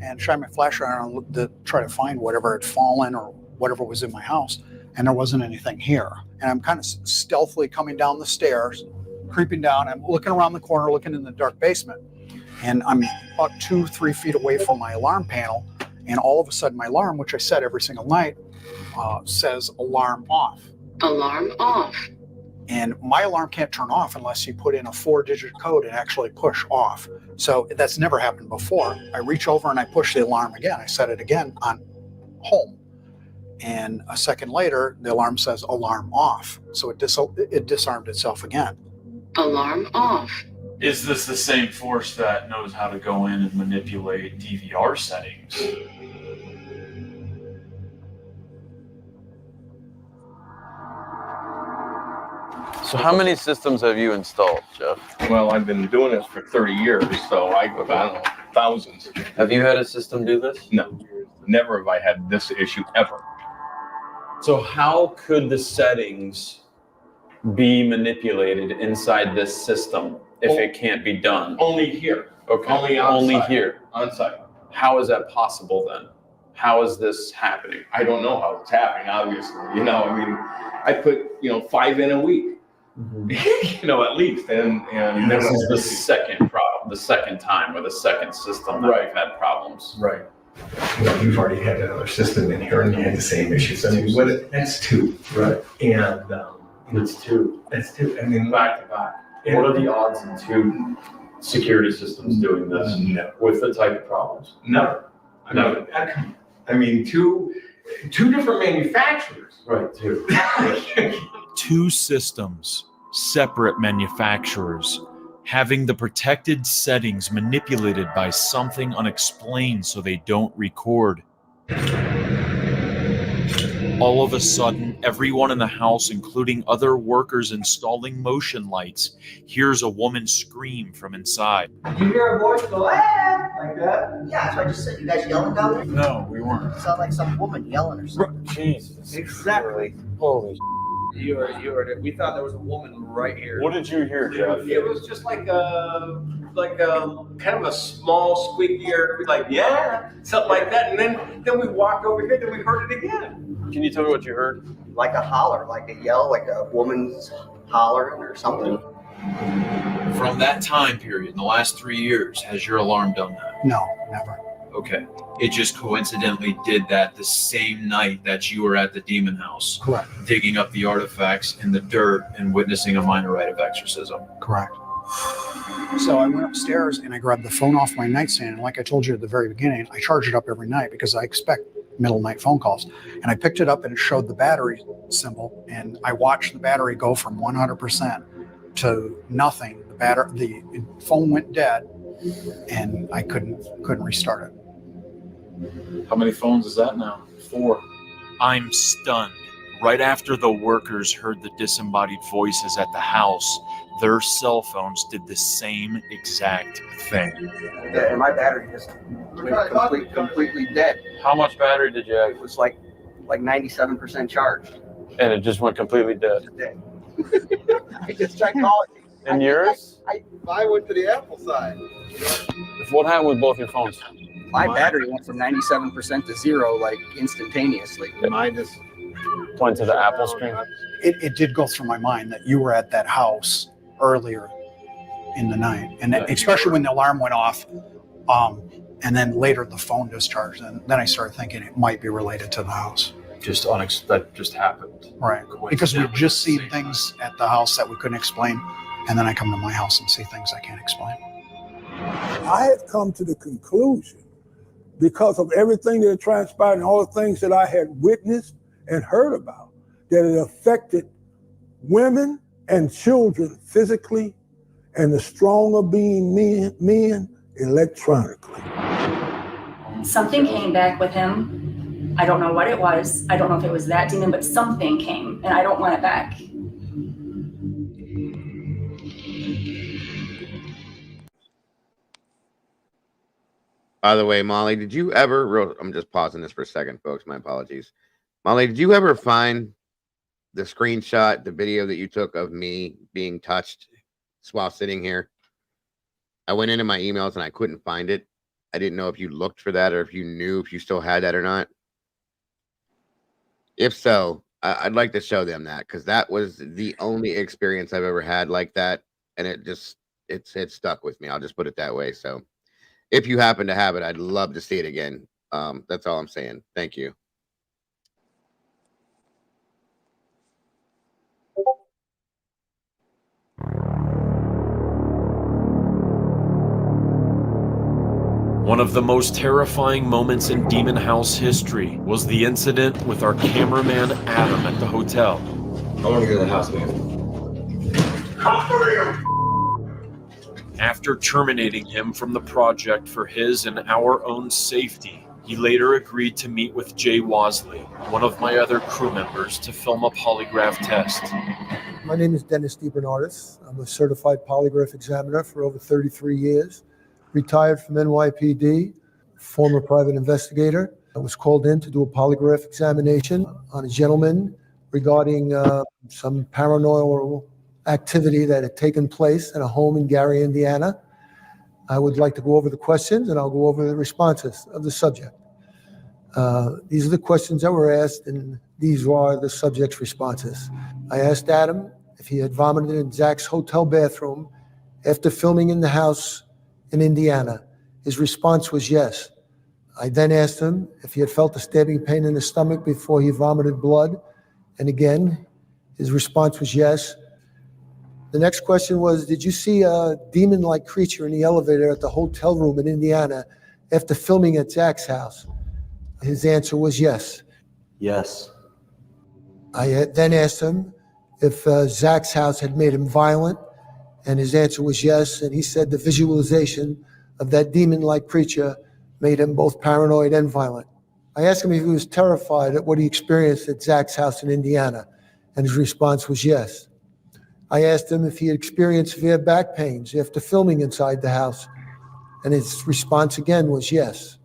and shined my flashlight on to try to find whatever had fallen or whatever was in my house. And there wasn't anything here. And I'm kind of stealthily coming down the stairs, creeping down. I'm looking around the corner, looking in the dark basement. And I'm about 2-3 feet away from my alarm panel. And all of a sudden, my alarm, which I set every single night, says alarm off. Alarm off. And my alarm can't turn off unless you put in a 4-digit code and actually push off. So that's never happened before. I reach over and I push the alarm again. I set it again on home. And a second later, the alarm says alarm off. So it disarmed itself again. Alarm off. Is this the same force that knows how to go in and manipulate DVR settings? So how many systems have you installed, Jeff? Well, I've been doing this for 30 years, so I don't know, thousands. Have you had a system do this? No, never have I had this issue ever. So how could the settings be manipulated inside this system if it can't be done? Only here. Okay. Only here. On site. How is that possible then? How is this happening? I don't know how it's happening, obviously. You know, I mean, I put, 5 in a week. At least. And this is the second problem, the second time or the second system that we've had problems. Right. You've already had another system in here and you had the same issues. I mean, that's 2. Right. And it's 2. That's 2. I mean, Back to back. What are the odds in 2 security systems doing this with the type of problems? Never. I mean, two different manufacturers. Right, 2. 2 systems, separate manufacturers, having the protected settings manipulated by something unexplained so they don't record. All of a sudden, everyone in the house, including other workers installing motion lights, hears a woman scream from inside. Did you hear a voice go, ah, like that? Yeah, so I just said, you guys yelling down there? No, we weren't. It sounded like some woman yelling or something. Jesus. Exactly. Holy. You were. We thought there was a woman right here. What did you hear, Jeff? It was just like a kind of a small squeakier, like yeah, something like that. And then we walked over here, then we heard it again. Can you tell me what you heard? Like a holler, like a yell, like a woman's hollering or something. From that time period, in the last 3 years, has your alarm done that? No, never. Okay. It just coincidentally did that the same night that you were at the demon house. Correct. Digging up the artifacts in the dirt and witnessing a minor rite of exorcism. Correct. So I went upstairs and I grabbed the phone off my nightstand. And like I told you at the very beginning, I charge it up every night because I expect middle of the night phone calls. And I picked it up and it showed the battery symbol. And I watched the battery go from 100% to nothing. The phone went dead and I couldn't restart it. How many phones is that now? 4. I'm stunned. Right after the workers heard the disembodied voices at the house, their cell phones did the same exact thing. Yeah, and my battery just went completely dead. How much battery did you have? It was like 97% charged. And it just went completely dead. I just tried calling. And yours? I went to the Apple side. What happened with both your phones? My battery went from 97% to 0 like instantaneously. Mine just went to the Apple screen. It did go through my mind that you were at that house earlier in the night, and especially when the alarm went off, and then later the phone discharged, and then I started thinking it might be related to the house. That just happened. Right, because we just see things at the house that we couldn't explain, and then I come to my house and see things I can't explain. I had come to the conclusion, because of everything that had transpired and all the things that I had witnessed and heard about, that it affected women and children physically and the stronger being men electronically. Something came back with him. I don't know what it was. I don't know if it was that demon, but something came and I don't want it back. By the way, Molly, did you ever, I'm just pausing this for a second, folks. My apologies. Molly, did you ever find the screenshot, the video that you took of me being touched while sitting here? I went into my emails and I couldn't find it. I didn't know if you looked for that or if you knew if you still had that or not. If so, I'd like to show them that, because that was the only experience I've ever had like that. And it stuck with me. I'll just put it that way. So if you happen to have it, I'd love to see it again. That's all I'm saying. Thank you. One of the most terrifying moments in Demon House history was the incident with our cameraman Adam at the hotel. I want to go to the house, man. After terminating him from the project for his and our own safety, he later agreed to meet with Jay Wasley, one of my other crew members, to film a polygraph test. My name is Dennis DiBernardis. I'm a certified polygraph examiner for over 33 years, retired from NYPD, former private investigator. I was called in to do a polygraph examination on a gentleman regarding some paranormal activity that had taken place in a home in Gary, Indiana. I would like to go over the questions, and I'll go over the responses of the subject. These are the questions that were asked, and these are the subject's responses. I asked Adam if he had vomited in Zach's hotel bathroom after filming in the house in Indiana. His response was yes. I then asked him if he had felt a stabbing pain in his stomach before he vomited blood, and again, his response was yes. The next question was, did you see a demon-like creature in the elevator at the hotel room in Indiana after filming at Zach's house? His answer was yes. Yes. I then asked him if Zach's house had made him violent, and his answer was yes. And he said the visualization of that demon-like creature made him both paranoid and violent. I asked him if he was terrified at what he experienced at Zach's house in Indiana, and his response was yes. I asked him if he had experienced severe back pains after filming inside the house, and his response again was yes.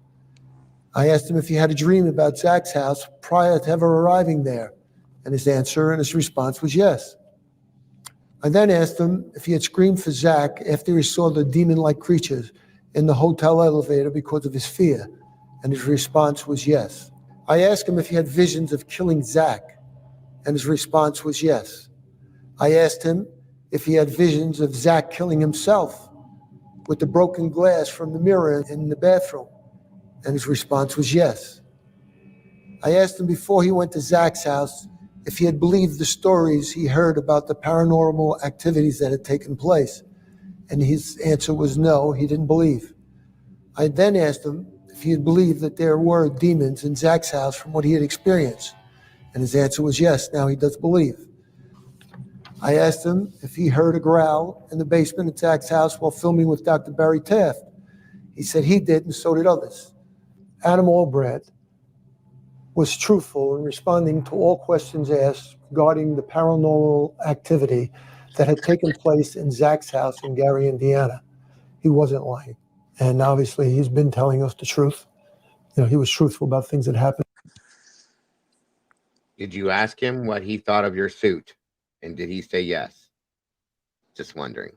I asked him if he had a dream about Zach's house prior to ever arriving there, and his answer and his response was yes. I then asked him if he had screamed for Zach after he saw the demon-like creatures in the hotel elevator because of his fear, and his response was yes. I asked him if he had visions of killing Zach, and his response was yes. I asked him if he had visions of Zach killing himself with the broken glass from the mirror in the bathroom, and his response was yes. I asked him before he went to Zach's house if he had believed the stories he heard about the paranormal activities that had taken place, and his answer was no, he didn't believe. I then asked him if he had believed that there were demons in Zach's house from what he had experienced, and his answer was yes, now he does believe. I asked him if he heard a growl in the basement at Zach's house while filming with Dr. Barry Taft. He said he did, and so did others. Adam Albright was truthful in responding to all questions asked regarding the paranormal activity that had taken place in Zach's house in Gary, Indiana. He wasn't lying. And obviously, he's been telling us the truth. You know, he was truthful about things that happened. Did you ask him what he thought of your suit? And did he say yes? Just wondering.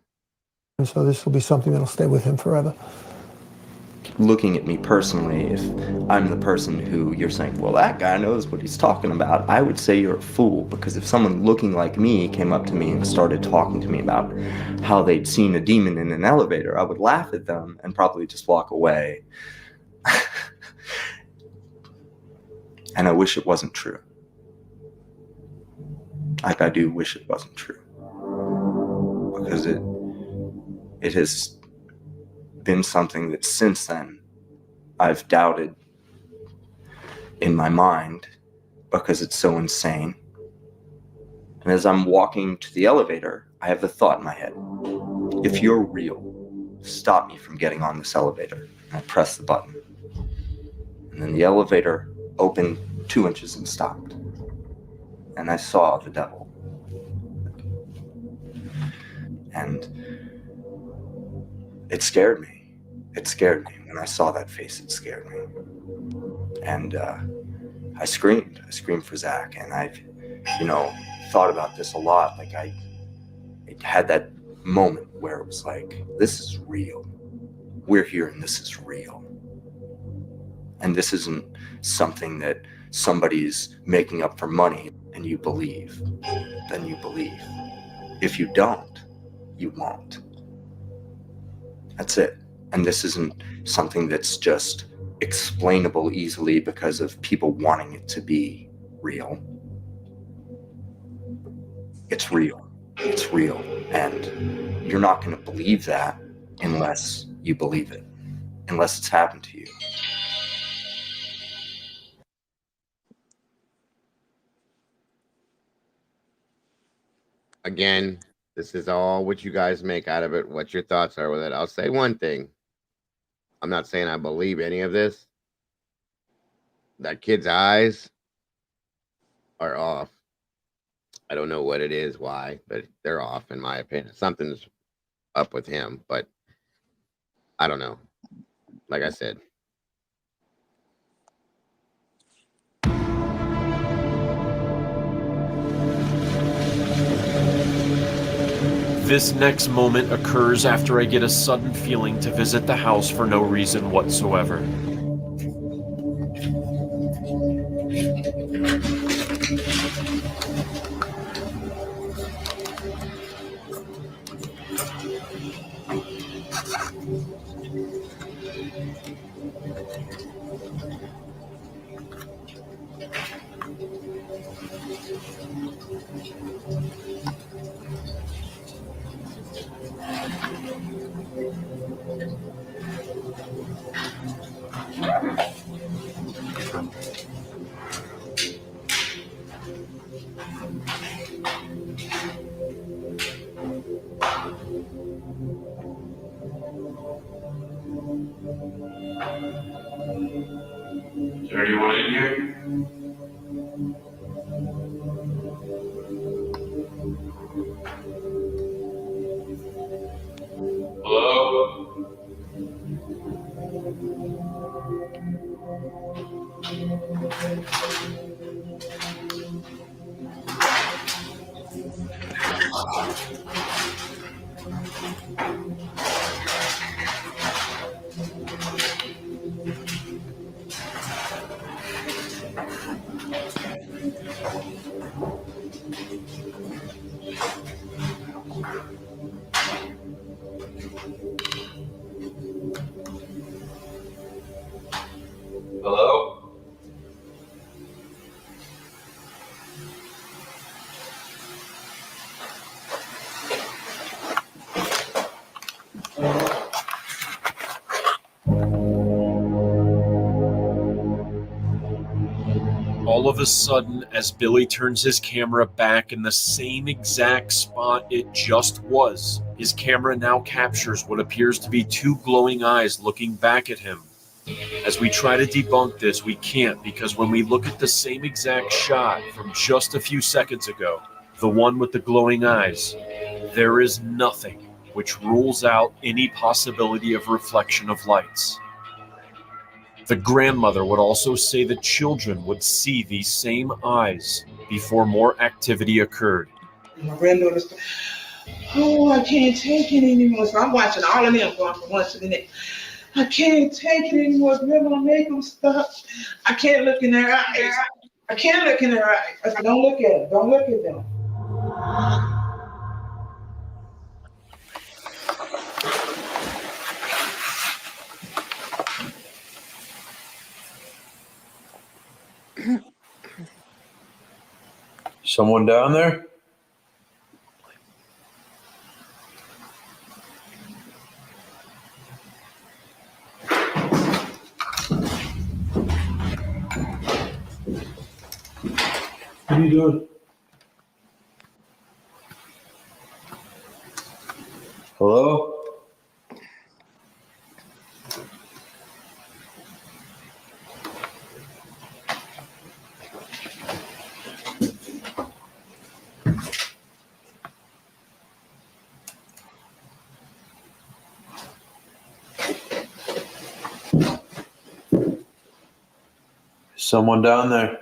And so this will be something that'll stay with him forever. Looking at me personally, if I'm the person who you're saying, well, that guy knows what he's talking about, I would say you're a fool, because if someone looking like me came up to me and started talking to me about how they'd seen a demon in an elevator, I would laugh at them and probably just walk away. And I wish it wasn't true. Like, I do wish it wasn't true, because it has been something that since then I've doubted in my mind, because it's so insane. And as I'm walking to the elevator, I have the thought in my head, if you're real, stop me from getting on this elevator. And I press the button, and then the elevator opened 2 inches and stopped. And I saw the devil. And it scared me. It scared me. When I saw that face, it scared me. And I screamed. I screamed for Zach. And I've, thought about this a lot. Like, I had that moment where it was like, this is real. We're here and this is real. And this isn't something that somebody's making up for money. And you believe, then you believe. If you don't, you won't. That's it. And this isn't something that's just explainable easily because of people wanting it to be real. It's real. It's real. And you're not going to believe that unless you believe it, unless it's happened to you. Again, this is all what you guys make out of it, what your thoughts are with it. I'll say one thing. I'm not saying I believe any of this. That kid's eyes are off. I don't know what it is, why, but they're off in my opinion. Something's up with him, but I don't know. Like I said. This next moment occurs after I get a sudden feeling to visit the house for no reason whatsoever. Is there anyone in here? Hello? Hello? All of a sudden, as Billy turns his camera back in the same exact spot it just was, his camera now captures what appears to be two glowing eyes looking back at him. As we try to debunk this, we can't, because when we look at the same exact shot from just a few seconds ago, the one with the glowing eyes, there is nothing, which rules out any possibility of reflection of lights. The grandmother would also say that children would see these same eyes before more activity occurred. My granddaughter's, oh, I can't take it anymore. So I'm watching all of them going from one to the next. I can't take it anymore. Grandma, make them stop. I can't look in their eyes. I can't look in their eyes. I said, don't look at them. Don't look at them. Someone down there? What are you doing? Hello? Someone down there?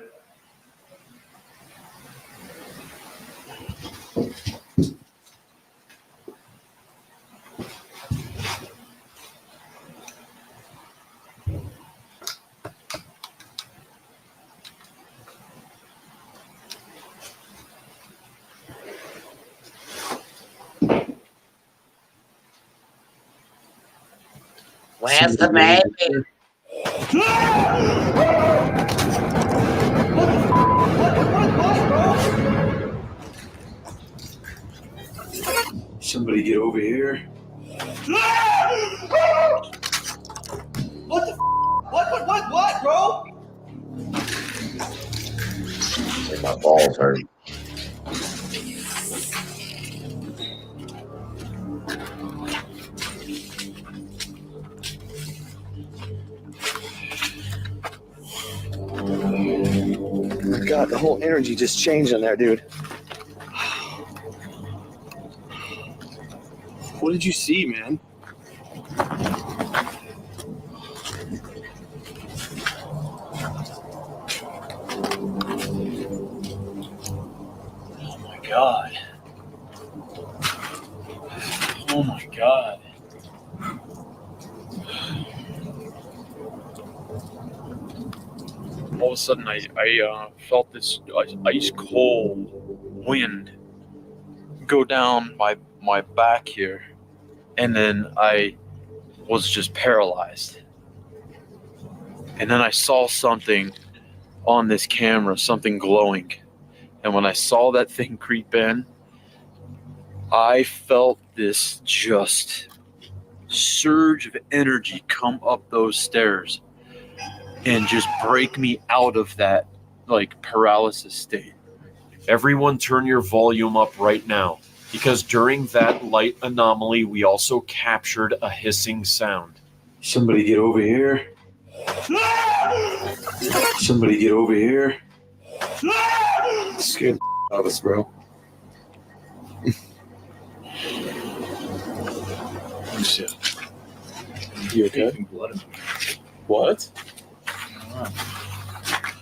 Where's the baby? Somebody get over here. What the what, bro? My balls hurt. God, the whole energy just changed in there, dude. What did you see, man? Oh my God. Oh my God. All of a sudden, I felt this ice cold wind go down my back here, and then I was just paralyzed. And then I saw something on this camera, something glowing. And when I saw that thing creep in, I felt this just surge of energy come up those stairs and just break me out of that like paralysis state. Everyone turn your volume up right now, because during that light anomaly, we also captured a hissing sound. Somebody get over here. Somebody get over here. Scared out of us, bro. You okay? What?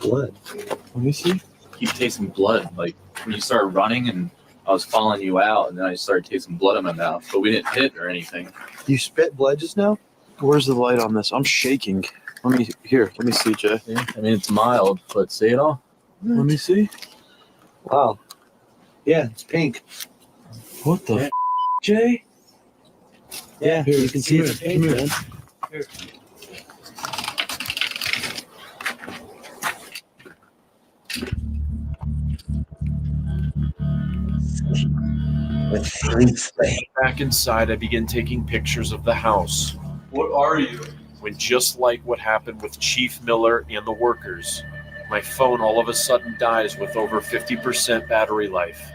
Blood. Let me see. Keep tasting blood. Like when you started running and I was following you out, and then I started tasting blood in my mouth, but we didn't hit or anything. You spit blood just now? Where's the light on this? I'm shaking. Let me see, Jay. Yeah, I mean, it's mild, but see it all? Let me see. Wow. Yeah, it's pink. What the Jay? Yeah, Here, you can see it's pink, man. Here. Back inside, I begin taking pictures of the house. What are you? When just like what happened with Chief Miller and the workers, my phone all of a sudden dies with over 50% battery life.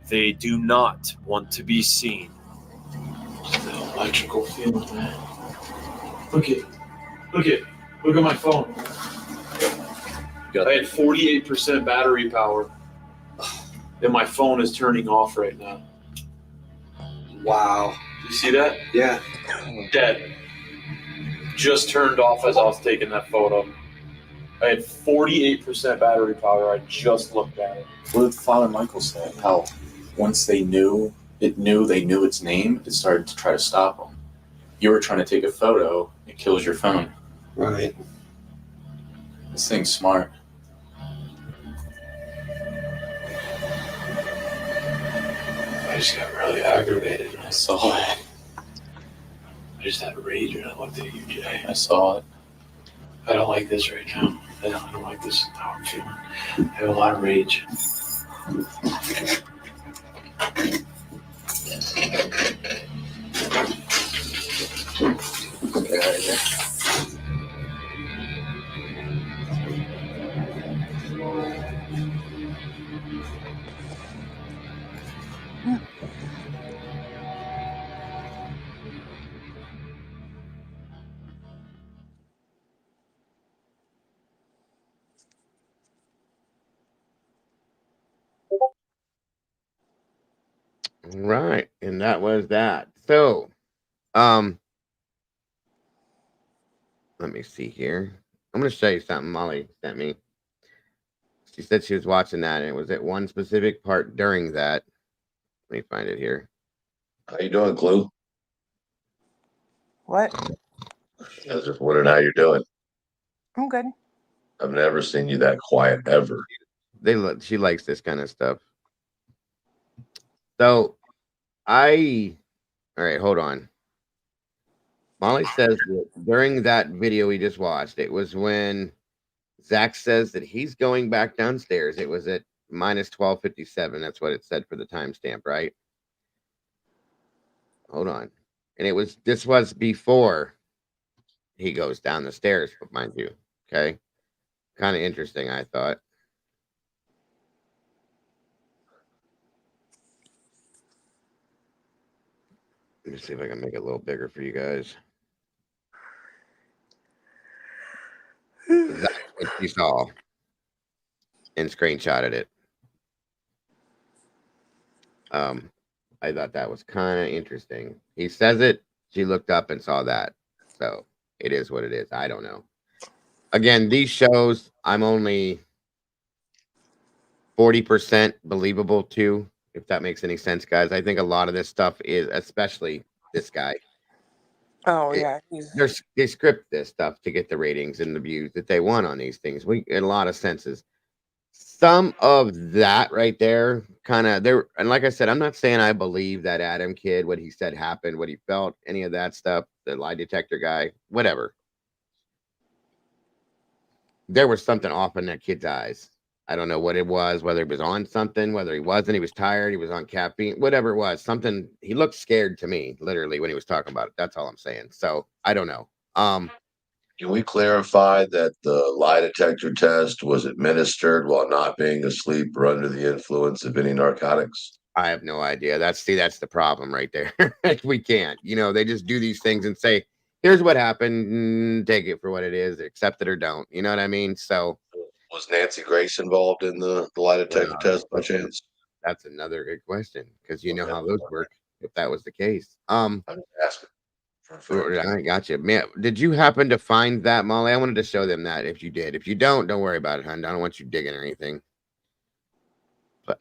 They do not want to be seen. The electrical field, man. Look at my phone. I had 48% battery power, and my phone is turning off right now. Wow. You see that? Yeah. Dead. Just turned off as I was taking that photo. I had 48% battery power. I just looked at it. What did Father Michael say? How once they knew its name, it started to try to stop them. You were trying to take a photo, it kills your phone. Right. This thing's smart. I just got really aggravated when I saw it. I just had rage when I looked at you, Jay. I saw it. I don't like this right now. I don't like this how I'm feeling. I have a lot of rage. Right, and that was that. So, let me see here. I'm going to show you something Molly sent me. She said she was watching that, and it was at one specific part during that. Let me find it here. How you doing, Clue? What? I was just wondering how you're doing. I'm good. I've never seen you that quiet ever. She likes this kind of stuff. So, all right, hold on. Molly says that during that video we just watched, it was when Zach says that he's going back downstairs. It was at minus 12:57. That's what it said for the timestamp, right? Hold on. And this was before he goes down the stairs, mind you. Okay. Kind of interesting, I thought. Let me see if I can make it a little bigger for you guys. That's what you saw and screenshotted it. I thought that was kind of interesting. He says it. She looked up and saw that. So it is what it is. I don't know. Again, these shows, I'm only 40% believable to, if that makes any sense, guys. I think a lot of this stuff is, especially this guy. Oh, yeah. They script this stuff to get the ratings and the views that they want on these things. In a lot of senses. Some of that right there, kind of there, and like I said, I'm not saying I believe that Adam kid, what he said happened, what he felt, any of that stuff, the lie detector guy, whatever. There was something off in that kid's eyes. I don't know what it was, whether he was on something, whether he wasn't, he was tired, he was on caffeine, whatever it was, something. He looked scared to me, literally, when he was talking about it. That's all I'm saying. So I don't know. Can we clarify that the lie detector test was administered while not being asleep or under the influence of any narcotics? I have no idea. That's the problem right there. We can't. They just do these things and say, here's what happened. Take it for what it is. Accept it or don't. You know what I mean? So was Nancy Grace involved in the lie detector test by chance? That's another good question, because you know how those work, if that was the case. I'm just asking. I got you, man. Did you happen to find that, Molly? I wanted to show them that if you did. If you don't worry about it, hon. I don't want you digging or anything. But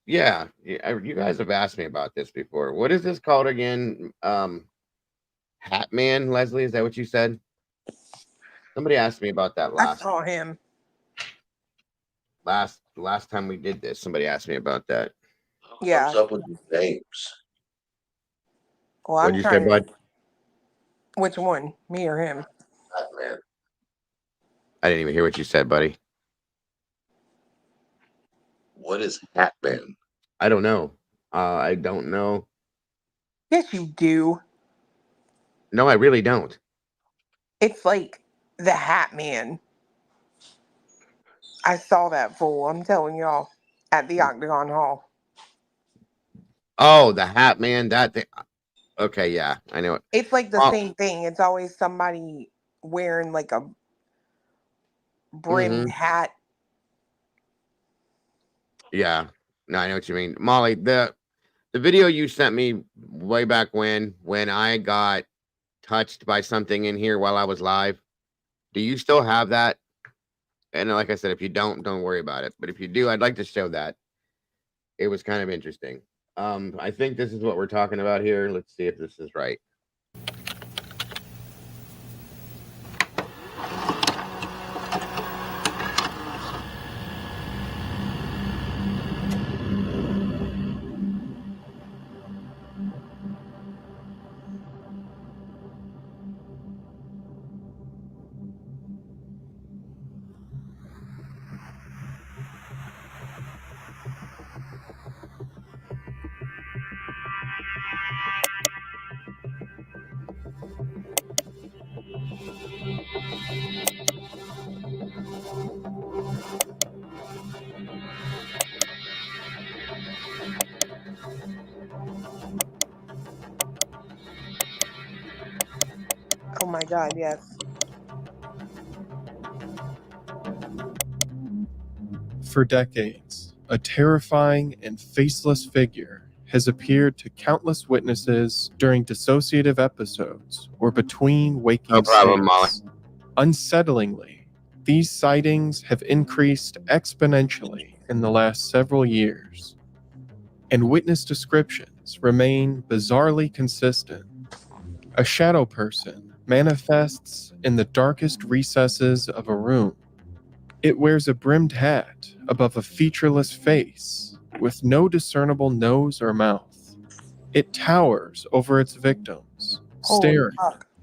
yeah, you guys have asked me about this before. What is this called again? Hat Man, Leslie, is that what you said? Somebody asked me about that I saw him. Last time we did this. Somebody asked me about that. Yeah. What's up with these names? Well, What'd you say, bud? Which one? Me or him? Man. I didn't even hear what you said, buddy. What is Hat Man? I don't know. I don't know. Yes, you do. No, I really don't. It's like the Hat Man. I saw that fool. I'm telling y'all, at the Octagon Hall. Oh, the Hat Man. That thing. Okay, yeah, I know it. It's like the same thing. It's always somebody wearing like a brimmed hat. Yeah, no, I know what you mean, Molly. The video you sent me way back when I got touched by something in here while I was live. Do you still have that? And like I said, if you don't worry about it. But if you do, I'd like to show that. It was kind of interesting. I think this is what we're talking about here. Let's see if this is right. Oh my God, yes. For decades, a terrifying and faceless figure has appeared to countless witnesses during dissociative episodes or between waking states. Unsettlingly, these sightings have increased exponentially in the last several years, and witness descriptions remain bizarrely consistent. A shadow person manifests in the darkest recesses of a room. It wears a brimmed hat above a featureless face with no discernible nose or mouth. It towers over its victims, staring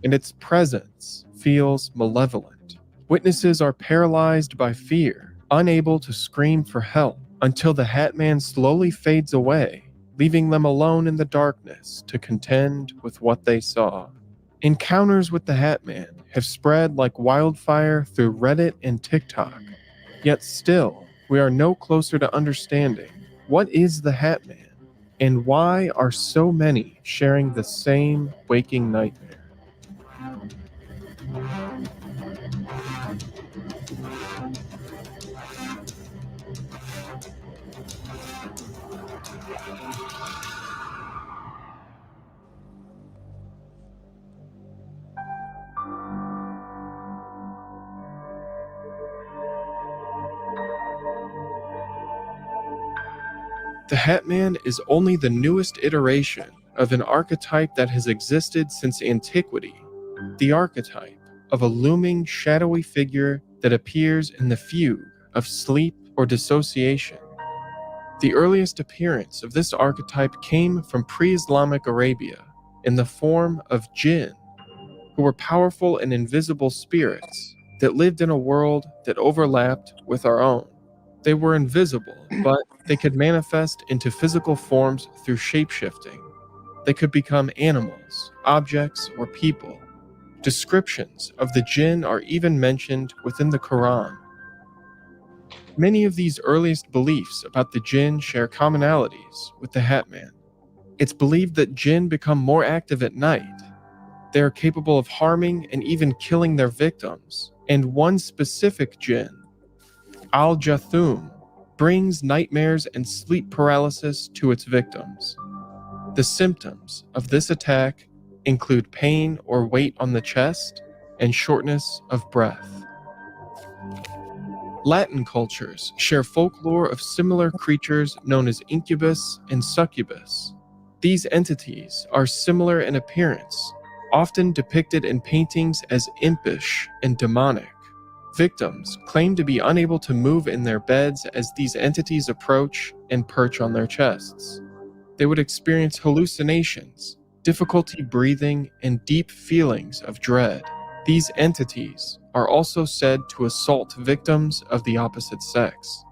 and its presence feels malevolent. Witnesses are paralyzed by fear, unable to scream for help, until the Hat Man slowly fades away, leaving them alone in the darkness to contend with what they saw. Encounters with the Hat Man have spread like wildfire through Reddit and TikTok. Yet still, we are no closer to understanding what is the Hat Man and why are so many sharing the same waking nightmare. The Hat Man is only the newest iteration of an archetype that has existed since antiquity, the archetype of a looming shadowy figure that appears in the fugue of sleep or dissociation. The earliest appearance of this archetype came from pre-Islamic Arabia in the form of jinn, who were powerful and invisible spirits that lived in a world that overlapped with our own. They were invisible, but they could manifest into physical forms through shapeshifting. They could become animals, objects, or people. Descriptions of the jinn are even mentioned within the Quran. Many of these earliest beliefs about the jinn share commonalities with the Hat Man. It's believed that jinn become more active at night. They are capable of harming and even killing their victims, and one specific jinn, Al-Jathum, brings nightmares and sleep paralysis to its victims. The symptoms of this attack include pain or weight on the chest and shortness of breath. Latin cultures share folklore of similar creatures known as incubus and succubus. These entities are similar in appearance, often depicted in paintings as impish and demonic. Victims claim to be unable to move in their beds as these entities approach and perch on their chests. They would experience hallucinations, difficulty breathing, and deep feelings of dread. These entities are also said to assault victims of the opposite sex.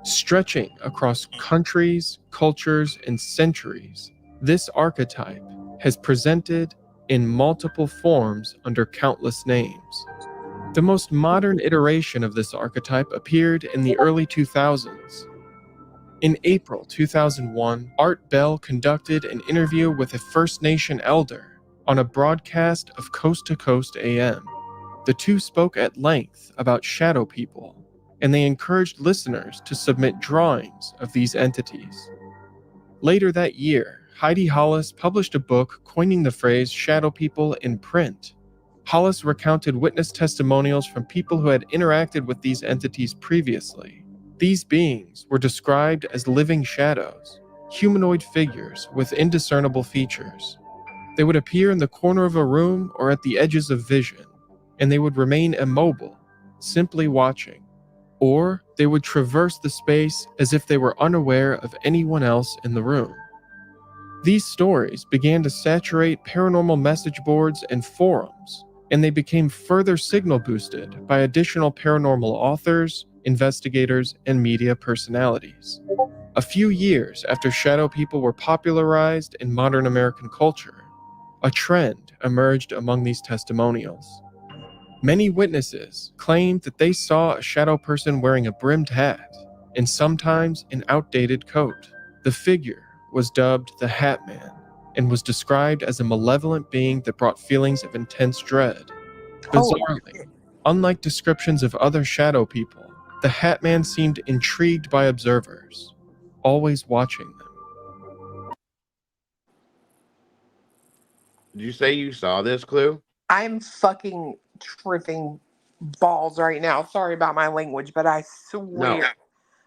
Stretching across countries, cultures, and centuries, this archetype has presented in multiple forms under countless names. The most modern iteration of this archetype appeared in the early 2000s. In April 2001, Art Bell conducted an interview with a First Nation elder on a broadcast of Coast to Coast AM. The two spoke at length about shadow people, and they encouraged listeners to submit drawings of these entities. Later that year, Heidi Hollis published a book coining the phrase shadow people in print. Hollis recounted witness testimonials from people who had interacted with these entities previously. These beings were described as living shadows, humanoid figures with indiscernible features. They would appear in the corner of a room or at the edges of vision, and they would remain immobile, simply watching. Or they would traverse the space as if they were unaware of anyone else in the room. These stories began to saturate paranormal message boards and forums, and they became further signal boosted by additional paranormal authors, investigators, and media personalities. A few years after shadow people were popularized in modern American culture, a trend emerged among these testimonials. Many witnesses claimed that they saw a shadow person wearing a brimmed hat and sometimes an outdated coat. The figure was dubbed the Hat Man and was described as a malevolent being that brought feelings of intense dread. Bizarrely, unlike descriptions of other shadow people, the Hat Man seemed intrigued by observers, always watching them. Did you say you saw this, Clue? I'm fucking tripping balls right now. Sorry about my language, but I swear No,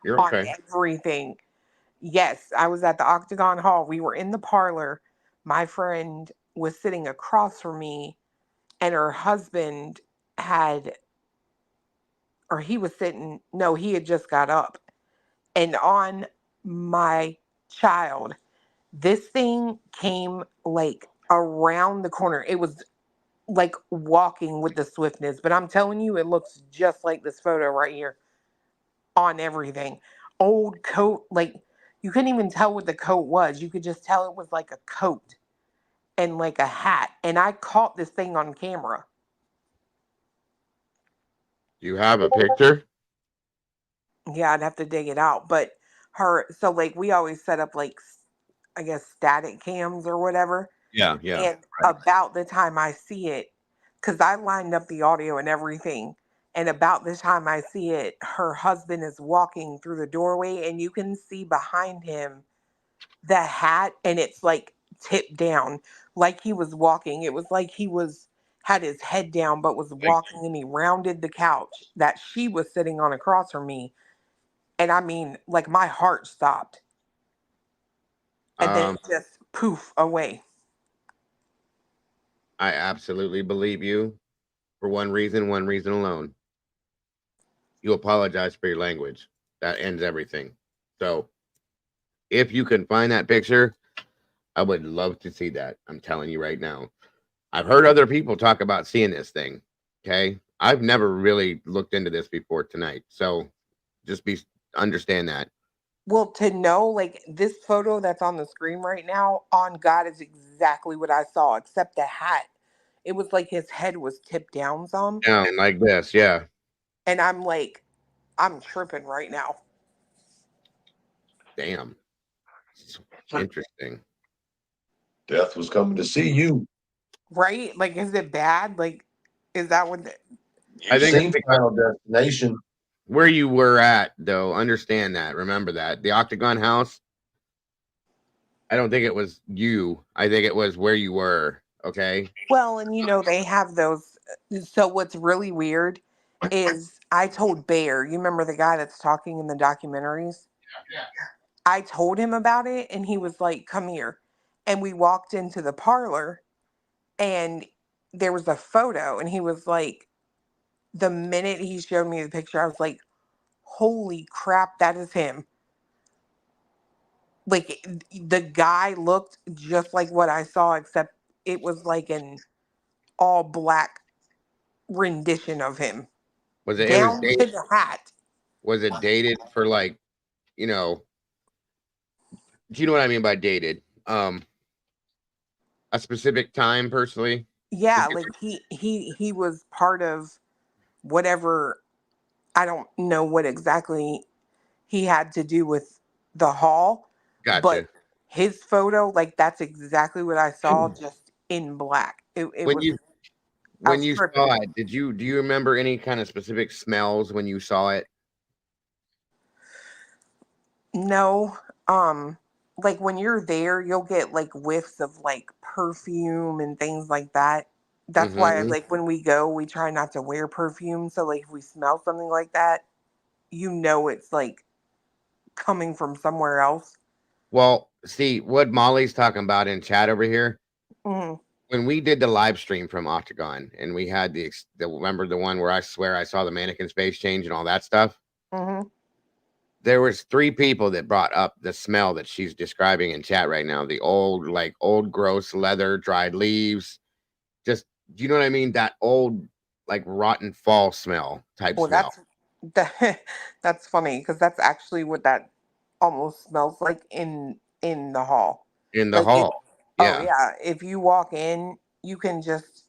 you're on okay. everything. Yes, I was at the Octagon Hall. We were in the parlor. My friend was sitting across from me, and her husband had, or he was sitting, no, he had just got up. And on my child, this thing came like around the corner. It was like walking with the swiftness, but I'm telling you, it looks just like this photo right here on everything. Old coat, like you couldn't even tell what the coat was. You could just tell it was like a coat and like a hat. And I caught this thing on camera. You have a picture? Yeah, I'd have to dig it out. But so like we always set up like, I guess, static cams or whatever. Yeah. And about the time I see it, because I lined up the audio and everything, and about the time I see it, her husband is walking through the doorway, and you can see behind him the hat, and it's like tipped down, like he was walking. It was like he had his head down, but was walking, and he rounded the couch that she was sitting on across from me. And I mean, like my heart stopped, and then it just poof away. I absolutely believe you for one reason alone. You apologize for your language. That ends everything. So if you can find that picture, I would love to see that. I'm telling you right now. I've heard other people talk about seeing this thing. Okay. I've never really looked into this before tonight. So just understand that. Well, to know, like, this photo that's on the screen right now, on God, is exactly what I saw, except the hat. It was like his head was tipped down some. Down like this, yeah. And I'm like, I'm tripping right now. Damn. Interesting. Death was coming to see you. Right? Like, is it bad? Like, is that what I think Final Destination. Where you were at, though, understand that. Remember that. The Octagon House, I don't think it was you. I think it was where you were. Okay. Well, and you know, they have those. So what's really weird is I told Bear, you remember the guy that's talking in the documentaries? Yeah. I told him about it, and he was like, come here. And we walked into the parlor, and there was a photo, and he was like, the minute he showed me the picture, I was like, holy crap, that is him. Like, the guy looked just like what I saw, except it was like an all black rendition of him. Was it down was to the hat? Was it dated for, like, you know, do you know what I mean by dated? A specific time, personally? Yeah, like he was part of whatever. I don't know what exactly he had to do with the hall. Gotcha. But his photo, like, that's exactly what I saw, just in black. When you saw it, do you remember any kind of specific smells when you saw it? No. Like when you're there, you'll get like whiffs of like perfume and things like that. That's why, like, when we go, we try not to wear perfume. So like if we smell something like that, you know it's like coming from somewhere else. Well, see what Molly's talking about in chat over here. hmm When we did the live stream from Octagon, and we had the remember the one where I swear I saw the mannequin space change and all that stuff. hmm There was 3 people that brought up the smell that she's describing in chat right now. The old gross leather, dried leaves. Just, do you know what I mean? That old, like, rotten fall smell type Well, smell. that's funny because that's actually what that almost smells like in the hall. In the Like hall. Oh yeah, if you walk in, you can just.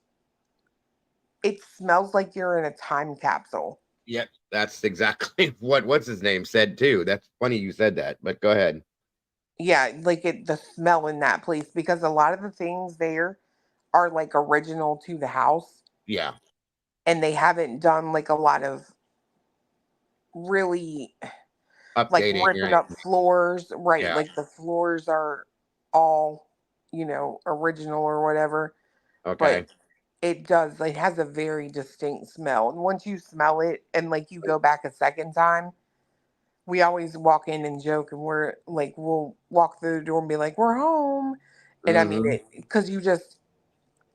It smells like you're in a time capsule. Yep, that's exactly what's his name said too. That's funny you said that, but go ahead. Yeah, like the smell in that place, because a lot of the things there are like original to the house, Yeah. and they haven't done like a lot of really like Updating, ripping right? up floors, right? Yeah. Like the floors are all, original or whatever. Okay. But it has a very distinct smell. And once you smell it and like you go back a second time, we always walk in and joke, and we're like, we'll walk through the door and be like, we're home. And I mean it because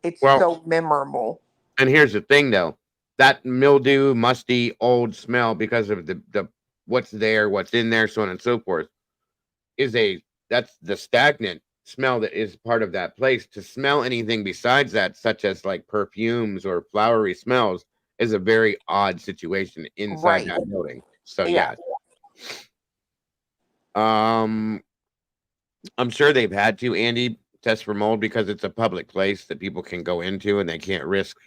it's so memorable. And here's the thing though, that mildew, musty, old smell, because of the what's there, what's in there, so on and so forth, that's the stagnant smell that is part of that place. To smell anything besides that, such as like perfumes or flowery smells, is a very odd situation inside that building. So yeah. I'm sure they've had to, Andy, test for mold because it's a public place that people can go into and they can't risk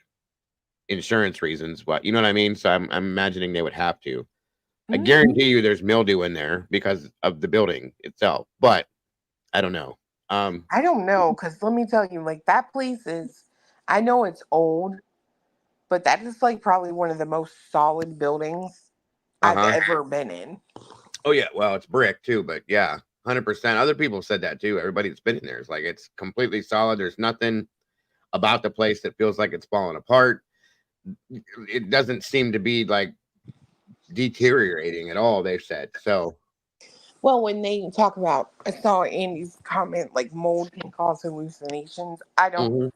insurance reasons. But you know what I mean? So I'm imagining they would have to. I guarantee you there's mildew in there because of the building itself, but I don't know. I don't know, because let me tell you, like, that place is, I know it's old, but that is like probably one of the most solid buildings I've ever been in. Oh yeah, well, it's brick too, but yeah, 100%. Other people said that too. Everybody that's been in there is like, it's completely solid. There's nothing about the place that feels like it's falling apart. It doesn't seem to be like deteriorating at all, they've said. So well, when they talk about, I saw Andy's comment, like mold can cause hallucinations. I don't,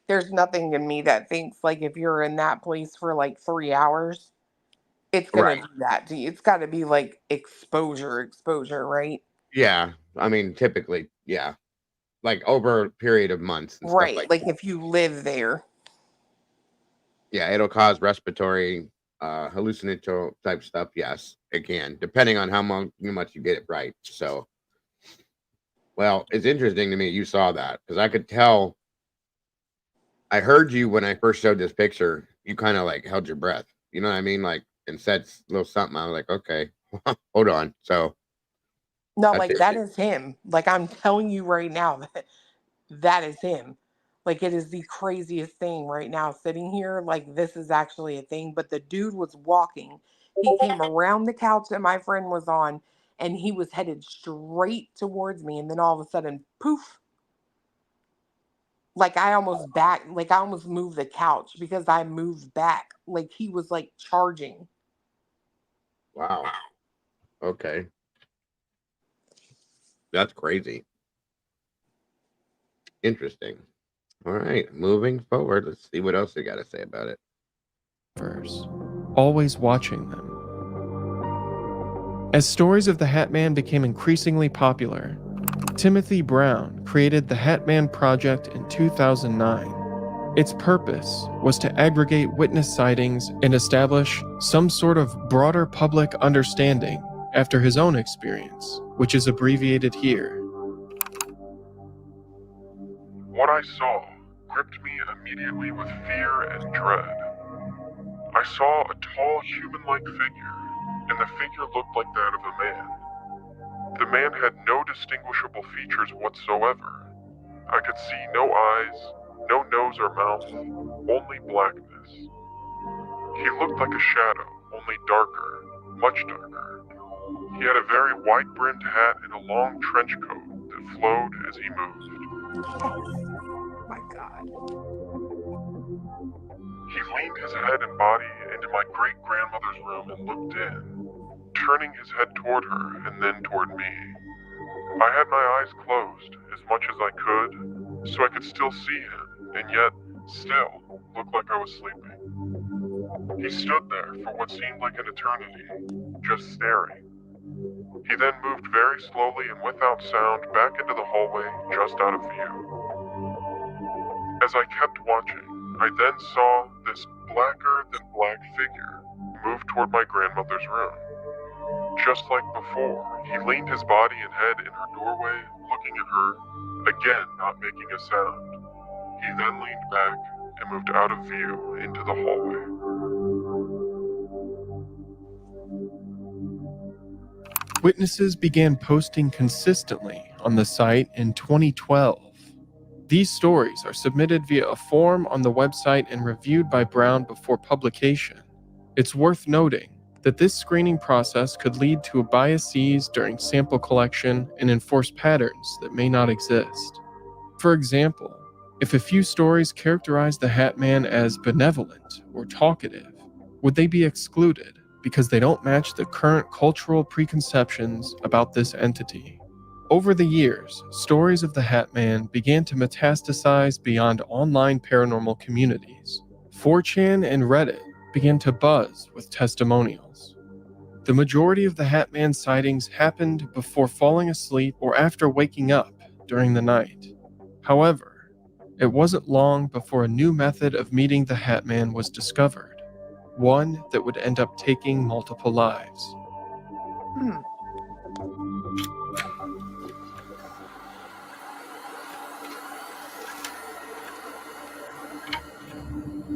there's nothing in me that thinks like if you're in that place for like 3 hours, it's gonna do that to you. It's got to be like exposure, right? Yeah, I mean, typically, yeah, like over a period of months and Right, stuff like like that. if you live there. Yeah, it'll cause respiratory, hallucinatory type stuff. Yes, it can, depending on how much you get it right. So, well, it's interesting to me you saw that because I could tell. I heard you when I first showed this picture. You kind of like held your breath. You know what I mean? Like, and said a little something. I was like, okay, hold on. So, No, like that is him. Like I'm telling you right now that is him. Like it is the craziest thing right now sitting here. Like this is actually a thing. But the dude was walking. He came around the couch that my friend was on and he was headed straight towards me. And then all of a sudden, poof. Like I almost moved the couch because I moved back. Like he was like charging. Wow. Okay. That's crazy. Interesting. All right, moving forward. Let's see what else they got to say about it. Always watching them. As stories of the Hat Man became increasingly popular, Timothy Brown created the Hat Man Project in 2009. Its purpose was to aggregate witness sightings and establish some sort of broader public understanding after his own experience, which is abbreviated here. What I saw gripped me immediately with fear and dread. I saw a tall human-like figure, and the figure looked like that of a man. The man had no distinguishable features whatsoever. I could see no eyes, no nose or mouth, only blackness. He looked like a shadow, only darker, much darker. He had a very wide-brimmed hat and a long trench coat that flowed as he moved. Oh my God. He leaned his head and body into my great-grandmother's room and looked in, turning his head toward her and then toward me. I had my eyes closed as much as I could, so I could still see him, and yet still look like I was sleeping. He stood there for what seemed like an eternity, just staring. He then moved very slowly and without sound back into the hallway, just out of view. As I kept watching, I then saw this blacker-than-black figure move toward my grandmother's room. Just like before, he leaned his body and head in her doorway, looking at her, again not making a sound. He then leaned back and moved out of view into the hallway. Witnesses began posting consistently on the site in 2012. These stories are submitted via a form on the website and reviewed by Brown before publication. It's worth noting that this screening process could lead to biases during sample collection and enforce patterns that may not exist. For example, if a few stories characterize the Hat Man as benevolent or talkative, would they be excluded because they don't match the current cultural preconceptions about this entity? Over the years, stories of the Hat Man began to metastasize beyond online paranormal communities. 4chan and Reddit began to buzz with testimonials. The majority of the Hat Man sightings happened before falling asleep or after waking up during the night. However, it wasn't long before a new method of meeting the Hat Man was discovered, one that would end up taking multiple lives.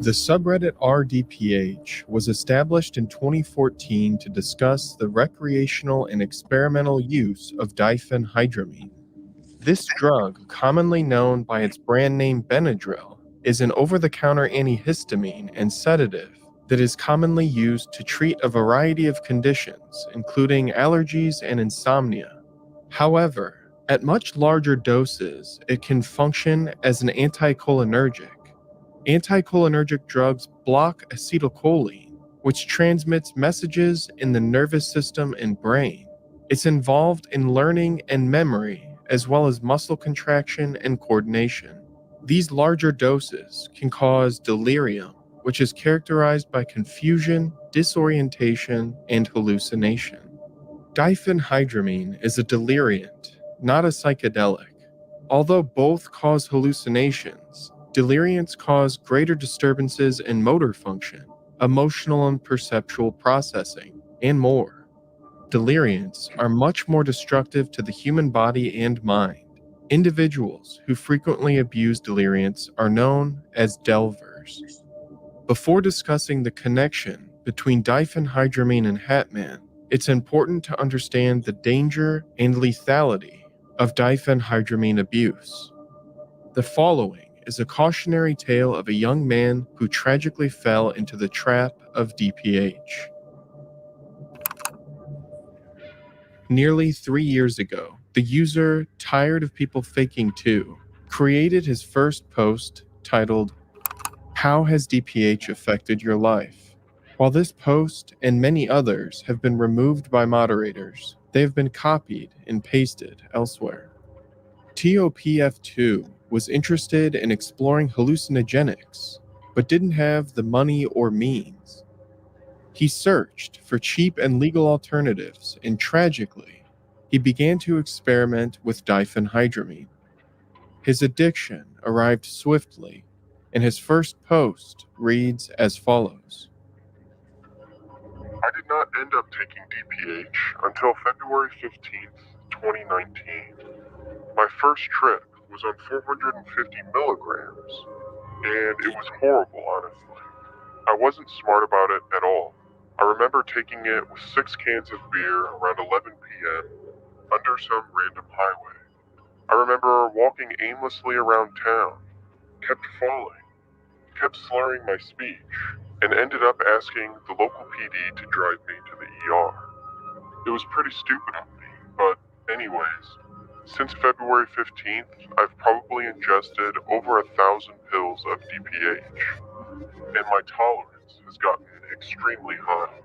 The subreddit RDPH was established in 2014 to discuss the recreational and experimental use of diphenhydramine. This drug, commonly known by its brand name Benadryl, is an over-the-counter antihistamine and sedative that is commonly used to treat a variety of conditions, including allergies and insomnia. However, at much larger doses, it can function as an anticholinergic. Anticholinergic drugs block acetylcholine, which transmits messages in the nervous system and brain. It's involved in learning and memory, as well as muscle contraction and coordination. These larger doses can cause delirium, which is characterized by confusion, disorientation, and hallucination. Diphenhydramine is a deliriant, not a psychedelic. Although both cause hallucinations, deliriants cause greater disturbances in motor function, emotional and perceptual processing, and more. Deliriants are much more destructive to the human body and mind. Individuals who frequently abuse deliriants are known as delvers. Before discussing the connection between diphenhydramine and Hatman, it's important to understand the danger and lethality of diphenhydramine abuse. The following is a cautionary tale of a young man who tragically fell into the trap of DPH. Nearly 3 years ago, the user, tired of people faking too, created his first post titled, "How has DPH affected your life?" While this post and many others have been removed by moderators, they have been copied and pasted elsewhere. TOPF2 was interested in exploring hallucinogenics, but didn't have the money or means. He searched for cheap and legal alternatives, and tragically, he began to experiment with diphenhydramine. His addiction arrived swiftly, and his first post reads as follows. I did not end up taking DPH until February 15th, 2019. My first trip was on 450 milligrams, and it was horrible, honestly. I wasn't smart about it at all. I remember taking it with 6 cans of beer around 11 p.m. under some random highway. I remember walking aimlessly around town, kept falling, kept slurring my speech, and ended up asking the local PD to drive me to the ER. It was pretty stupid of me, but anyways, since February 15th, I've probably ingested over 1,000 pills of DPH, and my tolerance has gotten extremely high.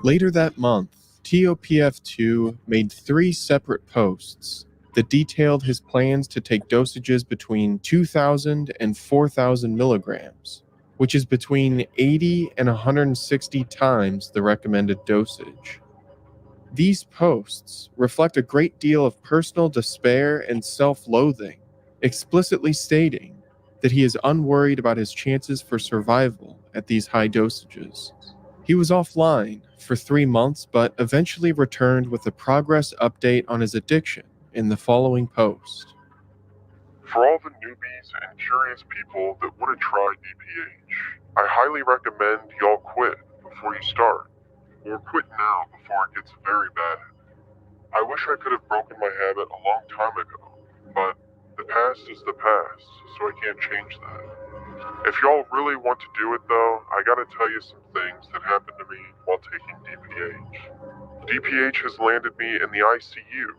Later that month, TOPF2 made 3 separate posts that detailed his plans to take dosages between 2,000 and 4,000 milligrams, which is between 80 and 160 times the recommended dosage. These posts reflect a great deal of personal despair and self-loathing, explicitly stating that he is unworried about his chances for survival at these high dosages. He was offline for 3 months, but eventually returned with a progress update on his addiction in the following post. For all the newbies and curious people that want to try DPH, I highly recommend y'all quit before you start, or quit now before it gets very bad. I wish I could have broken my habit a long time ago, but the past is the past, so I can't change that. If y'all really want to do it though, I gotta tell you some things that happened to me while taking DPH. DPH has landed me in the ICU,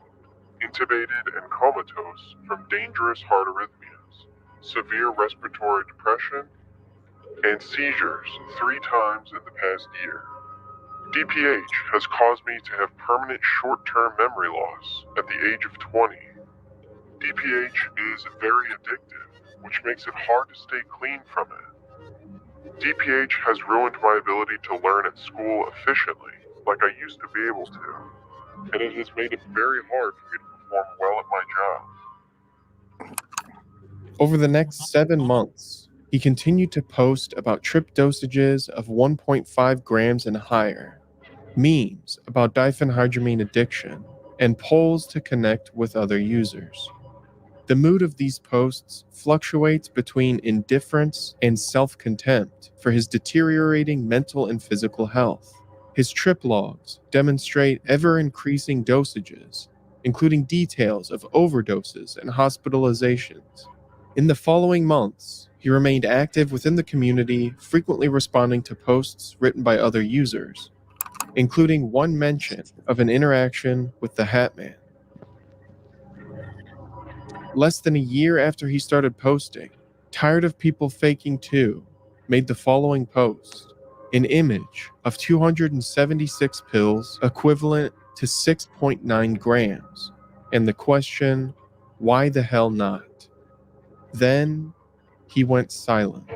intubated and comatose from dangerous heart arrhythmias, severe respiratory depression, and seizures 3 times in the past year. DPH has caused me to have permanent short-term memory loss at the age of 20. DPH is very addictive, which makes it hard to stay clean from it. DPH has ruined my ability to learn at school efficiently, like I used to be able to. and it has made it very hard for me to perform well at my job. Over the next 7 months, he continued to post about trip dosages of 1.5 grams and higher, memes about diphenhydramine addiction, and polls to connect with other users. The mood of these posts fluctuates between indifference and self-contempt for his deteriorating mental and physical health. His trip logs demonstrate ever-increasing dosages, including details of overdoses and hospitalizations. In the following months, he remained active within the community, frequently responding to posts written by other users, including one mention of an interaction with the Hat Man. Less than a year after he started posting, Tired of People Faking Too made the following post, an image of 276 pills equivalent to 6.9 grams, and the question, why the hell not? Then he went silent.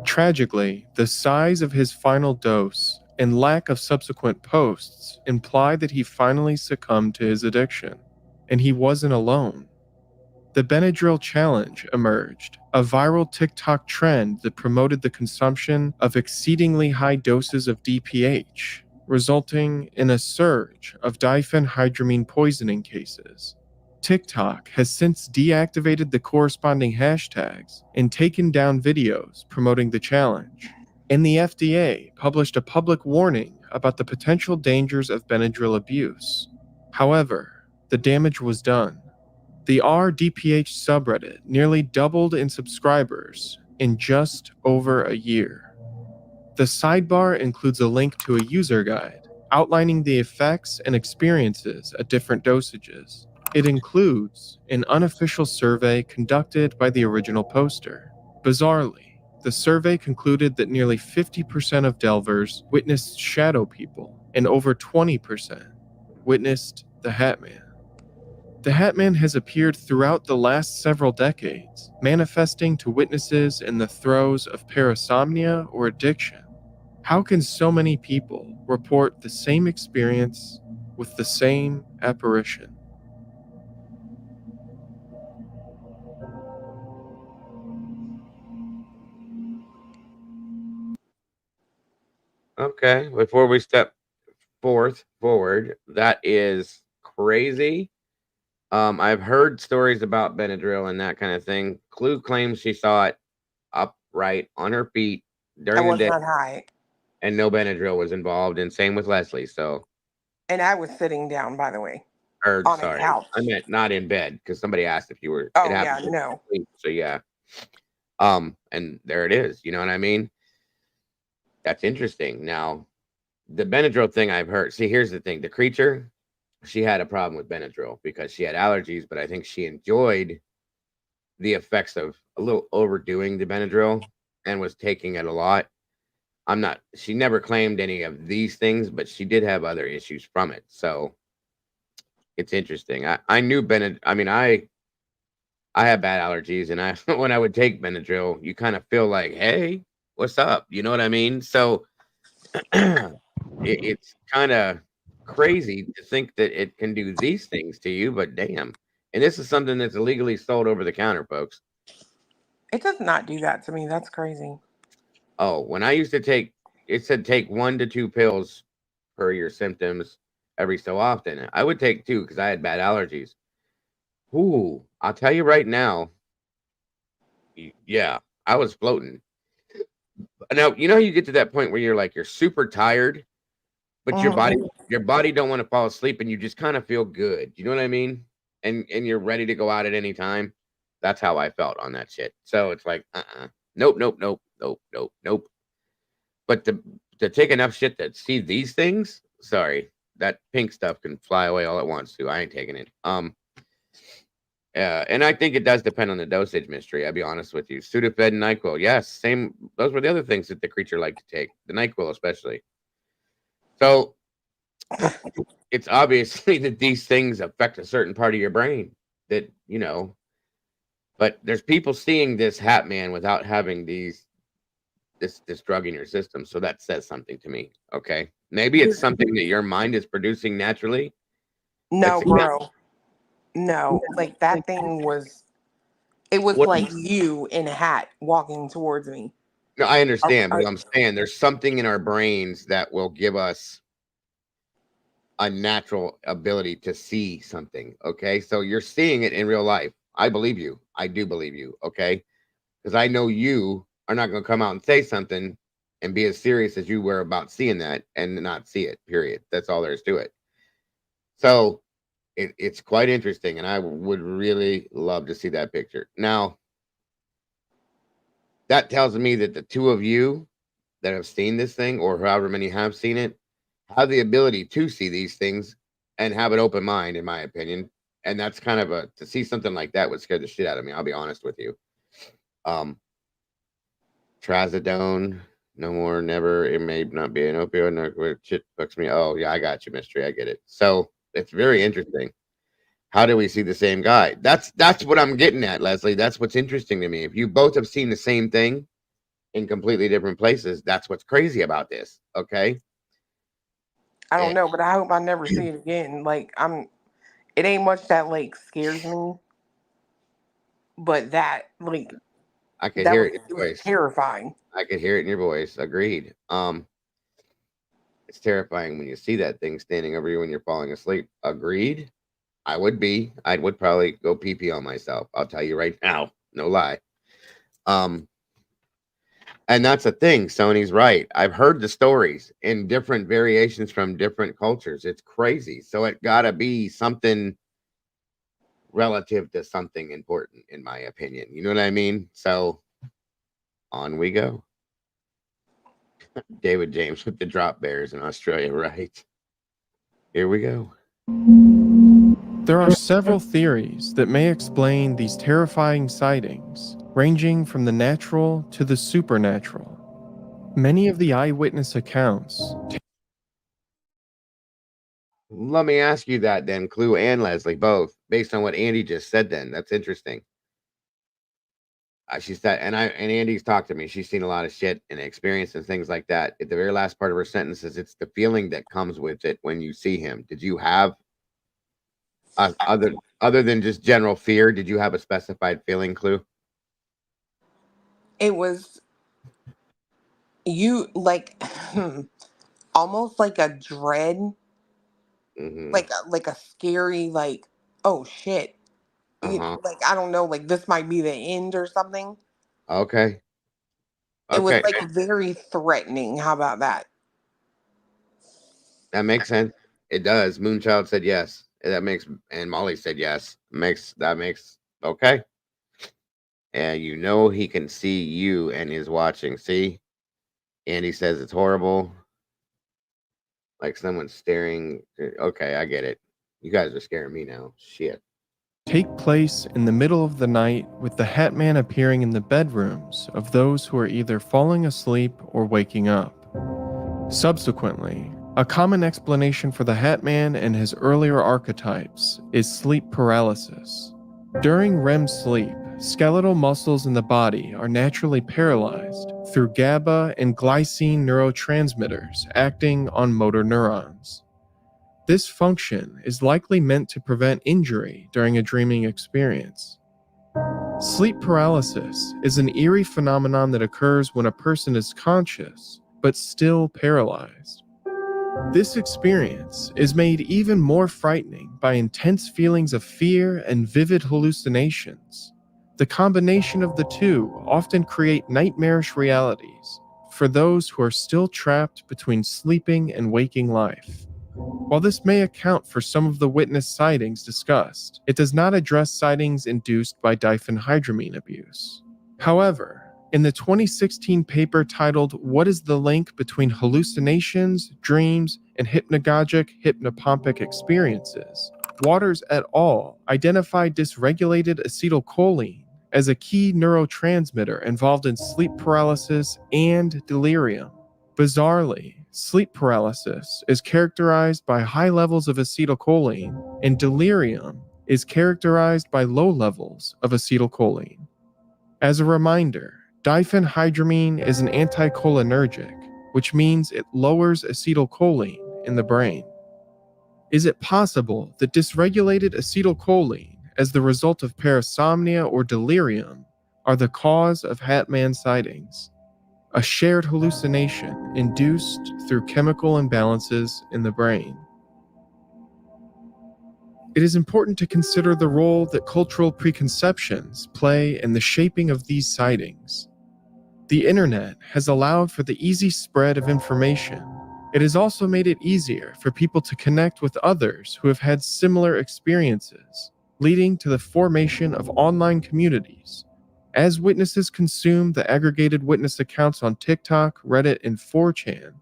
Tragically, the size of his final dose and lack of subsequent posts imply that he finally succumbed to his addiction, and he wasn't alone. The Benadryl Challenge emerged, a viral TikTok trend that promoted the consumption of exceedingly high doses of DPH, resulting in a surge of diphenhydramine poisoning cases. TikTok has since deactivated the corresponding hashtags and taken down videos promoting the challenge, and the FDA published a public warning about the potential dangers of Benadryl abuse. However, the damage was done. The RDPH subreddit nearly doubled in subscribers in just over a year. The sidebar includes a link to a user guide outlining the effects and experiences at different dosages. It includes an unofficial survey conducted by the original poster. Bizarrely, the survey concluded that nearly 50% of Delvers witnessed shadow people, and over 20% witnessed the Hat Man. The Hat Man has appeared throughout the last several decades, manifesting to witnesses in the throes of parasomnia or addiction. How can so many people report the same experience with the same apparition? Okay, before we step forward, that is crazy. I've heard stories about Benadryl and that kind of thing. Clue claims she saw it upright on her feet I during the was day, not high. and no Benadryl was involved, and same with Leslie. So, And I was sitting down, by the way, or on a sorry, couch. I meant not in bed because somebody asked if you were. It Oh, yeah, happened. no. So yeah. And there it is. You know what I mean? That's interesting. Now, the Benadryl thing I've heard. See, here's the thing: the creature, she had a problem with Benadryl because she had allergies, but I think she enjoyed the effects of a little overdoing the Benadryl and was taking it a lot. She never claimed any of these things, but she did have other issues from it. So it's interesting. I knew I have bad allergies, and when I would take Benadryl, you kind of feel like, hey, what's up? You know what I mean? So it's kind of crazy to think that it can do these things to you, but damn. And this is something that's illegally sold over the counter, folks. It does not do that to me. That's crazy. Oh, when I used to take, it said take 1 to 2 pills per your symptoms every so often. I would take 2 because I had bad allergies. Ooh, I'll tell you right now. Yeah, I was floating. Now, you know, you get to that point where you're super tired, but your body don't want to fall asleep, and you just kind of feel good. You know what I mean? And you're ready to go out at any time. That's how I felt on that shit. So it's like, nope. But to take enough shit to see these things, sorry, that pink stuff can fly away all at once too. I ain't taking it. And I think it does depend on the dosage, mystery. I'll be honest with you. Sudafed and NyQuil, yes, same. Those were the other things that the creature liked to take. The NyQuil, especially. So it's obviously that these things affect a certain part of your brain that, you know, but there's people seeing this Hat Man without having these this drug in your system. So that says something to me. Okay, maybe it's something that your mind is producing naturally. No, bro. No, like that thing was. It was What? like you in a hat walking towards me. No, I understand, but I'm saying there's something in our brains that will give us a natural ability to see something. Okay, so you're seeing it in real life. I believe you. I do believe you. Okay, because I know you are not going to come out and say something and be as serious as you were about seeing that and not see it. Period. That's all there is to it. So it's quite interesting, and I would really love to see that picture. Now, that tells me that the two of you that have seen this thing, or however many have seen it, have the ability to see these things and have an open mind, in my opinion. And that's kind of to see something like that would scare the shit out of me. I'll be honest with you. Trazodone, no more, never. It may not be an opioid. No, shit fucks me. Oh yeah, I got you, mystery. I get it. So it's very interesting. How do we see the same guy? That's what I'm getting at, Leslie. That's what's interesting to me. If you both have seen the same thing in completely different places, that's what's crazy about this. Okay. I don't know, but I hope I never see it again. Like it ain't much that like scares me, but that like I could hear it in it your was voice. terrifying. I could hear it in your voice. Agreed. It's terrifying when you see that thing standing over you when you're falling asleep. Agreed. I would be. I would probably go pee on myself. I'll tell you right now. No lie. And that's a thing. Sony's right. I've heard the stories in different variations from different cultures. It's crazy. So it gotta be something relative to something important, in my opinion. You know what I mean? So on we go. David James with the drop bears in Australia, right? Here we go. There are several theories that may explain these terrifying sightings, ranging from the natural to the supernatural. Many of the eyewitness accounts. Let me ask you that then, Clue and Leslie, both, based on what Andy just said. Then that's interesting. She said, and Andy's talked to me. She's seen a lot of shit and experience and things like that. At the very last part of her sentence is, it's the feeling that comes with it when you see him. Did you have other than just general fear? Did you have a specified feeling, Clue? It was you like almost like a dread, like a scary, like, oh shit. Like I don't know, like this might be the end or something. Okay. It was like very threatening. How about that? That makes sense. It does. Moonchild said yes. And Molly said yes. That makes okay. And you know he can see you and is watching. See? Andy says it's horrible. Like someone's staring. Okay, I get it. You guys are scaring me now. Shit. Take place in the middle of the night, with the Hat Man appearing in the bedrooms of those who are either falling asleep or waking up. Subsequently, a common explanation for the Hat Man and his earlier archetypes is sleep paralysis. During REM sleep, skeletal muscles in the body are naturally paralyzed through GABA and glycine neurotransmitters acting on motor neurons. This function is likely meant to prevent injury during a dreaming experience. Sleep paralysis is an eerie phenomenon that occurs when a person is conscious but still paralyzed. This experience is made even more frightening by intense feelings of fear and vivid hallucinations. The combination of the two often create nightmarish realities for those who are still trapped between sleeping and waking life. While this may account for some of the witness sightings discussed, it does not address sightings induced by diphenhydramine abuse. However, in the 2016 paper titled "What is the Link Between Hallucinations, Dreams, and Hypnagogic Hypnopompic Experiences?" Waters et al. Identified dysregulated acetylcholine as a key neurotransmitter involved in sleep paralysis and delirium. Bizarrely, sleep paralysis is characterized by high levels of acetylcholine, and delirium is characterized by low levels of acetylcholine. As a reminder, Diphenhydramine is an anticholinergic, which means it lowers acetylcholine in the brain. Is it possible that dysregulated acetylcholine, as the result of parasomnia or delirium, are the cause of Hatman sightings? A shared hallucination induced through chemical imbalances in the brain. It is important to consider the role that cultural preconceptions play in the shaping of these sightings. The internet has allowed for the easy spread of information. It has also made it easier for people to connect with others who have had similar experiences, leading to the formation of online communities. As witnesses consume the aggregated witness accounts on TikTok, Reddit, and 4chan,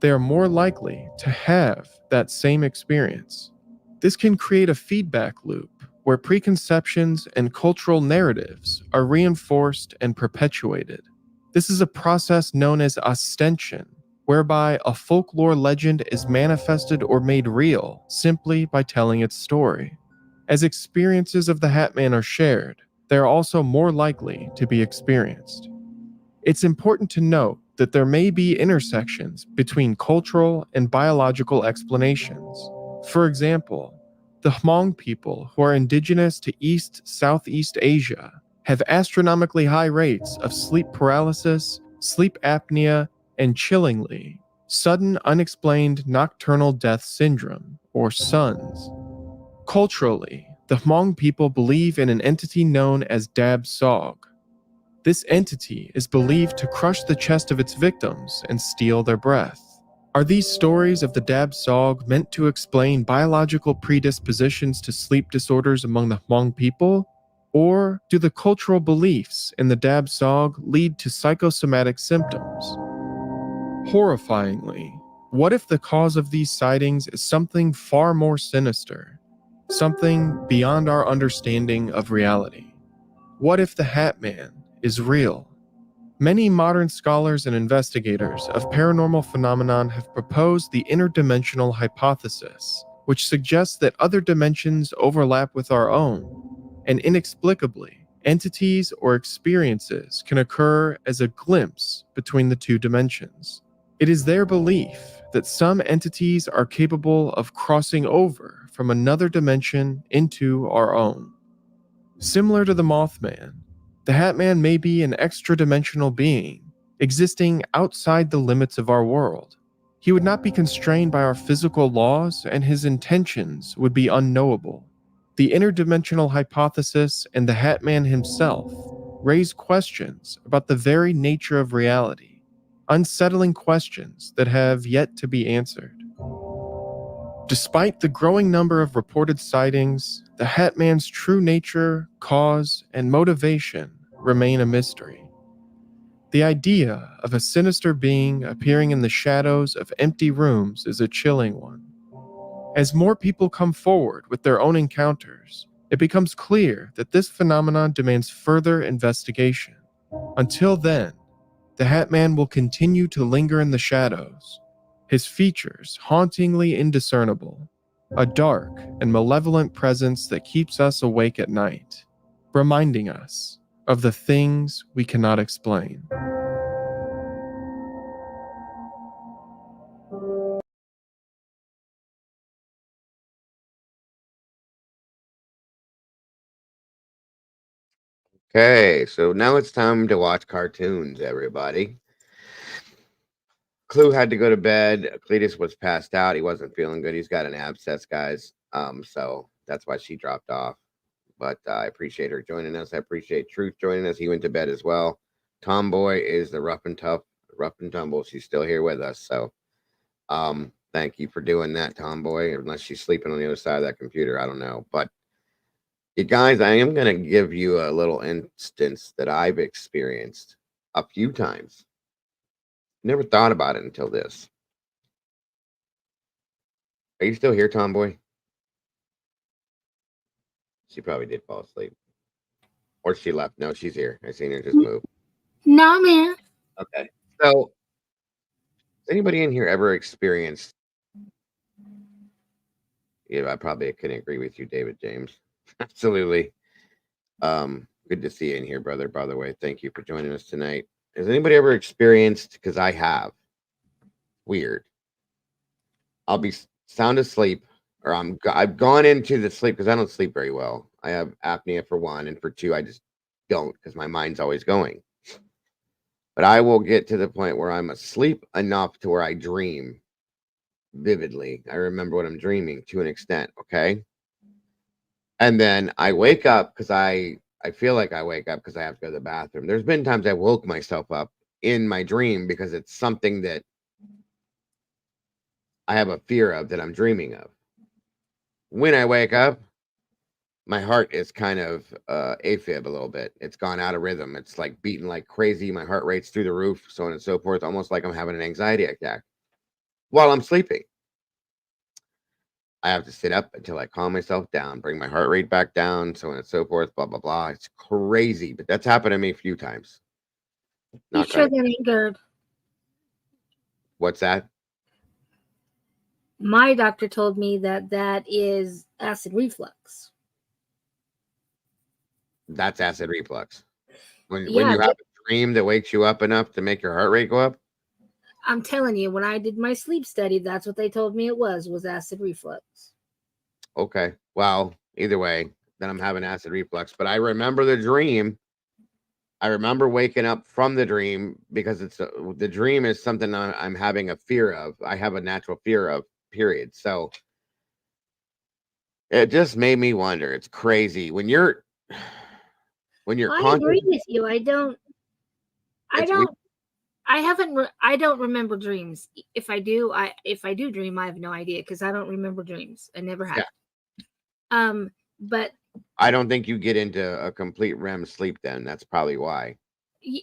they are more likely to have that same experience. This can create a feedback loop where preconceptions and cultural narratives are reinforced and perpetuated. This is a process known as ostension, whereby a folklore legend is manifested or made real simply by telling its story. As experiences of the Hatman are shared, they are also more likely to be experienced. It's important to note that there may be intersections between cultural and biological explanations. For example, the Hmong people, who are indigenous to Southeast Asia, have astronomically high rates of sleep paralysis, sleep apnea, and chillingly, sudden unexplained nocturnal death syndrome, or SUNS. Culturally, the Hmong people believe in an entity known as Dab Sog. This entity is believed to crush the chest of its victims and steal their breath. Are these stories of the Dab Sog meant to explain biological predispositions to sleep disorders among the Hmong people? Or do the cultural beliefs in the Dab Sog lead to psychosomatic symptoms? Horrifyingly, what if the cause of these sightings is something far more sinister? Something beyond our understanding of reality? What if the Hatman is real? Many modern scholars and investigators of paranormal phenomenon have proposed the interdimensional hypothesis, which suggests that other dimensions overlap with our own, and inexplicably, entities or experiences can occur as a glimpse between the two dimensions. It is their belief that some entities are capable of crossing over from another dimension into our own. Similar to the Mothman, the Hatman may be an extra-dimensional being, existing outside the limits of our world. He would not be constrained by our physical laws, and his intentions would be unknowable. The interdimensional hypothesis and the Hatman himself raise questions about the very nature of reality, unsettling questions that have yet to be answered. Despite the growing number of reported sightings, the Hatman's true nature, cause, and motivation remain a mystery. The idea of a sinister being appearing in the shadows of empty rooms is a chilling one. As more people come forward with their own encounters, it becomes clear that this phenomenon demands further investigation. Until then, the Hatman will continue to linger in the shadows, his features hauntingly indiscernible, a dark and malevolent presence that keeps us awake at night, reminding us of the things we cannot explain. Okay, so now it's time to watch cartoons, everybody. Clue had to go to bed. Cletus was passed out. He wasn't feeling good. He's got an abscess, guys. So that's why she dropped off. But I appreciate her joining us. I appreciate Truth joining us. He went to bed as well. Tomboy is the rough and tumble. She's still here with us. So thank you for doing that, Tomboy. Unless she's sleeping on the other side of that computer. I don't know. But you guys, I am going to give you a little instance that I've experienced a few times. Never thought about it until this. Are you still here, Tomboy? She probably did fall asleep. Or she left. No, she's here. I seen her just move. No, man. Okay. So, has anybody in here ever experienced? Yeah, I probably couldn't agree with you, David James. Absolutely. Good to see you in here, brother. By the way, thank you for joining us tonight. Has anybody ever experienced? Because I have. Weird. I'll be sound asleep, or I've gone into the sleep because I don't sleep very well. I have apnea for one, and for two, I just don't because my mind's always going. But I will get to the point where I'm asleep enough to where I dream vividly. I remember what I'm dreaming to an extent, okay? And then I wake up because I feel like I wake up because I have to go to the bathroom. There's been times I woke myself up in my dream because it's something that I have a fear of that I'm dreaming of. When I wake up, my heart is kind of AFib a little bit. It's gone out of rhythm. It's like beating like crazy. My heart rate's through the roof, so on and so forth, almost like I'm having an anxiety attack while I'm sleeping. I have to sit up until I calm myself down, bring my heart rate back down, so on and so forth, blah, blah, blah. It's crazy, but that's happened to me a few times. You sure that ain't GERD? What's that? My doctor told me that that is acid reflux. That's acid reflux. When Yeah, you have a dream that wakes you up enough to make your heart rate go up? I'm telling you, when I did my sleep study, that's what they told me it was acid reflux. Okay. Well, either way, then I'm having acid reflux. But I remember the dream. I remember waking up from the dream because the dream is something I'm having a fear of. I have a natural fear of, period. So it just made me wonder. It's crazy when you're I agree with you. I don't remember dreams. If I do dream, I have no idea because I don't remember dreams. I never have. Yeah. But I don't think you get into a complete REM sleep then. That's probably why.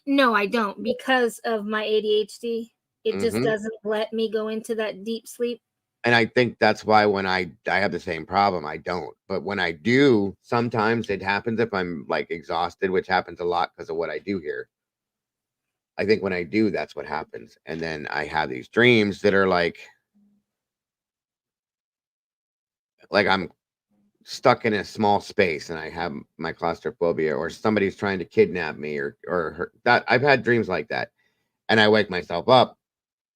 No, I don't, because of my ADHD. It just doesn't let me go into that deep sleep. And I think that's why when I have the same problem, I don't. But when I do, sometimes it happens if I'm like exhausted, which happens a lot because of what I do here. I think when I do, that's what happens. And then I have these dreams that are like I'm stuck in a small space and I have my claustrophobia, or somebody's trying to kidnap me, or that. I've had dreams like that, and I wake myself up,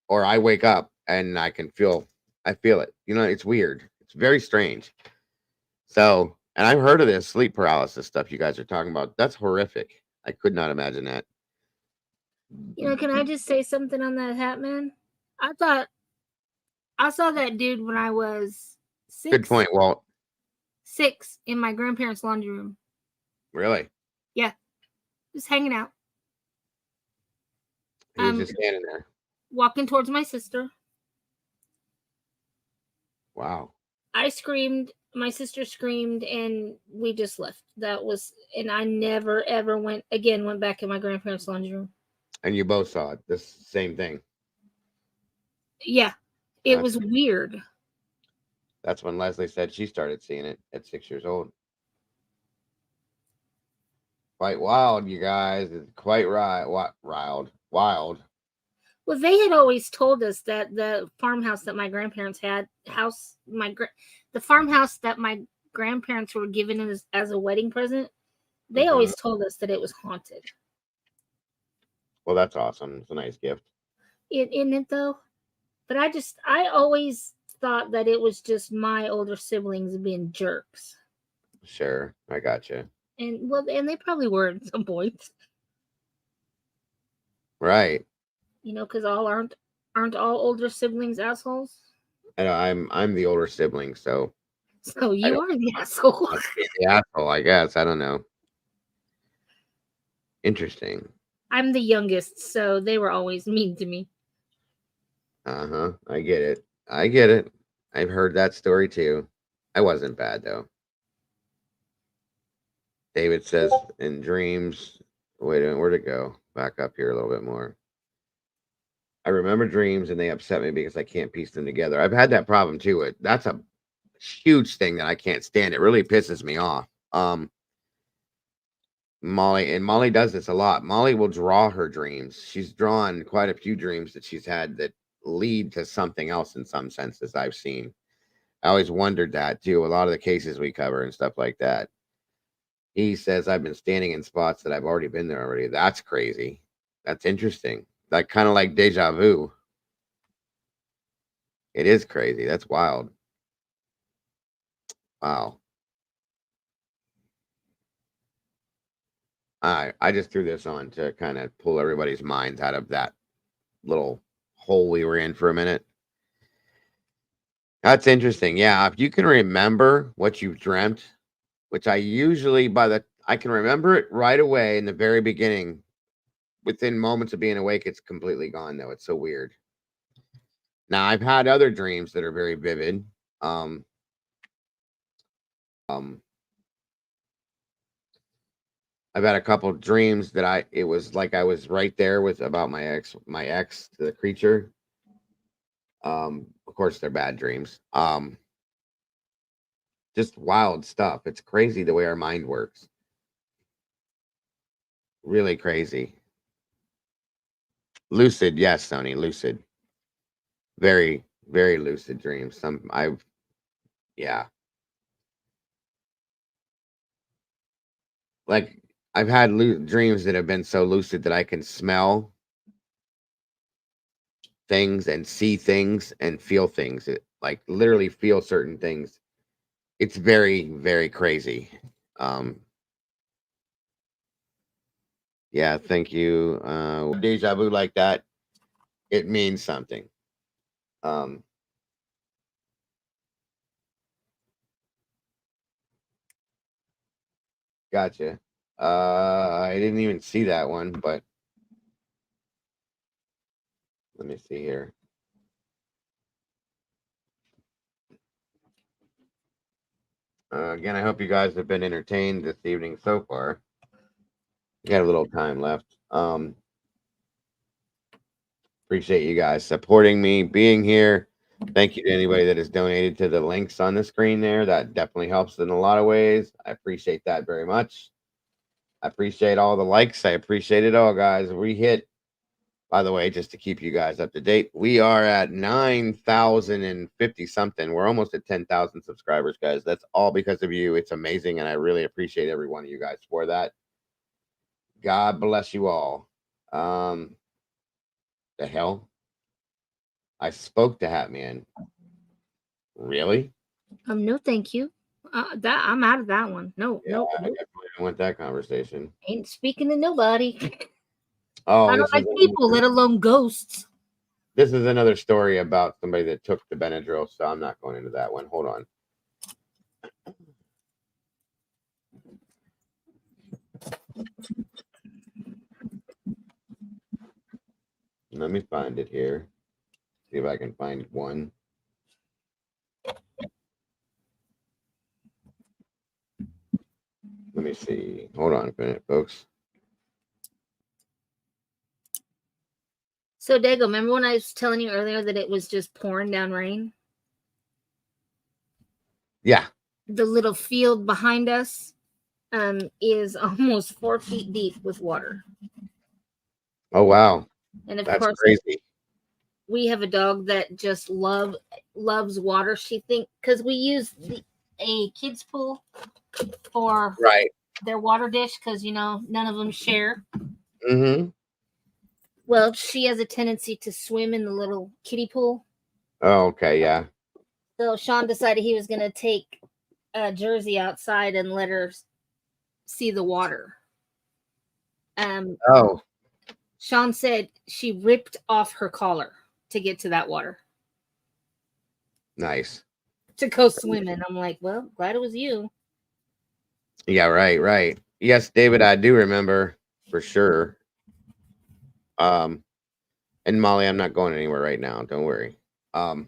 or I wake up and I feel it. It's weird. It's very strange. So, and I've heard of this sleep paralysis stuff you guys are talking about. That's horrific. I could not imagine that. Can I just say something on that hat, man? I saw that dude when I was 6. Good point, Walt. 6 in my grandparents' laundry room. Really? Yeah. Just hanging out. He was just standing there. Walking towards my sister. Wow. I screamed, my sister screamed, and we just left. And I never, ever went back in my grandparents' laundry room. And you both saw it, the same thing. Yeah. It was weird. That's when Leslie said she started seeing it at 6 years old. Quite wild, you guys. It's quite wild. Well, they had always told us that the farmhouse that my grandparents had, the farmhouse that my grandparents were given as a wedding present, they always told us that it was haunted. Well, that's awesome. It's a nice gift. Isn't it though? But I always thought that it was just my older siblings being jerks. Sure, I gotcha. And they probably were at some point. Right. Because aren't all older siblings assholes? And I'm the older sibling, so. So you are the asshole. The asshole, I guess. I don't know. Interesting. I'm the youngest, so they were always mean to me. I get it. I've heard that story too. I wasn't bad though. David says in dreams. Wait a minute, where'd it go? Back up here a little bit more. I remember dreams and they upset me because I can't piece them together. I've had that problem too. That's a huge thing that I can't stand. It really pisses me off. Molly does this a lot. Molly will draw her dreams. She's drawn quite a few dreams that she's had that lead to something else in some senses I've seen. I always wondered that too. A lot of the cases we cover and stuff like that. He says I've been standing in spots that I've already been there already. That's crazy. That's interesting. Like kind of like deja vu. It is crazy. That's wild. Wow. I just threw this on to kind of pull everybody's minds out of that little hole we were in for a minute. That's interesting. Yeah, if you can remember what you've dreamt, which I usually I can remember it right away in the very beginning. Within moments of being awake, it's completely gone though. It's so weird. Now I've had other dreams that are very vivid. I've had a couple of dreams that it was like I was right there with about my ex, the creature. Of course they're bad dreams. Just wild stuff. It's crazy the way our mind works. Really crazy. Lucid, yes, Sony, lucid. Very, very lucid dreams. Yeah. Like I've had dreams that have been so lucid that I can smell things and see things and feel things. Like literally feel certain things. It's very, very crazy. Yeah, thank you. Deja vu like that, it means something. Gotcha. I didn't even see that one, but let me see here. Again, I hope you guys have been entertained this evening so far. We got a little time left. Appreciate you guys supporting me, being here. Thank you to anybody that has donated to the links on the screen there. That definitely helps in a lot of ways. I appreciate that very much. I appreciate all the likes. I appreciate it all, guys. We hit, by the way, just to keep you guys up to date, we are at 9,050 something. We're almost at 10,000 subscribers, guys. That's all because of you. It's amazing, and I really appreciate every one of you guys for that. God bless you all. The hell? I spoke to Hatman. Really? No, thank you. That I'm out of that one. No, Yeah, no, I definitely don't want that conversation. ain't speaking to nobody. Oh, I don't like people, let alone ghosts. This is another story about somebody that took the Benadryl, so I'm not going into that one. Hold on. Let me find it here. See if I can find one. Let me see. Hold on a minute, folks. So, Dago, remember when I was telling you earlier that it was just pouring down rain? Yeah. The little field behind us is almost 4 feet deep with water. Oh, wow. And of That's course, crazy. we have a dog that just loves water. She thinks, because we use a kids pool for their water dish, because none of them share. Mm-hmm. Well, she has a tendency to swim in the little kiddie pool. Oh, okay, yeah. So Sean decided he was going to take Jersey outside and let her see the water. Sean said she ripped off her collar to get to that water. Nice. To go swimming. I'm like, well, glad it was you. Yeah, right. Yes, David, I do remember for sure. And Molly, I'm not going anywhere right now. Don't worry. So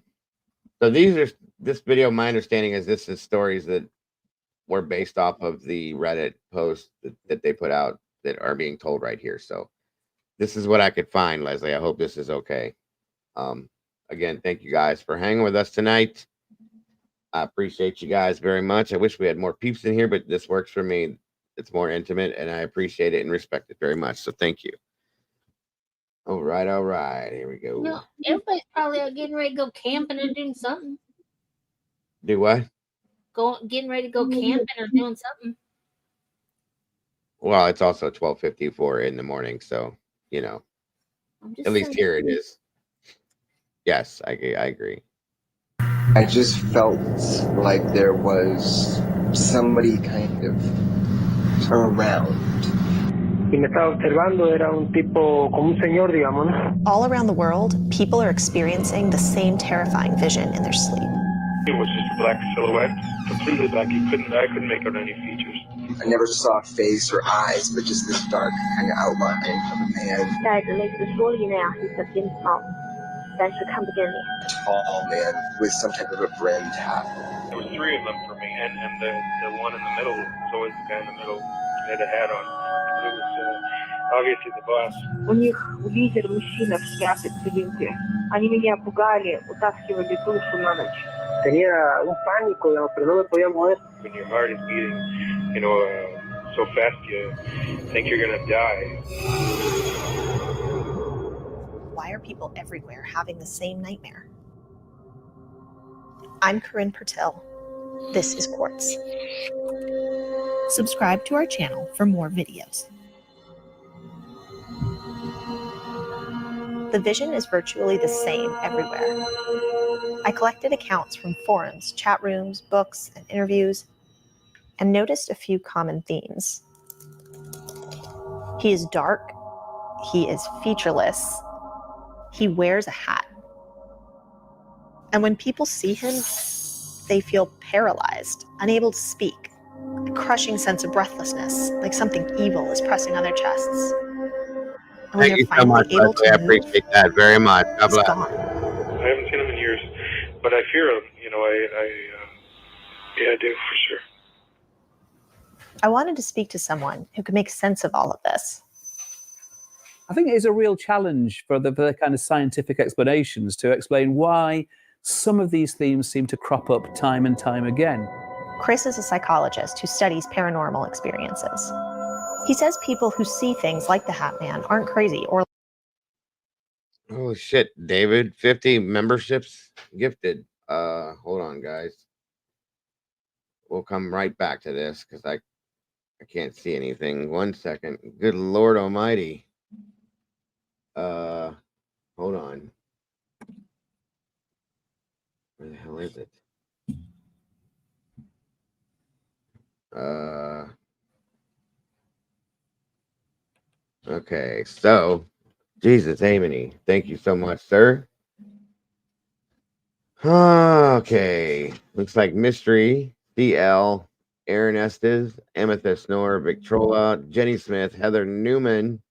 this video, my understanding is this is stories that were based off of the Reddit post that they put out that are being told right here. So this is what I could find, Leslie. I hope this is okay. Again, thank you guys for hanging with us tonight. I appreciate you guys very much. I wish we had more peeps in here, but this works for me. It's more intimate, and I appreciate it and respect it very much. So thank you. All right. Here we go. Everybody's probably out getting ready to go camping or doing something. Do what? Getting ready to go camping or doing something. Well, it's also 12:54 in the morning, so you know. At least here it is. Yes, I agree. I just felt like there was somebody kind of around. Y me estaba observando, era un tipo como un señor, digamos, ¿no? All around the world, people are experiencing the same terrifying vision in their sleep. It was just a black silhouette, completely black. I couldn't make out any features. I never saw a face or eyes, but just this dark kind of outline of a man. 带着类似说里那样黑色鞭炮，但是看不见脸。 Tall man with some type of a brimmed hat. There was three of them for me, and the one in the middle was always the guy in the middle who had a hat on. It was obviously the boss. У них лидер мужчина в шляпе цилиндре. Они меня пугали, утаскивали душу на ночь. Tenía un pánico, pero no me podía mover. When your heart is beating, so fast you think you're gonna die. Why are people everywhere having the same nightmare? I'm Corinne Pertil. This is Quartz. Subscribe to our channel for more videos. The vision is virtually the same everywhere. I collected accounts from forums, chat rooms, books, and interviews, and noticed a few common themes. He is dark. He is featureless. He wears a hat. And when people see him, they feel paralyzed, unable to speak, a crushing sense of breathlessness, like something evil is pressing on their chests. And when Thank you they're so finally much, able to Leslie. I move, appreciate that very much. God bless. I haven't seen him in years, but I fear him. Yeah, I do for sure. I wanted to speak to someone who could make sense of all of this. I think it is a real challenge for the kind of scientific explanations to explain why some of these themes seem to crop up time and time again. Chris is a psychologist who studies paranormal experiences. He says people who see things like the Hat Man aren't crazy or... Oh shit, David, 50 memberships gifted. Hold on, guys. We'll come right back to this because I can't see anything. 1 second. Good Lord Almighty. Hold on. Where the hell is it? Okay, so Jesus, Amity, thank you so much, sir. Okay, looks like Mystery, DL, Aaron Estes, Amethyst Snore, Victrola, Jenny Smith, Heather Newman,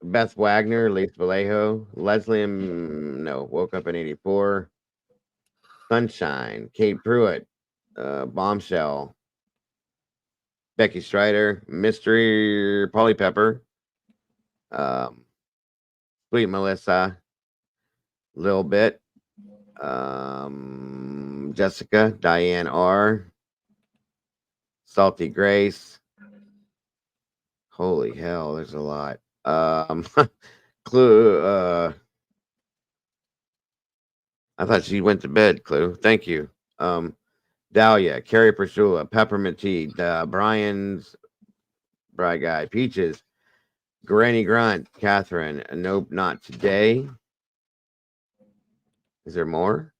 Beth Wagner, Lisa Vallejo, Leslie, woke up in 84, Sunshine, Kate Pruitt, Bombshell, Becky Strider, Mystery, Polly Pepper, Sweet Melissa, Lil Bit, Jessica, Diane R, Salty Grace. Holy hell, there's a lot. Clue. I thought she went to bed. Clue. Thank you. Dahlia, Carrie Persula, Peppermint Tea, Brian's Bry Guy, Peaches, Granny Grunt, Catherine. Nope, not today. Is there more?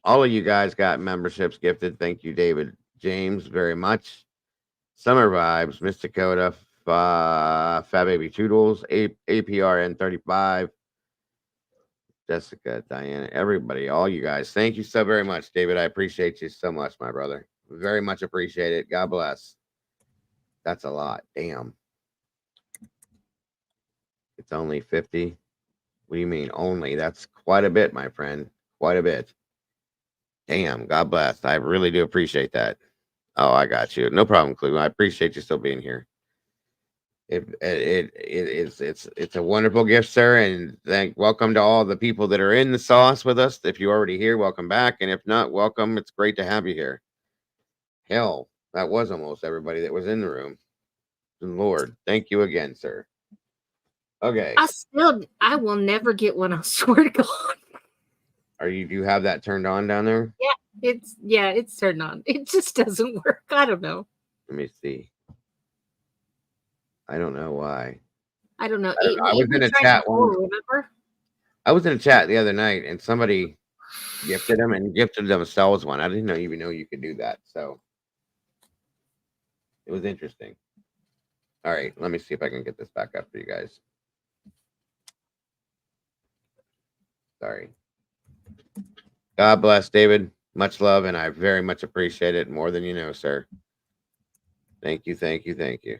All of you guys got memberships gifted. Thank you, David James, very much. Summer Vibes, Miss Dakota, Fat Baby Toodles, APRN 35, Jessica, Diana, everybody, all you guys. Thank you so very much, David. I appreciate you so much, my brother. Very much appreciate it. God bless. That's a lot. Damn. It's only 50. What do you mean only? That's quite a bit, my friend. Quite a bit. Damn. God bless. I really do appreciate that. Oh, I got you. No problem, Clue. I appreciate you still being here. It's a wonderful gift, sir, and welcome to all the people that are in the sauce with us. If you're already here, welcome back, and if not, welcome. It's great to have you here. Hell, that was almost everybody that was in the room. Lord, thank you again, sir. Okay. I will never get one. I swear to God. Do you have that turned on down there? Yeah, It's turned on. It just doesn't work. I don't know. Let me see. I don't know why. I don't know. I was in a chat remember? I was in a chat the other night, and somebody gifted themselves one. I didn't even know you could do that. So it was interesting. All right, let me see if I can get this back up for you guys. Sorry. God bless, David. Much love, and I very much appreciate it more than you know, sir. Thank you, thank you, thank you.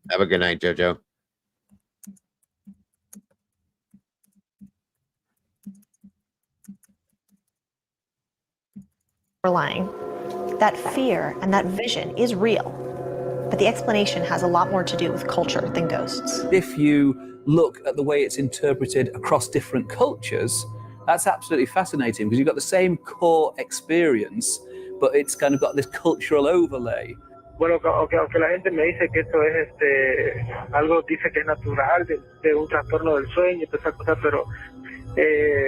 Have a good night, JoJo. Lying. That fear and that vision is real, but the explanation has a lot more to do with culture than ghosts. If you look at the way it's interpreted across different cultures, that's absolutely fascinating because you've got the same core experience, but it's kind of got this cultural overlay. Bueno, aunque la gente me dice que esto es algo, dice que es natural, de un trastorno del sueño y todas esas cosas, pero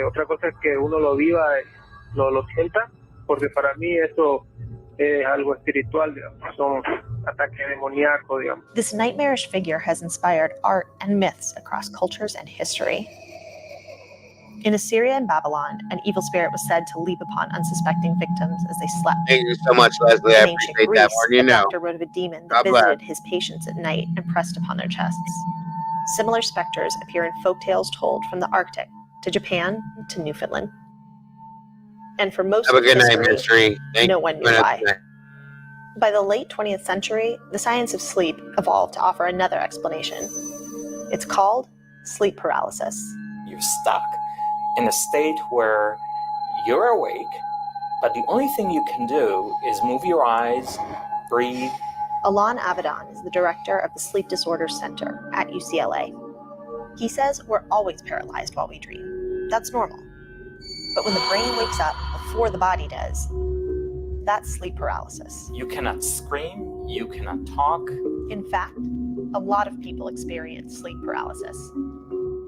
otra cosa es que uno lo viva, lo sienta, porque para mí eso es algo espiritual, digamos, son ataques demoníacos, digamos. This nightmarish figure has inspired art and myths across cultures and history. In Assyria and Babylon, an evil spirit was said to leap upon unsuspecting victims as they slept. Thank you so much, Leslie. I In ancient appreciate that Greece, more than you a know. doctor wrote of a demon that God bless. visited his patients at night and pressed upon their chests. Similar specters appear in folk tales told from the Arctic to Japan to Newfoundland. And for most Have a of good night, history, Mystery. no one knew why. By the late 20th century, the science of sleep evolved to offer another explanation. It's called sleep paralysis. You're stuck in a state where you're awake, but the only thing you can do is move your eyes, breathe. Alon Avedon is the director of the Sleep Disorders Center at UCLA. He says we're always paralyzed while we dream. That's normal. But when the brain wakes up before the body does, that's sleep paralysis. You cannot scream, you cannot talk. In fact, a lot of people experience sleep paralysis,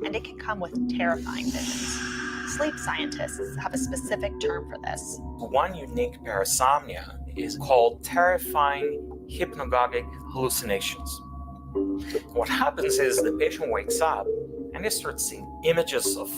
and it can come with terrifying visions. Sleep scientists have a specific term for this. One unique parasomnia is called terrifying hypnagogic hallucinations. What happens is the patient wakes up and they start seeing images of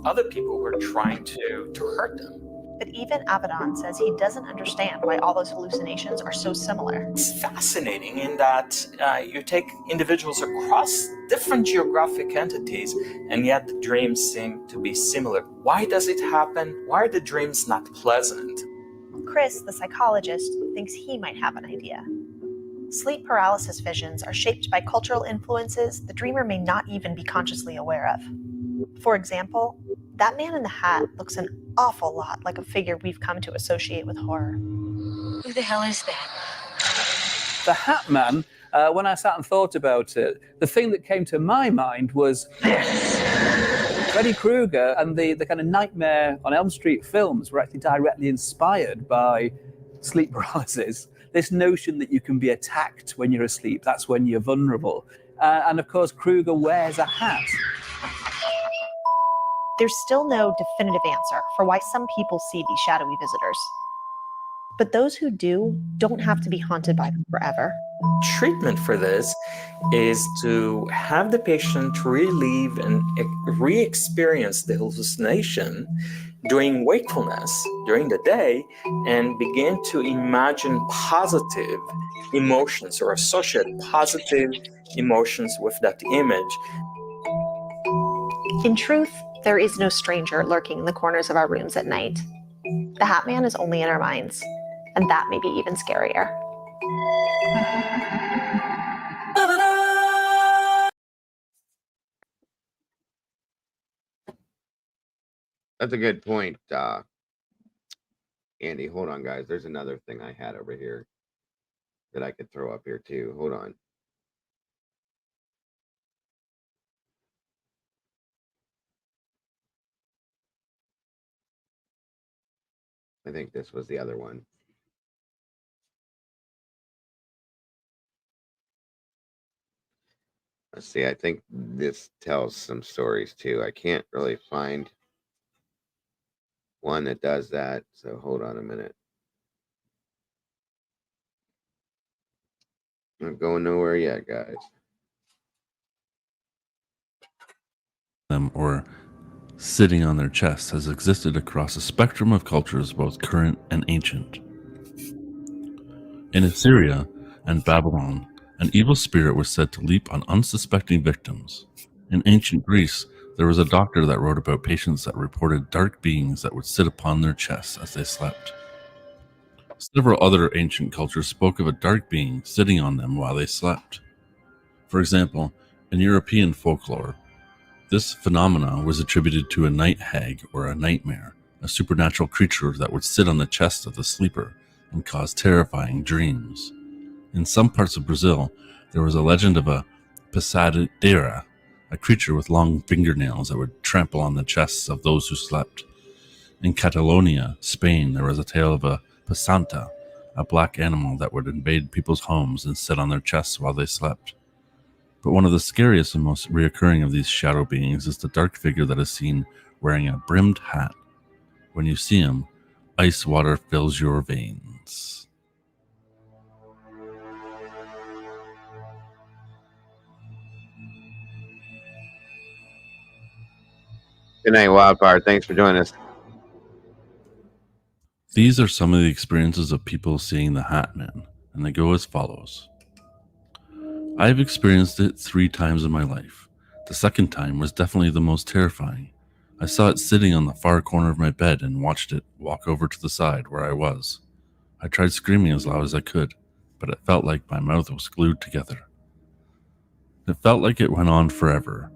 other people who are trying to hurt them. But even Avedon says he doesn't understand why all those hallucinations are so similar. It's fascinating in that you take individuals across different geographic entities, and yet the dreams seem to be similar. Why does it happen? Why are the dreams not pleasant? Chris, the psychologist, thinks he might have an idea. Sleep paralysis visions are shaped by cultural influences the dreamer may not even be consciously aware of. For example, that man in the hat looks an awful lot like a figure we've come to associate with horror. Who the hell is that? The Hat Man, when I sat and thought about it, the thing that came to my mind was Freddy Krueger and the kind of Nightmare on Elm Street films were actually directly inspired by sleep paralysis. This notion that you can be attacked when you're asleep, that's when you're vulnerable. And of course, Krueger wears a hat. There's still no definitive answer for why some people see these shadowy visitors. But those who do don't have to be haunted by them forever. Treatment for this is to have the patient relive and re-experience the hallucination during wakefulness, during the day, and begin to imagine positive emotions or associate positive emotions with that image. In truth, there is no stranger lurking in the corners of our rooms at night. The Hat Man is only in our minds, and that may be even scarier. That's a good point, Andy. Hold on, guys. There's another thing I had over here that I could throw up here too. Hold on. I think this was the other one. Let's see. I think this tells some stories too. I can't really find one that does that. So hold on a minute. I'm not going nowhere yet, guys. Them or sitting on their chest has existed across a spectrum of cultures, both current and ancient. In Assyria and Babylon, an evil spirit was said to leap on unsuspecting victims. In ancient Greece, there was a doctor that wrote about patients that reported dark beings that would sit upon their chests as they slept. Several other ancient cultures spoke of a dark being sitting on them while they slept. For example, in European folklore, this phenomena was attributed to a night hag or a nightmare, a supernatural creature that would sit on the chest of the sleeper and cause terrifying dreams. In some parts of Brazil, there was a legend of a pesadeira, a creature with long fingernails that would trample on the chests of those who slept. In Catalonia, Spain, there was a tale of a pasanta, a black animal that would invade people's homes and sit on their chests while they slept. But one of the scariest and most reoccurring of these shadow beings is the dark figure that is seen wearing a brimmed hat. When you see him, ice water fills your veins. Good night, Wildfire. Thanks for joining us. These are some of the experiences of people seeing the Hat Man, and they go as follows. I've experienced it 3 times in my life. The second time was definitely the most terrifying. I saw it sitting on the far corner of my bed and watched it walk over to the side where I was. I tried screaming as loud as I could, but it felt like my mouth was glued together. It felt like it went on forever.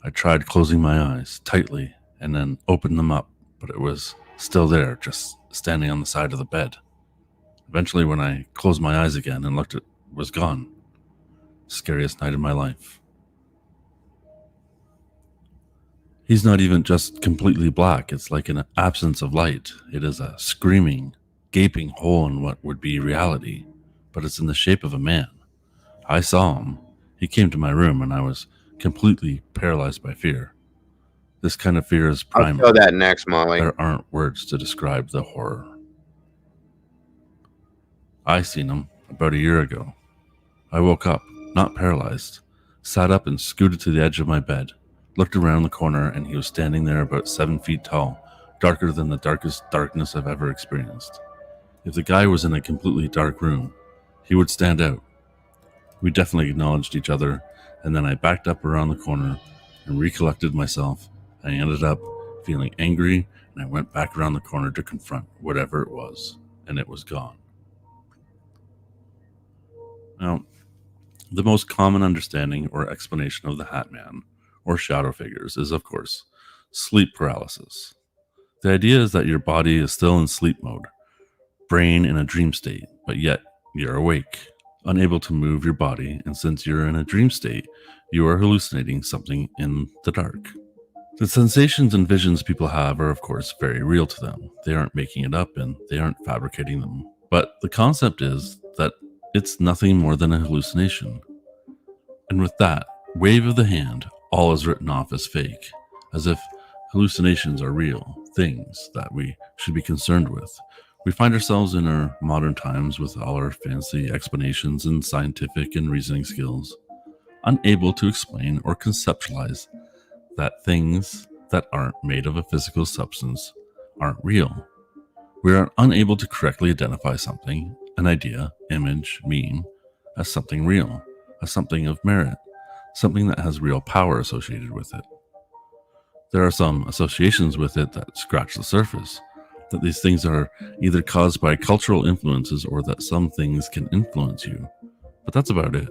I tried closing my eyes tightly and then opened them up, but it was still there, just standing on the side of the bed. Eventually, when I closed my eyes again and looked, it was gone. Scariest night of my life. He's not even just completely black. It's like an absence of light. It is a screaming, gaping hole in what would be reality, but it's in the shape of a man. I saw him. He came to my room and I was completely paralyzed by fear. This kind of fear is primal. I'll show that next, Molly. There aren't words to describe the horror. I seen him about a year ago. I woke up, not paralyzed, sat up and scooted to the edge of my bed, looked around the corner, and he was standing there about 7 feet tall, darker than the darkest darkness I've ever experienced. If the guy was in a completely dark room, he would stand out. We definitely acknowledged each other, and then I backed up around the corner and recollected myself. I ended up feeling angry, and I went back around the corner to confront whatever it was, and it was gone. Now, the most common understanding or explanation of the Hat Man, or shadow figures, is, of course, sleep paralysis. The idea is that your body is still in sleep mode, brain in a dream state, but yet you're awake, unable to move your body, and since you're in a dream state, you are hallucinating something in the dark. The sensations and visions people have are, of course, very real to them. They aren't making it up and they aren't fabricating them. But the concept is that it's nothing more than a hallucination. And with that wave of the hand, all is written off as fake, as if hallucinations are real things that we should be concerned with. We find ourselves in our modern times with all our fancy explanations and scientific and reasoning skills, unable to explain or conceptualize that things that aren't made of a physical substance aren't real. We are unable to correctly identify something, an idea, image, meme, as something real, as something of merit, something that has real power associated with it. There are some associations with it that scratch the surface, that these things are either caused by cultural influences or that some things can influence you, but that's about it.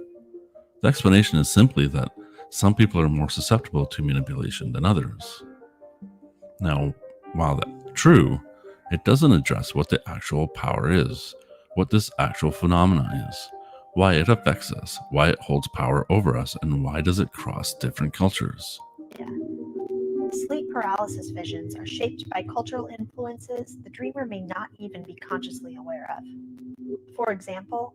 The explanation is simply that some people are more susceptible to manipulation than others. Now, while that's true, it doesn't address what the actual power is, what this actual phenomena is, why it affects us, why it holds power over us, and why does it cross different cultures. Sleep paralysis visions are shaped by cultural influences the dreamer may not even be consciously aware of. For example,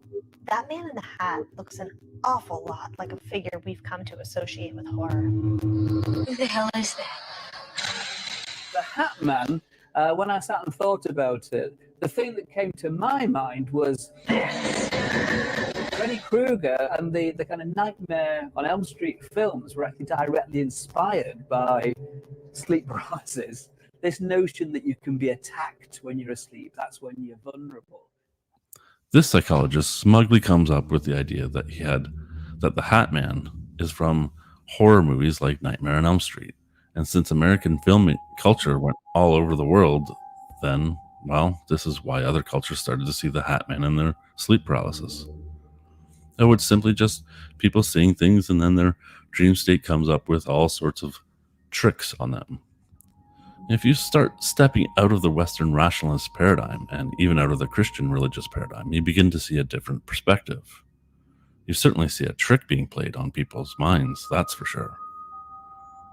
that man in the hat looks an awful lot like a figure we've come to associate with horror. Who the hell is that? The Hat Man When I sat and thought about it, the thing that came to my mind was Freddy Krueger and the kind of Nightmare on Elm Street films were actually directly inspired by sleep paralysis. This notion that you can be attacked when you're asleep, that's when you're vulnerable. This psychologist smugly comes up with the idea that the Hat Man is from horror movies like Nightmare on Elm Street. And since American film culture went all over the world, then, well, this is why other cultures started to see the Hat Man in their sleep paralysis. It would simply just people seeing things, and then their dream state comes up with all sorts of tricks on them. If you start stepping out of the Western rationalist paradigm, and even out of the Christian religious paradigm, you begin to see a different perspective. You certainly see a trick being played on people's minds, that's for sure.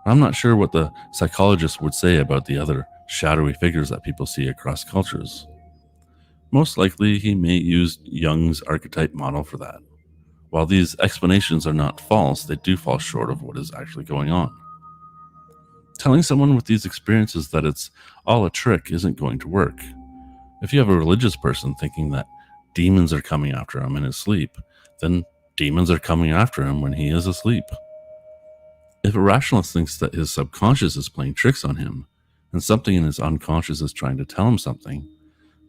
I'm not sure what the psychologist would say about the other shadowy figures that people see across cultures. Most likely, he may use Jung's archetype model for that. While these explanations are not false, they do fall short of what is actually going on. Telling someone with these experiences that it's all a trick isn't going to work. If you have a religious person thinking that demons are coming after him in his sleep, then demons are coming after him when he is asleep. If a rationalist thinks that his subconscious is playing tricks on him, and something in his unconscious is trying to tell him something,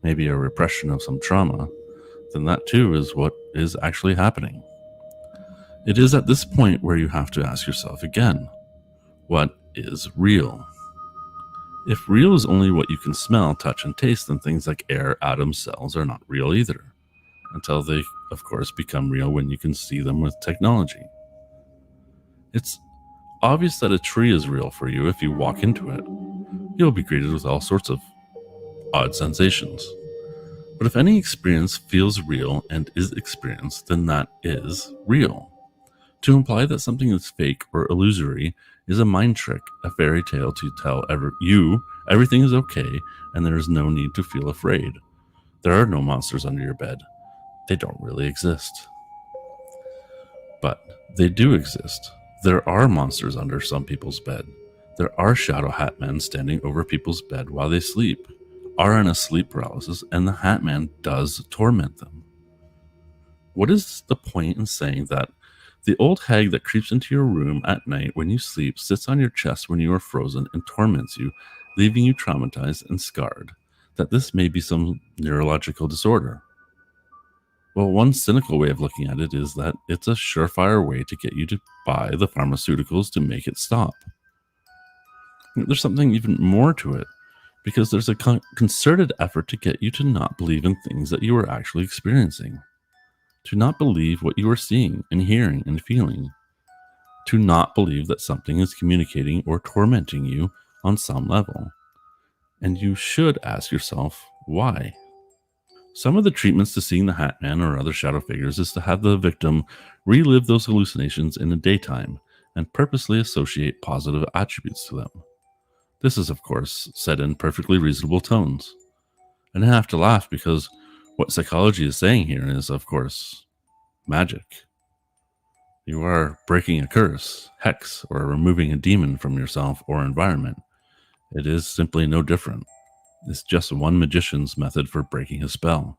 maybe a repression of some trauma, then that too is what is actually happening. It is at this point where you have to ask yourself again, what is real? If real is only what you can smell, touch, and taste, then things like air, atoms, cells are not real either, until they, of course, become real when you can see them with technology. It's obvious that a tree is real for you if you walk into it. You'll be greeted with all sorts of odd sensations. But if any experience feels real and is experienced, then that is real. To imply that something is fake or illusory is a mind trick, a fairy tale to tell you everything is okay and there is no need to feel afraid. There are no monsters under your bed. They don't really exist. But they do exist. There are monsters under some people's bed. There are shadow hat men standing over people's bed while they sleep, are in a sleep paralysis, and the hat man does torment them. What is the point in saying that the old hag that creeps into your room at night when you sleep sits on your chest when you are frozen and torments you, leaving you traumatized and scarred, that this may be some neurological disorder? Well, one cynical way of looking at it is that it's a surefire way to get you to buy the pharmaceuticals to make it stop. There's something even more to it, because there's a concerted effort to get you to not believe in things that you are actually experiencing, to not believe what you are seeing and hearing and feeling, to not believe that something is communicating or tormenting you on some level. And you should ask yourself, why? Some of the treatments to seeing the Hat Man or other shadow figures is to have the victim relive those hallucinations in the daytime and purposely associate positive attributes to them. This is, of course, said in perfectly reasonable tones. And I have to laugh because what psychology is saying here is, of course, magic. You are breaking a curse, hex, or removing a demon from yourself or environment. It is simply no different. It's just one magician's method for breaking a spell.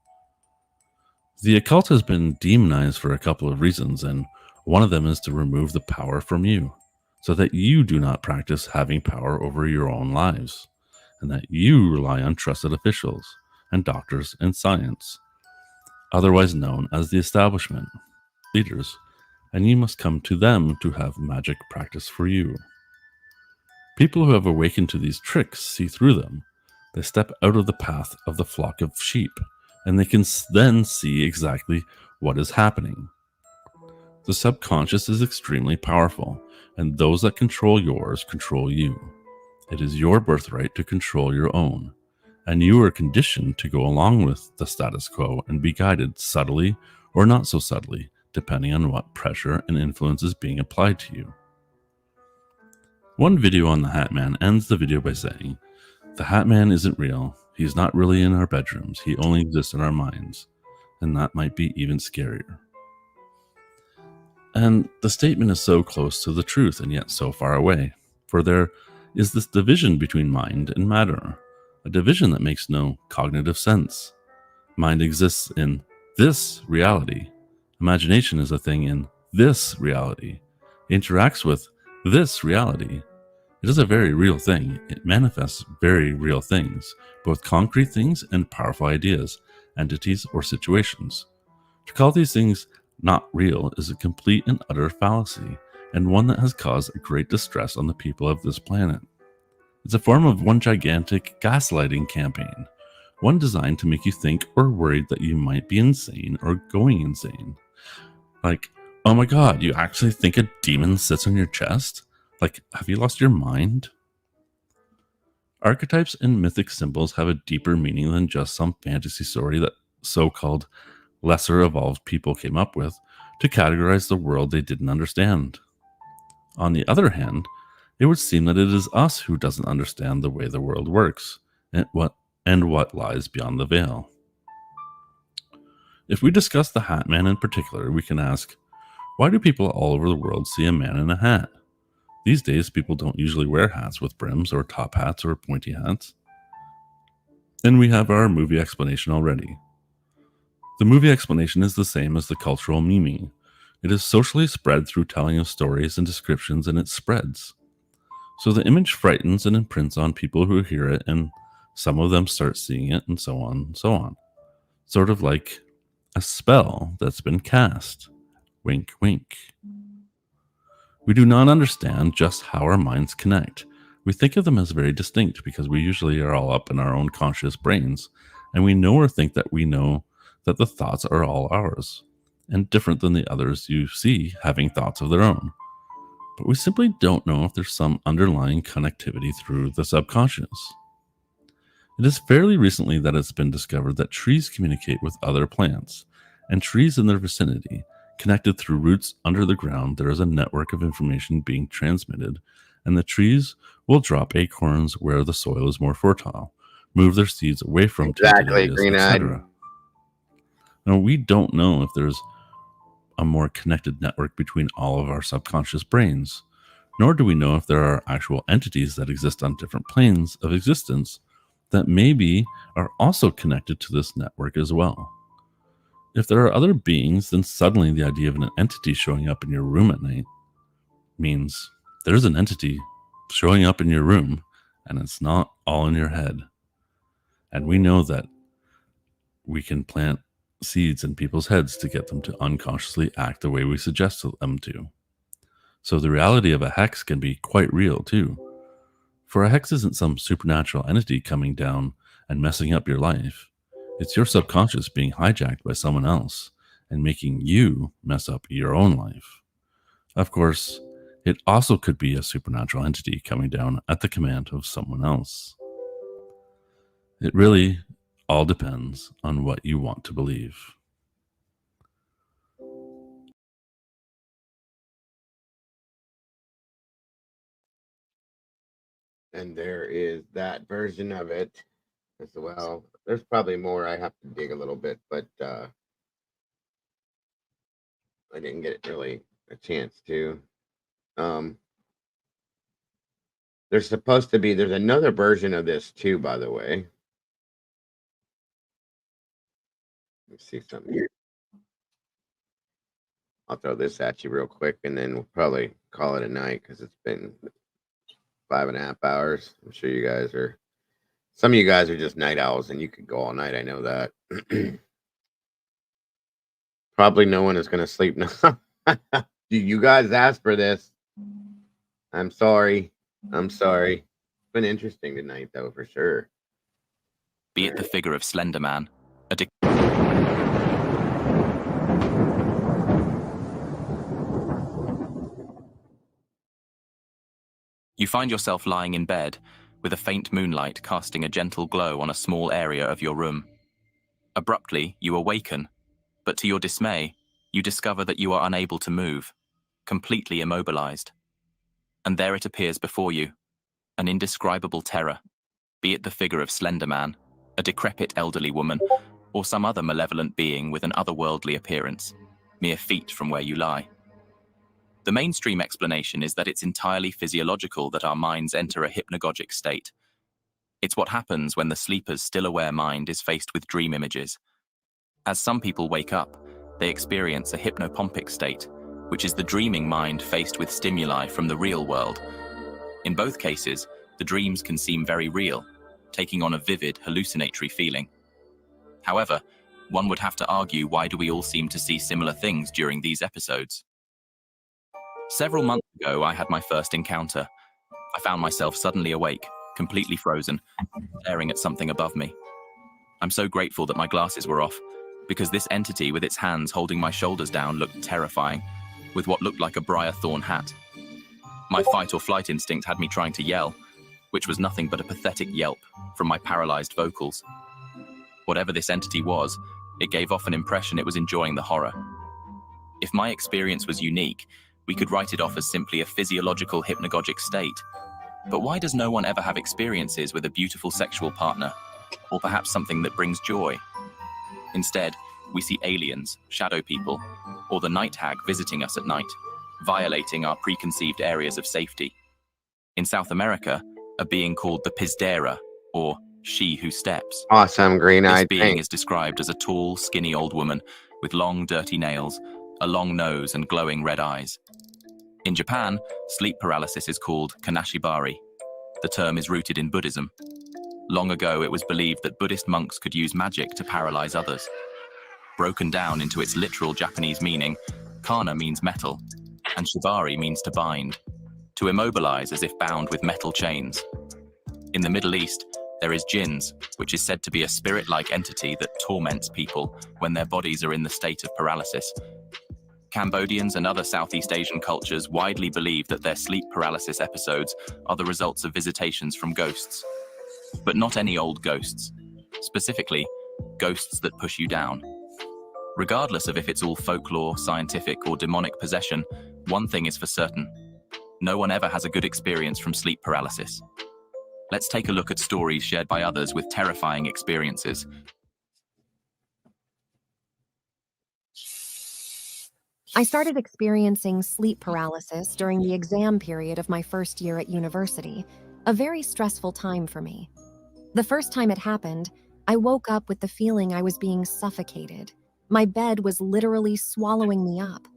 The occult has been demonized for a couple of reasons, and one of them is to remove the power from you, so that you do not practice having power over your own lives, and that you rely on trusted officials and doctors and science, otherwise known as the establishment, leaders, and you must come to them to have magic practice for you. People who have awakened to these tricks see through them. They step out of the path of the flock of sheep, and they can then see exactly what is happening. The subconscious is extremely powerful, and those that control yours control you. It is your birthright to control your own, and you are conditioned to go along with the status quo and be guided subtly or not so subtly, depending on what pressure and influence is being applied to you. One video on the Hat Man ends the video by saying, "The Hat Man isn't real. He's not really in our bedrooms. He only exists in our minds." And that might be even scarier. And the statement is so close to the truth and yet so far away, for there is this division between mind and matter. a division that makes no cognitive sense. Mind exists in this reality. Imagination is a thing in this reality. It interacts with this reality. It is a very real thing. It manifests very real things, both concrete things and powerful ideas, entities, or situations. To call these things not real is a complete and utter fallacy, and one that has caused a great distress on the people of this planet. It's a form of one gigantic gaslighting campaign, one designed to make you think or worried that you might be insane or going insane. Like, oh my god, you actually think a demon sits on your chest? Like, have you lost your mind? Archetypes and mythic symbols have a deeper meaning than just some fantasy story that so-called lesser evolved people came up with to categorize the world they didn't understand. On the other hand, it would seem that it is us who doesn't understand the way the world works and what lies beyond the veil. If we discuss the Hat Man in particular, we can ask, why do people all over the world see a man in a hat? These days, people don't usually wear hats with brims or top hats or pointy hats. And we have our movie explanation already. The movie explanation is the same as the cultural memeing. It is socially spread through telling of stories and descriptions, and it spreads. So the image frightens and imprints on people who hear it, and some of them start seeing it, and so on and so on. Sort of like a spell that's been cast. Wink, wink. We do not understand just how our minds connect. We think of them as very distinct because we usually are all up in our own conscious brains, and we know or think that we know that the thoughts are all ours, and different than the others you see having thoughts of their own. But we simply don't know if there's some underlying connectivity through the subconscious. It is fairly recently that it's been discovered that trees communicate with other plants, and trees in their vicinity, connected through roots under the ground, there is a network of information being transmitted, and the trees will drop acorns where the soil is more fertile, move their seeds away from exactly, green-eyed. etc. Now, we don't know if there's a more connected network between all of our subconscious brains, nor do we know if there are actual entities that exist on different planes of existence that maybe are also connected to this network as well. If there are other beings, then suddenly the idea of an entity showing up in your room at night means there's an entity showing up in your room, and it's not all in your head. And we know that we can plant seeds in people's heads to get them to unconsciously act the way we suggest them to. So the reality of a hex can be quite real too. For a hex isn't some supernatural entity coming down and messing up your life. It's your subconscious being hijacked by someone else and making you mess up your own life. Of course, it also could be a supernatural entity coming down at the command of someone else. It really all depends on what you want to believe. And there is that version of it as well. There's probably more. I have to dig a little bit, but I didn't get really a chance to. There's supposed to be, there's another version of this too, by the way. Let's see something here. I'll throw this at you real quick, and then we'll probably call it a night because it's been 5.5 hours. I'm sure you guys are, some of you guys are just night owls, and you could go all night. I know that. Probably no one is going to sleep now. You guys asked for this. I'm sorry. I'm sorry. It's been interesting tonight, though, for sure. Be it the figure of Slender Man, you find yourself lying in bed, with a faint moonlight casting a gentle glow on a small area of your room. Abruptly, you awaken, but to your dismay, you discover that you are unable to move, completely immobilized. And there it appears before you, an indescribable terror, be it the figure of Slender Man, a decrepit elderly woman, or some other malevolent being with an otherworldly appearance, mere feet from where you lie. The mainstream explanation is that it's entirely physiological that our minds enter a hypnagogic state. It's what happens when the sleeper's still aware mind is faced with dream images. As some people wake up, they experience a hypnopompic state, which is the dreaming mind faced with stimuli from the real world. In both cases, the dreams can seem very real, taking on a vivid, hallucinatory feeling. However, one would have to argue, why do we all seem to see similar things during these episodes? Several months ago, I had my first encounter. I found myself suddenly awake, completely frozen, staring at something above me. I'm so grateful that my glasses were off, because this entity with its hands holding my shoulders down looked terrifying, with what looked like a briar thorn hat. My fight or flight instinct had me trying to yell, which was nothing but a pathetic yelp from my paralyzed vocals. Whatever this entity was, it gave off an impression it was enjoying the horror. If my experience was unique, we could write it off as simply a physiological hypnagogic state. But why does no one ever have experiences with a beautiful sexual partner, or perhaps something that brings joy? Instead, we see aliens, shadow people, or the night hag visiting us at night, violating our preconceived areas of safety. In South America, a being called the Pizdera, or she who steps. Awesome green-eyed This being thing. is described as a tall, skinny old woman with long, dirty nails, a long nose, and glowing red eyes. In Japan, sleep paralysis is called kanashibari. The term is rooted in Buddhism. Long ago, it was believed that Buddhist monks could use magic to paralyze others. Broken down into its literal Japanese meaning, kana means metal, and shibari means to bind, to immobilize as if bound with metal chains. In the Middle East, there is jinns, which is said to be a spirit-like entity that torments people when their bodies are in the state of paralysis. Cambodians and other Southeast Asian cultures widely believe that their sleep paralysis episodes are the results of visitations from ghosts. But not any old ghosts. Specifically, ghosts that push you down. Regardless of if it's all folklore, scientific, or demonic possession, one thing is for certain. No one ever has a good experience from sleep paralysis. Let's take a look at stories shared by others with terrifying experiences. I started experiencing sleep paralysis during the exam period of my first year at university, a very stressful time for me. The first time it happened, I woke up with the feeling I was being suffocated. My bed was literally swallowing me up.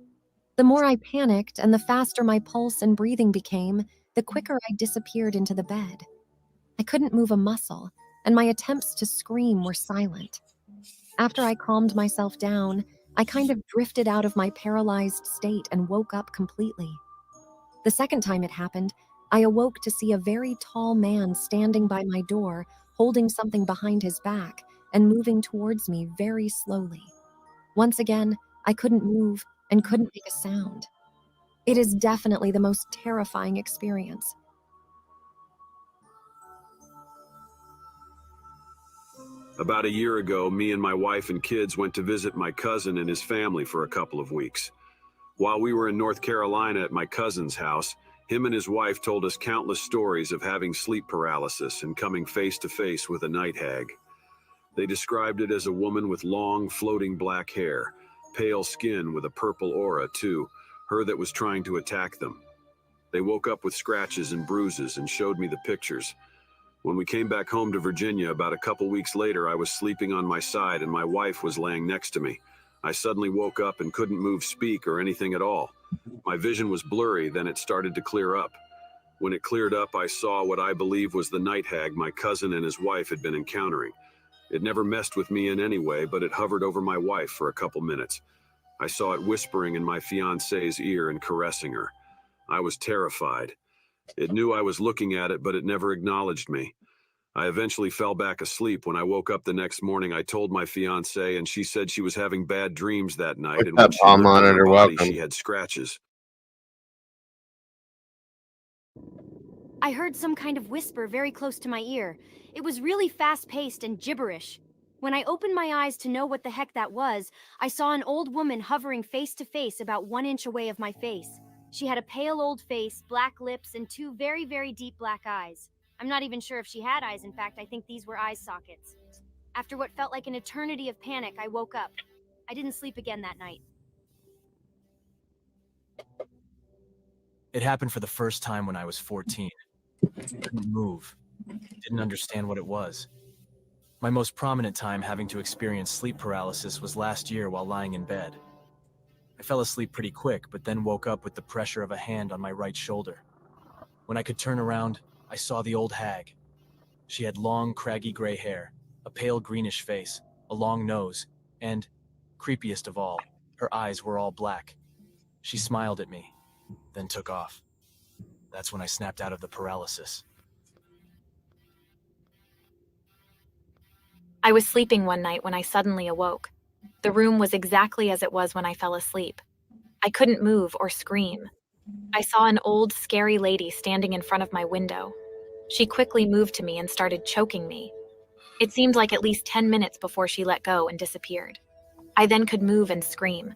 The more I panicked and the faster my pulse and breathing became, the quicker I disappeared into the bed. I couldn't move a muscle, and my attempts to scream were silent. After I calmed myself down, I kind of drifted out of my paralyzed state and woke up completely. The second time it happened, I awoke to see a very tall man standing by my door, holding something behind his back and moving towards me very slowly. Once again, I couldn't move and couldn't make a sound. It is definitely the most terrifying experience. About a year ago, me and my wife and kids went to visit my cousin and his family for a couple of weeks. While we were in North Carolina at my cousin's house, him and his wife told us countless stories of having sleep paralysis and coming face to face with a night hag. They described it as a woman with long, floating black hair, pale skin with a purple aura too, her that was trying to attack them. They woke up with scratches and bruises and showed me the pictures. When we came back home to Virginia about a couple weeks later, I was sleeping on my side and my wife was laying next to me. I suddenly woke up and couldn't move, speak, or anything at all. My vision was blurry, then it started to clear up. When it cleared up, I saw what I believe was the night hag my cousin and his wife had been encountering. It never messed with me in any way, but it hovered over my wife for a couple minutes. I saw it whispering in my fiance's ear and caressing her. I was terrified. It knew I was looking at it, but it never acknowledged me. I eventually fell back asleep. When I woke up the next morning, I told my fiance, and she said she was having bad dreams that night, and when she looked at her body, she had scratches. I heard some kind of whisper very close to my ear. It was really fast-paced and gibberish. When I opened my eyes to know what the heck that was, I saw an old woman hovering face to face about 1 inch away of my face. She had a pale old face, black lips, and 2 very, very deep black eyes. I'm not even sure if she had eyes. In fact, I think these were eye sockets. After what felt like an eternity of panic, I woke up. I didn't sleep again that night. It happened for the first time when I was 14. I couldn't move. Didn't understand what it was. My most prominent time having to experience sleep paralysis was last year while lying in bed. I fell asleep pretty quick, but then woke up with the pressure of a hand on my right shoulder. When I could turn around, I saw the old hag. She had long, craggy gray hair, a pale greenish face, a long nose, and, creepiest of all, her eyes were all black. She smiled at me, then took off. That's when I snapped out of the paralysis. I was sleeping one night when I suddenly awoke. The room was exactly as it was when I fell asleep. I couldn't move or scream. I saw an old, scary lady standing in front of my window. She quickly moved to me and started choking me. It seemed like at least 10 minutes before she let go and disappeared. I then could move and scream.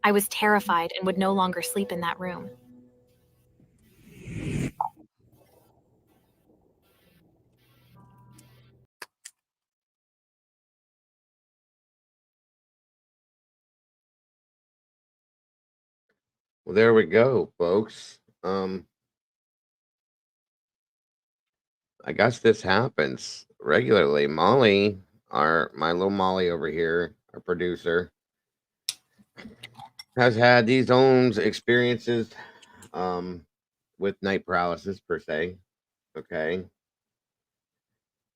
I was terrified and would no longer sleep in that room. Well, there we go, folks. I guess this happens regularly. Molly, my little Molly over here, our producer, has had these own experiences with night paralysis per se. Okay.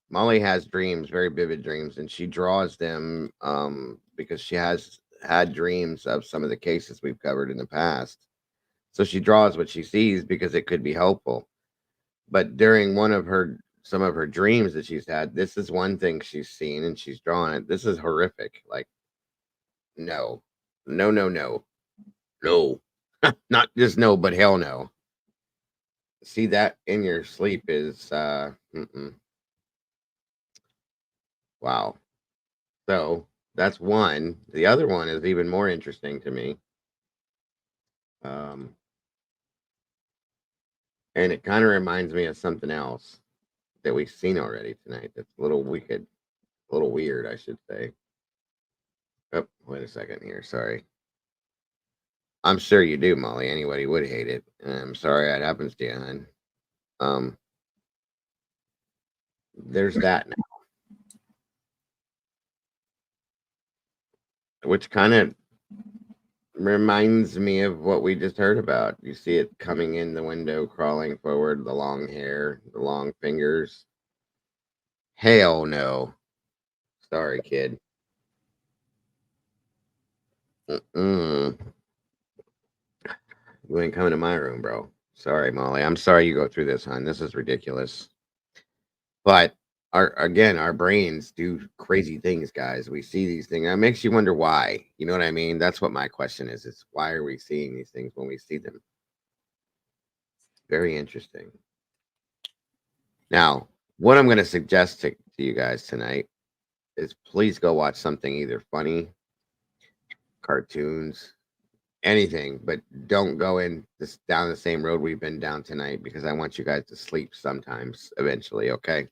Molly has dreams, very vivid dreams, and she draws them because she has had dreams of some of the cases we've covered in the past. So she draws what she sees because it could be helpful. But during some of her dreams that she's had, this is one thing she's seen and she's drawn it. This is horrific. Like, no, no, no, no, no, not just no, but hell no. See that in your sleep is wow. So that's one. The other one is even more interesting to me. And it kind of reminds me of something else that we've seen already tonight. That's a little wicked, a little weird, I should say. Oh, wait a second here. Sorry. I'm sure you do, Molly. Anybody would hate it. I'm sorry that happens to you, hon. There's that now, which kind of reminds me of what we just heard about. You see it coming in the window, crawling forward, the long hair, the long fingers. Hell no. Sorry, kid. You ain't coming to my room, bro. Sorry, Molly. I'm sorry you go through this, hon. This is ridiculous. But our brains do crazy things, guys. We see these things. It makes you wonder why. You know what I mean? That's what my question is. It's why are we seeing these things when we see them? Very interesting. Now, what I'm going to suggest to you guys tonight is please go watch something either funny, cartoons, anything, but don't go down the same road we've been down tonight because I want you guys to sleep sometimes eventually, okay?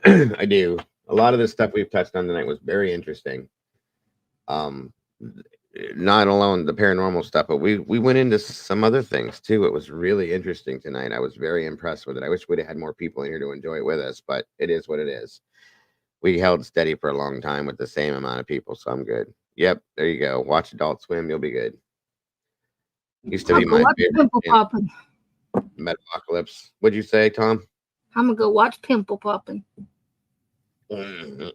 I do. A lot of the stuff we've touched on tonight was very interesting. Not alone the paranormal stuff, but we went into some other things too. It was really interesting tonight. I was very impressed with it. I wish we'd have had more people in here to enjoy it with us, but it is what it is. We held steady for a long time with the same amount of people, so I'm good. Yep, there you go. Watch Adult Swim, you'll be good. Used to be my favorite. Pimple popping. Metalocalypse. What'd you say, Tom? I'm gonna go watch Pimple Popping. My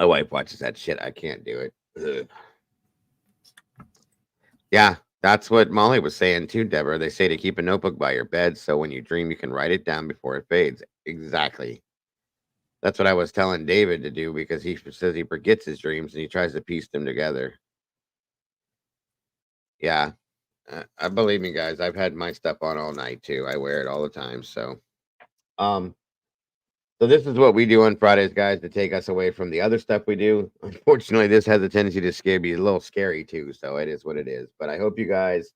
wife watches that shit. I can't do it. Ugh. Yeah, that's what Molly was saying too, Deborah. They say to keep a notebook by your bed so when you dream, you can write it down before it fades. Exactly. That's what I was telling David to do because he says he forgets his dreams and he tries to piece them together. Yeah. I believe me, guys. I've had my stuff on all night too. I wear it all the time. So this is what we do on Fridays, guys, to take us away from the other stuff we do. Unfortunately, this has a tendency to be a little scary too. So it is what it is. But I hope you guys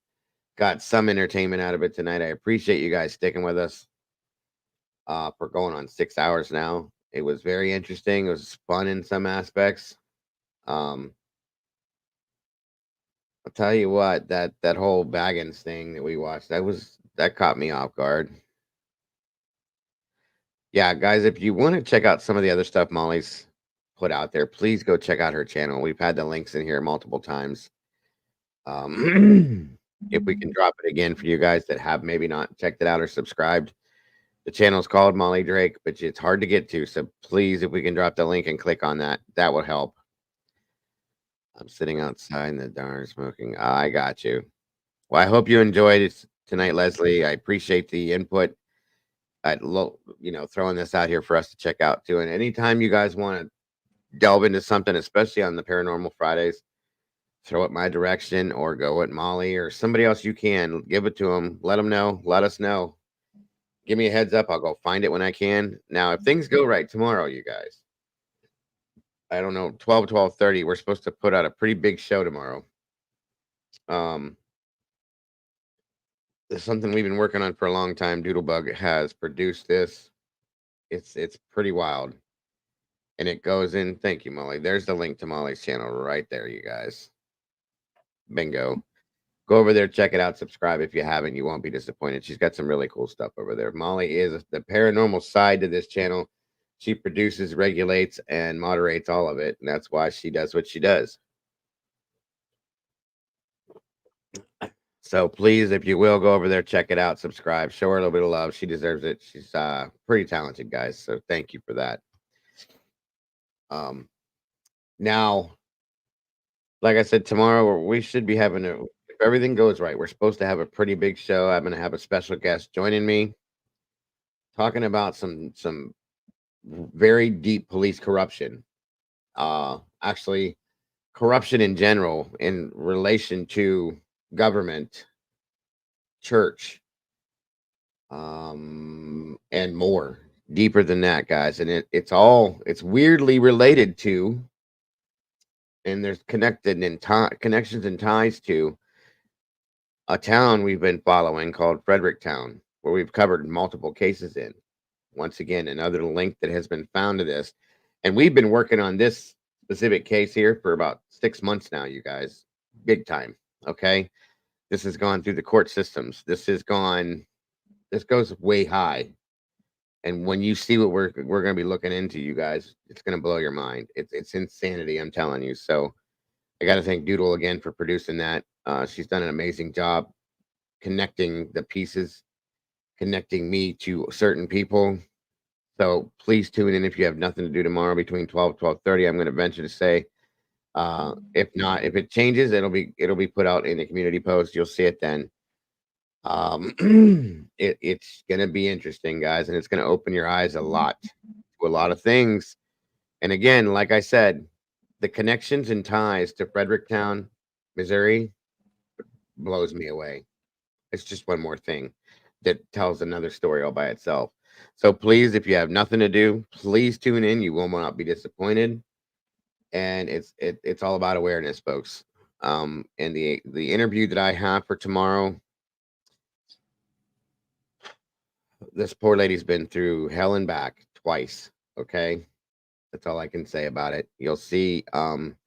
got some entertainment out of it tonight. I appreciate you guys sticking with us for going on 6 hours now. It was very interesting. It was fun in some aspects. I'll tell you what, that whole Baggins thing that we watched, that caught me off guard. Yeah, guys, if you want to check out some of the other stuff Molly's put out there, please go check out her channel. We've had the links in here multiple times. If we can drop it again for you guys that have maybe not checked it out or subscribed. The channel's called Molly Drake, but it's hard to get to. So please, if we can drop the link and click on that, that would help. I'm sitting outside in the dark smoking. I got you. Well, I hope you enjoyed it tonight, Leslie. I appreciate the input. Throwing this out here for us to check out too. And anytime you guys want to delve into something, especially on the Paranormal Fridays, throw it my direction or go at Molly or somebody else you can. Give it to them. Let them know. Let us know. Give me a heads up. I'll go find it when I can. Now, if things go right tomorrow, you guys, I don't know, 12:30, we're supposed to put out a pretty big show tomorrow. It's something we've been working on for a long time. Doodlebug has produced this. It's pretty wild. And it goes in. Thank you, Molly. There's the link to Molly's channel right there, you guys. Bingo. Go over there, check it out, subscribe if you haven't. You won't be disappointed. She's got some really cool stuff over there. Molly is the paranormal side to this channel. She produces, regulates, and moderates all of it. And that's why she does what she does. So please, if you will, go over there, check it out, subscribe, show her a little bit of love. She deserves it. She's pretty talented, guys. So thank you for that. Now, like I said, tomorrow we should be having if everything goes right, we're supposed to have a pretty big show. I'm going to have a special guest joining me, talking about some very deep police corruption. Actually, corruption in general in relation to government, church, and more deeper than that, guys. And it's weirdly related to, and there's connections and ties to a town we've been following called Fredericktown, where we've covered multiple cases in. Once again, another link that has been found to this. And we've been working on this specific case here for about 6 months now, you guys. Big time. Okay. This has gone through the court systems. This goes way high. And when you see what we're going to be looking into, you guys, it's going to blow your mind. It's insanity, I'm telling you. So I got to thank Doodle again for producing that. She's done an amazing job connecting the pieces, connecting me to certain people. So please tune in if you have nothing to do tomorrow between 12 and 12:30. I'm going to venture to say, if not, if it changes, it'll be put out in the community post. You'll see it then. It's going to be interesting, guys, and it's going to open your eyes a lot to a lot of things. And again, like I said, the connections and ties to Fredericktown, Missouri, blows me away. It's just one more thing that tells another story all by itself. So please, if you have nothing to do, please tune in. You will not be disappointed. And it's all about awareness, folks. And the interview that I have for tomorrow, this poor lady's been through hell and back twice. Okay, that's all I can say about it. You'll see. There's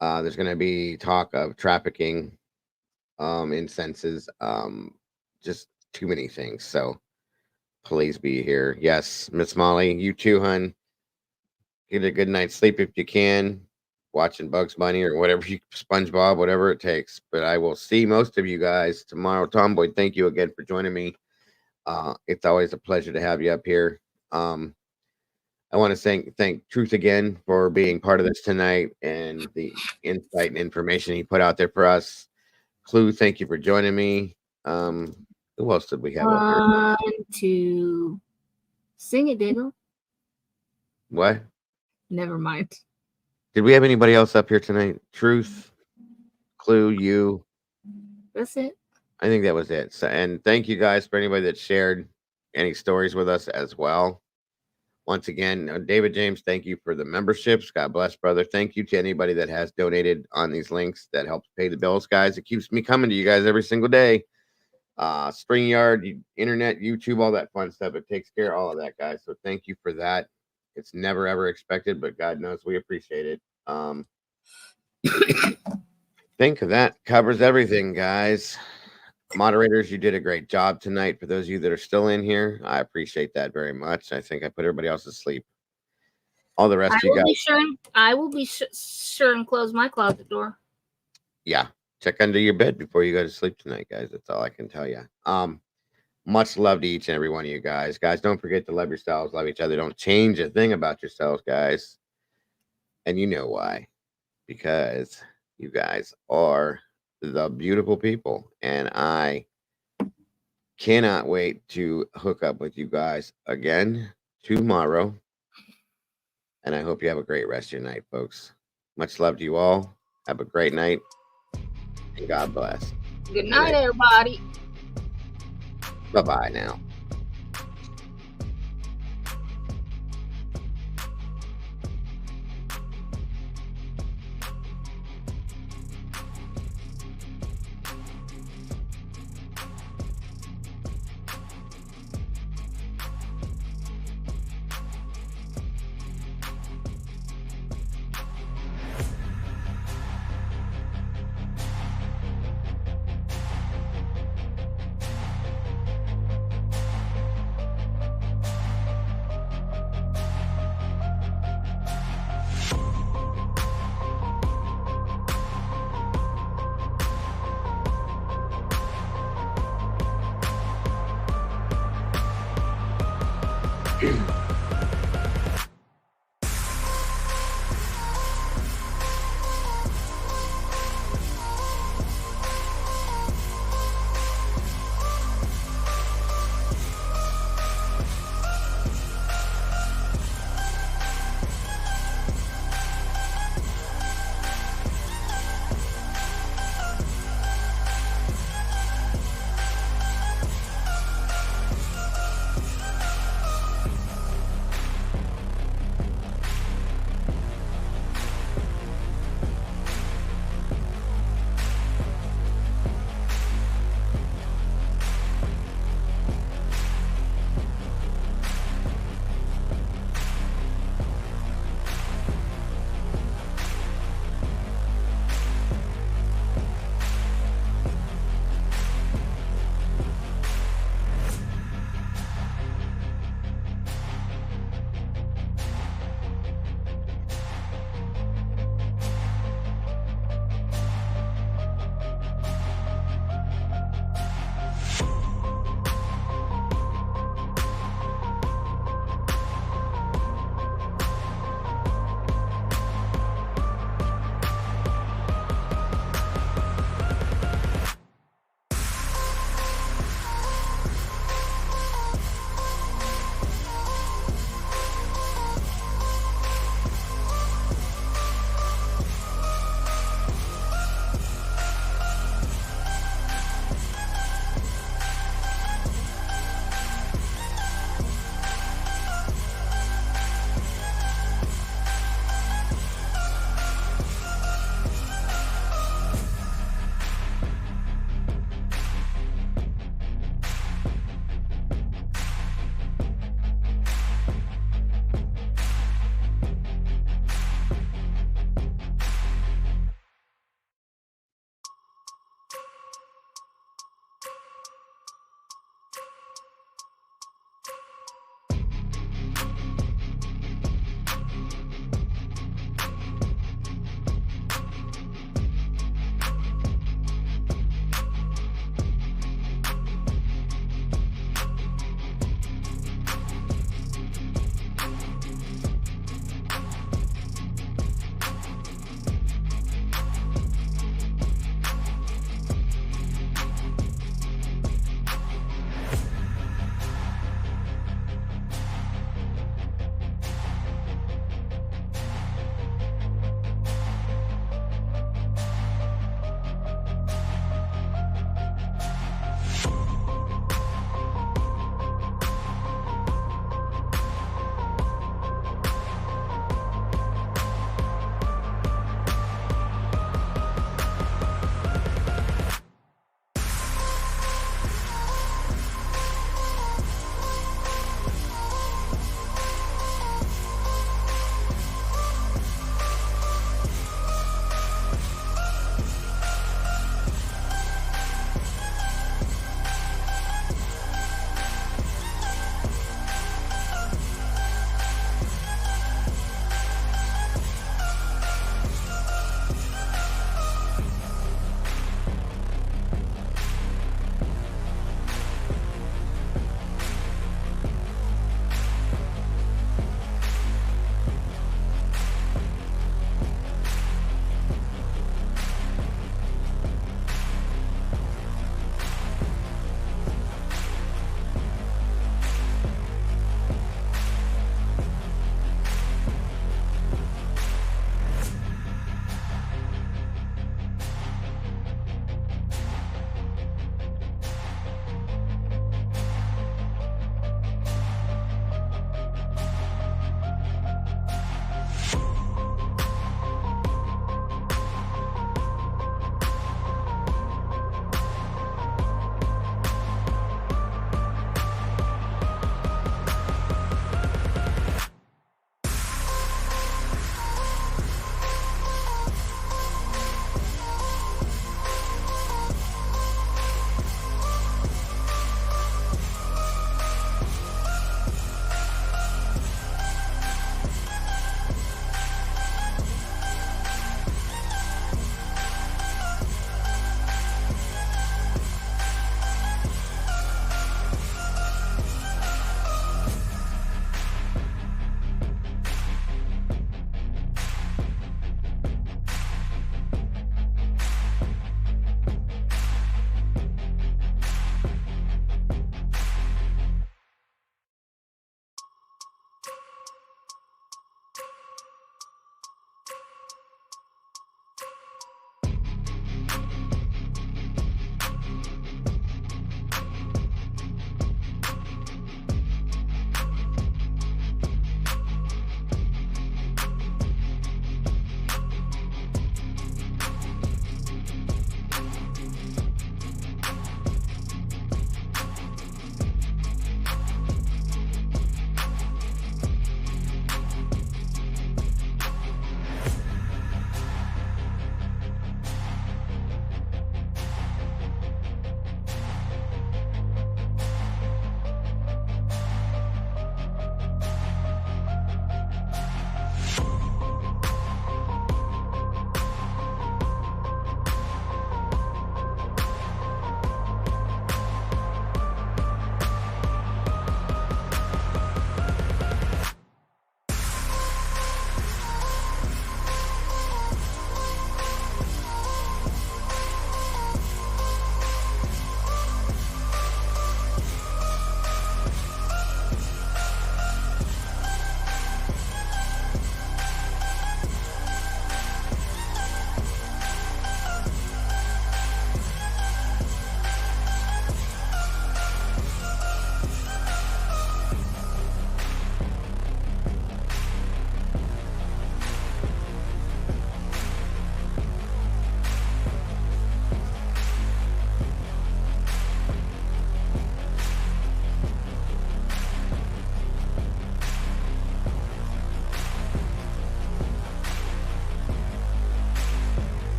going to be talk of trafficking, in senses, just too many things. So please be here. Yes, Miss Molly, you too, hun. Get a good night's sleep if you can. Watching Bugs Bunny or whatever, SpongeBob, whatever it takes. But I will see most of you guys tomorrow. Tomboy, thank you again for joining me. It's always a pleasure to have you up here. I want to thank Truth again for being part of this tonight and the insight and information he put out there for us. Clue, thank you for joining me. Who else did we have up here? 1, 2. Sing it, Diggle. What? Never mind. Did we have anybody else up here tonight? Truth, Clue, you. That's it. I think that was it. So, and thank you guys for anybody that shared any stories with us as well. Once again, David James, thank you for the memberships. God bless, brother. Thank you to anybody that has donated on these links. That helps pay the bills, guys. It keeps me coming to you guys every single day. StreamYard, internet, YouTube, all that fun stuff. It takes care of all of that, guys. So thank you for that. It's never, ever expected, but God knows we appreciate it. think that covers everything, guys. Moderators, you did a great job tonight. For those of you that are still in here, I appreciate that very much. I think I put everybody else to sleep. All the rest of you guys. I will be sure and close my closet door. Yeah. Check under your bed before you go to sleep tonight, guys. That's all I can tell you. Much love to each and every one of you guys. Guys, don't forget to love yourselves, love each other. Don't change a thing about yourselves, guys. And you know why. Because you guys are the beautiful people. And I cannot wait to hook up with you guys again tomorrow. And I hope you have a great rest of your night, folks. Much love to you all. Have a great night. And God bless. Good night, everybody. Bye-bye now. Peace.